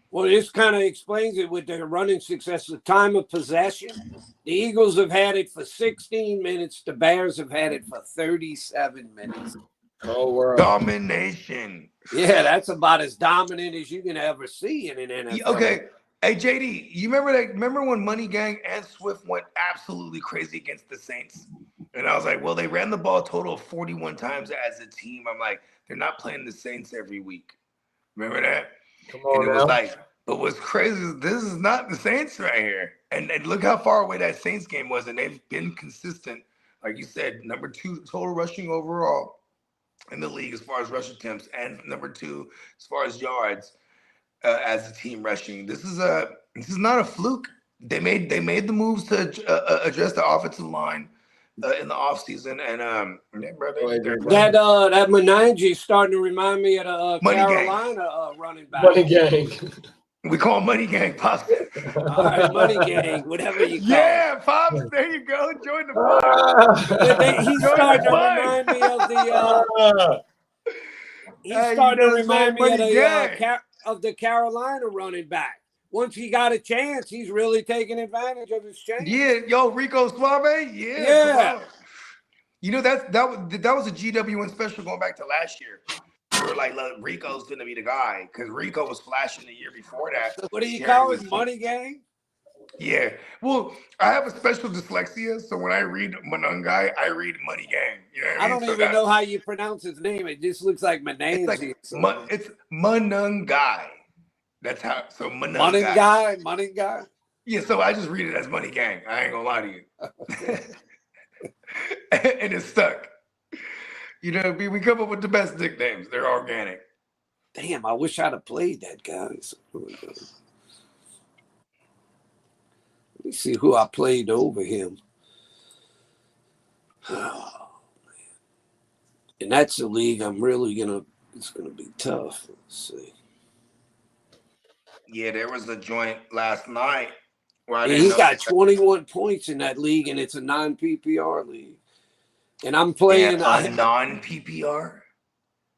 Well, this kind of explains it with their running success. The time of possession, the Eagles have had it for 16 minutes. The Bears have had it for 37 minutes. Oh, world. Domination. Yeah, that's about as dominant as you can ever see in an NFL. Okay. Hey, JD, you remember that? Remember when Money Gang and Swift went absolutely crazy against the Saints? And I was like, well, they ran the ball a total of 41 times as a team. I'm like, they're not playing the Saints every week. Remember that? Come on, and it was like, but what's crazy is this is not the Saints right here. And look how far away that Saints game was. And they've been consistent. Like you said, number 2 total rushing overall in the league as far as rush attempts, and number 2 as far as yards as a team rushing. This is not a fluke. They made the moves to address the offensive line in the offseason, and that Menangi is starting to remind me of the Carolina running back. Money Gang. We call him Money Gang, Pops. All right, Money Gang, whatever you call it. Pops, there you go. Join the fun. He's starting to remind me of the. He's starting to remind me of the Carolina running back. Once he got a chance, he's really taking advantage of his chance. Yeah, Rico Suave. Yeah. You know that was a GWN special going back to last year. We were like, look, Rico's gonna be the guy because Rico was flashing the year before that. What do you call it, Money Gang? Yeah. Well, I have a special dyslexia, so when I read Manungai, I read Money Gang. You know what I mean? don't even know how you pronounce his name. It just looks like Menangi. It's Manungai. That's how. So Manungai. Money Guy. Yeah. So I just read it as Money Gang. I ain't gonna lie to you. And it's stuck. You know, we come up with the best nicknames. They're organic. Damn, I wish I'd have played that guy. Let me see who I played over him. Oh, man. And that's a league I'm really it's gonna be tough. Let's see. Yeah, there was a joint last night where I Yeah, didn't he know. got 21 points in that league, and it's a non-PPR league. And I'm playing a non-PPR.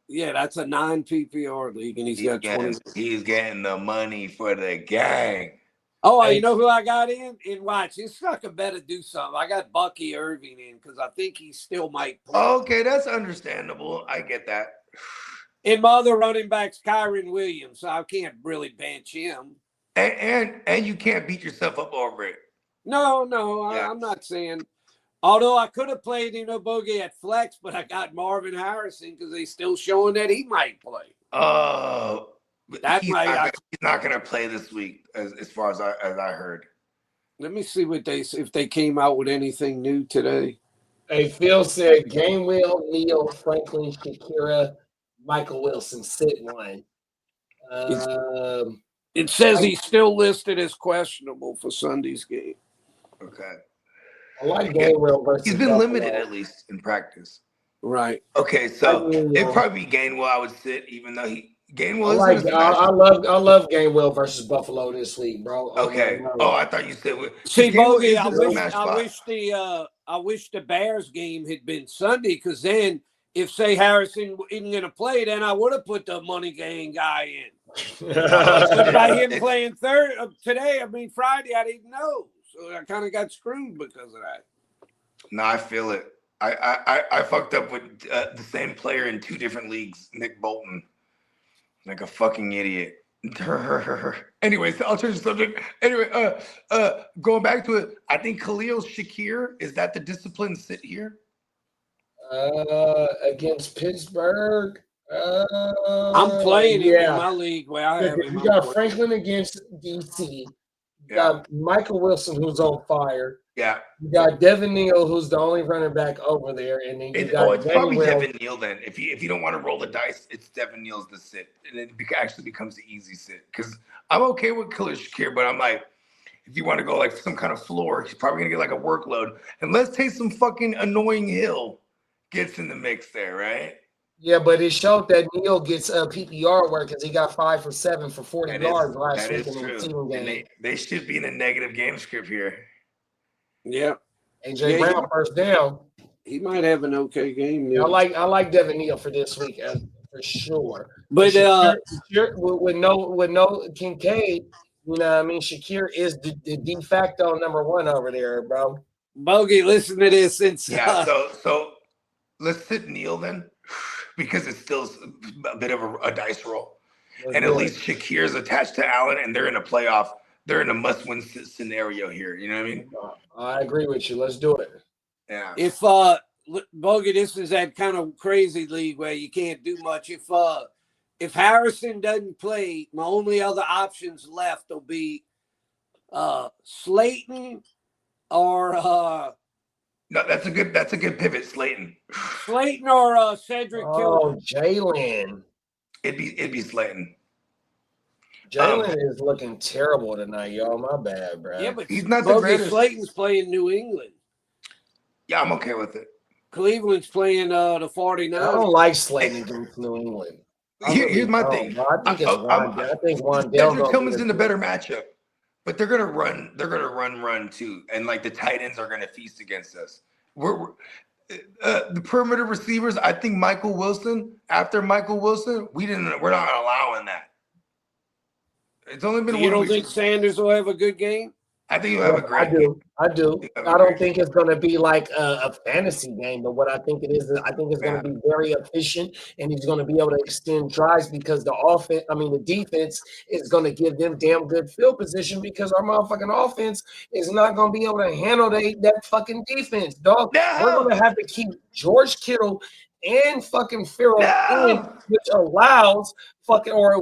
Yeah, that's a non-PPR league, and he's got 20. He's getting the money for the gang. Oh, you know who I got in? And watch, this sucker better do something. I got Bucky Irving in because I think he still might play. Okay, that's understandable. I get that. And my other running back's Kyron Williams, so I can't really bench him. And you can't beat yourself up over it. No, I'm not saying. Although I could have played, Bogey at flex, but I got Marvin Harrison because they're still showing that he might play. Oh, he's not going to play this week, as far as I heard. Let me see if they came out with anything new today. Hey, Phil said Gainwell, Neal, Franklin, Shakira, Michael Wilson, sit one. It says he's still listed as questionable for Sunday's game. Okay. I like Gainwell versus He's been Buffalo. limited at least in practice. Right. Okay, so it'd probably be Gainwell I would sit, even though Gainwell is. I love Gainwell versus Buffalo this week, bro. Okay. I thought you said. See, Bogey, I wish the Bears game had been Sunday, because then if say Harrison isn't going to play, then I would have put the money gang guy in. But by him playing Friday, I didn't know. So I kind of got screwed because of that. No, I feel it. I fucked up with the same player in 2 different leagues, Nick Bolton, like a fucking idiot. Anyways, I'll change the subject. Anyway, going back to it, I think Khalil Shakir, is that the discipline sit here? Against Pittsburgh. I'm playing him in my league where I have him. You got Franklin against DC. You got Michael Wilson, who's on fire. Yeah. You got Devin Neal, who's the only running back over there, and then it's probably Devin Neal. Then, if you don't want to roll the dice, it's Devin Neal's the sit, and it actually becomes the easy sit. Because I'm okay with Khalil Shakir, but I'm like, if you want to go like some kind of floor, he's probably gonna get like a workload. And let's take some fucking annoying Hill gets in the mix there, right? Yeah, but it showed that Neal gets PPR work because he got 5 for 7 for 40 yards last week in the receiving game. They should be in a negative game script here. Yeah. AJ Brown first down. He might have an okay game. I like Devin Neal for this week for sure. But Shakir, with no Kincaid, you know what I mean? Shakir is the de facto number 1 over there, bro. Bogey, listen to this. So let's sit Neal then, because it's still a bit of a dice roll. And at least Shakir's attached to Allen, and they're in a playoff. They're in a must-win scenario here. You know what I mean? I agree with you. Let's do it. Yeah. If Bogey, this is that kind of crazy league where you can't do much. If Harrison doesn't play, my only other options left will be Slayton or no, that's a good pivot, Slayton. Slayton or Cedric Tillman. Oh, Jalen. It'd be Slayton. Jalen is looking terrible tonight, y'all. My bad, bro. Yeah, but he's not the greatest. Slayton's playing New England. Yeah, I'm okay with it. Cleveland's playing the 49ers. I don't like Slayton against New England. Here's my thing. I think Wandale. Cedric Tillman's in a better matchup, but they're gonna run. They're gonna run too, and like the tight ends are gonna feast against us. We're the perimeter receivers. I think Michael Wilson. After Michael Wilson, we're not allowing that. It's only been. You don't think Sanders will have a good game? I think he'll have a great game. I do. I don't think it's going to be like a fantasy game, but what I think it is, I think it's going to be very efficient, and he's going to be able to extend drives because the defense is going to give them damn good field position because our motherfucking offense is not going to be able to handle that fucking defense, dog. No. We're going to have to keep George Kittle and fucking Farrell in,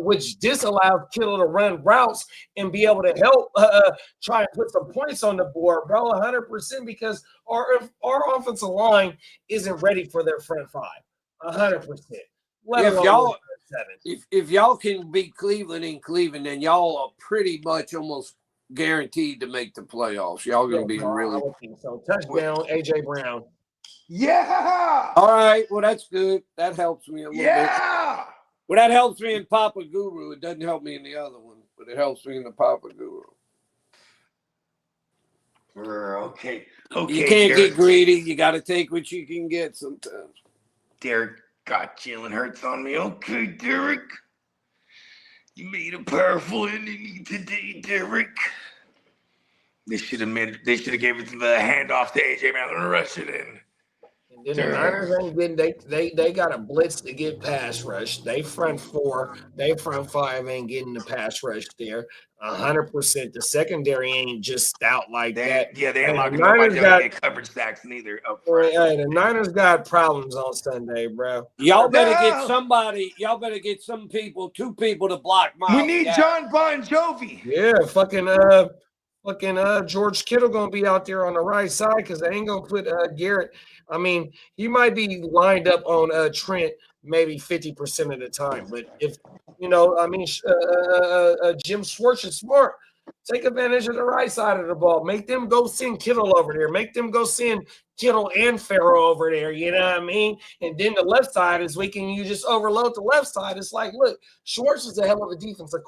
which disallows Kittle to run routes and be able to help try and put some points on the board, bro, 100%, because our offensive line isn't ready for their front 5, 100%. If y'all can beat Cleveland in Cleveland, then y'all are pretty much almost guaranteed to make the playoffs. Y'all going to be really. I would think so. Touchdown, AJ Brown. Yeah. All right. Well, that's good. That helps me a little bit. Yeah. Well, that helps me in Papa Guru. It doesn't help me in the other one. but it helps me in the Papa Guru. Okay. You can't get greedy. You got to take what you can get sometimes. Derek got Jalen Hurts on me. Okay, Derek. You made a powerful ending today, Derek. They should have gave it to the handoff to AJ Brown and rush it in. And then the Niners ain't getting they got a blitz to get pass rush. They front four, they front five ain't getting the pass rush there. 100%. The secondary ain't just stout like that. Yeah, they ain't Hey, locking the nobody Niners down to get coverage sacks neither up front. Hey, the Niners got problems on Sunday, bro. Y'all better get somebody. Y'all better get some people, 2 people to block Miles. We need John Bon Jovi. Yeah, fucking George Kittle gonna be out there on the right side because they ain't gonna put Garrett. I mean, he might be lined up on Trent maybe 50% of the time, but if Jim Schwartz is smart. Take advantage of the right side of the ball. Make them go send Kittle over there. Make them go send Kittle and Farrell over there. You know what I mean? And then the left side is weak, and you just overload the left side. It's like, look, Schwartz is a hell of a defensive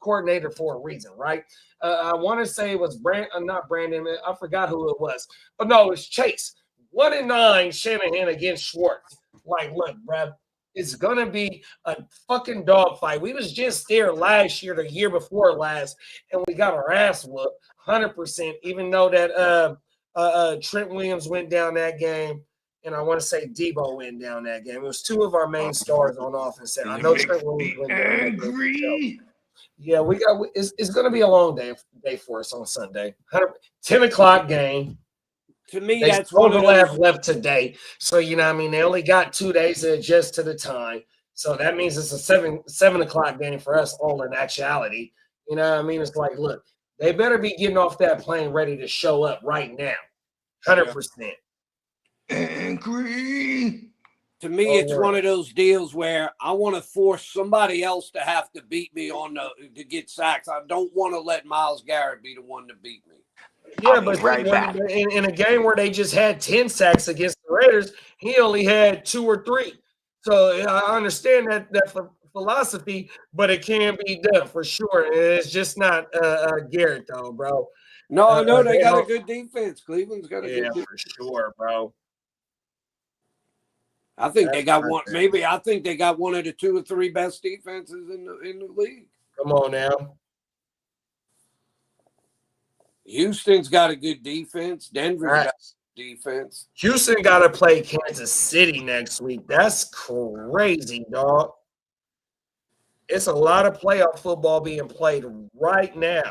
coordinator for a reason, right? I want to say it was not Brandon. I forgot who it was. But no, it's Chase. 1-9 Shanahan against Schwartz. Like, look, bruh. It's going to be a fucking dogfight. We was just there last year, the year before last, and we got our ass whooped 100%, even though that Trent Williams went down that game, and I want to say Debo went down that game. It was 2 of our main stars on offense. I know Trent Williams went down that game. Yeah, it's going to be a long day for us on Sunday. 10 o'clock game. To me, they that's one of those left today. So, you know what I mean? They only got 2 days to adjust to the time. So that means it's a 7 o'clock game for us all in actuality. You know what I mean? It's like, look, they better be getting off that plane ready to show up right now. 100%. Angry. To me, it's one of those deals where I want to force somebody else to have to beat me to get sacks. I don't want to let Myles Garrett be the one to beat me. Yeah, but in a game where they just had 10 sacks against the Raiders, he only had 2 or 3. So I understand that philosophy, but it can be done for sure. It's just not Garrett, though, bro. No, they got a good defense. Cleveland's got a good defense. For sure, bro. I think they got one. Maybe I think they got one of the 2 or 3 best defenses in the league. Come on now. Houston's got a good defense. Denver's got defense. Houston got to play Kansas City next week. That's crazy, dog. It's a lot of playoff football being played right now.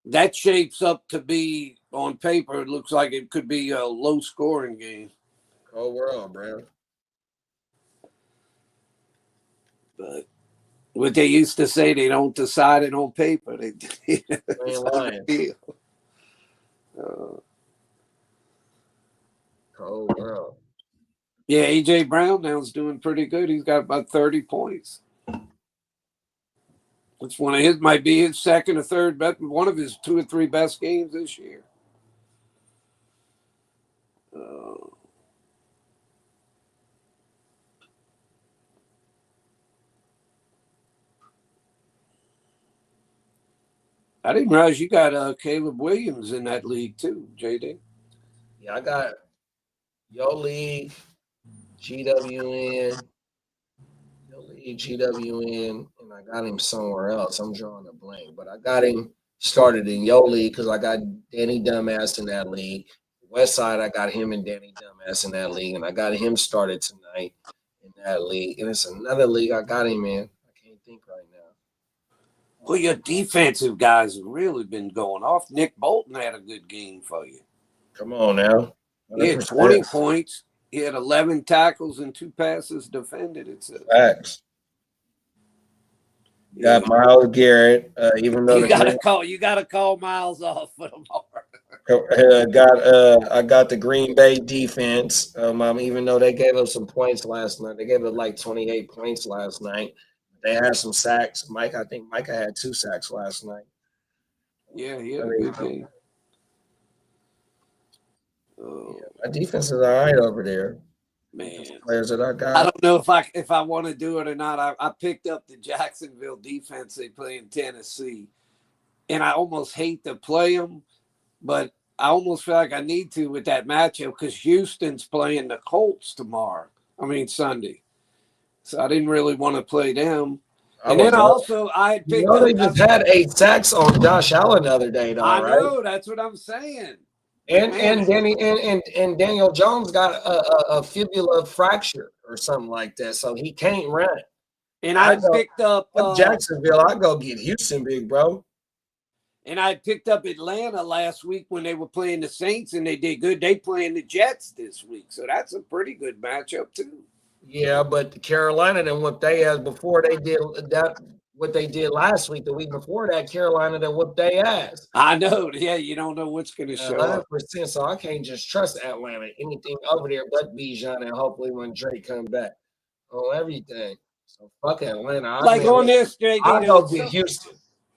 That shapes up to be, on paper, it looks like it could be a low-scoring game. Cold world, bro. But what they used to say, they don't decide it on paper. They ain't lying. Cold world. Yeah, AJ Brown now is doing pretty good. He's got about 30 points. It's might be his second or third best, one of his 2 or 3 best games this year. I didn't realize you got Caleb Williams in that league too, JD. Yeah, I got your league, GWN, and I got him somewhere else. I'm drawing a blank, but I got him started in your league because I got Danny Dumbass in that league. West Side, I got him and Danny Dumbass in that league, and I got him started tonight in that league. And it's another league I got him in. I can't think right now. Well, your defensive guys have really been going off. Nick Bolton had a good game for you. Come on now. 100%. He had 20 points. He had 11 tackles and 2 passes defended, it says. Facts. You got Myles Garrett, even though you gotta call Myles off for tomorrow. I got the Green Bay defense. Even though they gave up some points last night, they gave up like 28 points last night. They had some sacks. I think Micah had 2 sacks last night. Yeah, he had a good game. My defense is all right over there. Man, Players that I got. I don't know if I want to do it or not. I picked up the Jacksonville defense they play in Tennessee. and I almost hate to play them, but I almost feel like I need to with that matchup because Houston's playing the Colts tomorrow. Sunday. So I didn't really want to play them. And then I had picked up. They just had 8 sacks on Josh Allen the other day, though, I right? know, that's what I'm saying. And Daniel Jones got a fibula fracture or something like that, so he can't run. And I picked up Jacksonville. I go get Houston, big bro. And I picked up Atlanta last week when they were playing the Saints, and they did good. They playing the Jets this week, so that's a pretty good matchup too. Yeah, but Carolina done whooped they ass before they did that. What they did last week, the week before that, Carolina done whooped they ass. I know. Yeah, you don't know what's going to show up. 100%. So I can't just trust Atlanta. Anything over there but Bijan, and hopefully when Drake come back on everything. So fuck Atlanta. On this, JD, I'll go get Houston.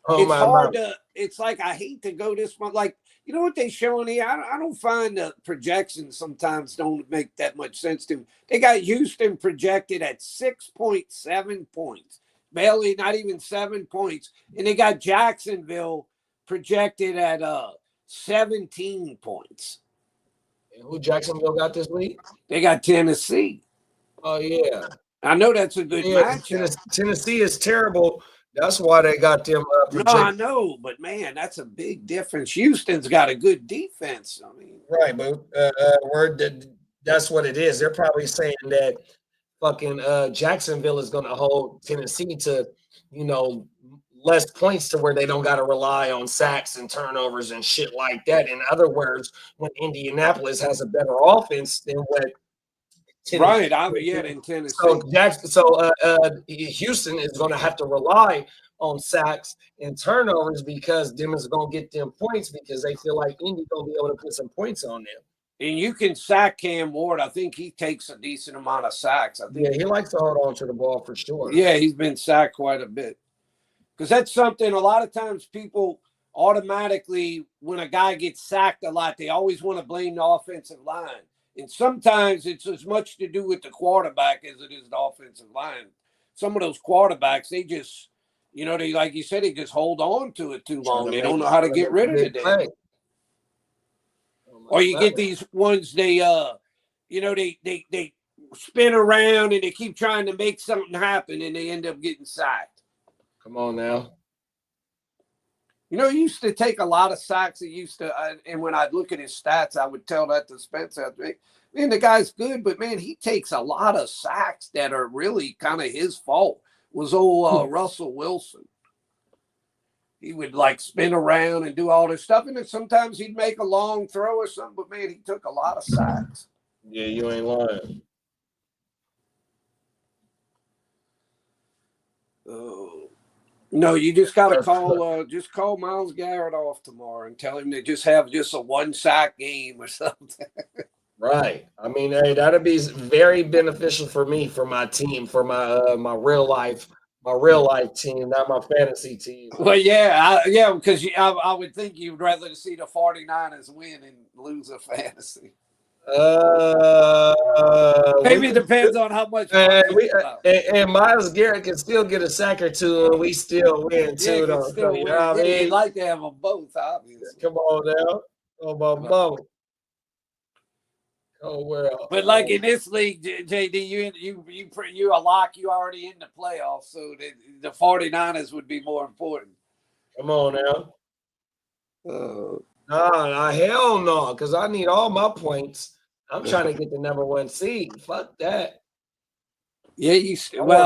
It's hard to. It's like I hate to go this month. Like, you know what they showing here? I don't find the projections sometimes don't make that much sense to me. They got Houston projected at 6.7 points. Barely, not even 7 points. And they got Jacksonville projected at 17 points. And who Jacksonville got this week? They got Tennessee. Oh, yeah. I know that's a good matchup. Tennessee is terrible. That's why they got them projected. No, I know, but man, that's a big difference. Houston's got a good defense. Right, but that's what it is. They're probably saying that fucking Jacksonville is going to hold Tennessee to, less points to where they don't got to rely on sacks and turnovers and shit like that. In other words, when Indianapolis has a better offense than what Tennessee. Right, in Tennessee. So Houston is going to have to rely on sacks and turnovers because them is going to get them points because they feel like Indy going to be able to put some points on them. And you can sack Cam Ward. I think he takes a decent amount of sacks. He likes to hold on to the ball for sure. Yeah, he's been sacked quite a bit. Because that's something a lot of times people automatically, when a guy gets sacked a lot, they always want to blame the offensive line. And sometimes it's as much to do with the quarterback as it is the offensive line. Some of those quarterbacks, they just, they, like you said, they just hold on to it too long. They don't know how to get rid of it. Or you get these ones, they spin around and they keep trying to make something happen and they end up getting sacked. Come on now. He used to take a lot of sacks. And when I'd look at his stats, I would tell that to Spencer. Man, the guy's good, but man, he takes a lot of sacks that are really kind of his fault. Was old Russell Wilson. He would spin around and do all this stuff, and then sometimes he'd make a long throw or something. But man, he took a lot of sacks. Yeah, you ain't lying. Oh. No, you just got to call Myles Garrett off tomorrow and tell him to just have just a 1-sack game or something. Right. Hey, that'd be very beneficial for me, for my team, for my real life team, not my fantasy team. Well, yeah, because I would think you'd rather see the 49ers win and lose a fantasy. Maybe it depends on how much. And Myles Garrett can still get a sack or two, and we still win too. Though, you know what I mean? We'd like to have them both, obviously. Come on now, my mama. Oh well. But in this league, JD, you a lock. You already in the playoffs, so the 49ers would be more important. Come on now. Nah, hell no, because I need all my points. I'm trying to get the number 1 seed. Fuck that. Yeah,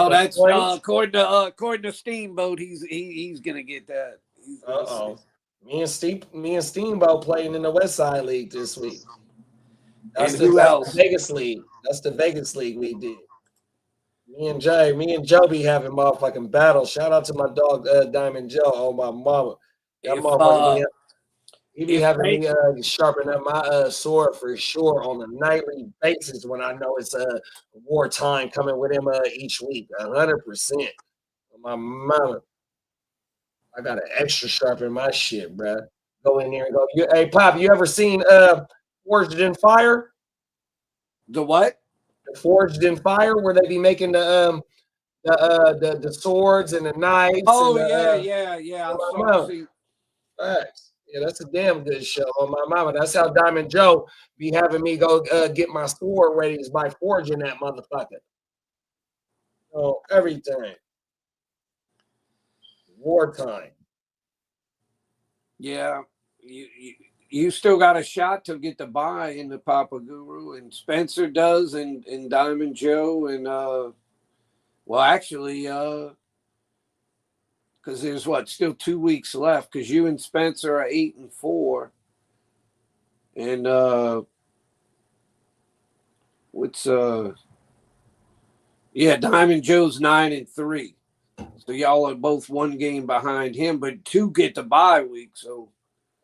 that's according to Steamboat, he's gonna get that. Me and Steamboat playing in the West Side League this week. That's who else? Vegas League. That's the Vegas League we did. Me and Joe be having motherfucking battles. Shout out to my dog Diamond Joe. Oh my mama. He be having me sharpen up my sword for sure on a nightly basis when I know it's wartime coming with him each week. 100%. My mama. I got to extra sharpen my shit, bro. Go in there and go. Hey, Pop, you ever seen Forged in Fire? The what? The Forged in Fire, where they be making the swords and the knives. Oh, and yeah. Facts. Yeah, that's a damn good show on my mama. That's how Diamond Joe be having me go get my sword ratings by forging that motherfucker. Oh, everything. Wartime. Yeah, you still got a shot to get the buy in the Papa Guru, and Spencer does, and Diamond Joe, and well, actually, because there's still 2 weeks left, because you and Spencer are 8-4, and what's yeah, Diamond Joe's 9-3. So y'all are both one game behind him, but 2 get the bye week. So,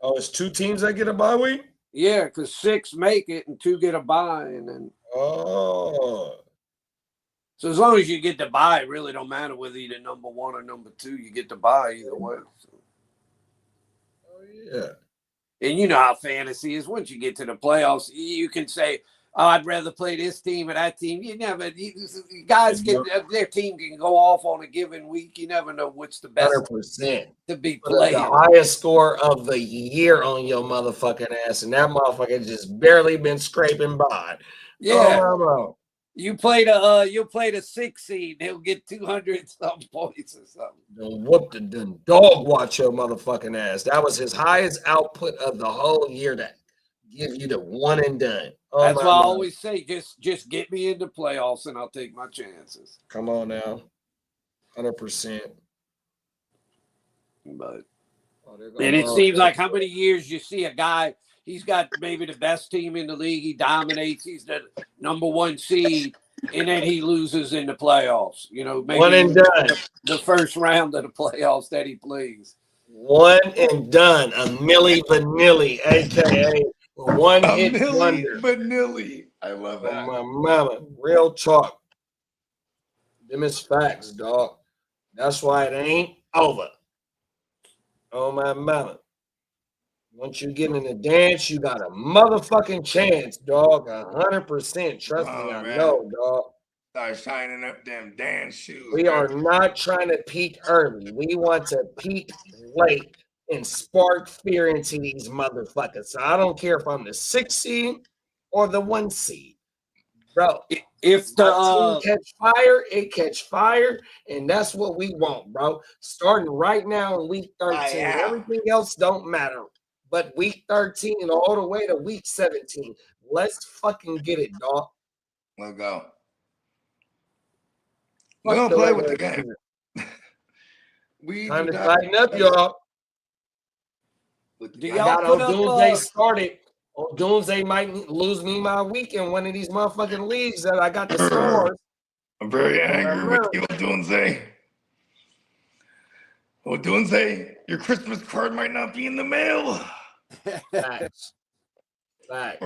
it's 2 teams that get a bye week? Yeah, because 6 make it and 2 get a bye, and then. Oh. So as long as you get the bye, it really don't matter whether you're number 1 or number 2. You get the bye either way. So. Oh yeah. And you know how fantasy is. Once you get to the playoffs, you can say, "Oh, I'd rather play this team or that team." You never. Guys can their team can go off on a given week. You never know what's the best 100%. to be Put playing. the highest score of the year on your motherfucking ass, and that motherfucker just barely been scraping by. Yeah. Oh, You play the you'll play the 6 seed. He'll get 200 some points or something. Don't whoop the dog watch your motherfucking ass. That was his highest output of the whole year. That give you the one and done. Oh, that's why I always say, just get me into playoffs and I'll take my chances. Come on now, 100%. But and it seems like how many years you see a guy. He's got maybe the best team in the league. He dominates. He's the number 1 seed, and then he loses in the playoffs. You know, maybe one and done. The first round of the playoffs that he plays. One and done. A Milli Vanilli, aka one hit wonder. Vanilli. I love that. My mama, real talk. Them is facts, dog. That's why it ain't over. Oh my mama. Once you get in the dance, you got a motherfucking chance, dog. 100%. Trust me, I know, dog. Start shining up them dance shoes. We are not trying to peak early. We want to peak late and spark fear into these motherfuckers. So I don't care if I'm the 6 seed or the 1 seed. Bro, if the team catch fire, it catch fire, and that's what we want, bro. Starting right now in week 13, everything else don't matter. But week 13 all the way to week 17, let's fucking get it, dog. Let's go. We're gonna play with the game. Time to tighten up, y'all. Do y'all put up Doomsday started. Doomsday might lose me my week in one of these motherfucking leagues that I got the stars. I'm very angry with you, Doomsday. Doomsday, your Christmas card might not be in the mail. Facts. I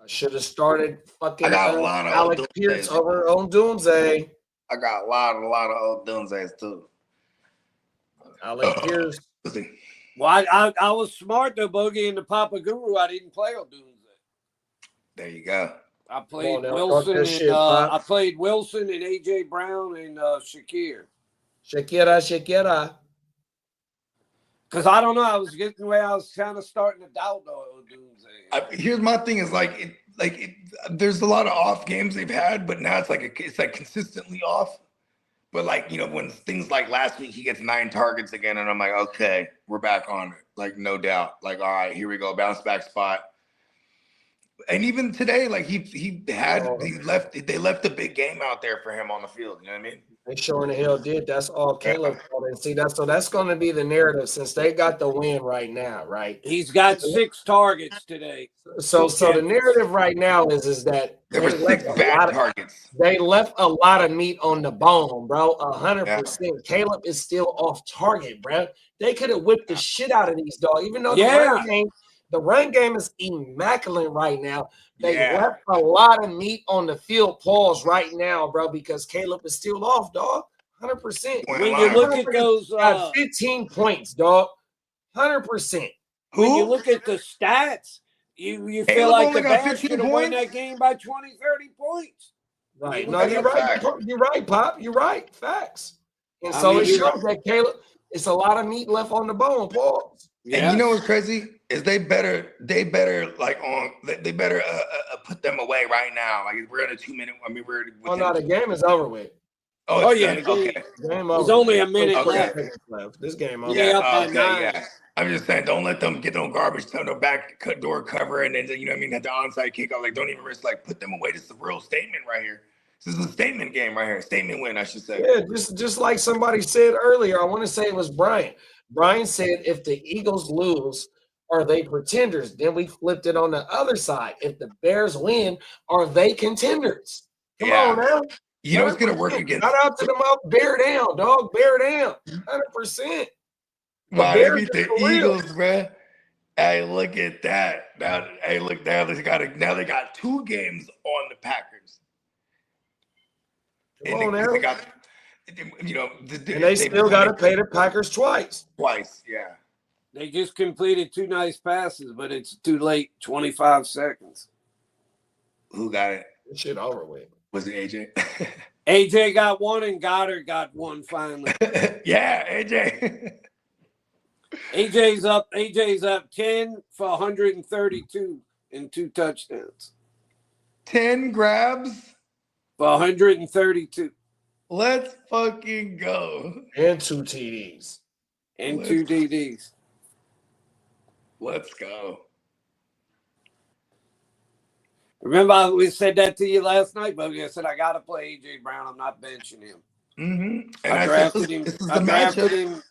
should have started fucking I got a lot of Alex Pierce over on Doomsday. I got a lot of old Doomsdays too. Alex Pierce. Well, I was smart though, Boogie, in the Papa Guru. I didn't play on Doomsday. There you go. I played Wilson and I played Wilson and AJ Brown and Shakir. Shakira. Because I don't know, I was getting the way I was kind of starting to doubt Doomsday. Here's my thing: is there's a lot of off games they've had, but now it's like consistently off. But when things like last week, he gets 9 targets again, and I'm like, okay, we're back on it. No doubt. All right, here we go, bounce back spot. And even today, they left a big game out there for him on the field. You know what I mean? They sure in the hell did. That's all Caleb called. And see, that's going to be the narrative since they got the win right now, right? He's got 6 targets today. So the narrative right now is that there were 6 bad targets. They left a lot of meat on the bone, bro. 100%. Yeah. Caleb is still off target, bro. They could have whipped the shit out of these dogs, even though the run game is immaculate right now. They left a lot of meat on the field pause right now, bro, because Caleb is still off, dog. 100%. When you look at those 15 points, dog. 100%. When you look at the stats, you feel like the Bears should have won that game by 20, 30 points. Right. No, you're right. You're right, Pop. You're right. Facts. And so it shows that It's a lot of meat left on the bone, Paul. And you know what's crazy is they better put them away right now. Like we're in a 2-minute. I mean, we're Oh no, the game is over with. Oh yeah, the game, okay. Game over. There's only a minute left. This game over. Yeah, up at okay, 9. yeah. I'm just saying, don't let them get no garbage to the back door cover, and then you know what I mean, at the onside kickoff. Like, don't even risk put them away. This is a real statement right here. This is a statement game right here. Statement win, I should say. Yeah, just like somebody said earlier. I want to say it was Brian. Brian said, if the Eagles lose, are they pretenders? Then we flipped it on the other side. If the Bears win, are they contenders? Come on now. You know what's going to work against? Shout out to them out. Bear down, dog. Bear down. 100%. Wow, they beat the Eagles, bro. Hey, look at that. Now they got 2 games on the Packers. Come on now. They got, and they still got to pay the Packers twice. Yeah. They just completed 2 nice passes, but it's too late. 25 seconds. Who got it? This shit over with. Was it AJ? AJ got 1 and Goddard got 1 finally. Yeah, AJ. AJ's up 10 for 132 and 2 touchdowns. 10 grabs for 132. Let's fucking go. And 2 TDs. And 2 DDs. Let's go. Remember, we said that to you last night, but I said I got to play AJ Brown. I'm not benching him. Mm-hmm. And I drafted him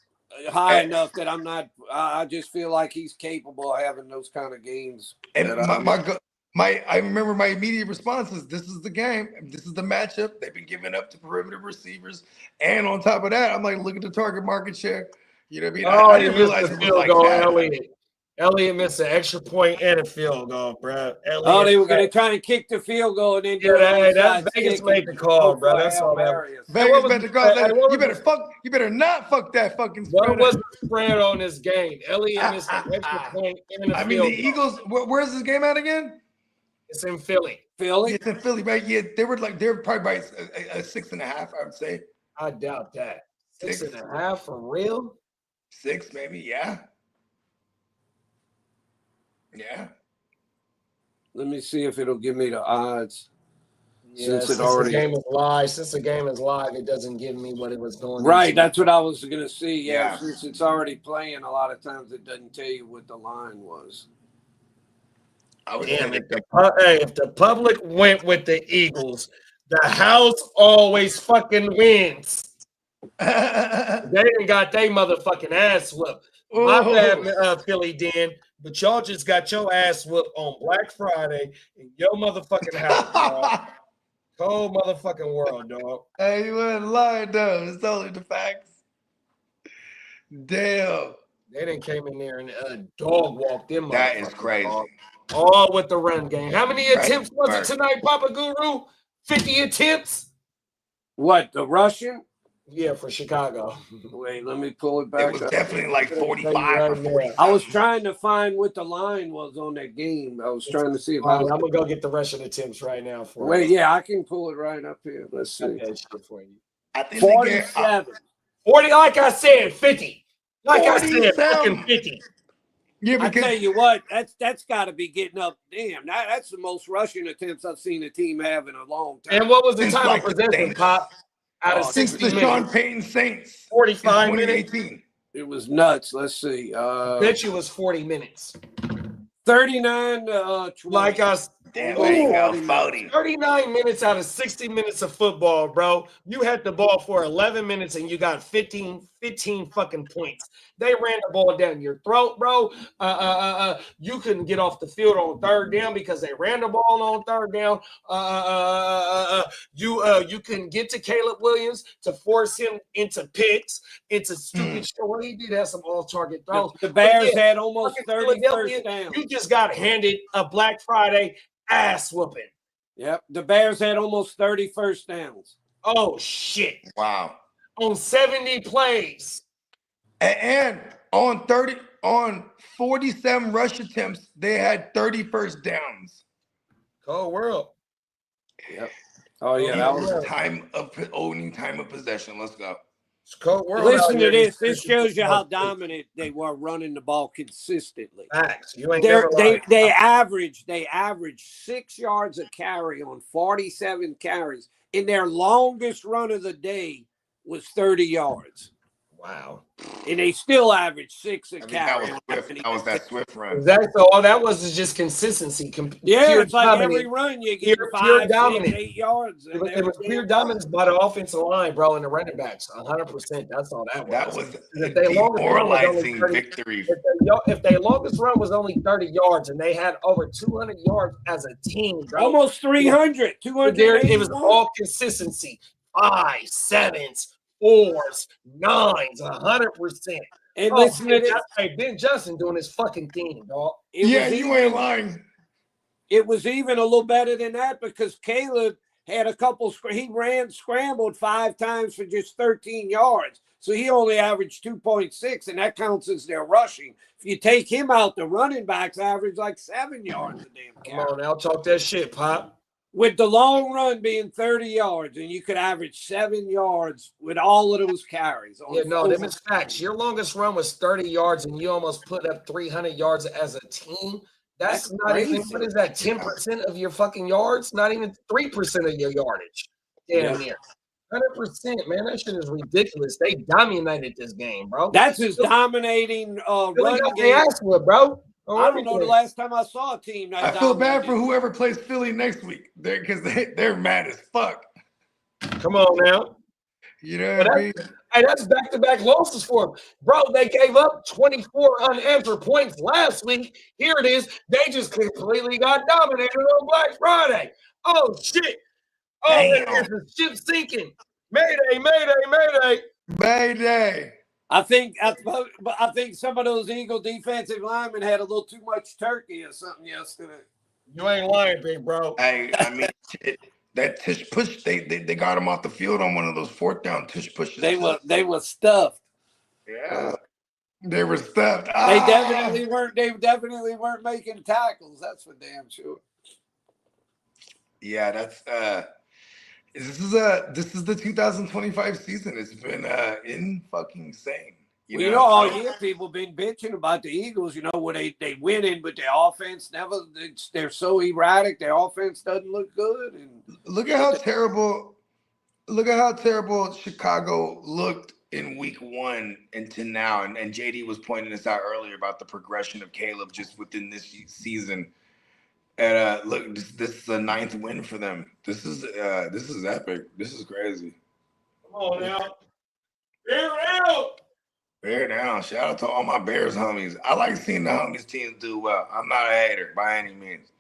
high enough that I'm not. I just feel like he's capable of having those kind of games. And I remember my immediate response is, "This is the game. This is the matchup. They've been giving up to perimeter receivers, and on top of that, I'm like, look at the target market share. You know what I mean? Oh, I didn't realize it was like that. Elliott missed an extra point and a field goal, bro. They were going to try and kick the field goal and then that Vegas made the call, bro. That's all that. Vegas made the call. You better not fuck that fucking spread. What was the spread on this game? Elliott missed an extra point and a field goal. The Eagles. Where's this game at again? It's in Philly. It's in Philly, right? Yeah, they were probably by a 6.5, I would say. I doubt that. 6.5 for real? 6 maybe, yeah. Yeah. Let me see if it'll give me the odds. Yeah, since the game is live. Since the game is live, it doesn't give me what it was going. Right, that's what I was going to see. Yeah, since it's already playing, a lot of times it doesn't tell you what the line was. Damn, if the public went with the Eagles, the house always fucking wins. They done got their motherfucking ass whooped. My bad, Philly Den, but y'all just got your ass whooped on Black Friday in your motherfucking house, dog. Cold motherfucking world, dog. Hey, you wasn't lying, though. It's only the facts. Damn. They done came in there and dog walked them. That is crazy. Dog. All with the run game. How many attempts was it tonight, Papa Guru? 50 attempts? What, the Russian? Yeah, for Chicago. Wait, let me pull it back. It was definitely like 45 or 45. I was trying to find what the line was on that game. I was trying to see if I'm going to go get the Russian attempts right now. I can pull it right up here. Let's see. Okay, for you. I think 47. 40, like I said, 50. Like I said, fucking 50. Yeah, I tell you what, that's got to be getting up. Damn, that's the most rushing attempts I've seen a team have in a long time. And what was the time of possession, Pop? Out of 60 minutes. Sean Payton Saints. 45 minutes. It was nuts. Let's see. Bet you was 40 minutes. 39 to 20. Like us. Damn, there you go, 40. 39 minutes out of 60 minutes of football, bro. You had the ball for 11 minutes and you got 15 fucking points. They ran the ball down your throat, bro. You couldn't get off the field on third down because they ran the ball on third down. You couldn't get to Caleb Williams to force him into picks, into stupid shit. Well, he did have some all-target throws. The Bears had almost 30 first downs. You just got handed a Black Friday ass whooping. Yep, the Bears had almost 30 first downs. Oh, shit. Wow. On 70 plays. And on 47 rush attempts, they had 30 first downs. Cold world. Yep. Oh, yeah. That was time of possession. Let's go. It's cold world out Listen here. to this. This shows you how dominant they were running the ball consistently. Facts. You ain't never lied. They averaged 6 yards a carry on 47 carries. In their longest run of the day was 30 yards. Wow. And they still averaged 6 a I mean, carry. that was that Swift run. Exactly. So all that was is just consistency. Yeah, Pure it's like dominance. every run you get Pure 5, 6, dominance. 8 yards. It was pure dominance by the offensive line, bro, and the running backs. 100%. That's all that was. That was If a their longest run was only demoralizing 30 victory. If their longest run was only 30 yards and they had over 200 yards as a team, bro. Almost 300, 200. It was all consistency. 5, 7s, 4s, 9s, 100%. And listen to this. Hey, Ben Johnson doing his fucking thing, dog. You ain't lying. It was even a little better than that because Caleb had a couple. He scrambled 5 times for just 13 yards. So he only averaged 2.6, and that counts as their rushing. If you take him out, the running backs average like 7 yards a damn carry. Come on now, talk that shit, Pop. With the long run being 30 yards, and you could average 7 yards with all of those carries. Yeah, no, them is facts. Your longest run was 30 yards, and you almost put up 300 yards as a team. That's not crazy. even, what is that, 10% of your fucking yards? Not even 3% of your yardage. Damn near. 100%, man. That shit is ridiculous. They dominated this game, bro. That's as dominating run game. Asked for, bro. I don't know the last time I saw a team that I feel bad for whoever plays Philly next week because they're mad as fuck. Come on now. You know what I mean? Hey, that's back-to-back losses for them. Bro, they gave up 24 unanswered points last week. Here it is. They just completely got dominated on Black Friday. Oh, shit. Oh, there's the ship sinking. Mayday, mayday, mayday. Mayday. I think some of those Eagle defensive linemen had a little too much turkey or something yesterday. You ain't lying, big bro. Hey, I mean, that tush push, they got him off the field on one of those 4th down tush pushes. They were stuffed. Yeah, they were stuffed. They definitely weren't. They definitely weren't making tackles. That's for damn sure. Yeah, that's this is the 2025 season. It's been in fucking insane. You know, all year people been bitching about the Eagles. You know, where they winning, but their offense they're so erratic. Their offense doesn't look good. And look at how terrible Chicago looked in week 1 into now. And JD was pointing this out earlier about the progression of Caleb just within this season. And look, this is a 9th win for them. This is epic. This is crazy. Come on now. Bear down. Shout out to all my Bears homies. I like seeing the homies teams do well. I'm not a hater by any means.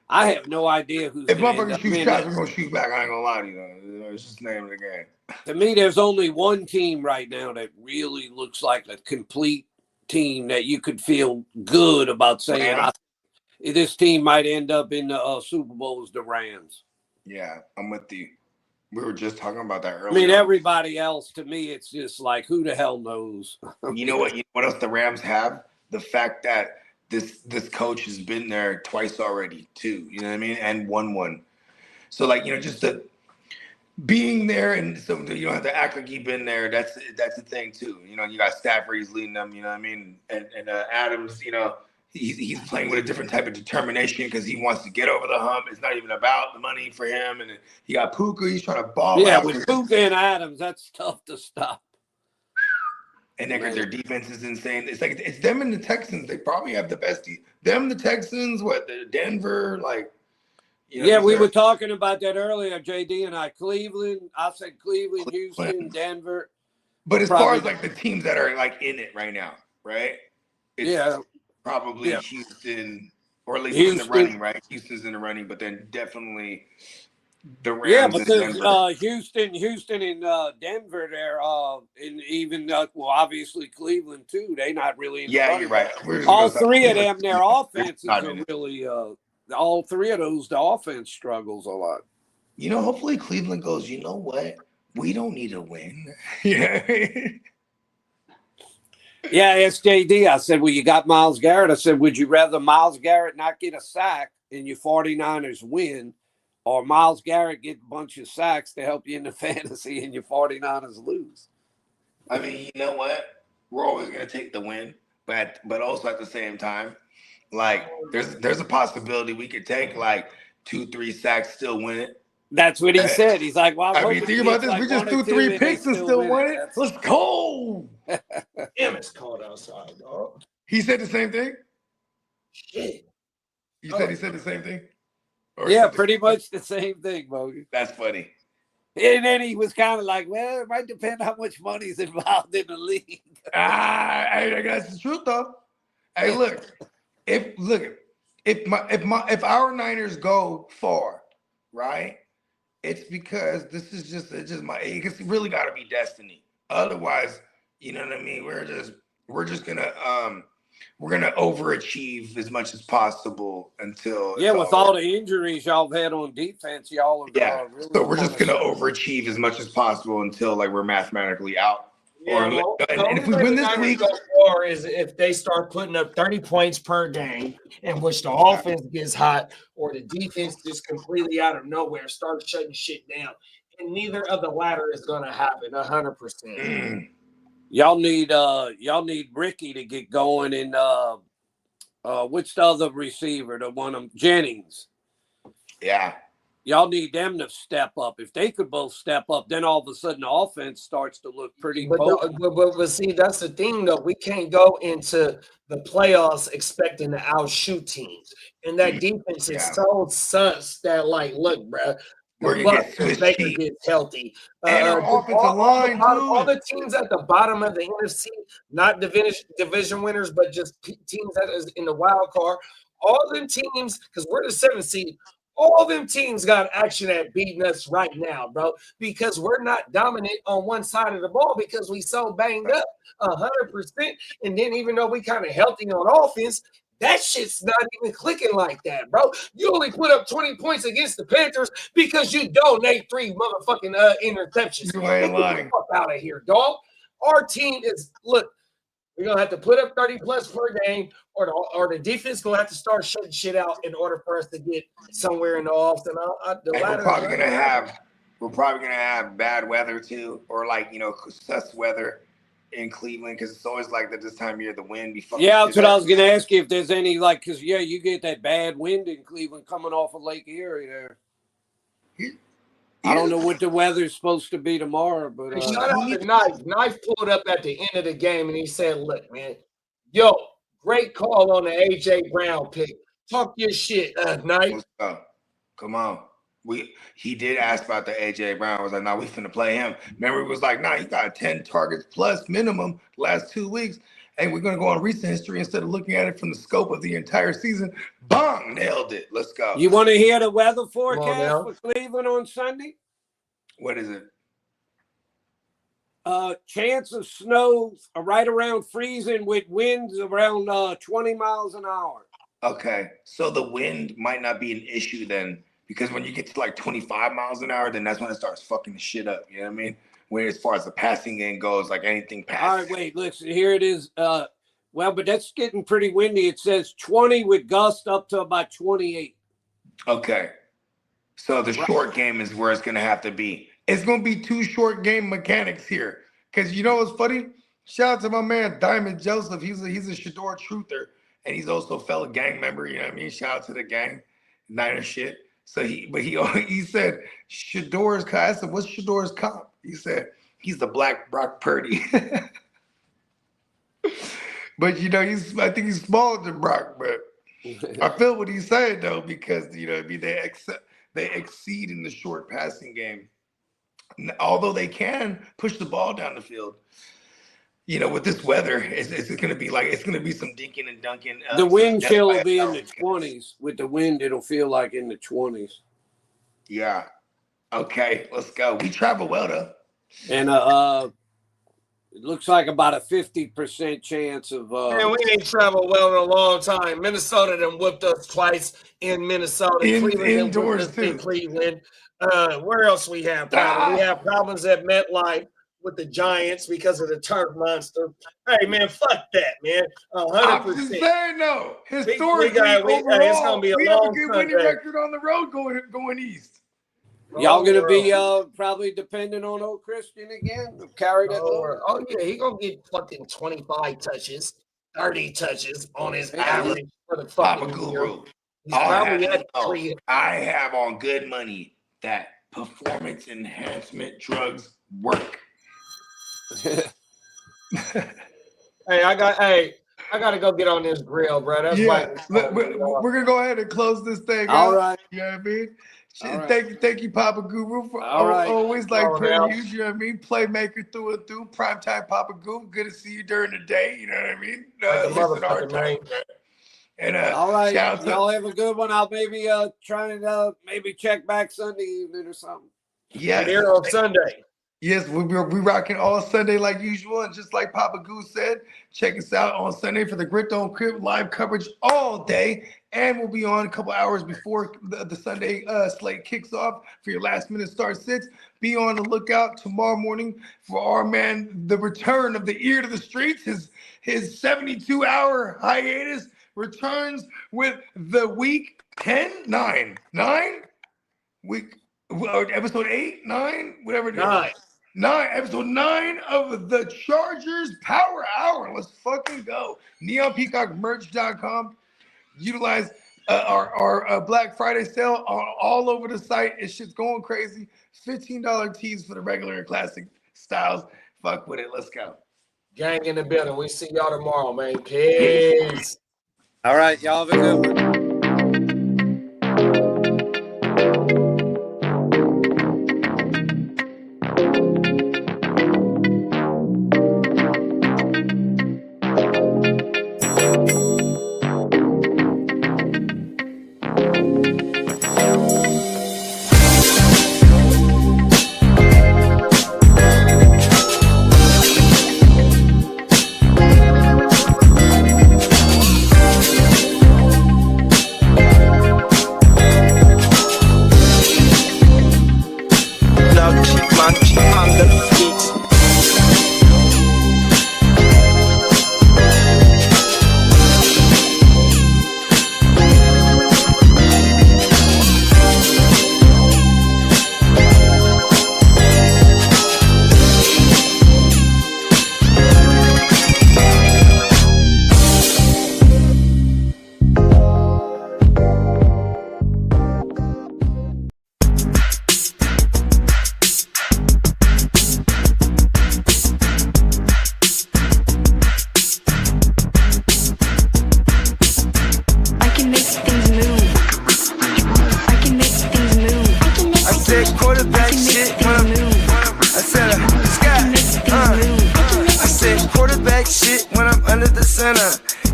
I have no idea who's. If motherfuckers shoot shots, we're gonna shoot back. I ain't gonna lie to you. It's just the name of the game. To me, there's only one team right now that really looks like a complete team that you could feel good about saying this team might end up in the Super Bowl. Is the Rams. Yeah, I'm with you. We were just talking about that earlier. I mean, everybody else, to me, it's just like, who the hell knows? You know what else the Rams have? The fact that this coach has been there twice already, too. You know what I mean? And won one. So, like, you know, just the being there and so you don't have to act like you've been there. That's the thing, too. You know, you got Stafford, he's leading them, you know what I mean? And Adams, you know, he's playing with a different type of determination because he wants to get over the hump. It's not even about the money for him. And he got Puka. He's trying to ball out. Yeah, with Puka and Adams, that's tough to stop. And their defense is insane. It's like it's them and the Texans. They probably have the best. Them, the Texans, the Denver, like. You know, we were talking about that earlier, JD and I. Cleveland. I said Cleveland, Houston, Denver. But as far as like the teams that are like in it right now, right? It's probably Houston, or at least in the running, right? Houston's in the running, but then definitely the Rams. Yeah, because Houston and Denver, they're and even obviously Cleveland too. They're not really. You're right. All three of them, their offenses are really. All three of those, the offense struggles a lot. You know, hopefully Cleveland goes. You know what? We don't need a win. Yeah. Yeah, it's JD. I said, well, you got Myles Garrett. I said, would you rather Myles Garrett not get a sack and your 49ers win, or Myles Garrett get a bunch of sacks to help you in the fantasy and your 49ers lose? I mean, you know what? We're always gonna take the win, but also at the same time, like there's a possibility we could take like 2-3 sacks, still win it. That's what he said. He's like, well, I mean, think about this. like We just 1 or threw 2 3 and they picks and still won it. That's- Let's go. Damn, it's cold outside, dog. He said the same thing. Shit. You said he said the same thing. Or Yeah, something? pretty much the same thing, Bogey. That's funny. And then he was kind of like, well, it might depend how much money's involved in the league. I guess the truth though. Hey, look, if our Niners go far, right? It's because it's just it's really got to be destiny. Otherwise, you know what I mean. We're just gonna overachieve as much as possible until with all the injuries y'all have had on defense, y'all are really so we're just gonna overachieve as much as possible until like we're mathematically out. Yeah, And if we win this week, or is if they start putting up 30 points per game, in which the offense gets hot, or the defense just completely out of nowhere starts shutting shit down, and neither of the latter is going to happen 100%. Y'all need Ricky to get going, and which the other receiver, the one of Jennings. Yeah. Y'all need them to step up. If they could both step up, then all of a sudden the offense starts to look pretty potent. But see, that's the thing, though. We can't go into the playoffs expecting to outshoot teams. And that defense is so sus that, like, look, bro, Baker gets healthy. And our offensive line, too. All the teams at the bottom of the NFC, not division winners, but just teams that is in the wild card, all them teams, because we're the 7th seed, all them teams got action at beating us right now, bro, because we're not dominant on one side of the ball because we so banged up 100%. And then even though we kind of healthy on offense, that shit's not even clicking like that, bro. You only put up 20 points against the Panthers because you donate 3 motherfucking interceptions. You ain't lying. Get the fuck out of here, dog. Our team is, look, we're going to have to put up 30 plus per game, or the defense going to have to start shutting shit out in order for us to get somewhere in the offseason. We're probably going to have bad weather too, or like, sus weather in Cleveland, because it's always like that this time of year, the wind be fucking. Yeah, that's what I was going to ask you, if there's any, like, because, you get that bad wind in Cleveland coming off of Lake Erie there. I don't know what the weather's supposed to be tomorrow, but shout out to Knife. Knife pulled up at the end of the game and he said, "Look, man, great call on the AJ Brown pick. Talk your shit, Knife." Come on. He did ask about the AJ Brown. I was like, we finna play him. Remember, he was like, he got 10 targets plus minimum last 2 weeks. And we're gonna go on recent history instead of looking at it from the scope of the entire season. Bong, nailed it. Let's go. You want to hear the weather forecast for Cleveland on Sunday? What is it? Chance of snow right around freezing with winds around 20 miles an hour. Okay, so the wind might not be an issue then, because when you get to like 25 miles an hour, then that's when it starts fucking the shit up. You know what I mean? Where as far as the passing game goes, like anything past. All right, wait, listen, here it is. But that's getting pretty windy. It says 20 with gust up to about 28. Okay. So the short game is where it's going to have to be. It's going to be 2 short game mechanics here. Because you know what's funny? Shout out to my man, Diamond Joseph. He's a Shador truther. And he's also a fellow gang member. You know what I mean? Shout out to the gang. Niner shit. So he said, Shador's comp. I said, what's Shador's comp? He said, he's the black Brock Purdy. But, I think he's smaller than Brock. But I feel what he's saying, though, because, they exceed in the short passing game. Although they can push the ball down the field. With this weather, it's going to be some dinking and dunking. The wind chill will be in the 20s. With the wind, it'll feel like in the 20s. Yeah. Okay, let's go. We travel well, though. And it looks like about a 50% chance of. Man, we ain't traveled well in a long time. Minnesota done whooped us twice in Minnesota. Cleveland indoors too. In Cleveland. Where else we have problems? We have problems at MetLife with the Giants because of the turf monster. Hey, man, fuck that, man. 100%. I'm just saying, though. Historically, it's going to be a we long have a good winning record on the road going east. Y'all gonna be probably dependent on old Christian again? Carry that load? Oh yeah, he gonna get fucking 25 touches, 30 touches on his average for the fucking Papa year. Guru. He's probably at 3. I have on good money that performance enhancement drugs work. Hey, I gotta go get on this grill, bro. That's we're gonna go ahead and close this thing All out. right. You know what I mean? All right. Thank you, Papa Guru, for All right. always like All per right. usual. You know what I mean? Playmaker through and through. Primetime Papa Guru. Good to see you during the day. You know what I mean? Like a Listen, our motherfucking time. man. And All right. shout out to Y'all have a good one. I'll maybe try and maybe check back Sunday evening or something. yes. Here on Sunday. Yes, we rocking all Sunday like usual. And just like Papa Goose said, check us out on Sunday for the Grit on Crib live coverage all day. And we'll be on a couple hours before the Sunday slate kicks off for your last minute start sits. Be on the lookout tomorrow morning for our man, the return of the ear to the streets. His 72-hour hiatus returns with the week 10, 9, week, episode 8, 9, whatever it is. 9, episode 9 of the Chargers Power Hour. Let's fucking go. NeonPeacockMerch.com. Utilize our Black Friday sale all over the site. It's shit's going crazy. $15 tees for the regular and classic styles. Fuck with it. Let's go. Gang in the building. We see y'all tomorrow, man. Peace. All right, y'all have a good one.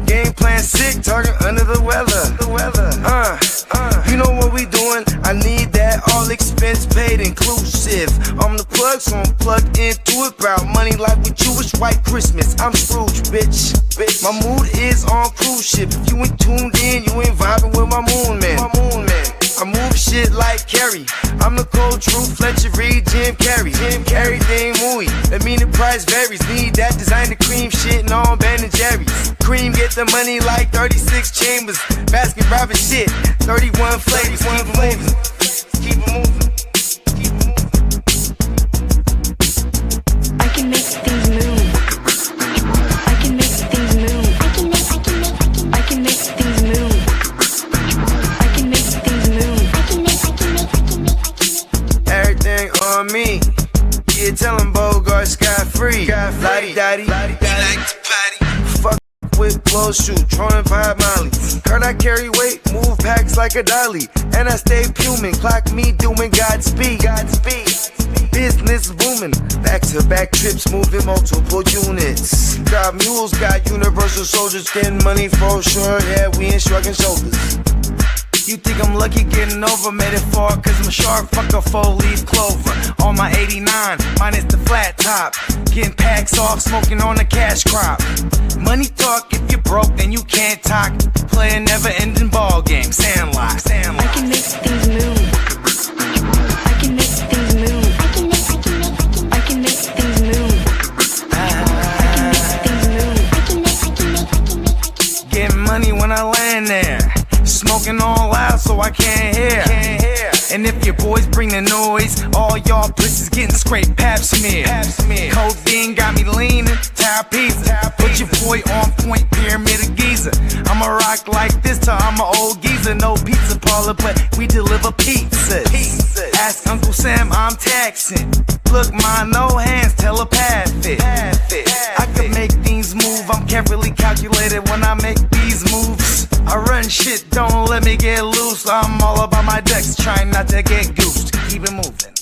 Game plan sick, target under the weather. You know what we doing? I need that all expense paid inclusive. I'm the plug, so I'm plugged into it. About money like with you, it's white Christmas. I'm Scrooge, bitch. My mood is on cruise ship. If you ain't tuned in, you ain't vibing with my moon man. I move shit like Kerry. I'm the cold truth, Fletcher Reed, Jim Carrey. Everything mooey, that mean the price varies. Need that designer cream shit and all Ben and Jerry's. Cream get the money like 36 chambers. Baskin Robbins shit, 31 flavors. Keep it moving. I can make things move. I can make things move. I can make things move. I can make things move. Everything on me. Yeah, tell him Bogart scot-free. Lottie-dottie, he like to patty. Fuck with blow shoot, trolling 5 Molly. Heard I carry weight, move packs like a dolly. And I stay fuming, clock me doing Godspeed. Business booming, back-to-back trips, moving multiple units. Got mules, got universal soldiers, getting money for sure. Yeah, we ain't shrugging shoulders. You think I'm lucky getting over, made it far, cause I'm sharp, fuck a 4-leaf clover. On my 89, minus the flat top. Getting packs off, smoking on the cash crop. Money talk, if you're broke, then you can't talk. Play a never-ending ball game, Sandlot. I can make things move. I can make things move. I can make things move. I can make things move. Getting money when I land there. Smoking all loud so I can't hear. And if your boys bring the noise, all y'all pussies getting scraped, pap smear. Codeine got me leaning, tower pizza. Put your boy on point, pyramid of Giza. I'ma rock like this till I'm an old geezer. No pizza parlor, but we deliver pizzas. Ask Uncle Sam, I'm taxing. Look, ma, no hands, telepathic. I can make things move, I'm carefully calculated when I make these moves. I run shit, don't let me get loose. I'm all about my decks, trying not to get goosed. Keep it moving.